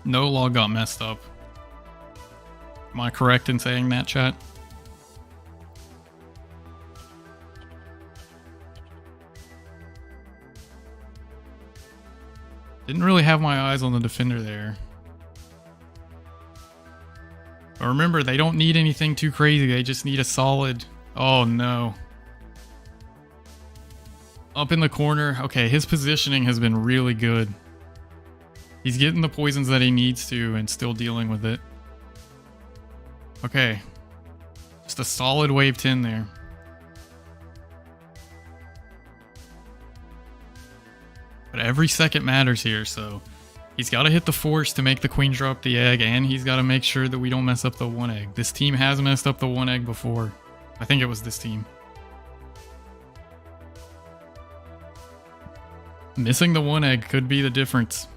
[SPEAKER 1] no log got messed up. Am I correct in saying that, chat? Didn't really have my eyes on the defender there. But remember, they don't need anything too crazy. They just need a solid... Oh, no. Up in the corner. Okay, his positioning has been really good. He's getting the poisons that he needs to and still dealing with it. Okay. Just a solid wave 10 there. But every second matters here, so... He's got to hit the force to make the queen drop the egg, and he's got to make sure that we don't mess up the one egg. This team has messed up the one egg before. I think it was this team. Missing the one egg could be the difference.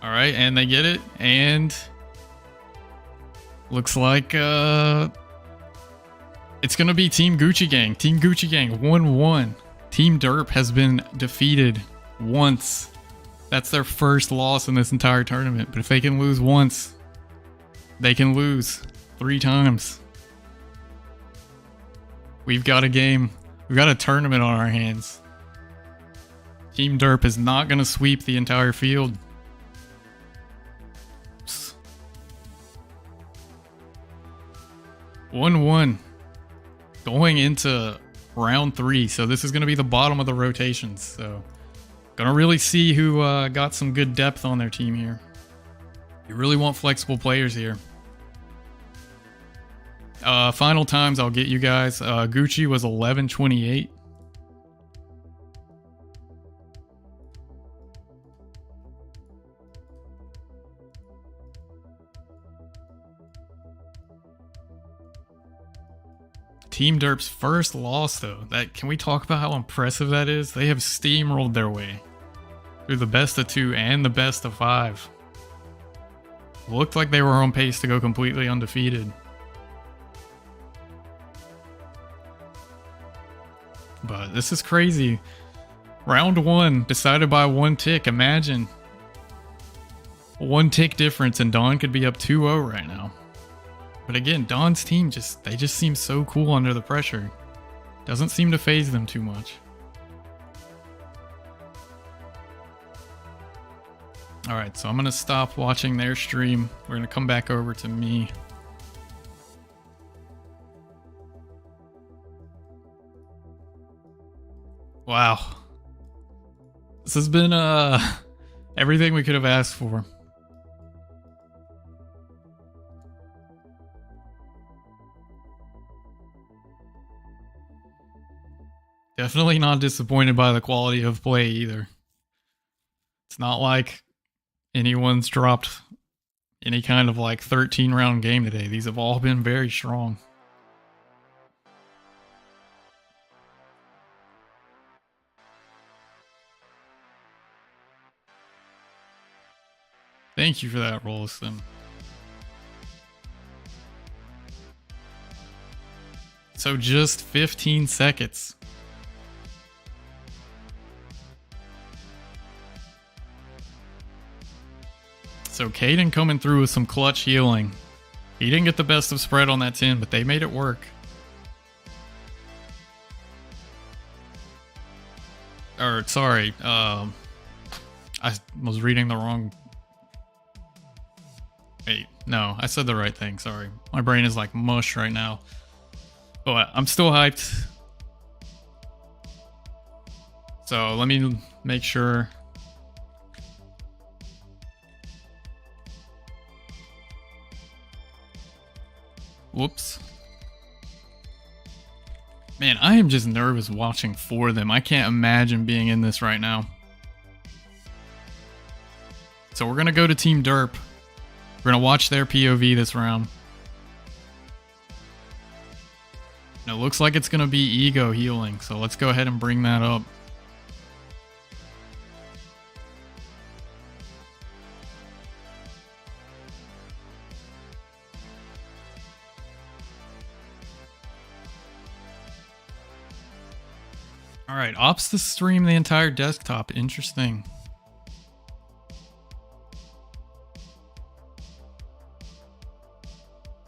[SPEAKER 1] Alright, and they get it, and... Looks like, it's gonna be Team Gucci Gang. Team Gucci Gang 1-1. Team Derp has been defeated once. That's their first loss in this entire tournament. But if they can lose once, they can lose 3 times. We've got a game. We've got a tournament on our hands. Team Derp is not gonna sweep the entire field. 1-1. Going into round 3, so this is going to be the bottom of the rotations. So, gonna really see who got some good depth on their team here. You really want flexible players here. Final times I'll get you guys. Gucci was 11:28. Team Derp's first loss, though. Can we talk about how impressive that is? They have steamrolled their way through the best of 2 and the best of 5. Looked like they were on pace to go completely undefeated. But this is crazy. Round 1 decided by 1 tick. Imagine 1 tick difference and Dawn could be up 2-0 right now. But again, Dawn's team they just seem so cool under the pressure. Doesn't seem to phase them too much. Alright, so I'm going to stop watching their stream. We're going to come back over to me. Wow. This has been everything we could have asked for. Definitely not disappointed by the quality of play either. It's not like anyone's dropped any kind of like 13 round game today. These have all been very strong. Thank you for that, Rolliston. So just 15 seconds. So Caden coming through with some clutch healing. He didn't get the best of spread on that 10, but they made it work. Or, sorry, I was reading the wrong... Wait, no, I said the right thing, sorry. My brain is like mush right now. But I'm still hyped. So let me make sure... Whoops. Man, I am just nervous watching for them. I can't imagine being in this right now. So we're going to go to Team Derp. We're going to watch their POV this round. And it looks like it's going to be ego healing. So let's go ahead and bring that up. Alright, ops to stream the entire desktop. Interesting.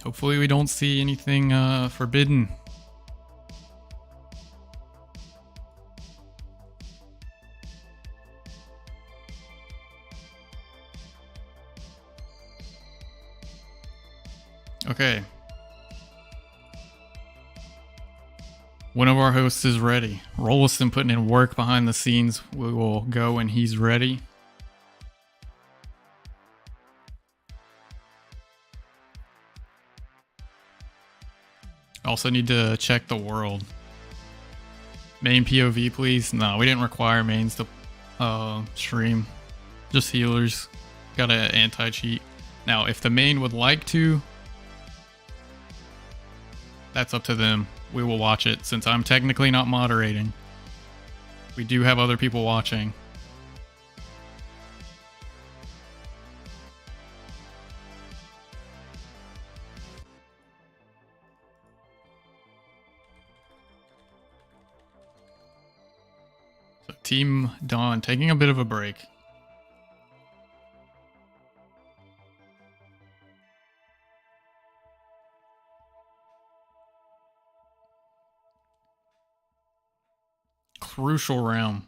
[SPEAKER 1] Hopefully we don't see anything forbidden. Okay. One of our hosts is ready. Rolliston putting in work behind the scenes. We will go when he's ready. Also need to check the world. Main POV, please. No, we didn't require mains to stream. Just healers. Got an anti-cheat. Now, if the main would like to, that's up to them. We will watch it since I'm technically not moderating. We do have other people watching. So Team Dawn taking a bit of a break. Crucial round.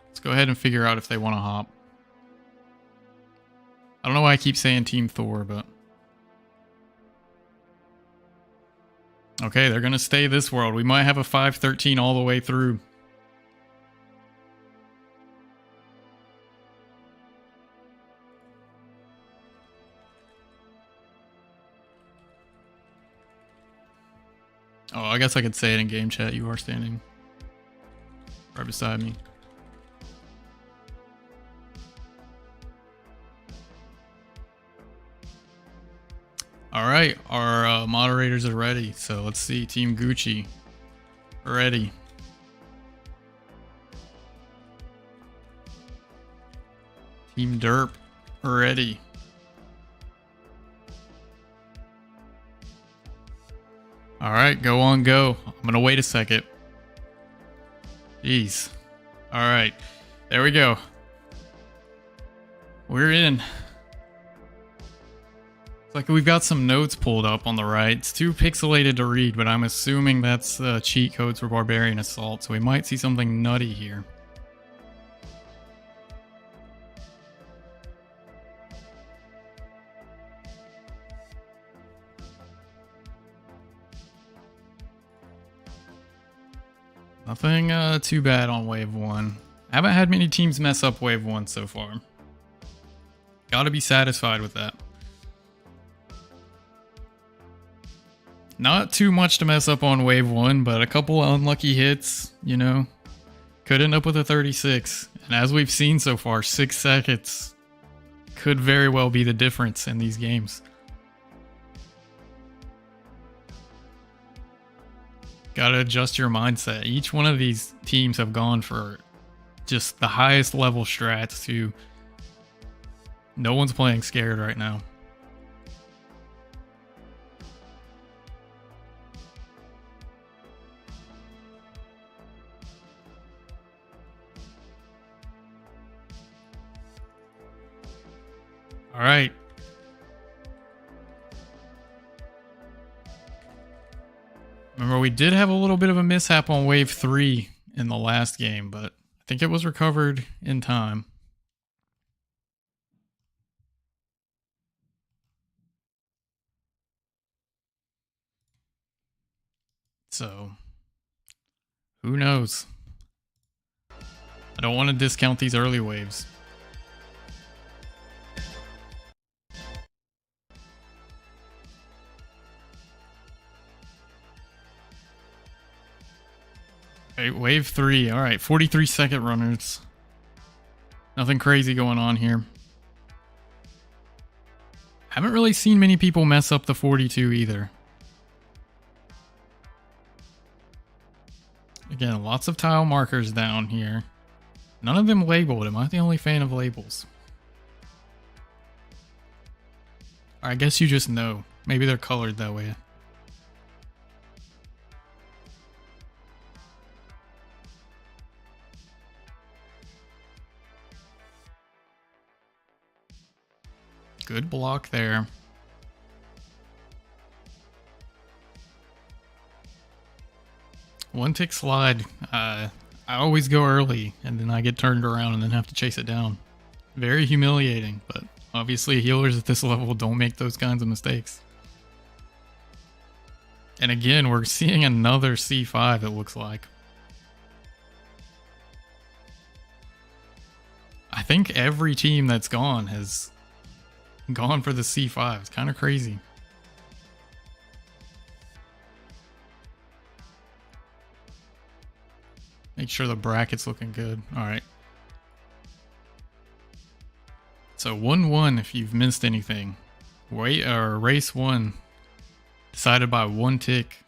[SPEAKER 1] Let's go ahead and figure out if they want to hop. I don't know why I keep saying Team Thor, but... Okay, they're going to stay this world. We might have a 5-13 all the way through. Oh, I guess I could say it in game chat. You are standing right beside me. All right, our moderators are ready. So let's see. Team Gucci, ready. Team Derp, ready. All right, go on, go. I'm going to wait a second. Jeez. All right, there we go. We're in. It's like we've got some notes pulled up on the right. It's too pixelated to read, but I'm assuming that's cheat codes for Barbarian Assault, so we might see something nutty here. Nothing too bad on wave 1. I haven't had many teams mess up wave 1 so far. Gotta be satisfied with that. Not too much to mess up on wave 1, but a couple unlucky hits, you know, could end up with a 36. And as we've seen so far, 6 seconds could very well be the difference in these games. Gotta adjust your mindset. Each one of these teams have gone for just the highest level strats to no one's playing scared right now. All right. Remember, we did have a little bit of a mishap on wave 3 in the last game, but I think it was recovered in time. So, who knows? I don't want to discount these early waves. Okay, wave 3. All right, 43-second runners. Nothing crazy going on here. Haven't really seen many people mess up the 42 either. Again, lots of tile markers down here. None of them labeled. Am I the only fan of labels? Or I guess you just know. Maybe they're colored that way. Good block there. One tick slide. I always go early and then I get turned around and then have to chase it down. Very humiliating, but obviously healers at this level don't make those kinds of mistakes. And again, we're seeing another C5, it looks like. I think every team that's gone has gone for the C5. It's kind of crazy. Make sure the bracket's looking good. All right. So 1-1 if you've missed anything. Race 1 decided by 1 tick.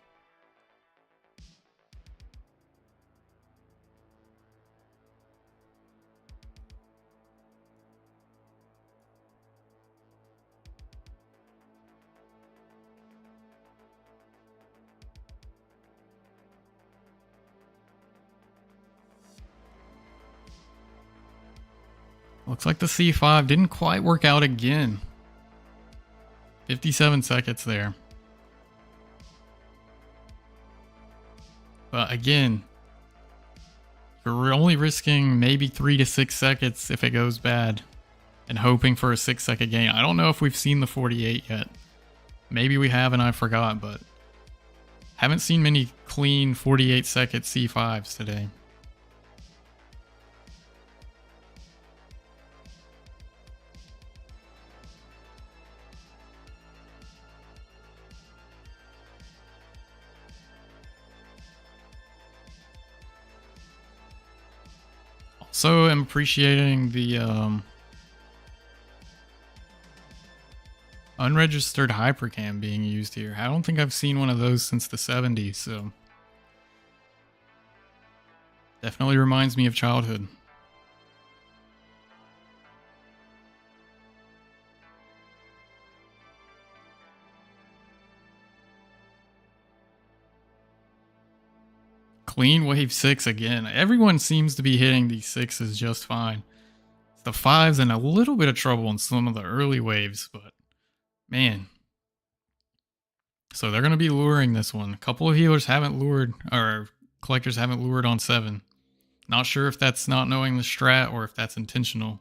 [SPEAKER 1] Looks like the C5 didn't quite work out again. 57 seconds there. But again, you're only risking maybe 3 to 6 seconds if it goes bad and hoping for a 6-second gain. I don't know if we've seen the 48 yet. Maybe we have and I forgot, but haven't seen many clean 48-second C5s today. Also, I'm appreciating the unregistered hypercam being used here. I don't think I've seen one of those since the 70s, so definitely reminds me of childhood. Clean wave 6 again. Everyone seems to be hitting these 6s just fine. The 5's in a little bit of trouble in some of the early waves, but man. So they're going to be luring this one. A couple of healers haven't lured, or collectors haven't lured on 7. Not sure if that's not knowing the strat or if that's intentional.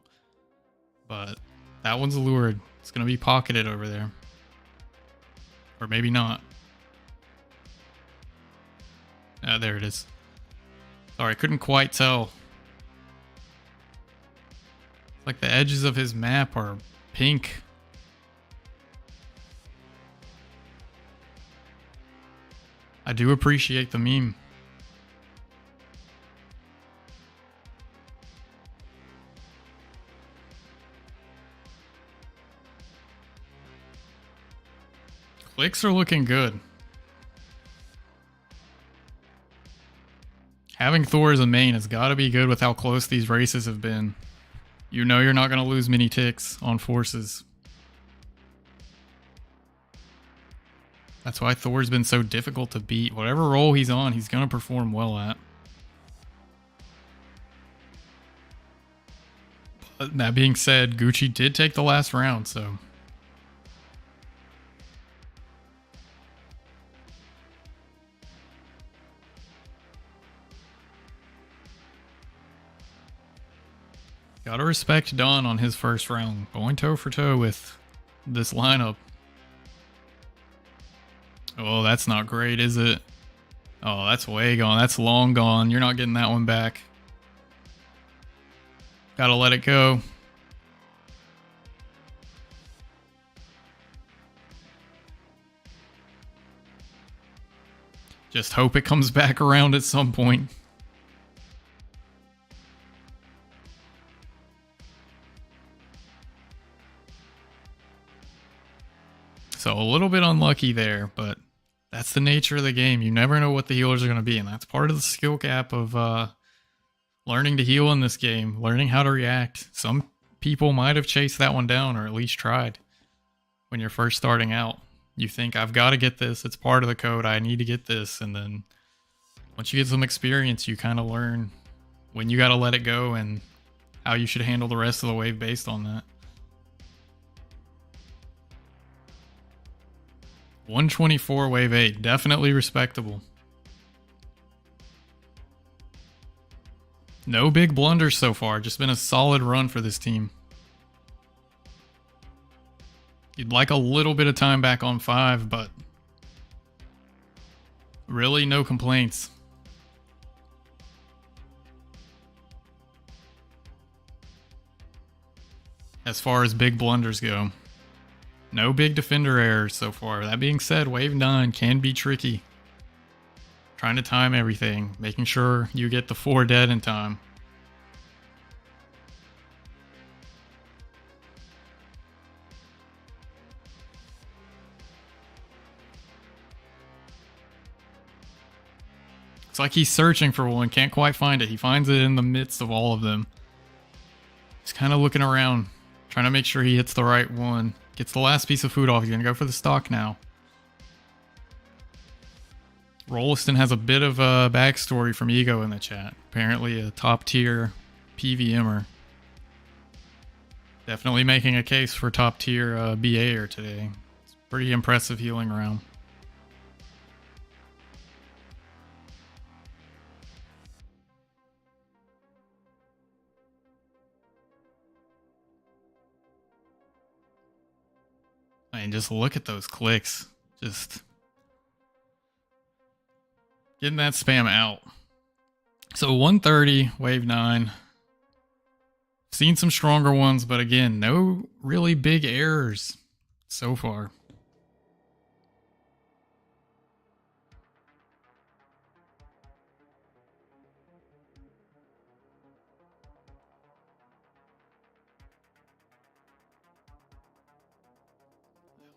[SPEAKER 1] But that one's lured. It's going to be pocketed over there. Or maybe not. There it is. Sorry, I couldn't quite tell. It's like the edges of his map are pink. I do appreciate the meme. Clicks are looking good. Having Thor as a main has got to be good with how close these races have been. You know you're not going to lose many ticks on forces. That's why Thor's been so difficult to beat. Whatever role he's on, he's going to perform well at. But that being said, Gucci did take the last round, so... Gotta respect Don on his first round. Going toe for toe with this lineup. Oh, that's not great, is it? Oh, that's way gone. That's long gone. You're not getting that one back. Gotta let it go. Just hope it comes back around at some point. So a little bit unlucky there, but that's the nature of the game. You never know what the healers are going to be, and that's part of the skill gap of learning to heal in this game, learning how to react. Some people might have chased that one down, or at least tried when you're first starting out. You think, I've got to get this. It's part of the code. I need to get this. And then once you get some experience, you kind of learn when you got to let it go and how you should handle the rest of the wave based on that. 124 wave 8, definitely respectable. No big blunders so far, just been a solid run for this team. You'd like a little bit of time back on 5, but really no complaints. As far as big blunders go. No big defender errors so far. That being said, wave 9 can be tricky. Trying to time everything, making sure you get the 4 dead in time. It's like he's searching for one, can't quite find it. He finds it in the midst of all of them. He's kind of looking around, trying to make sure he hits the right one. Gets the last piece of food off. He's going to go for the stock now. Rolliston has a bit of a backstory from Ego in the chat. Apparently a top tier PVMer. Definitely making a case for top tier BAer today. It's pretty impressive healing round. And just look at those clicks. Just getting that spam out. So 130, wave 9. Seen some stronger ones, but again, no really big errors so far.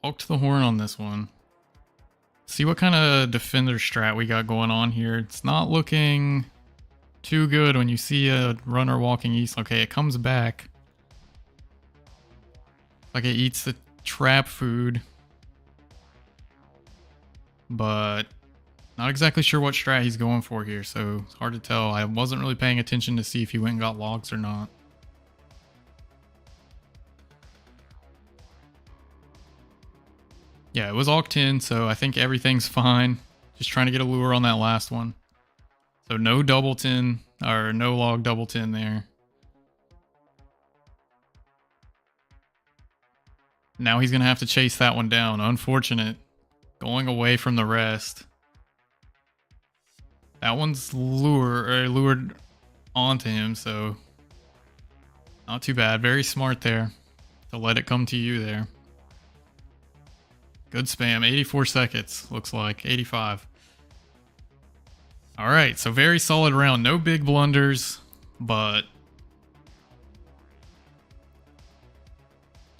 [SPEAKER 1] Hooked the horn on this one. See what kind of defender strat we got going on here. It's not looking too good when you see a runner walking east. Okay, it comes back. Like it eats the trap food. But not exactly sure what strat he's going for here, so it's hard to tell. I wasn't really paying attention to see if he went and got logs or not. Yeah, it was Octin, so I think everything's fine. Just trying to get a lure on that last one. So no double tin, or no log double tin there. Now he's going to have to chase that one down. Unfortunate. Going away from the rest. That one's lured onto him, so not too bad. Very smart there to let it come to you there. Good spam. 84 seconds, looks like. 85. All right, so very solid round. No big blunders, but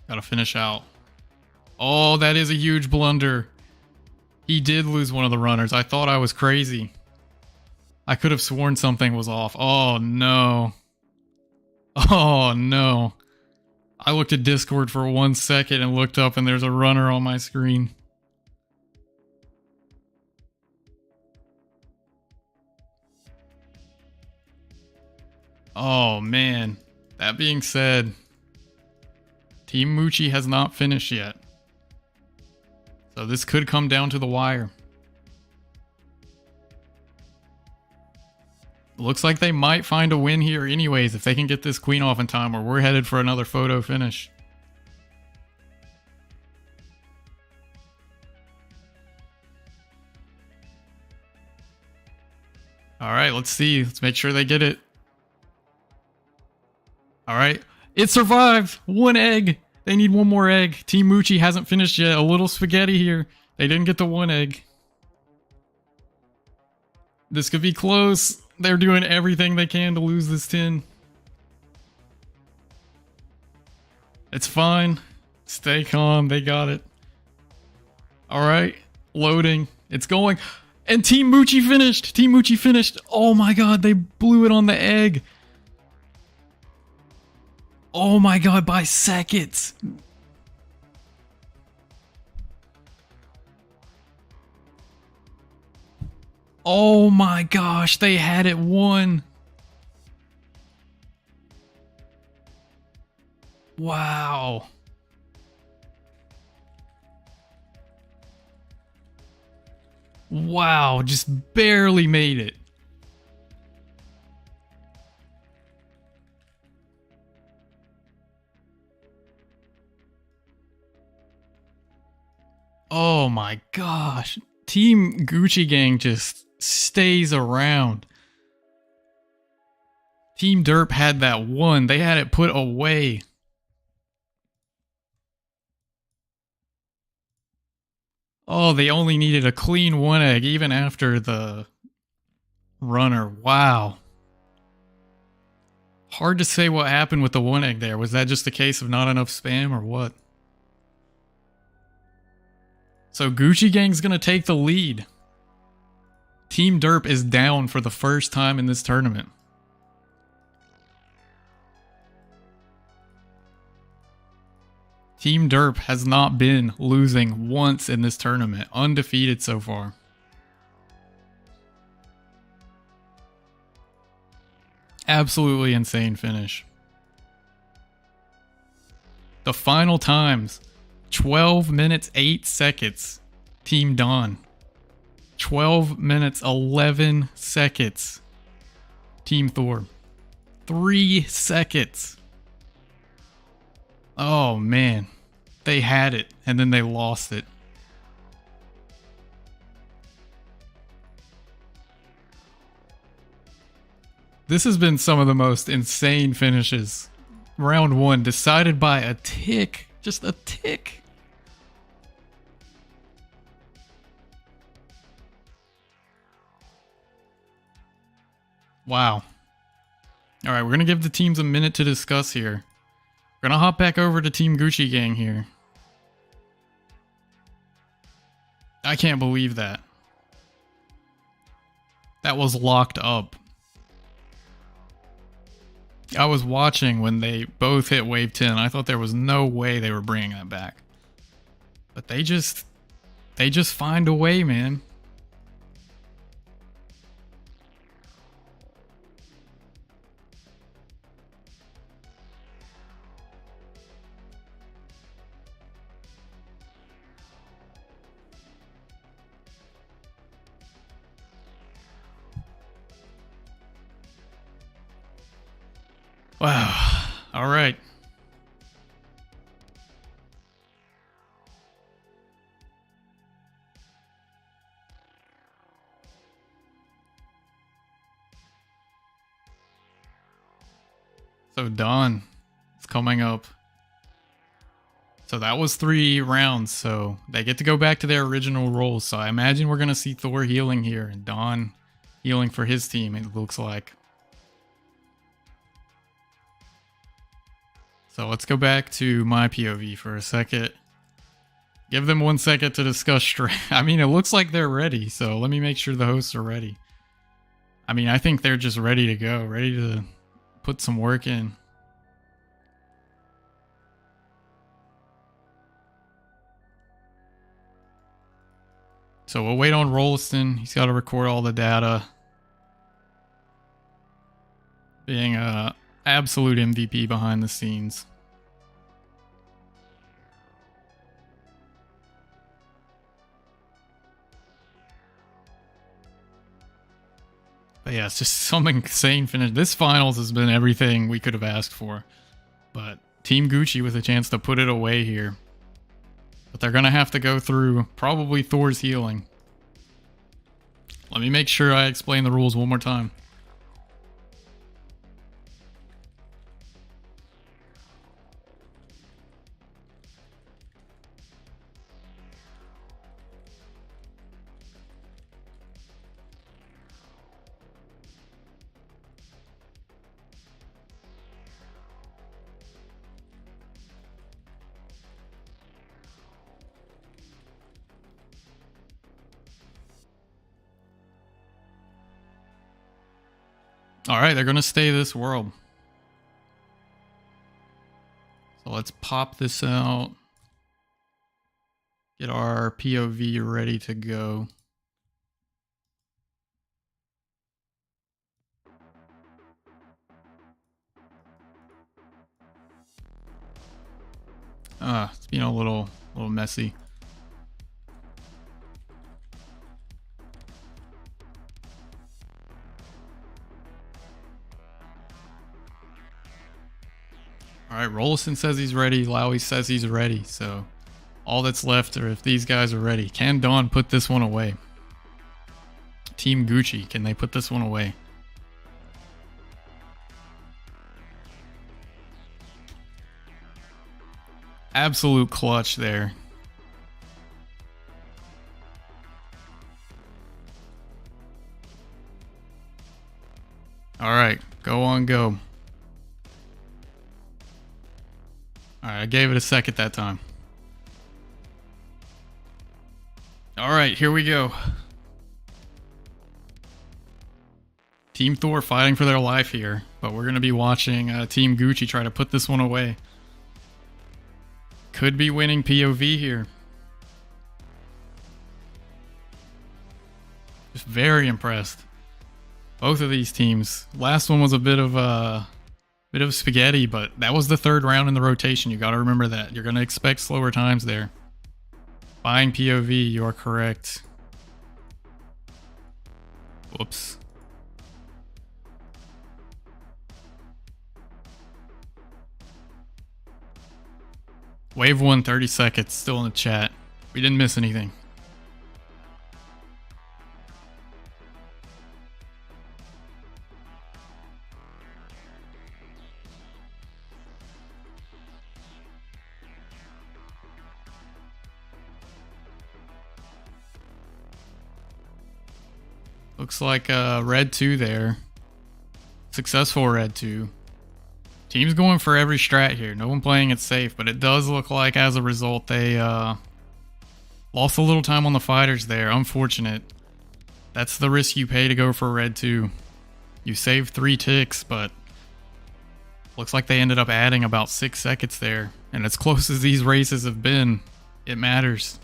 [SPEAKER 1] gotta finish out. Oh, that is a huge blunder. He did lose one of the runners. I thought I was crazy. I could have sworn something was off. Oh, no. Oh, no. I looked at Discord for 1 second and looked up and there's a runner on my screen. Oh, man. That being said, Team Mucci has not finished yet. So this could come down to the wire. Looks like they might find a win here anyways if they can get this queen off in time, or we're headed for another photo finish. All right, let's see. Let's make sure they get it. All right. It survived. 1 egg. They need 1 more egg. Team Mucci hasn't finished yet. A little spaghetti here. They didn't get the 1 egg. This could be close. They're doing everything they can to lose this tin. It's fine. Stay calm. They got it. All right. Loading. It's going. And Team Mucci finished. Team Mucci finished. Oh my god. They blew it on the egg. Oh my god. By seconds. Oh my gosh, they had it won. Wow. Wow, just barely made it. Oh my gosh. Team Gucci Gang just stays around. Team Derp had that one. They had it put away. Oh, they only needed a clean 1 egg even after the runner. Wow. Hard to say what happened with the 1 egg there. Was that just a case of not enough spam or what? So Gucci Gang's gonna take the lead. Team Derp is down for the first time in this tournament. Team Derp has not been losing once in this tournament. Undefeated so far. Absolutely insane finish. The final times. 12 minutes 8 seconds. Team Don. 12 minutes 11 seconds. Team Thor. 3 seconds. Oh man. They had it and then they lost it. This has been some of the most insane finishes. Round 1 decided by a tick. Just a tick. Wow. Alright, we're going to give the teams a minute to discuss here. We're going to hop back over to Team Gucci Gang here. I can't believe that. That was locked up. I was watching when they both hit wave 10. I thought there was no way they were bringing that back. But they just find a way, man. Wow. All right. So Dawn is coming up. So that was 3 rounds, so they get to go back to their original roles. So I imagine we're going to see Thor healing here and Dawn healing for his team, it looks like. So let's go back to my POV for a second. Give them 1 second to discuss I mean, it looks like they're ready, so let me make sure the hosts are ready. I mean, I think they're just ready to go, ready to put some work in. So we'll wait on Rolliston. He's got to record all the data. Being a absolute MVP behind the scenes. But yeah, it's just some insane finish. This finals has been everything we could have asked for. But Team Gucci with a chance to put it away here. But they're going to have to go through probably Thor's healing. Let me make sure I explain the rules one more time. Alright, they're going to stay this world. So let's pop this out. Get our POV ready to go. It's being a little messy. Alright, Rolliston says he's ready. Lowy says he's ready. So all that's left are if these guys are ready. Can Dawn put this one away? Team Gucci, can they put this one away? Absolute clutch there. Alright, go on, go. Alright, I gave it a second that time. Alright, here we go. Team Thor fighting for their life here, but we're going to be watching Team Gucci try to put this one away. Could be winning POV here. Just very impressed. Both of these teams. Last one was a bit of spaghetti, but that was the 3rd round in the rotation. You got to remember that. You're going to expect slower times there. Buying POV, you are correct. Whoops. Wave 1, 30 seconds, still in the chat. We didn't miss anything. Looks like red 2 there. Successful red 2. Team's going for every strat here. No one playing it safe, but it does look like as a result they lost a little time on the fighters there. Unfortunate. That's the risk you pay to go for red 2. You save 3 ticks, but looks like they ended up adding about 6 seconds there. And as close as these races have been, it matters.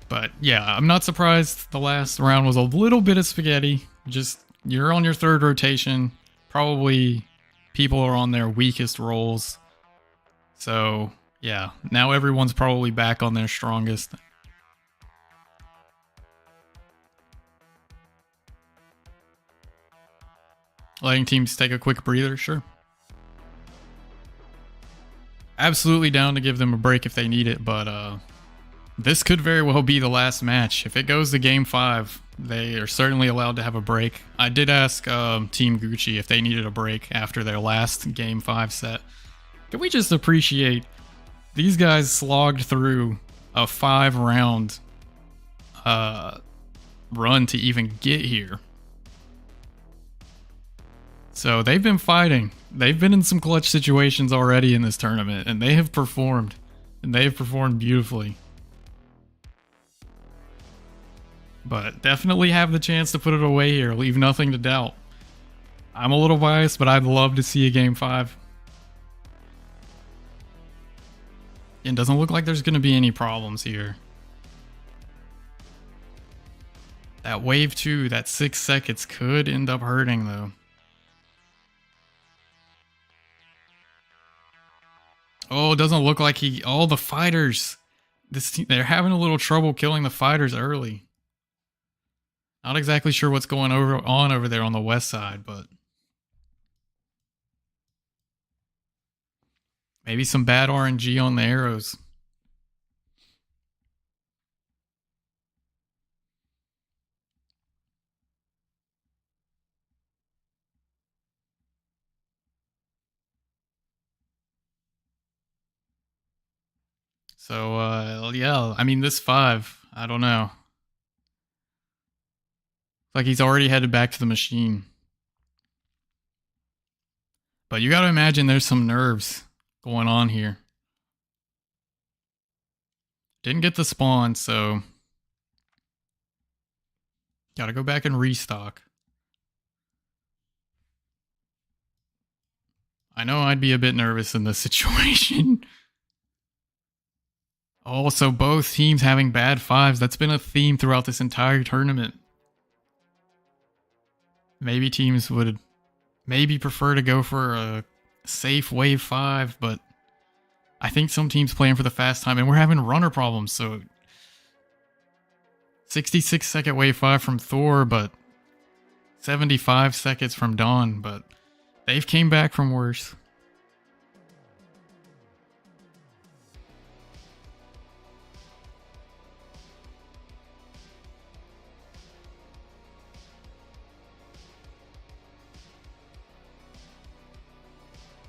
[SPEAKER 1] But yeah, I'm not surprised the last round was a little bit of spaghetti. Just, you're on your 3rd rotation. Probably people are on their weakest roles. So yeah, now everyone's probably back on their strongest. Letting teams take a quick breather, sure. Absolutely down to give them a break if they need it, but this could very well be the last match. If it goes to game 5, They are certainly allowed to have a break. I did ask Team Gucci if they needed a break after their last Game 5 set. Can we just appreciate these guys slogged through a 5-round run to even get here? So they've been fighting. They've been in some clutch situations already in this tournament, and they have performed. And they have performed beautifully. But definitely have the chance to put it away here. Leave nothing to doubt. I'm a little biased, but I'd love to see a Game 5. It doesn't look like there's going to be any problems here. That wave 2, that 6 seconds could end up hurting though. Oh, it doesn't look like all the fighters. They're having a little trouble killing the fighters early. Not exactly sure what's going on over there on the west side, but maybe some bad RNG on the arrows. So, yeah, I mean, this 5, I don't know. Like he's already headed back to the machine. But you gotta imagine there's some nerves going on here. Didn't get the spawn, so gotta go back and restock. I know I'd be a bit nervous in this situation. Oh, so both teams having bad 5s. That's been a theme throughout this entire tournament. Maybe teams would maybe prefer to go for a safe wave 5, but I think some teams playing for the fast time, and we're having runner problems, so 66-second wave 5 from Thor, but 75 seconds from Dawn, but they've came back from worse.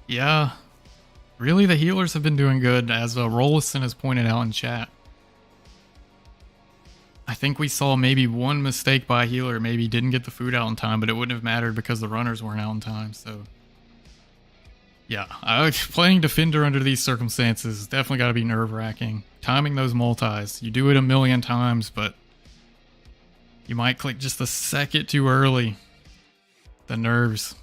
[SPEAKER 1] Yeah, really the healers have been doing good, as Rollison has pointed out in chat. I think we saw maybe one mistake by a healer, maybe didn't get the food out in time, but it wouldn't have mattered because the runners weren't out in time, so... Yeah, playing Defender under these circumstances definitely got to be nerve-wracking. Timing those multis, you do it a million times, but you might click just a second too early. The nerves.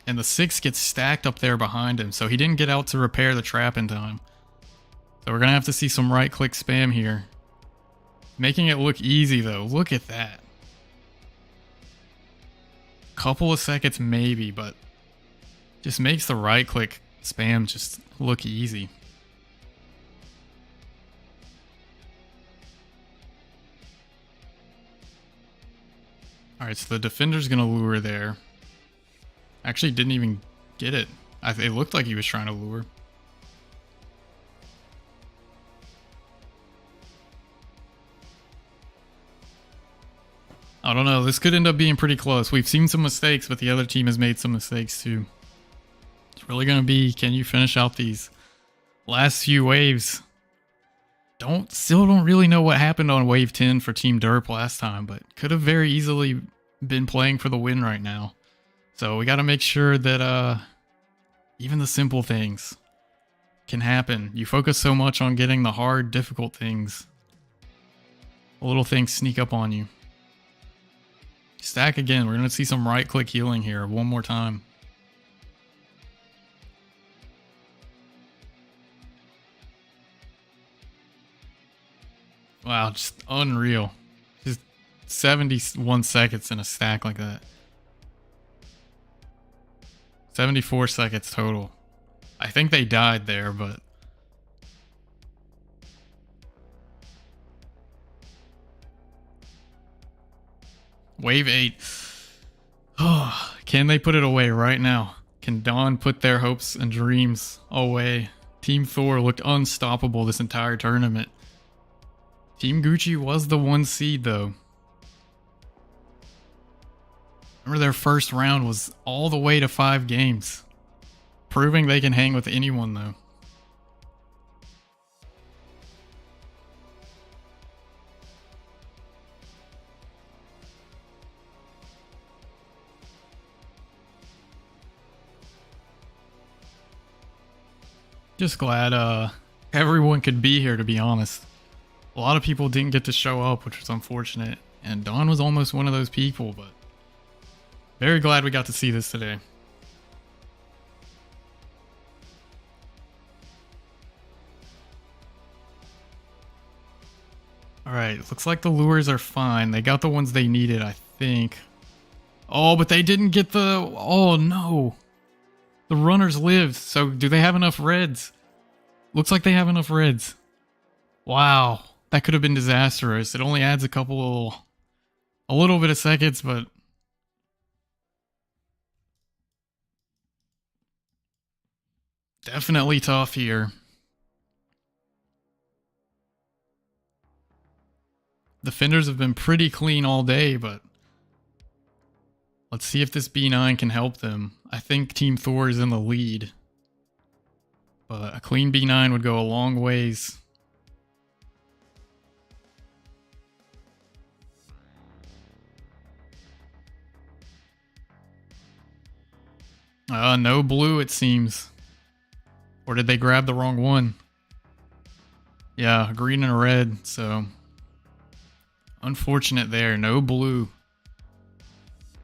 [SPEAKER 1] And the 6 gets stacked up there behind him, so he didn't get out to repair the trap in time. So we're going to have to see some right-click spam here. Making it look easy, though. Look at that. Couple of seconds maybe, but just makes the right-click spam just look easy. Alright, so the defender's going to lure there. Actually didn't even get it. It looked like he was trying to lure. I don't know. This could end up being pretty close. We've seen some mistakes, but the other team has made some mistakes too. It's really going to be, can you finish out these last few waves? Still don't really know what happened on wave 10 for Team Derp last time, but could have very easily been playing for the win right now. So we got to make sure that even the simple things can happen. You focus so much on getting the hard, difficult things. Little things sneak up on you. Stack again. We're going to see some right-click healing here one more time. Wow, just unreal. Just 71 seconds in a stack like that. 74 seconds total. I think they died there, but... Wave 8. Oh, can they put it away right now? Can Dawn put their hopes and dreams away? Team Thor looked unstoppable this entire tournament. Team Gucci was the 1 seed though. Remember their first round was all the way to 5 games. Proving they can hang with anyone though. Just glad everyone could be here, to be honest. A lot of people didn't get to show up, which was unfortunate. And Dawn was almost one of those people, but very glad we got to see this today. Alright, looks like the lures are fine. They got the ones they needed, I think. Oh, but they didn't get the... Oh, no. The runners lived, so do they have enough reds? Looks like they have enough reds. Wow, that could have been disastrous. It only adds a little bit of seconds, but definitely tough here. The fenders have been pretty clean all day, but let's see if this B9 can help them. I think Team Thor is in the lead, but a clean B9 would go a long ways. No blue, it seems. Or did they grab the wrong one? Yeah, a green and a red, so unfortunate there. No blue.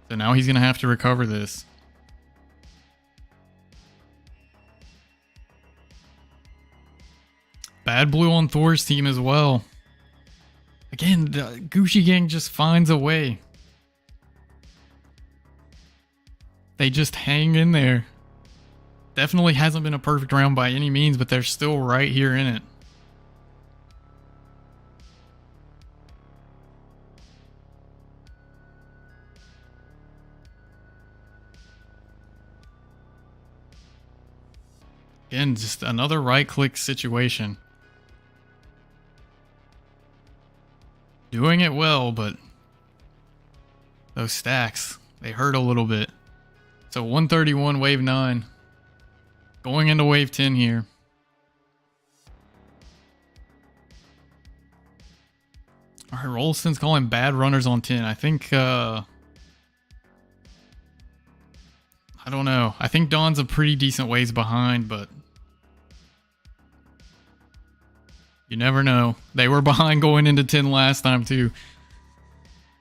[SPEAKER 1] So now he's going to have to recover this. Bad blue on Thor's team as well. Again, the Gucci gang just finds a way. They just hang in there. Definitely hasn't been a perfect round by any means, but they're still right here in it. Again, just another right-click situation. Doing it well, but those stacks, they hurt a little bit. So 131, wave 9. Going into wave 10 here. Alright, Rolston's calling bad runners on 10. I think, I don't know. I think Dawn's a pretty decent ways behind, but you never know. They were behind going into 10 last time too.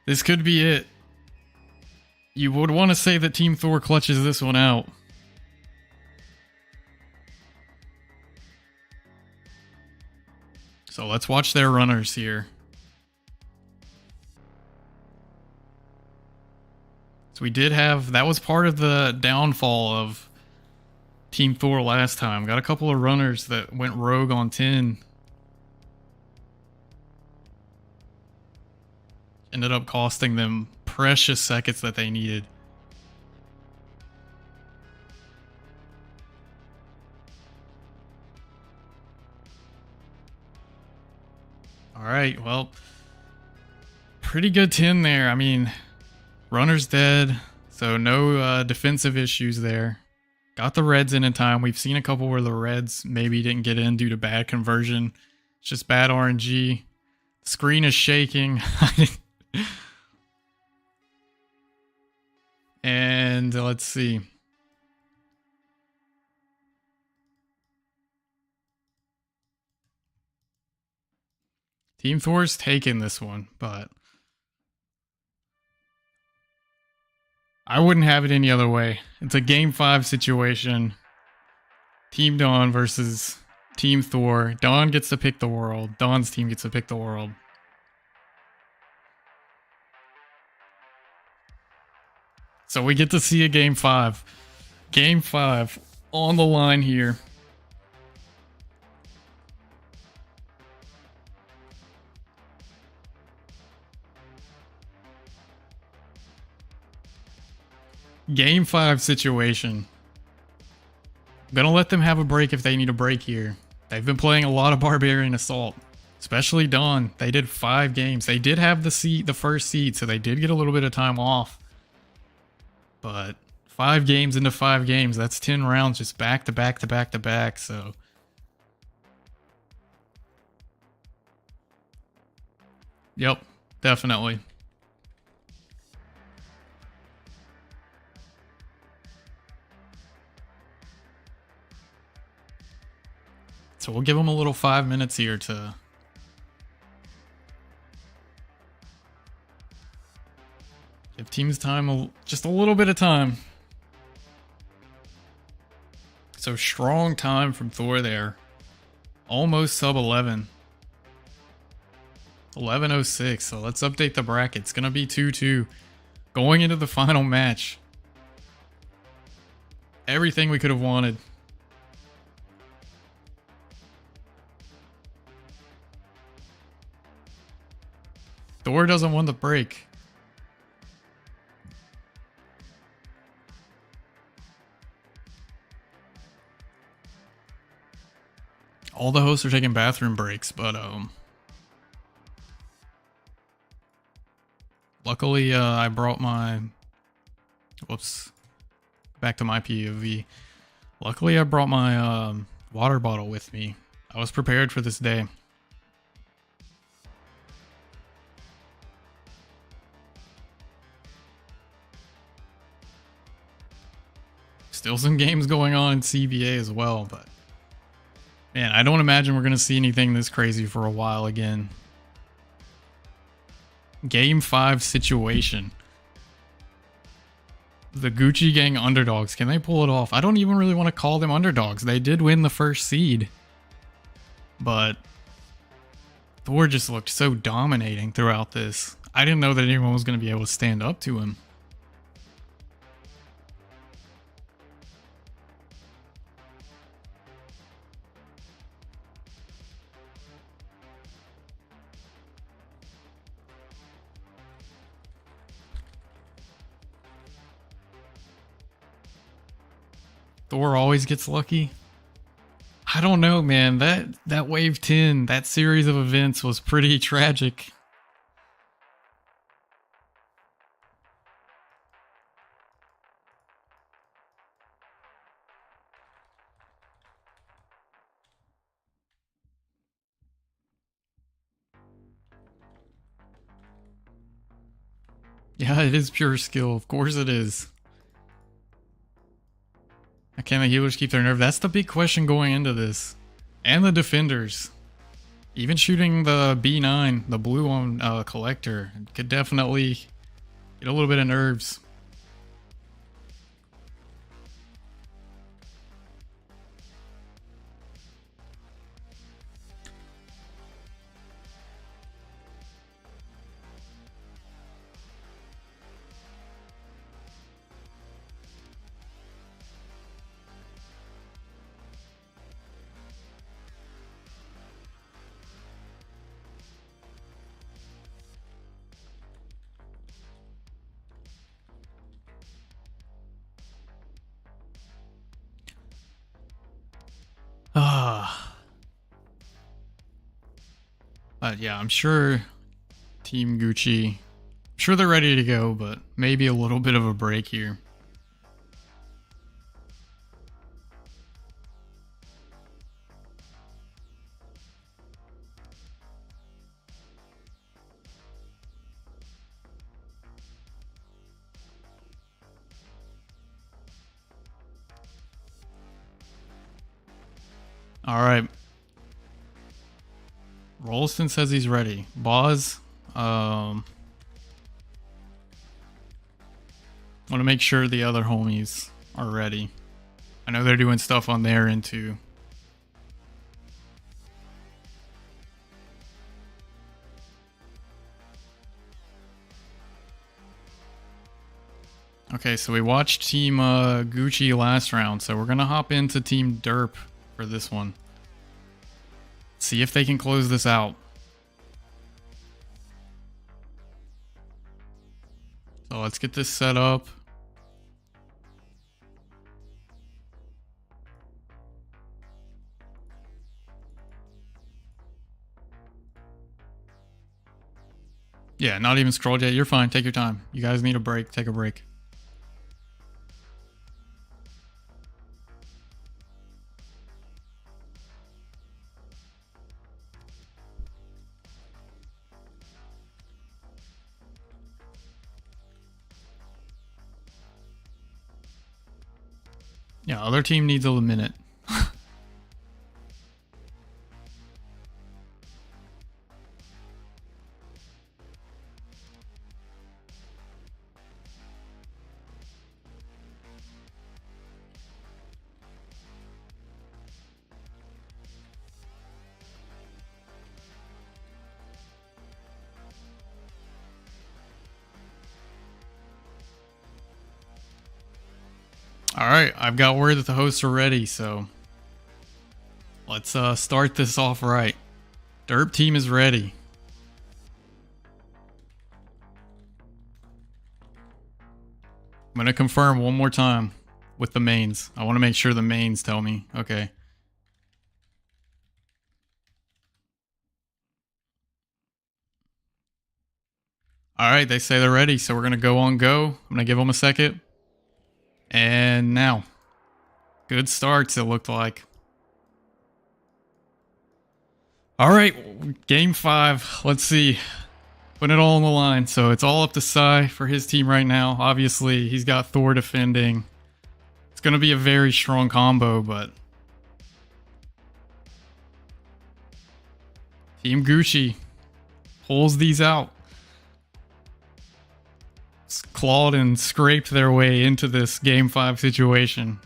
[SPEAKER 1] This could be it. You would want to say that Team Thor clutches this one out. So let's watch their runners here. So we did have, that was part of the downfall of Team Thor last time. Got a couple of runners that went rogue on 10. Ended up costing them precious seconds that they needed. Alright, well, pretty good 10 there. I mean, runner's dead, so no defensive issues there. Got the reds in time. We've seen a couple where the reds maybe didn't get in due to bad conversion. It's just bad RNG. The screen is shaking. And let's see. Team Thor's taking this one, but I wouldn't have it any other way. It's a game 5 situation. Team Dawn versus Team Thor. Dawn gets to pick the world. Dawn's team gets to pick the world. So we get to see a game 5. Game 5 on the line here. Game 5 situation. Gonna let them have a break if they need a break here. They've been playing a lot of Barbarian Assault, especially Dawn. They did 5 games. They did have the first seed, so they did get a little bit of time off. But 5 games into 5 games, that's 10 rounds just back to back to back to back, so. Yep, definitely. So we'll give them a little 5 minutes here to give teams time, just a little bit of time. So strong time from Thor there. Almost sub 11. 11:06. So let's update the bracket. It's going to be 2-2 going into the final match. Everything we could have wanted. Thor doesn't want the break. All the hosts are taking bathroom breaks, but luckily I brought my back to my POV. Luckily I brought my water bottle with me. I was prepared for this day. Still some games going on in CBA as well, but man, I don't imagine we're going to see anything this crazy for a while again. Game 5 situation. The Gucci Gang underdogs. Can they pull it off? I don't even really want to call them underdogs. They did win the first seed. But Thor just looked so dominating throughout this. I didn't know that anyone was going to be able to stand up to him. Thor always gets lucky. I don't know, man. That wave 10, that series of events was pretty tragic. Yeah, it is pure skill. Of course it is. Can the healers keep their nerve? That's the big question going into this. And the defenders. Even shooting the B9, the blue on Collector, could definitely get a little bit of nerves. But yeah, I'm sure Team Gucci, I'm sure they're ready to go, but maybe a little bit of a break here. All right. Rolston says he's ready. Boz, want to make sure the other homies are ready. I know they're doing stuff on their end too. Okay, so we watched Team Gucci last round, so we're gonna hop into Team Derp for this one. See if they can close this out. So let's get this set up. Yeah, not even scrolled yet. You're fine. Take your time. You guys need a break. Take a break. Yeah, other team needs a minute. All right, I've got word that the hosts are ready, so let's start this off right. Derp team is ready. I'm going to confirm one more time with the mains. I want to make sure the mains tell me. Okay. All right, they say they're ready, so we're going to go on go. I'm going to give them a second. And now. Good starts, it looked like. All right, game 5. Let's see. Put it all on the line. So it's all up to Sai for his team right now. Obviously, he's got Thor defending. It's going to be a very strong combo, but Team Gucci pulls these out. Clawed and scraped their way into this game 5 situation.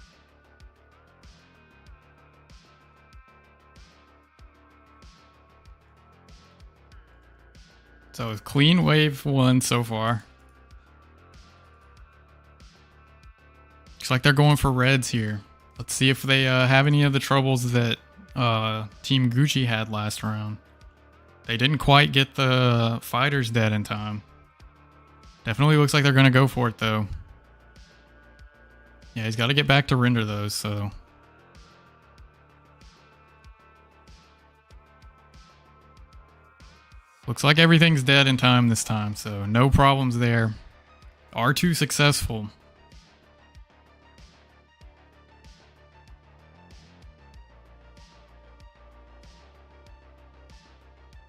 [SPEAKER 1] So clean wave 1 so far. Looks like they're going for reds here. Let's see if they have any of the troubles that Team Gucci had last round. They didn't quite get the fighters dead in time. Definitely looks like they're going to go for it, though. Yeah, he's got to get back to render those, so... Looks like everything's dead in time this time, so no problems there. R2 successful.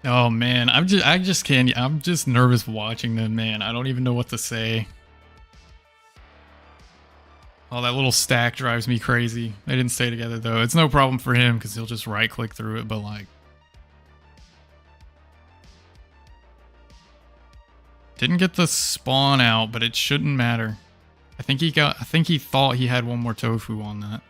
[SPEAKER 1] Oh man, I just can't. I'm just nervous watching them, man. I don't even know what to say. Oh, that little stack drives me crazy. They didn't stay together though. It's no problem for him because he'll just right click through it, but like didn't get the spawn out, but it shouldn't matter. I think he thought he had one more tofu on that.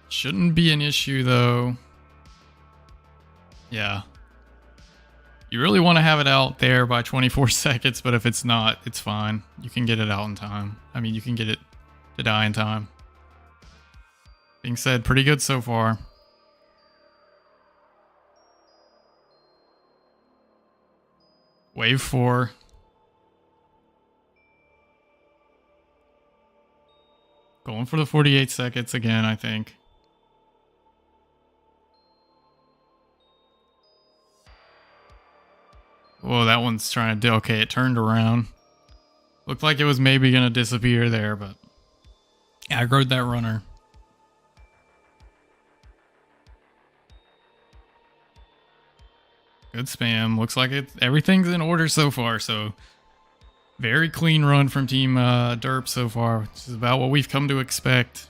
[SPEAKER 1] Shouldn't be an issue though. Yeah. You really want to have it out there by 24 seconds, but if it's not, it's fine. You can get it out in time. I mean, you can get it to die in time. Being said, pretty good so far. Wave 4. Going for the 48 seconds again, I think. Whoa, that one's trying to do... Okay, it turned around. Looked like it was maybe going to disappear there, but... aggroed that runner. Good spam. Looks like everything's in order so far, so... very clean run from Team Derp so far, which is about what we've come to expect.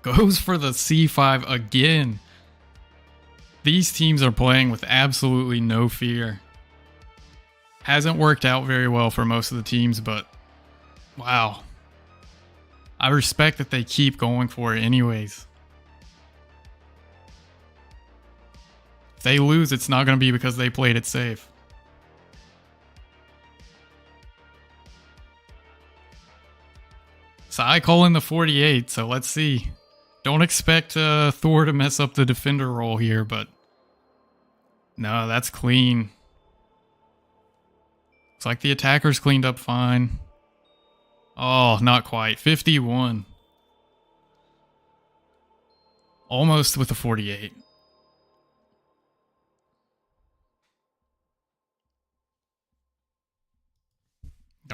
[SPEAKER 1] Goes for the C5 again. These teams are playing with absolutely no fear. Hasn't worked out very well for most of the teams, but wow. I respect that they keep going for it anyways. If they lose, it's not going to be because they played it safe. So I call in the 48, so let's see. Don't expect Thor to mess up the defender role here, but no, that's clean. Looks like the attackers cleaned up fine. Oh, not quite. 51. Almost with a 48.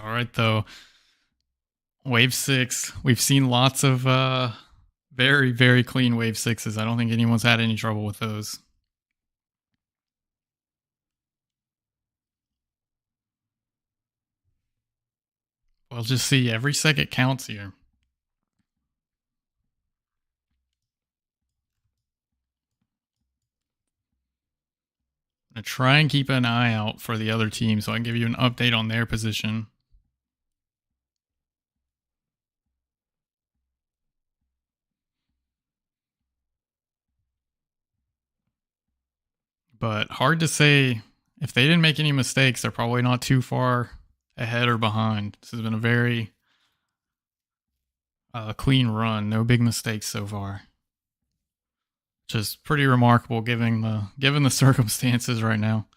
[SPEAKER 1] All right, though. Wave 6. We've seen lots of very, very clean Wave 6s. I don't think anyone's had any trouble with those. We'll just see. Every second counts here. I'm going to try and keep an eye out for the other team so I can give you an update on their position. But hard to say. If they didn't make any mistakes, they're probably not too far ahead or behind. This has been a very clean run. No big mistakes so far. Which is pretty remarkable given the circumstances right now.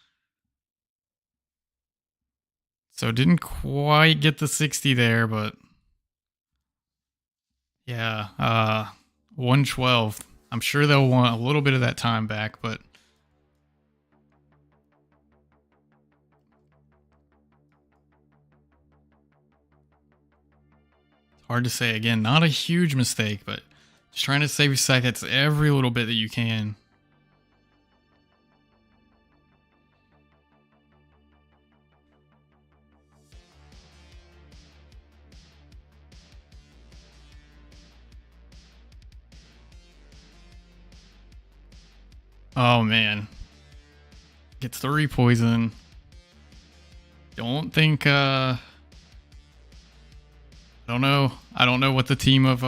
[SPEAKER 1] So didn't quite get the 60 there, but yeah, 112. I'm sure they'll want a little bit of that time back, but hard to say. Again, not a huge mistake, but just trying to save seconds every little bit that you can. Oh man. Gets 3 poison. Don't think I don't know. I don't know what the team of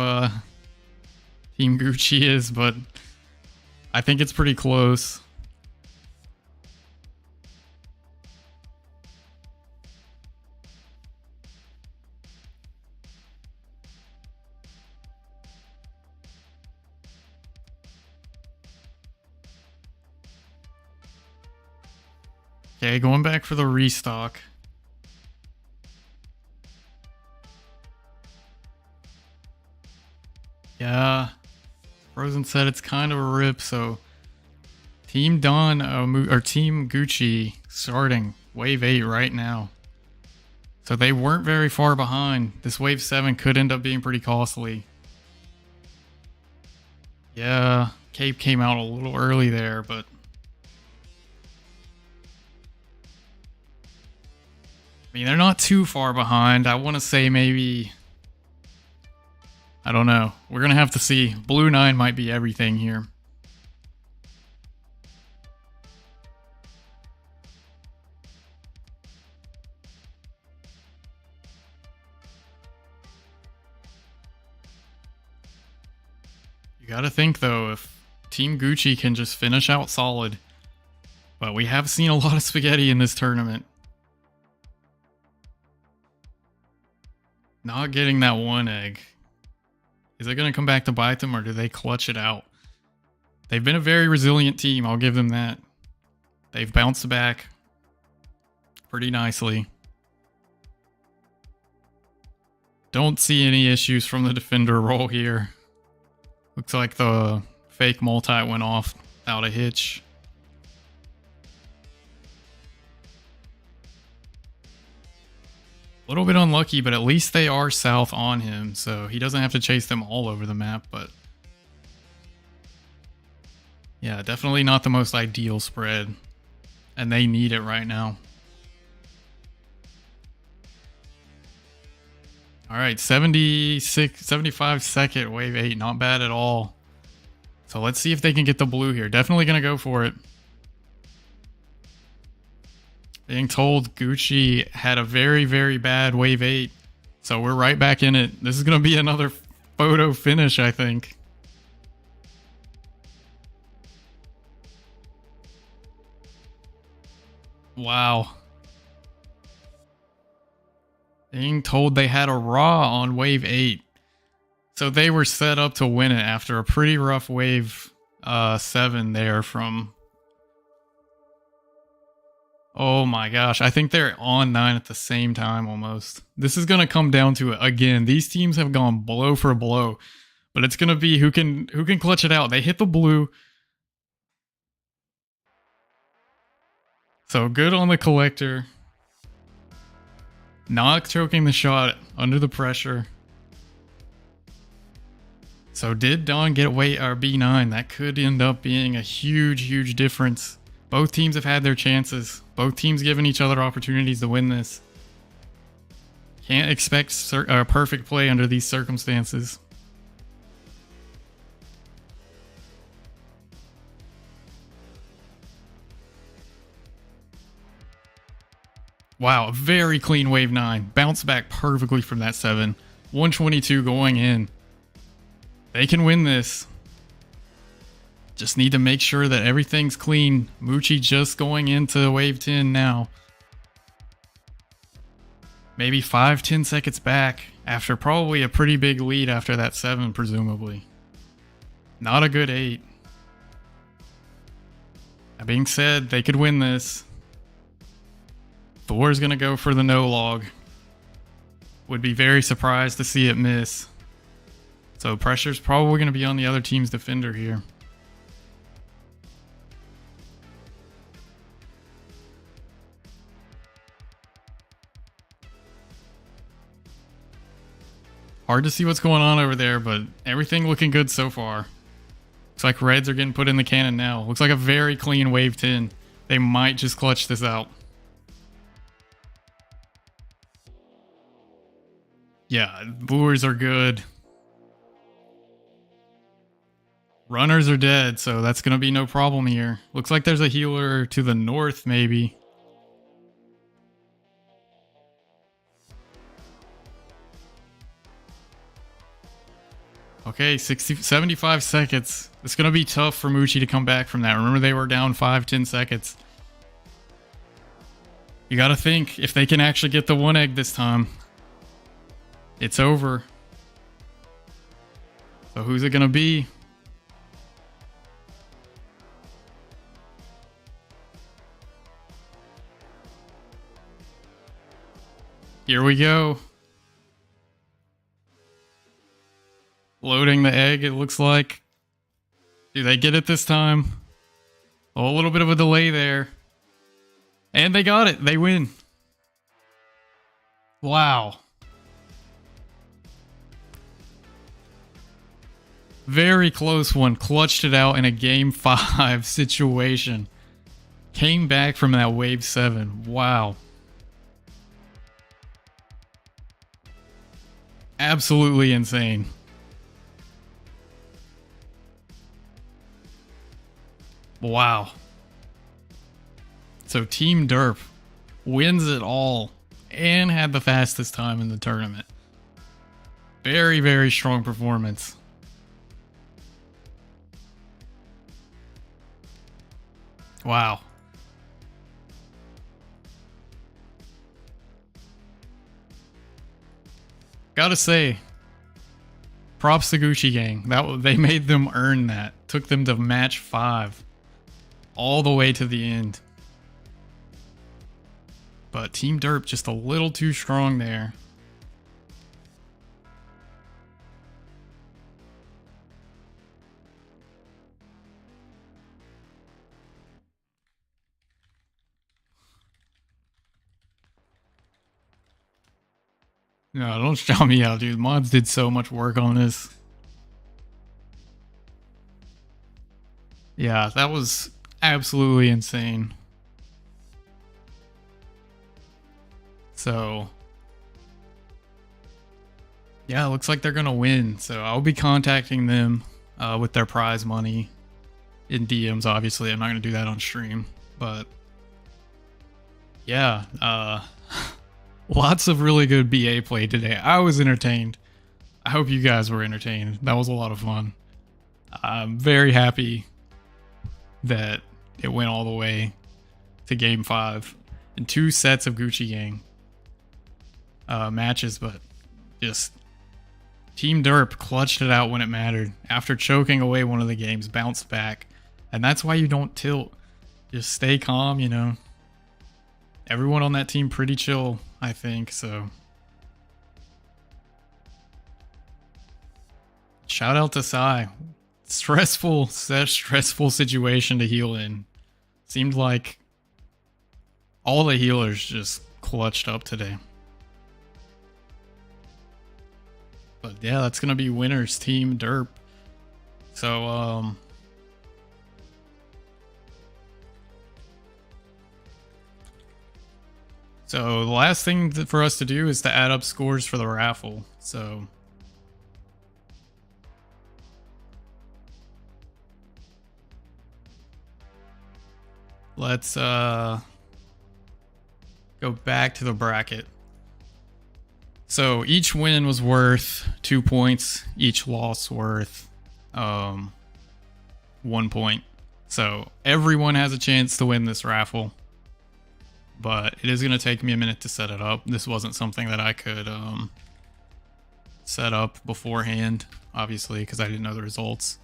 [SPEAKER 1] Team Gucci is, but I think it's pretty close. Okay, going back for the restock. Yeah, Frozen said it's kind of a rip, so Team Don or Team Gucci starting Wave 8 right now. So they weren't very far behind. This Wave 7 could end up being pretty costly. Yeah, Cape came out a little early there, but I mean, they're not too far behind. I want to say maybe, I don't know. We're going to have to see. Blue 9 might be everything here. You got to think, though, if Team Gucci can just finish out solid. But we have seen a lot of spaghetti in this tournament. Not getting that one egg. Is it going to come back to bite them, or do they clutch it out? They've been a very resilient team, I'll give them that. They've bounced back pretty nicely. Don't see any issues from the defender role here. Looks like the fake multi went off without a hitch. A little bit unlucky, but at least they are south on him, so he doesn't have to chase them all over the map, but yeah, definitely not the most ideal spread, and they need it right now. All right, 75 second Wave 8, not bad at all. So let's see if they can get the blue here. Definitely going to go for it. Being told Gucci had a very, very bad Wave 8. So we're right back in it. This is going to be another photo finish, I think. Wow. Being told they had a raw on Wave 8. So they were set up to win it after a pretty rough Wave 7 there from Oh my gosh. I think they're on 9 at the same time almost. This is going to come down to it again. These teams have gone blow for blow, but it's going to be who can clutch it out. They hit the blue. So good on the collector. Not choking the shot under the pressure. So did Dawn get away our B9? That could end up being a huge difference. Both teams have had their chances. Both teams giving each other opportunities to win this. Can't expect a perfect play under these circumstances. Wow, a very clean wave 9. Bounced back perfectly from that 7. 122 going in. They can win this. Just need to make sure that everything's clean. Mucci just going into wave 10 now. Maybe 5-10 seconds back after probably a pretty big lead after that 7, presumably. Not a good 8. That being said, they could win this. Thor's going to go for the no log. Would be very surprised to see it miss. So pressure's probably going to be on the other team's defender here. Hard to see what's going on over there, but everything looking good so far. Looks like reds are getting put in the cannon now. Looks like a very clean wave 10. They might just clutch this out. Yeah, lures are good. Runners are dead, so that's going to be no problem here. Looks like there's a healer to the north, maybe. Okay, 75 seconds. It's going to be tough for Mucci to come back from that. Remember, they were down 5-10 seconds. You got to think, if they can actually get the 1 egg this time, it's over. So who's it going to be? Here we go. Loading the egg, it looks like. Do they get it this time? Oh, a little bit of a delay there. And they got it. They win. Wow. Very close one. Clutched it out in a game 5 situation. Came back from that wave 7. Wow. Absolutely insane. Wow. So Team Derp wins it all and had the fastest time in the tournament. Very, very strong performance. Wow. Gotta say, props to Gucci Gang. They made them earn that. Took them to match 5. All the way to the end. But Team Derp just a little too strong there. No, don't shout me out, dude. Mods did so much work on this. Yeah, that was absolutely insane. So, yeah, it looks like they're gonna win. So I'll be contacting them with their prize money in DMs. Obviously, I'm not gonna do that on stream, but yeah, lots of really good BA play today. I was entertained. I hope you guys were entertained. That was a lot of fun. I'm very happy that it went all the way to game 5 in 2 sets of Gucci Gang matches, but just Team Derp clutched it out when it mattered. After choking away one of the games, bounced back. And that's why you don't tilt. Just stay calm, you know. everyone on that team pretty chill, I think, so. Shout out to Sai. Stressful situation to heal in. Seemed like all the healers just clutched up today. But yeah, that's gonna be winners team derp. So so the last thing for us to do is to add up scores for the raffle. So let's go back to the bracket. So each win was worth 2 points, each loss worth 1 point. So everyone has a chance to win this raffle, but it is going to take me a minute to set it up. This wasn't something that I could set up beforehand, obviously, because I didn't know the results.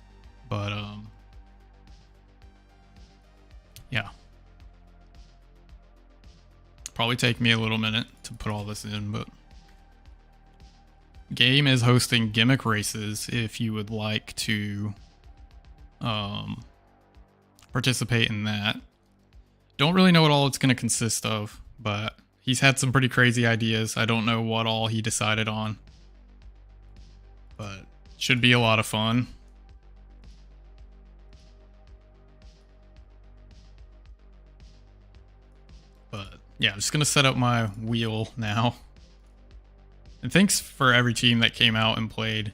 [SPEAKER 1] But yeah, probably take me a little minute to put all this in, but Game is hosting gimmick races if you would like to participate in that. Don't really know what all it's going to consist of, but he's had some pretty crazy ideas. I don't know what all he decided on, but should be a lot of fun. But yeah, I'm just going to set up my wheel now. And thanks for every team that came out and played.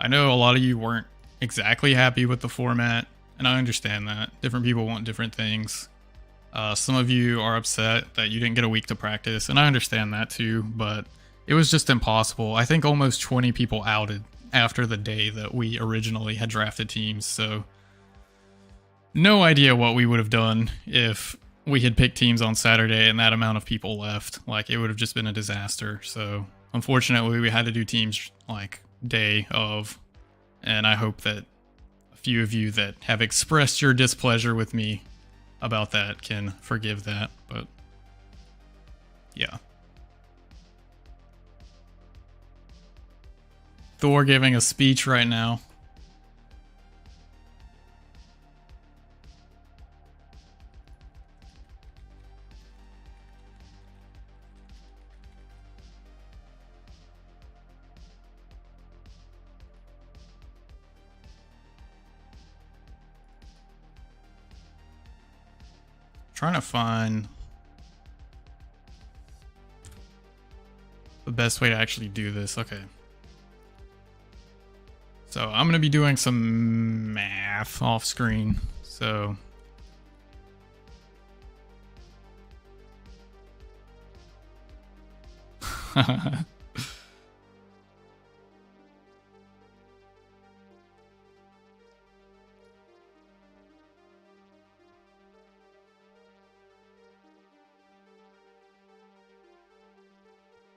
[SPEAKER 1] I know a lot of you weren't exactly happy with the format, and I understand that. Different people want different things. Some of you are upset that you didn't get a week to practice, and I understand that too, but it was just impossible. I think almost 20 people outed after the day that we originally had drafted teams, so no idea what we would have done if we had picked teams on Saturday and that amount of people left. Like, it would have just been a disaster, so unfortunately, we had to do teams like day of, and I hope that a few of you that have expressed your displeasure with me about that can forgive that, but yeah. Thor giving a speech right now. Trying to find the best way to actually do this. Okay. So I'm going to be doing some math off screen. So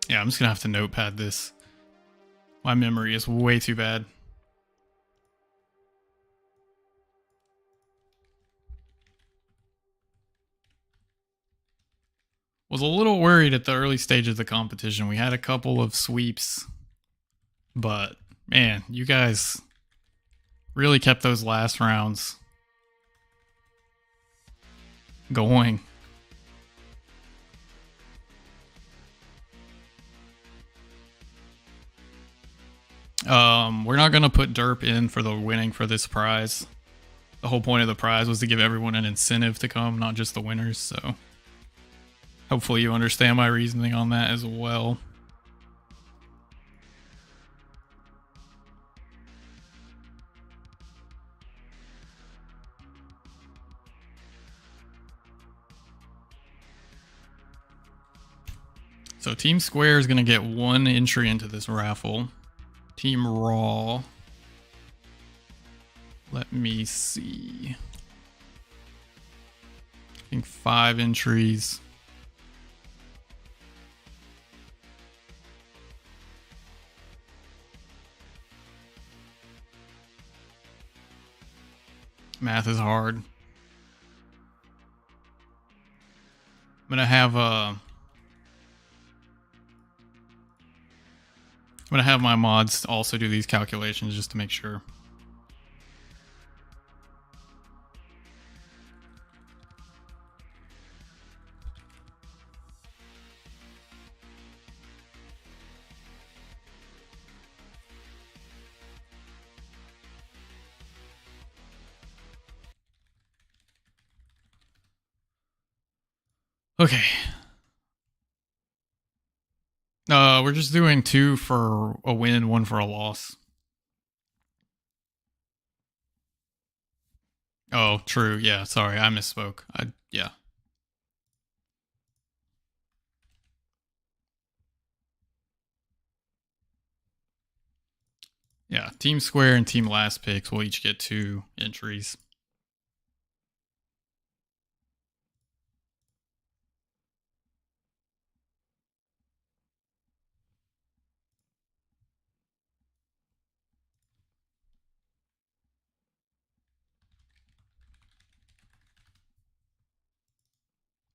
[SPEAKER 1] yeah, I'm just gonna have to notepad this. My memory is way too bad. Was a little worried at the early stage of the competition. We had a couple of sweeps, but man, you guys really kept those last rounds going. We're not gonna put derp in for the winning for this prize. The whole point of the prize was to give everyone an incentive to come, not just the winners, so hopefully you understand my reasoning on that as well. So Team Square is gonna get one entry into this raffle. Team Raw. Let me see. I think 5 entries. Math is hard. I'm gonna have my mods also do these calculations just to make sure. Okay. We're just doing 2 for a win, 1 for a loss. Oh, true. Yeah, sorry, I misspoke. Yeah. Yeah, Team Square and Team Last Picks will each get 2 entries.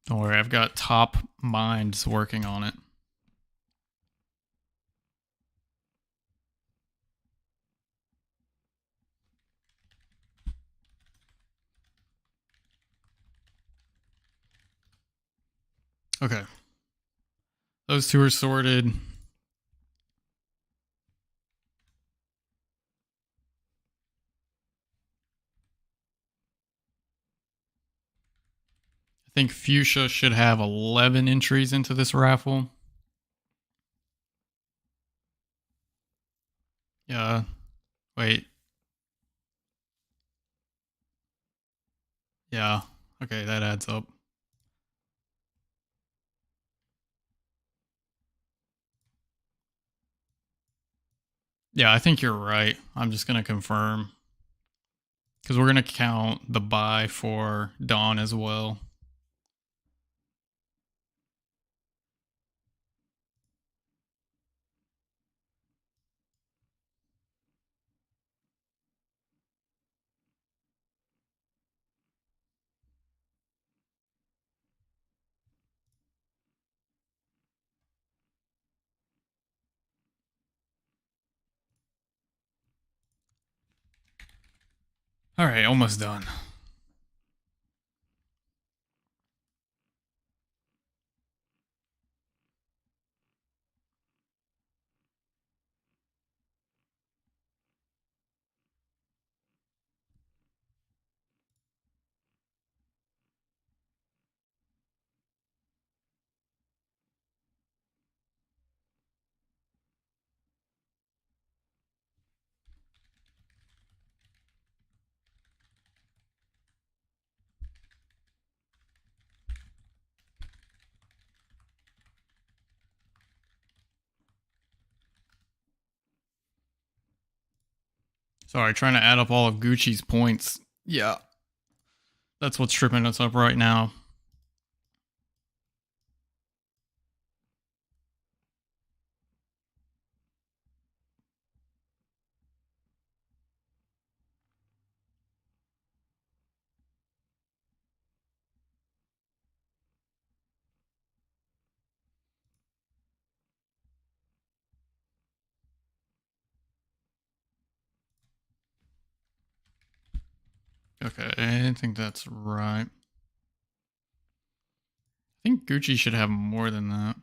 [SPEAKER 1] Don't worry, I've got top minds working on it. Okay. Those 2 are sorted. I think Fuchsia should have 11 entries into this raffle. Yeah. Wait. Yeah. Okay, that adds up. Yeah, I think you're right. I'm just going to confirm. Because we're going to count the buy for Dawn as well. All right, almost done. Sorry, trying to add up all of Gucci's points. Yeah. That's what's tripping us up right now. Okay, I think that's right. I think Gucci should have more than that.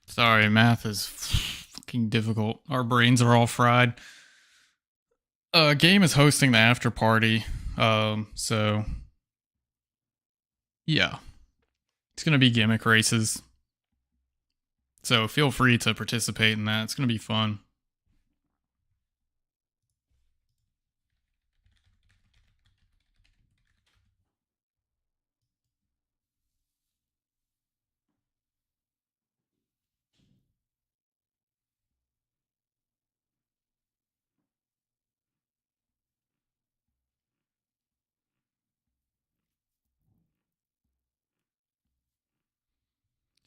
[SPEAKER 1] Sorry, math is fucking difficult. Our brains are all fried. Game is hosting the after party. So Yeah. It's going to be gimmick races. So feel free to participate in that. It's going to be fun.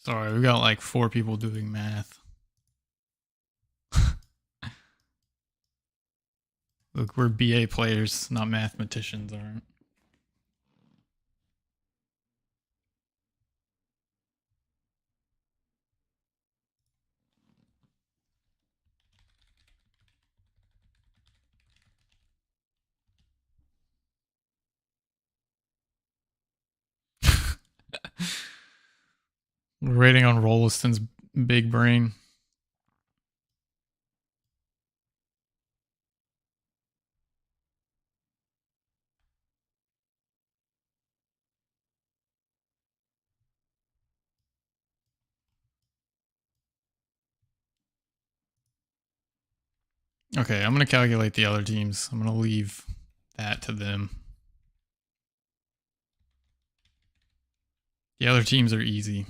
[SPEAKER 1] Sorry, we got like 4 people doing math. Look, we're BA players, not mathematicians, aren't? We're waiting on Rolliston's big brain. Okay, I'm going to calculate the other teams. I'm going to leave that to them. The other teams are easy.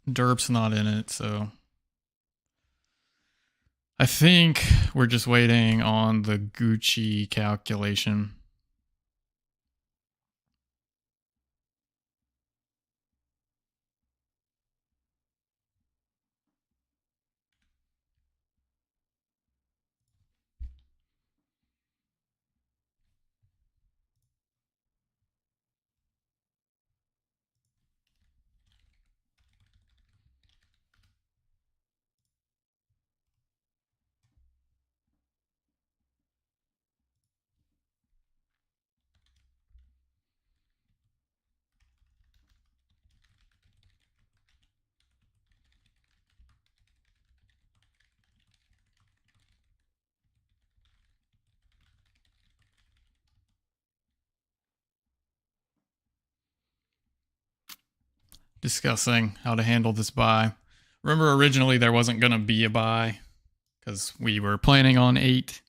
[SPEAKER 1] Derp's not in it, so I think we're just waiting on the Gucci calculation. Discussing how to handle this buy. Remember, originally there wasn't going to be a buy because we were planning on 8.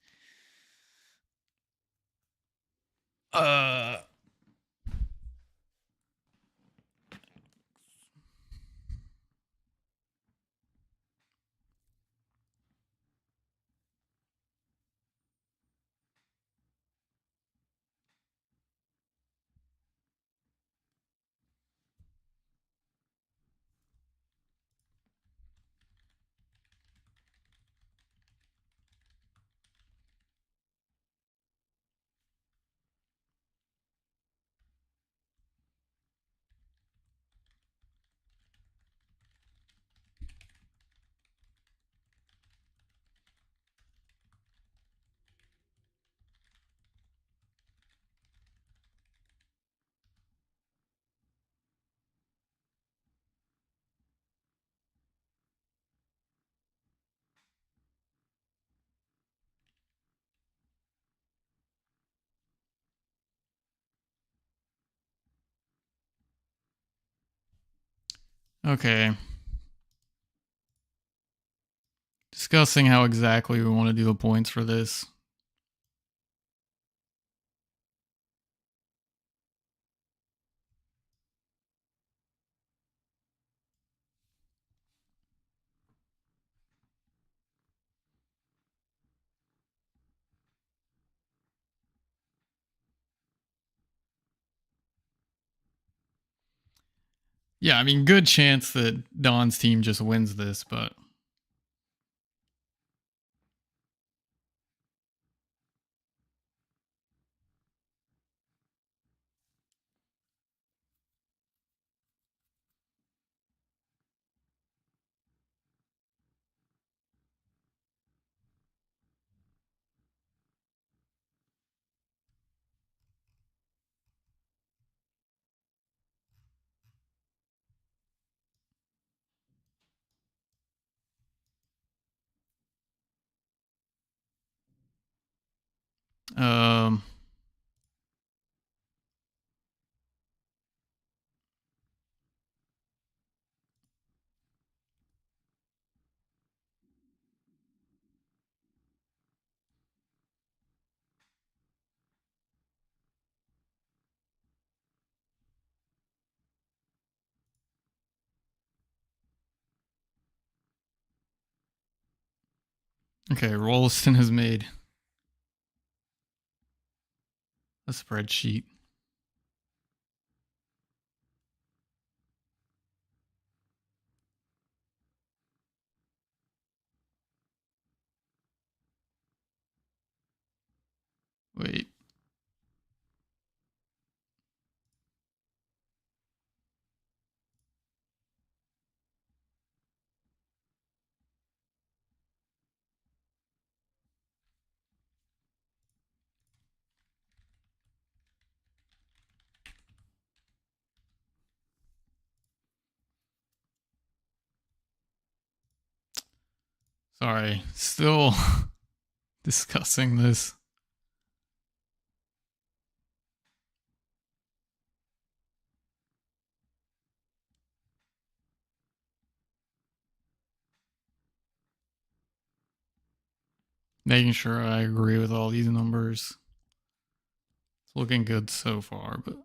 [SPEAKER 1] Okay. Discussing how exactly we want to do the points for this. Yeah, I mean, good chance that Don's team just wins this, but Um. Okay, Rolliston has made a spreadsheet. Wait. Sorry, still discussing this. Making sure I agree with all these numbers. It's looking good so far, but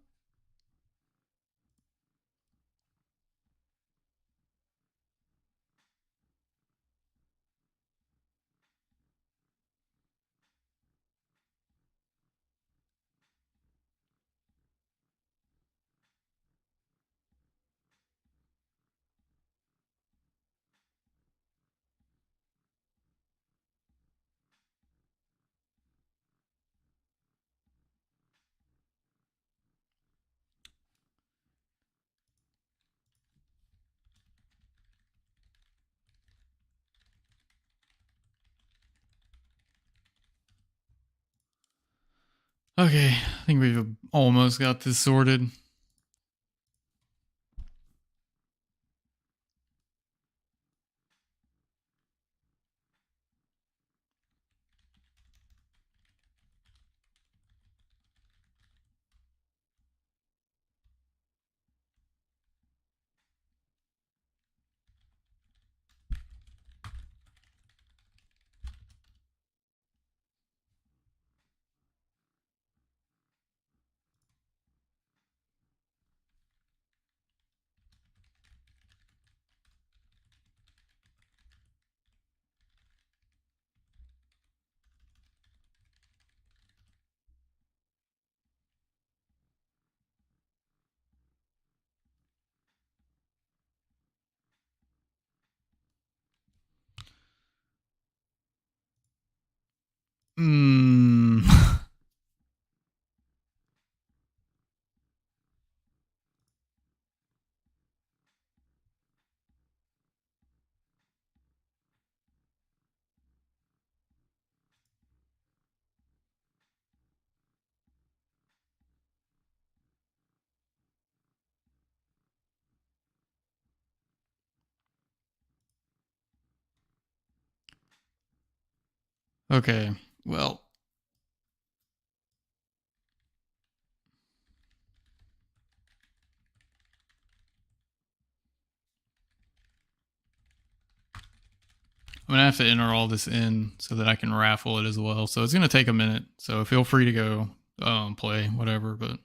[SPEAKER 1] okay. I think we've almost got this sorted. Hmm. Okay. Well, I'm gonna have to enter all this in so that I can raffle it as well. So it's gonna take a minute. So feel free to go play whatever. But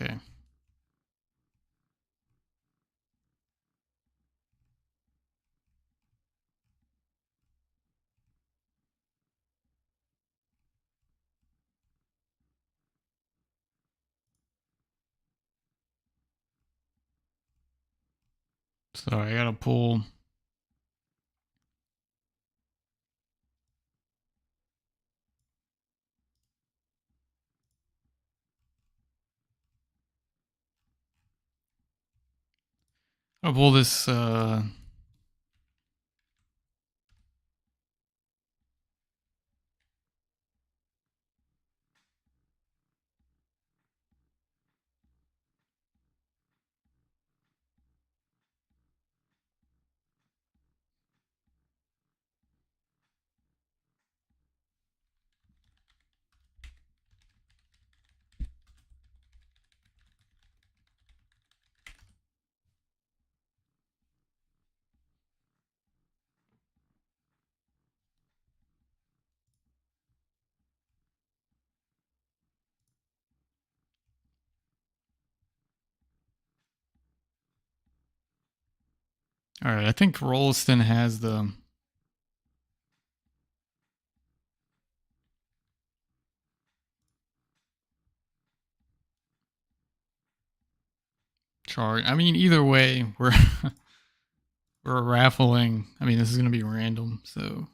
[SPEAKER 1] Okay. So I gotta pull. I'll pull this. All right, I think Rolston has the. Chart. I mean, either way, we're raffling. I mean, this is gonna be random, so.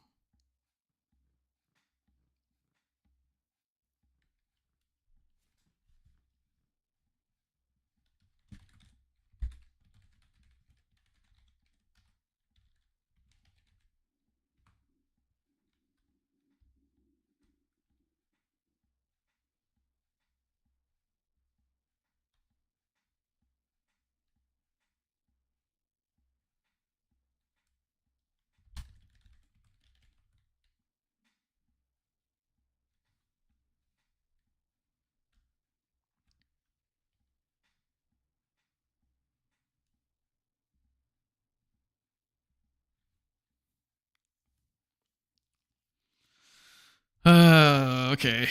[SPEAKER 1] Okay.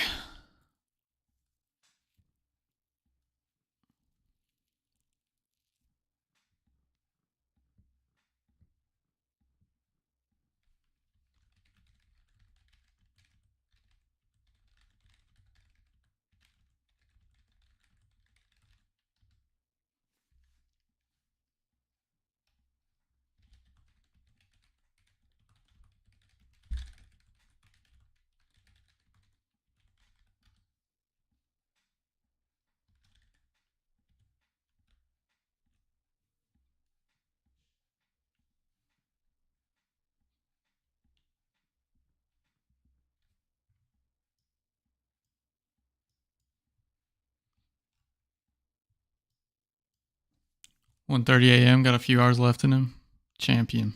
[SPEAKER 1] One thirty a.m. Got a few hours left in him. Champion.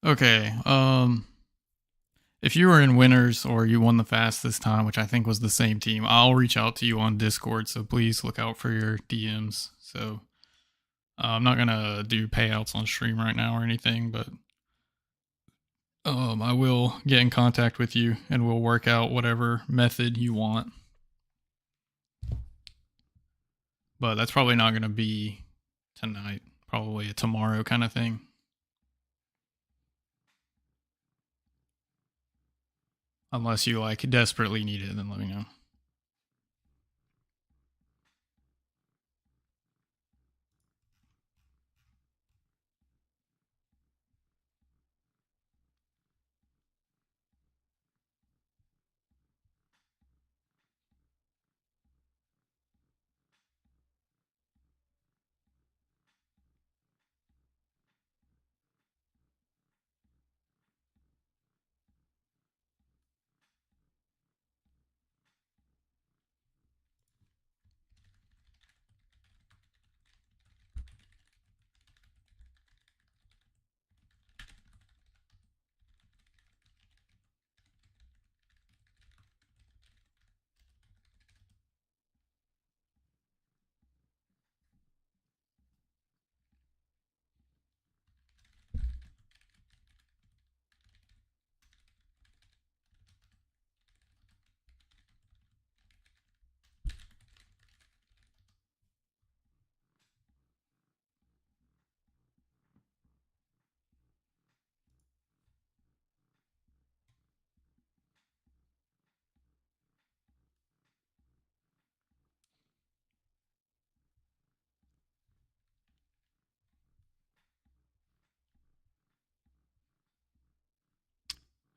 [SPEAKER 1] Okay. If you were in winners or you won the fast this time, which I think was the same team, I'll reach out to you on Discord. So please look out for your DMs. So I'm not gonna do payouts on stream right now or anything, but I will get in contact with you and we'll work out whatever method you want. But that's probably not gonna be tonight. Probably a tomorrow kind of thing. Unless you like desperately need it, then let me know.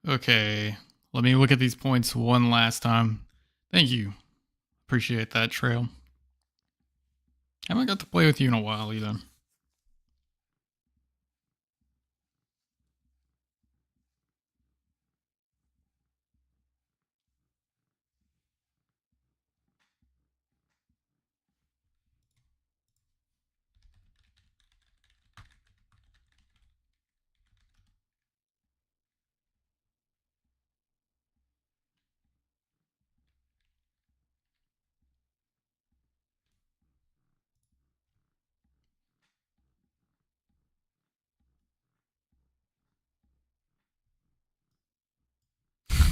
[SPEAKER 1] Okay, let me look at these points one last time. Thank you. Appreciate that, Trail. Haven't got to play with you in a while either.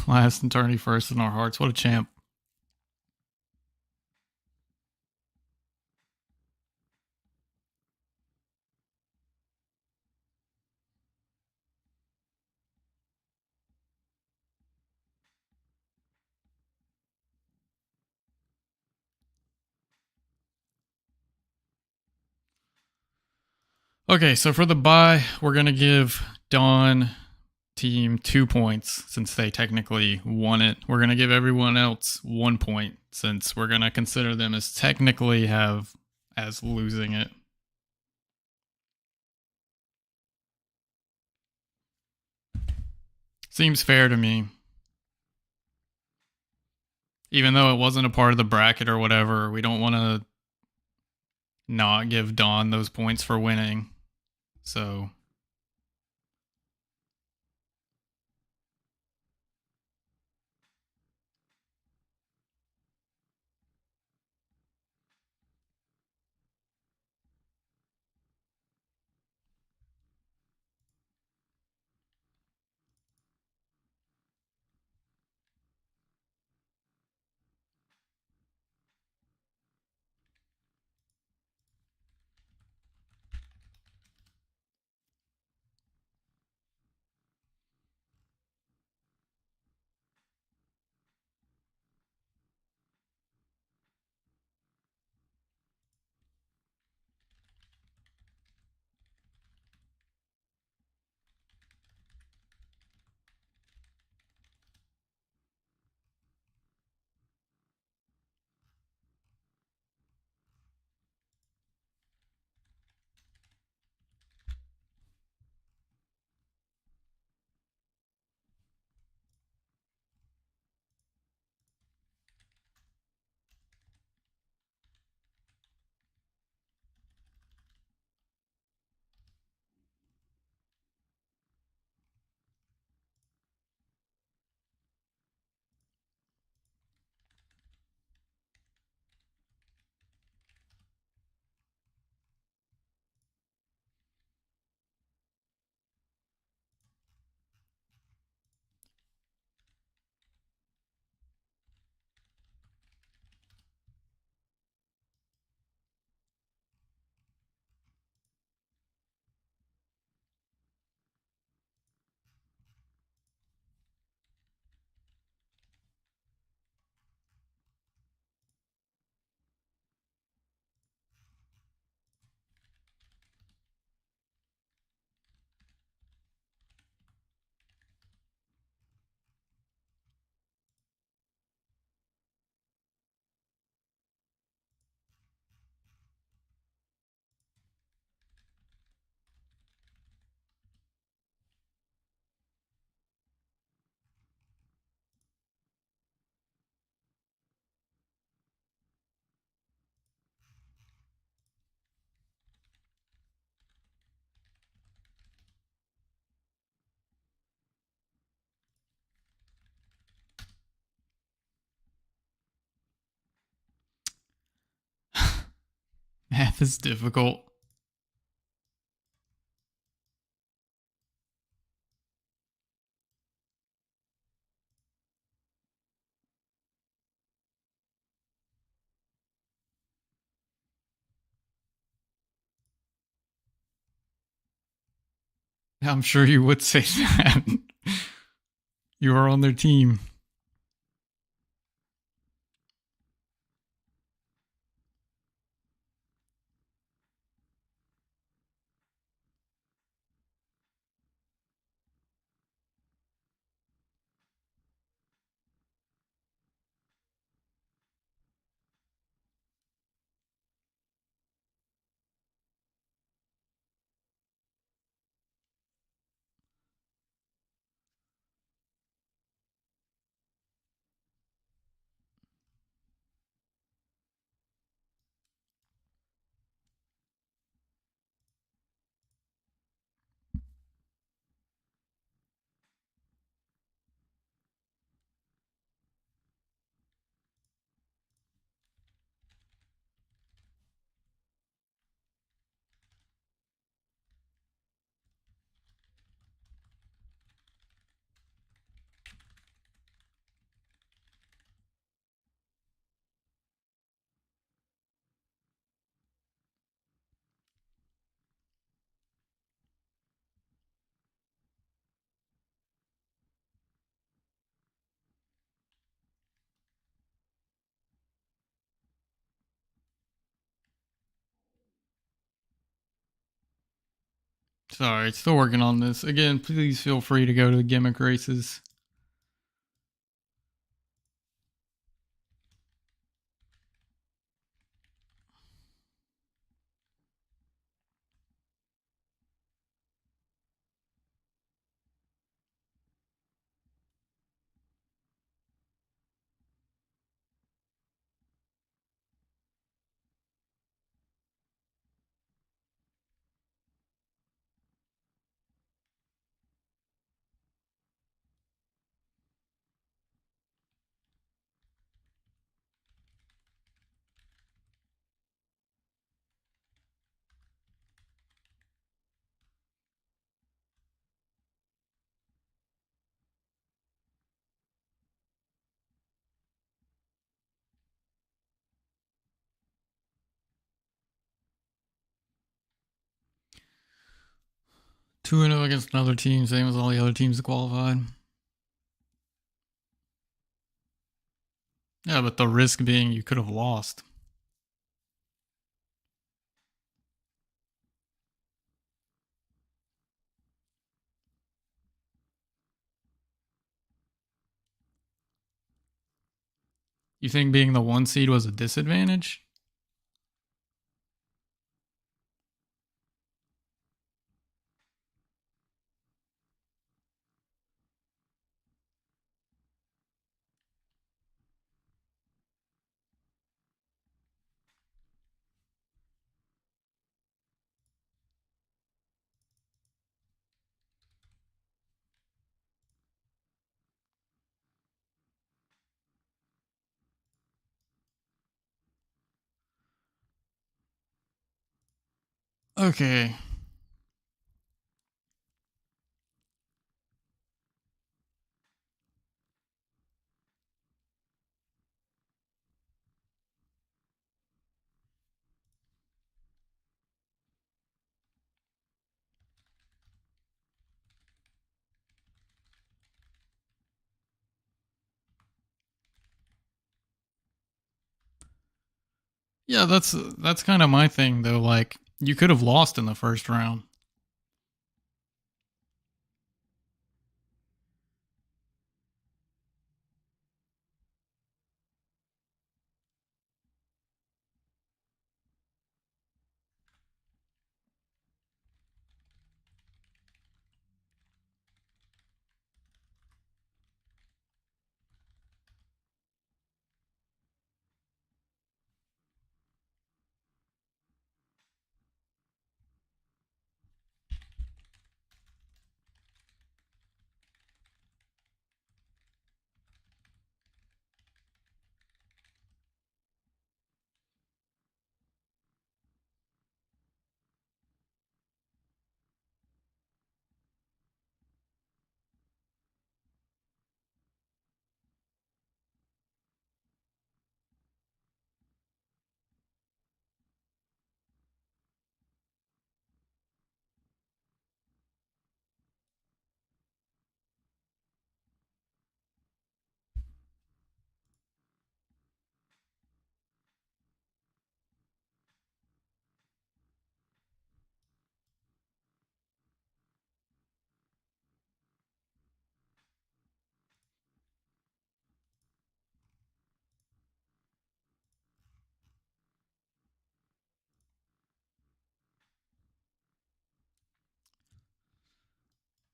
[SPEAKER 1] Last and tourney first in our hearts. What a champ. Okay, so for the bye, we're going to give Dawn team 2 points since they technically won it. We're going to give everyone else 1 point since we're going to consider them as technically have as losing it. Seems fair to me. Even though it wasn't a part of the bracket or whatever, we don't want to not give Dawn those points for winning. So math is difficult. I'm sure you would say that. You are on their team. Sorry, still working on this. Again, please feel free to go to the gimmick races. Two and 0 against another team, same as all the other teams that qualified. Yeah, but the risk being you could have lost. You think being the 1 seed was a disadvantage? Okay. Yeah, that's kind of my thing though. Like you could have lost in the first round.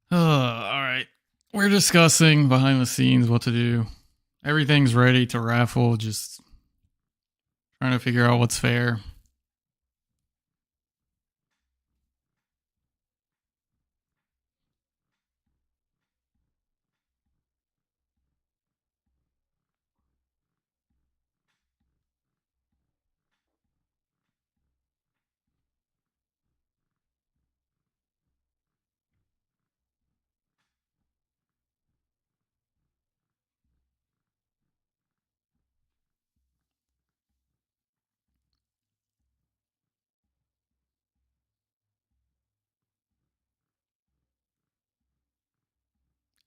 [SPEAKER 1] All right. We're discussing behind the scenes what to do. Everything's ready to raffle, just trying to figure out what's fair.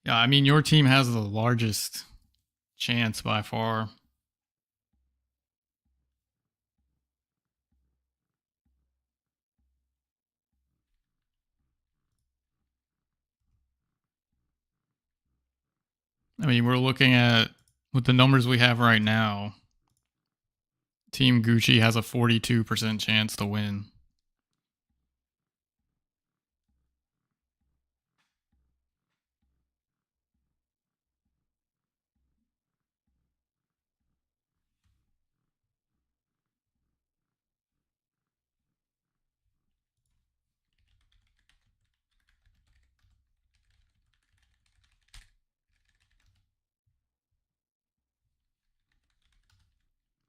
[SPEAKER 1] Yeah, I mean your team has the largest chance by far. I mean, we're looking at, with the numbers we have right now, Team Gucci has a 42% chance to win.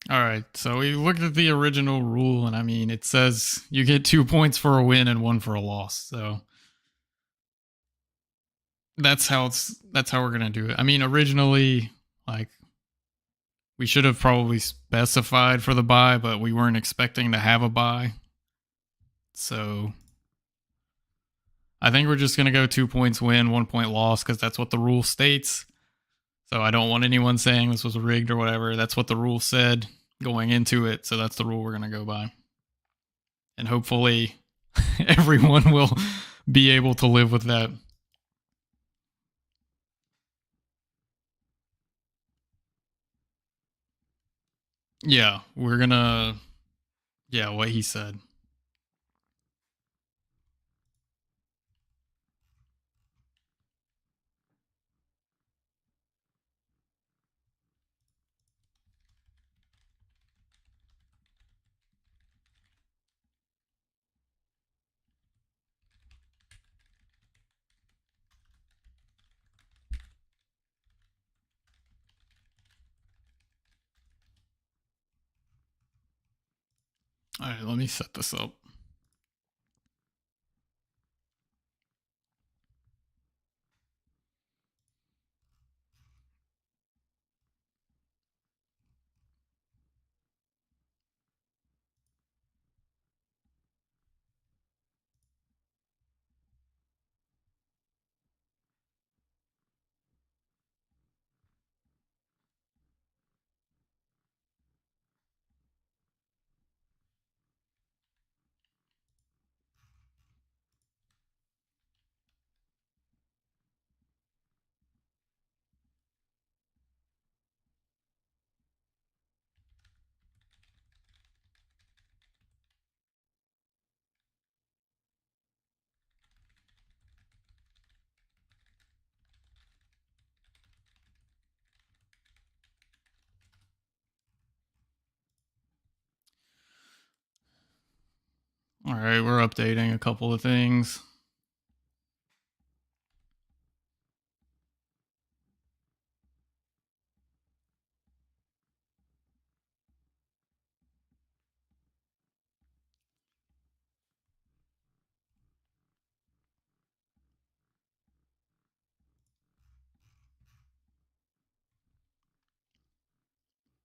[SPEAKER 1] All right, so we looked at the original rule, and I mean, it says you get 2 points for a win and 1 for a loss. So that's how we're gonna do it. I mean, originally, like, we should have probably specified for the bye, but we weren't expecting to have a bye. So I think we're just gonna go 2 points win, 1 point loss, because that's what the rule states. So I don't want anyone saying this was rigged or whatever. That's what the rule said going into it. So that's the rule we're going to go by. And hopefully everyone will be able to live with that. Yeah, we're going to, yeah, what he said. All right, let me set this up. All right, we're updating a couple of things.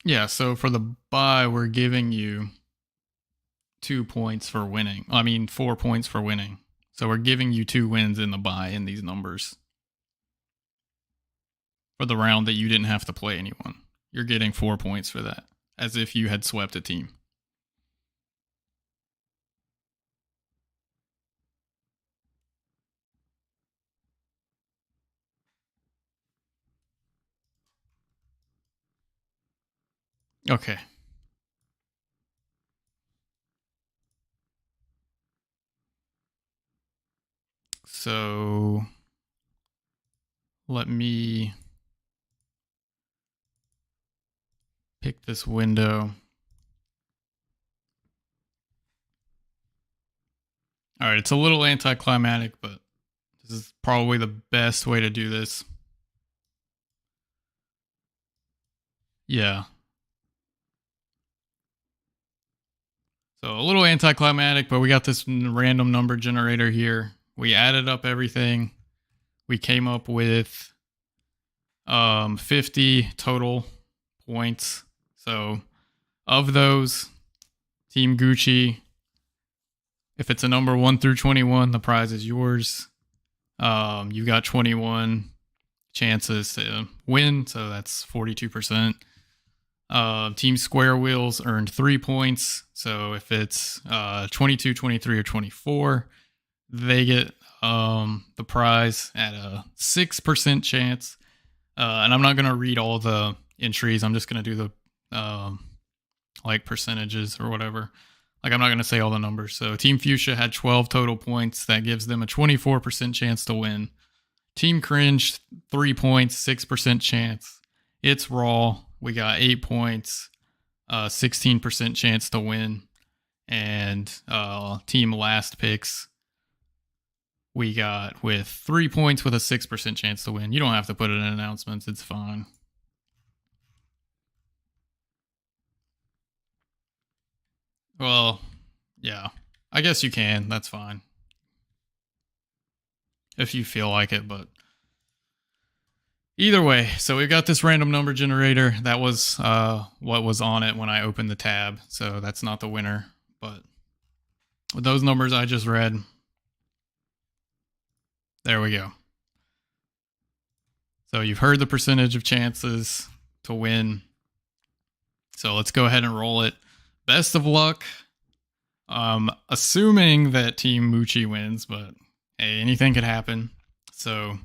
[SPEAKER 1] Yeah, so for the bye, we're giving you 2 points for winning. I mean, 4 points for winning. So we're giving you 2 wins in the bye in these numbers. For the round that you didn't have to play anyone. You're getting 4 points for that, as if you had swept a team. Okay. So let me pick this window. All right, it's a little anticlimactic, but this is probably the best way to do this. Yeah. So a little anticlimactic, but we got this random number generator here. We added up everything. We came up with 50 total points. So of those, Team Gucci, if it's a number 1 through 21, the prize is yours. You got 21 chances to win, so that's 42%. Team Square Wheels earned 3 points. So if it's 22, 23, or 24, they get the prize at a 6% chance. And I'm not gonna read all the entries. I'm just gonna do the like percentages or whatever. Like I'm not gonna say all the numbers. So Team Fuchsia had 12 total points. That gives them a 24% chance to win. Team Cringe 3 points, 6% chance. It's Raw. We got 8 points, 16% chance to win. And Team Last Picks, we got with 3 points with a 6% chance to win. You don't have to put it in announcements. It's fine. Well, yeah. I guess you can. That's fine. If you feel like it, but either way, so we've got this random number generator. That was what was on it when I opened the tab. So that's not the winner. But with those numbers I just read, there we go. So you've heard the percentage of chances to win. So let's go ahead and roll it. Best of luck. Assuming that Team Moochie wins, but hey, anything could happen. So,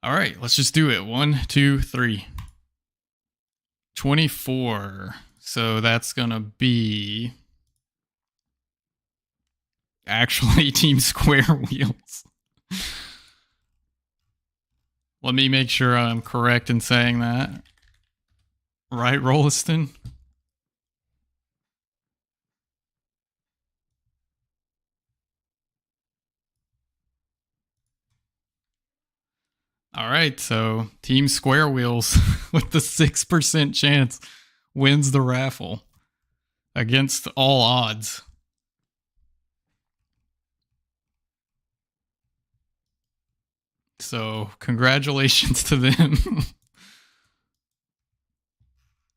[SPEAKER 1] all right, let's just do it. 1, 2, 3. 24. So that's gonna be actually Team Square Wheels. Let me make sure I'm correct in saying that. Right, Rolliston? All right, so Team Square Wheels with the 6% chance wins the raffle against all odds. So, congratulations to them.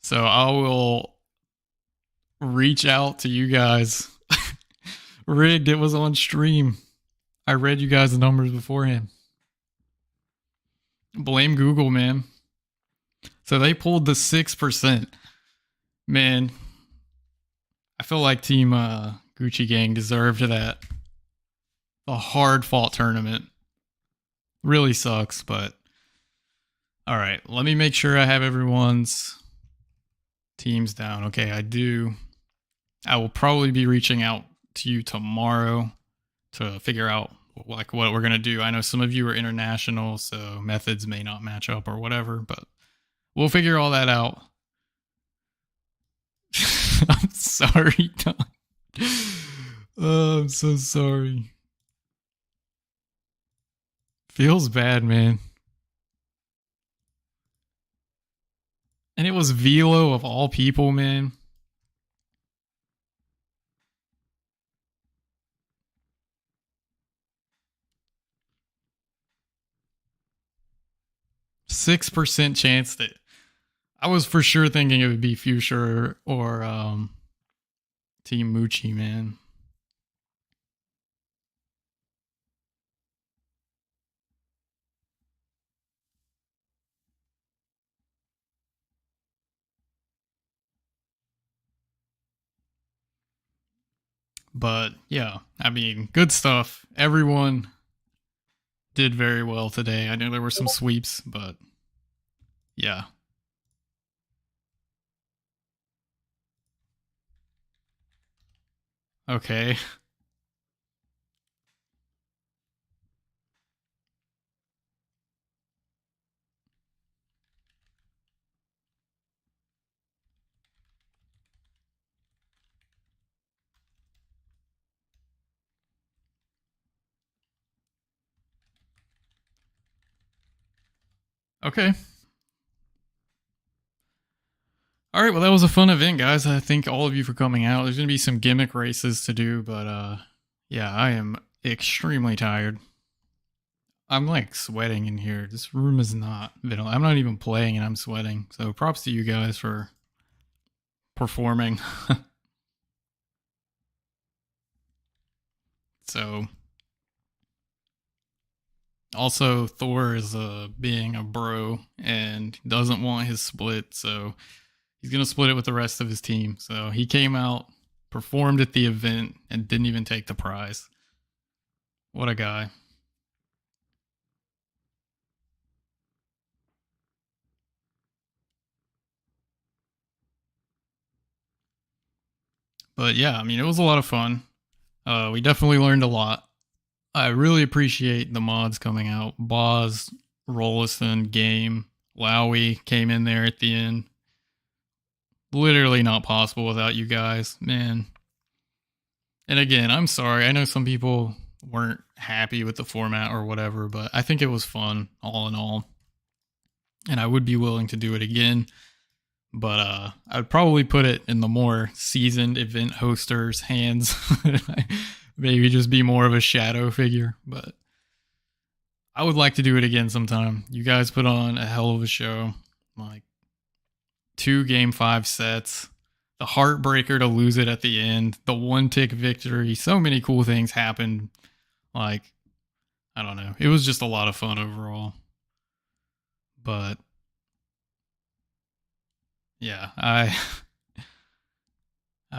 [SPEAKER 1] So, I will reach out to you guys. Rigged, it was on stream. I read you guys the numbers beforehand. Blame Google, man. So they pulled the 6%. Man, I feel like Team Gucci Gang deserved that. A hard-fought tournament. Really sucks, but... Alright, let me make sure I have everyone's teams down. Okay, I do. I will probably be reaching out to you tomorrow to figure out like what we're gonna do. I know some of you are international, so methods may not match up or whatever, but we'll figure all that out. I'm sorry, Don. Oh, I'm so sorry. Feels bad, man. And it was Velo of all people, man. %6 chance that I was for sure thinking it would be Fuchsia or Team Moochie, man. But yeah, I mean, good stuff. Everyone did very well today. I know there were some sweeps, but yeah. Okay. Okay. All right, well, that was a fun event, guys. I thank all of you for coming out. There's going to be some gimmick races to do, but yeah, I am extremely tired. I'm like sweating in here. This room is not ventilated. I'm not even playing and I'm sweating. So props to you guys for performing. So also Thor is being a bro and doesn't want his split, so he's going to split it with the rest of his team. So he came out, performed at the event, and didn't even take the prize. What a guy. But yeah, I mean, it was a lot of fun. We definitely learned a lot. I really appreciate the mods coming out. Boz, Rollison, Game, Lowy came in there at the end. Literally not possible without you guys, man. And again, I'm sorry. I know some people weren't happy with the format or whatever, but I think it was fun all in all. And I would be willing to do it again. But I would probably put it in the more seasoned event hosters' hands. Maybe just be more of a shadow figure. But I would like to do it again sometime. You guys put on a hell of a show. Like 2 Game 5 sets. The heartbreaker to lose it at the end. The 1-tick victory. So many cool things happened. Like, I don't know. It was just a lot of fun overall. But yeah, I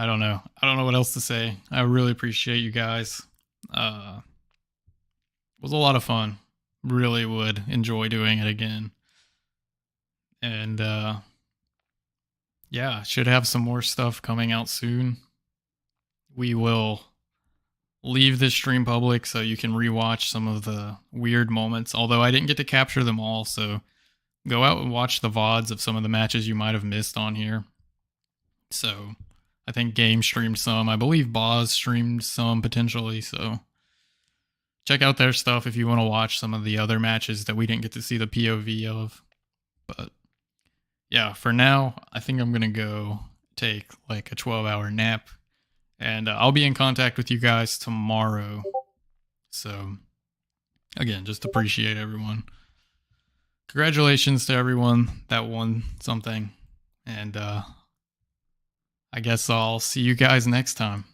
[SPEAKER 1] don't know. I don't know what else to say. I really appreciate you guys. It was a lot of fun. Really would enjoy doing it again. And yeah, should have some more stuff coming out soon. We will leave this stream public so you can rewatch some of the weird moments, although I didn't get to capture them all, so go out and watch the VODs of some of the matches you might have missed on here. So I think Game streamed some. I believe Boz streamed some potentially, so check out their stuff if you want to watch some of the other matches that we didn't get to see the POV of. But yeah, for now, I think I'm going to go take like a 12-hour nap. And I'll be in contact with you guys tomorrow. So again, just appreciate everyone. Congratulations to everyone that won something. And I guess I'll see you guys next time.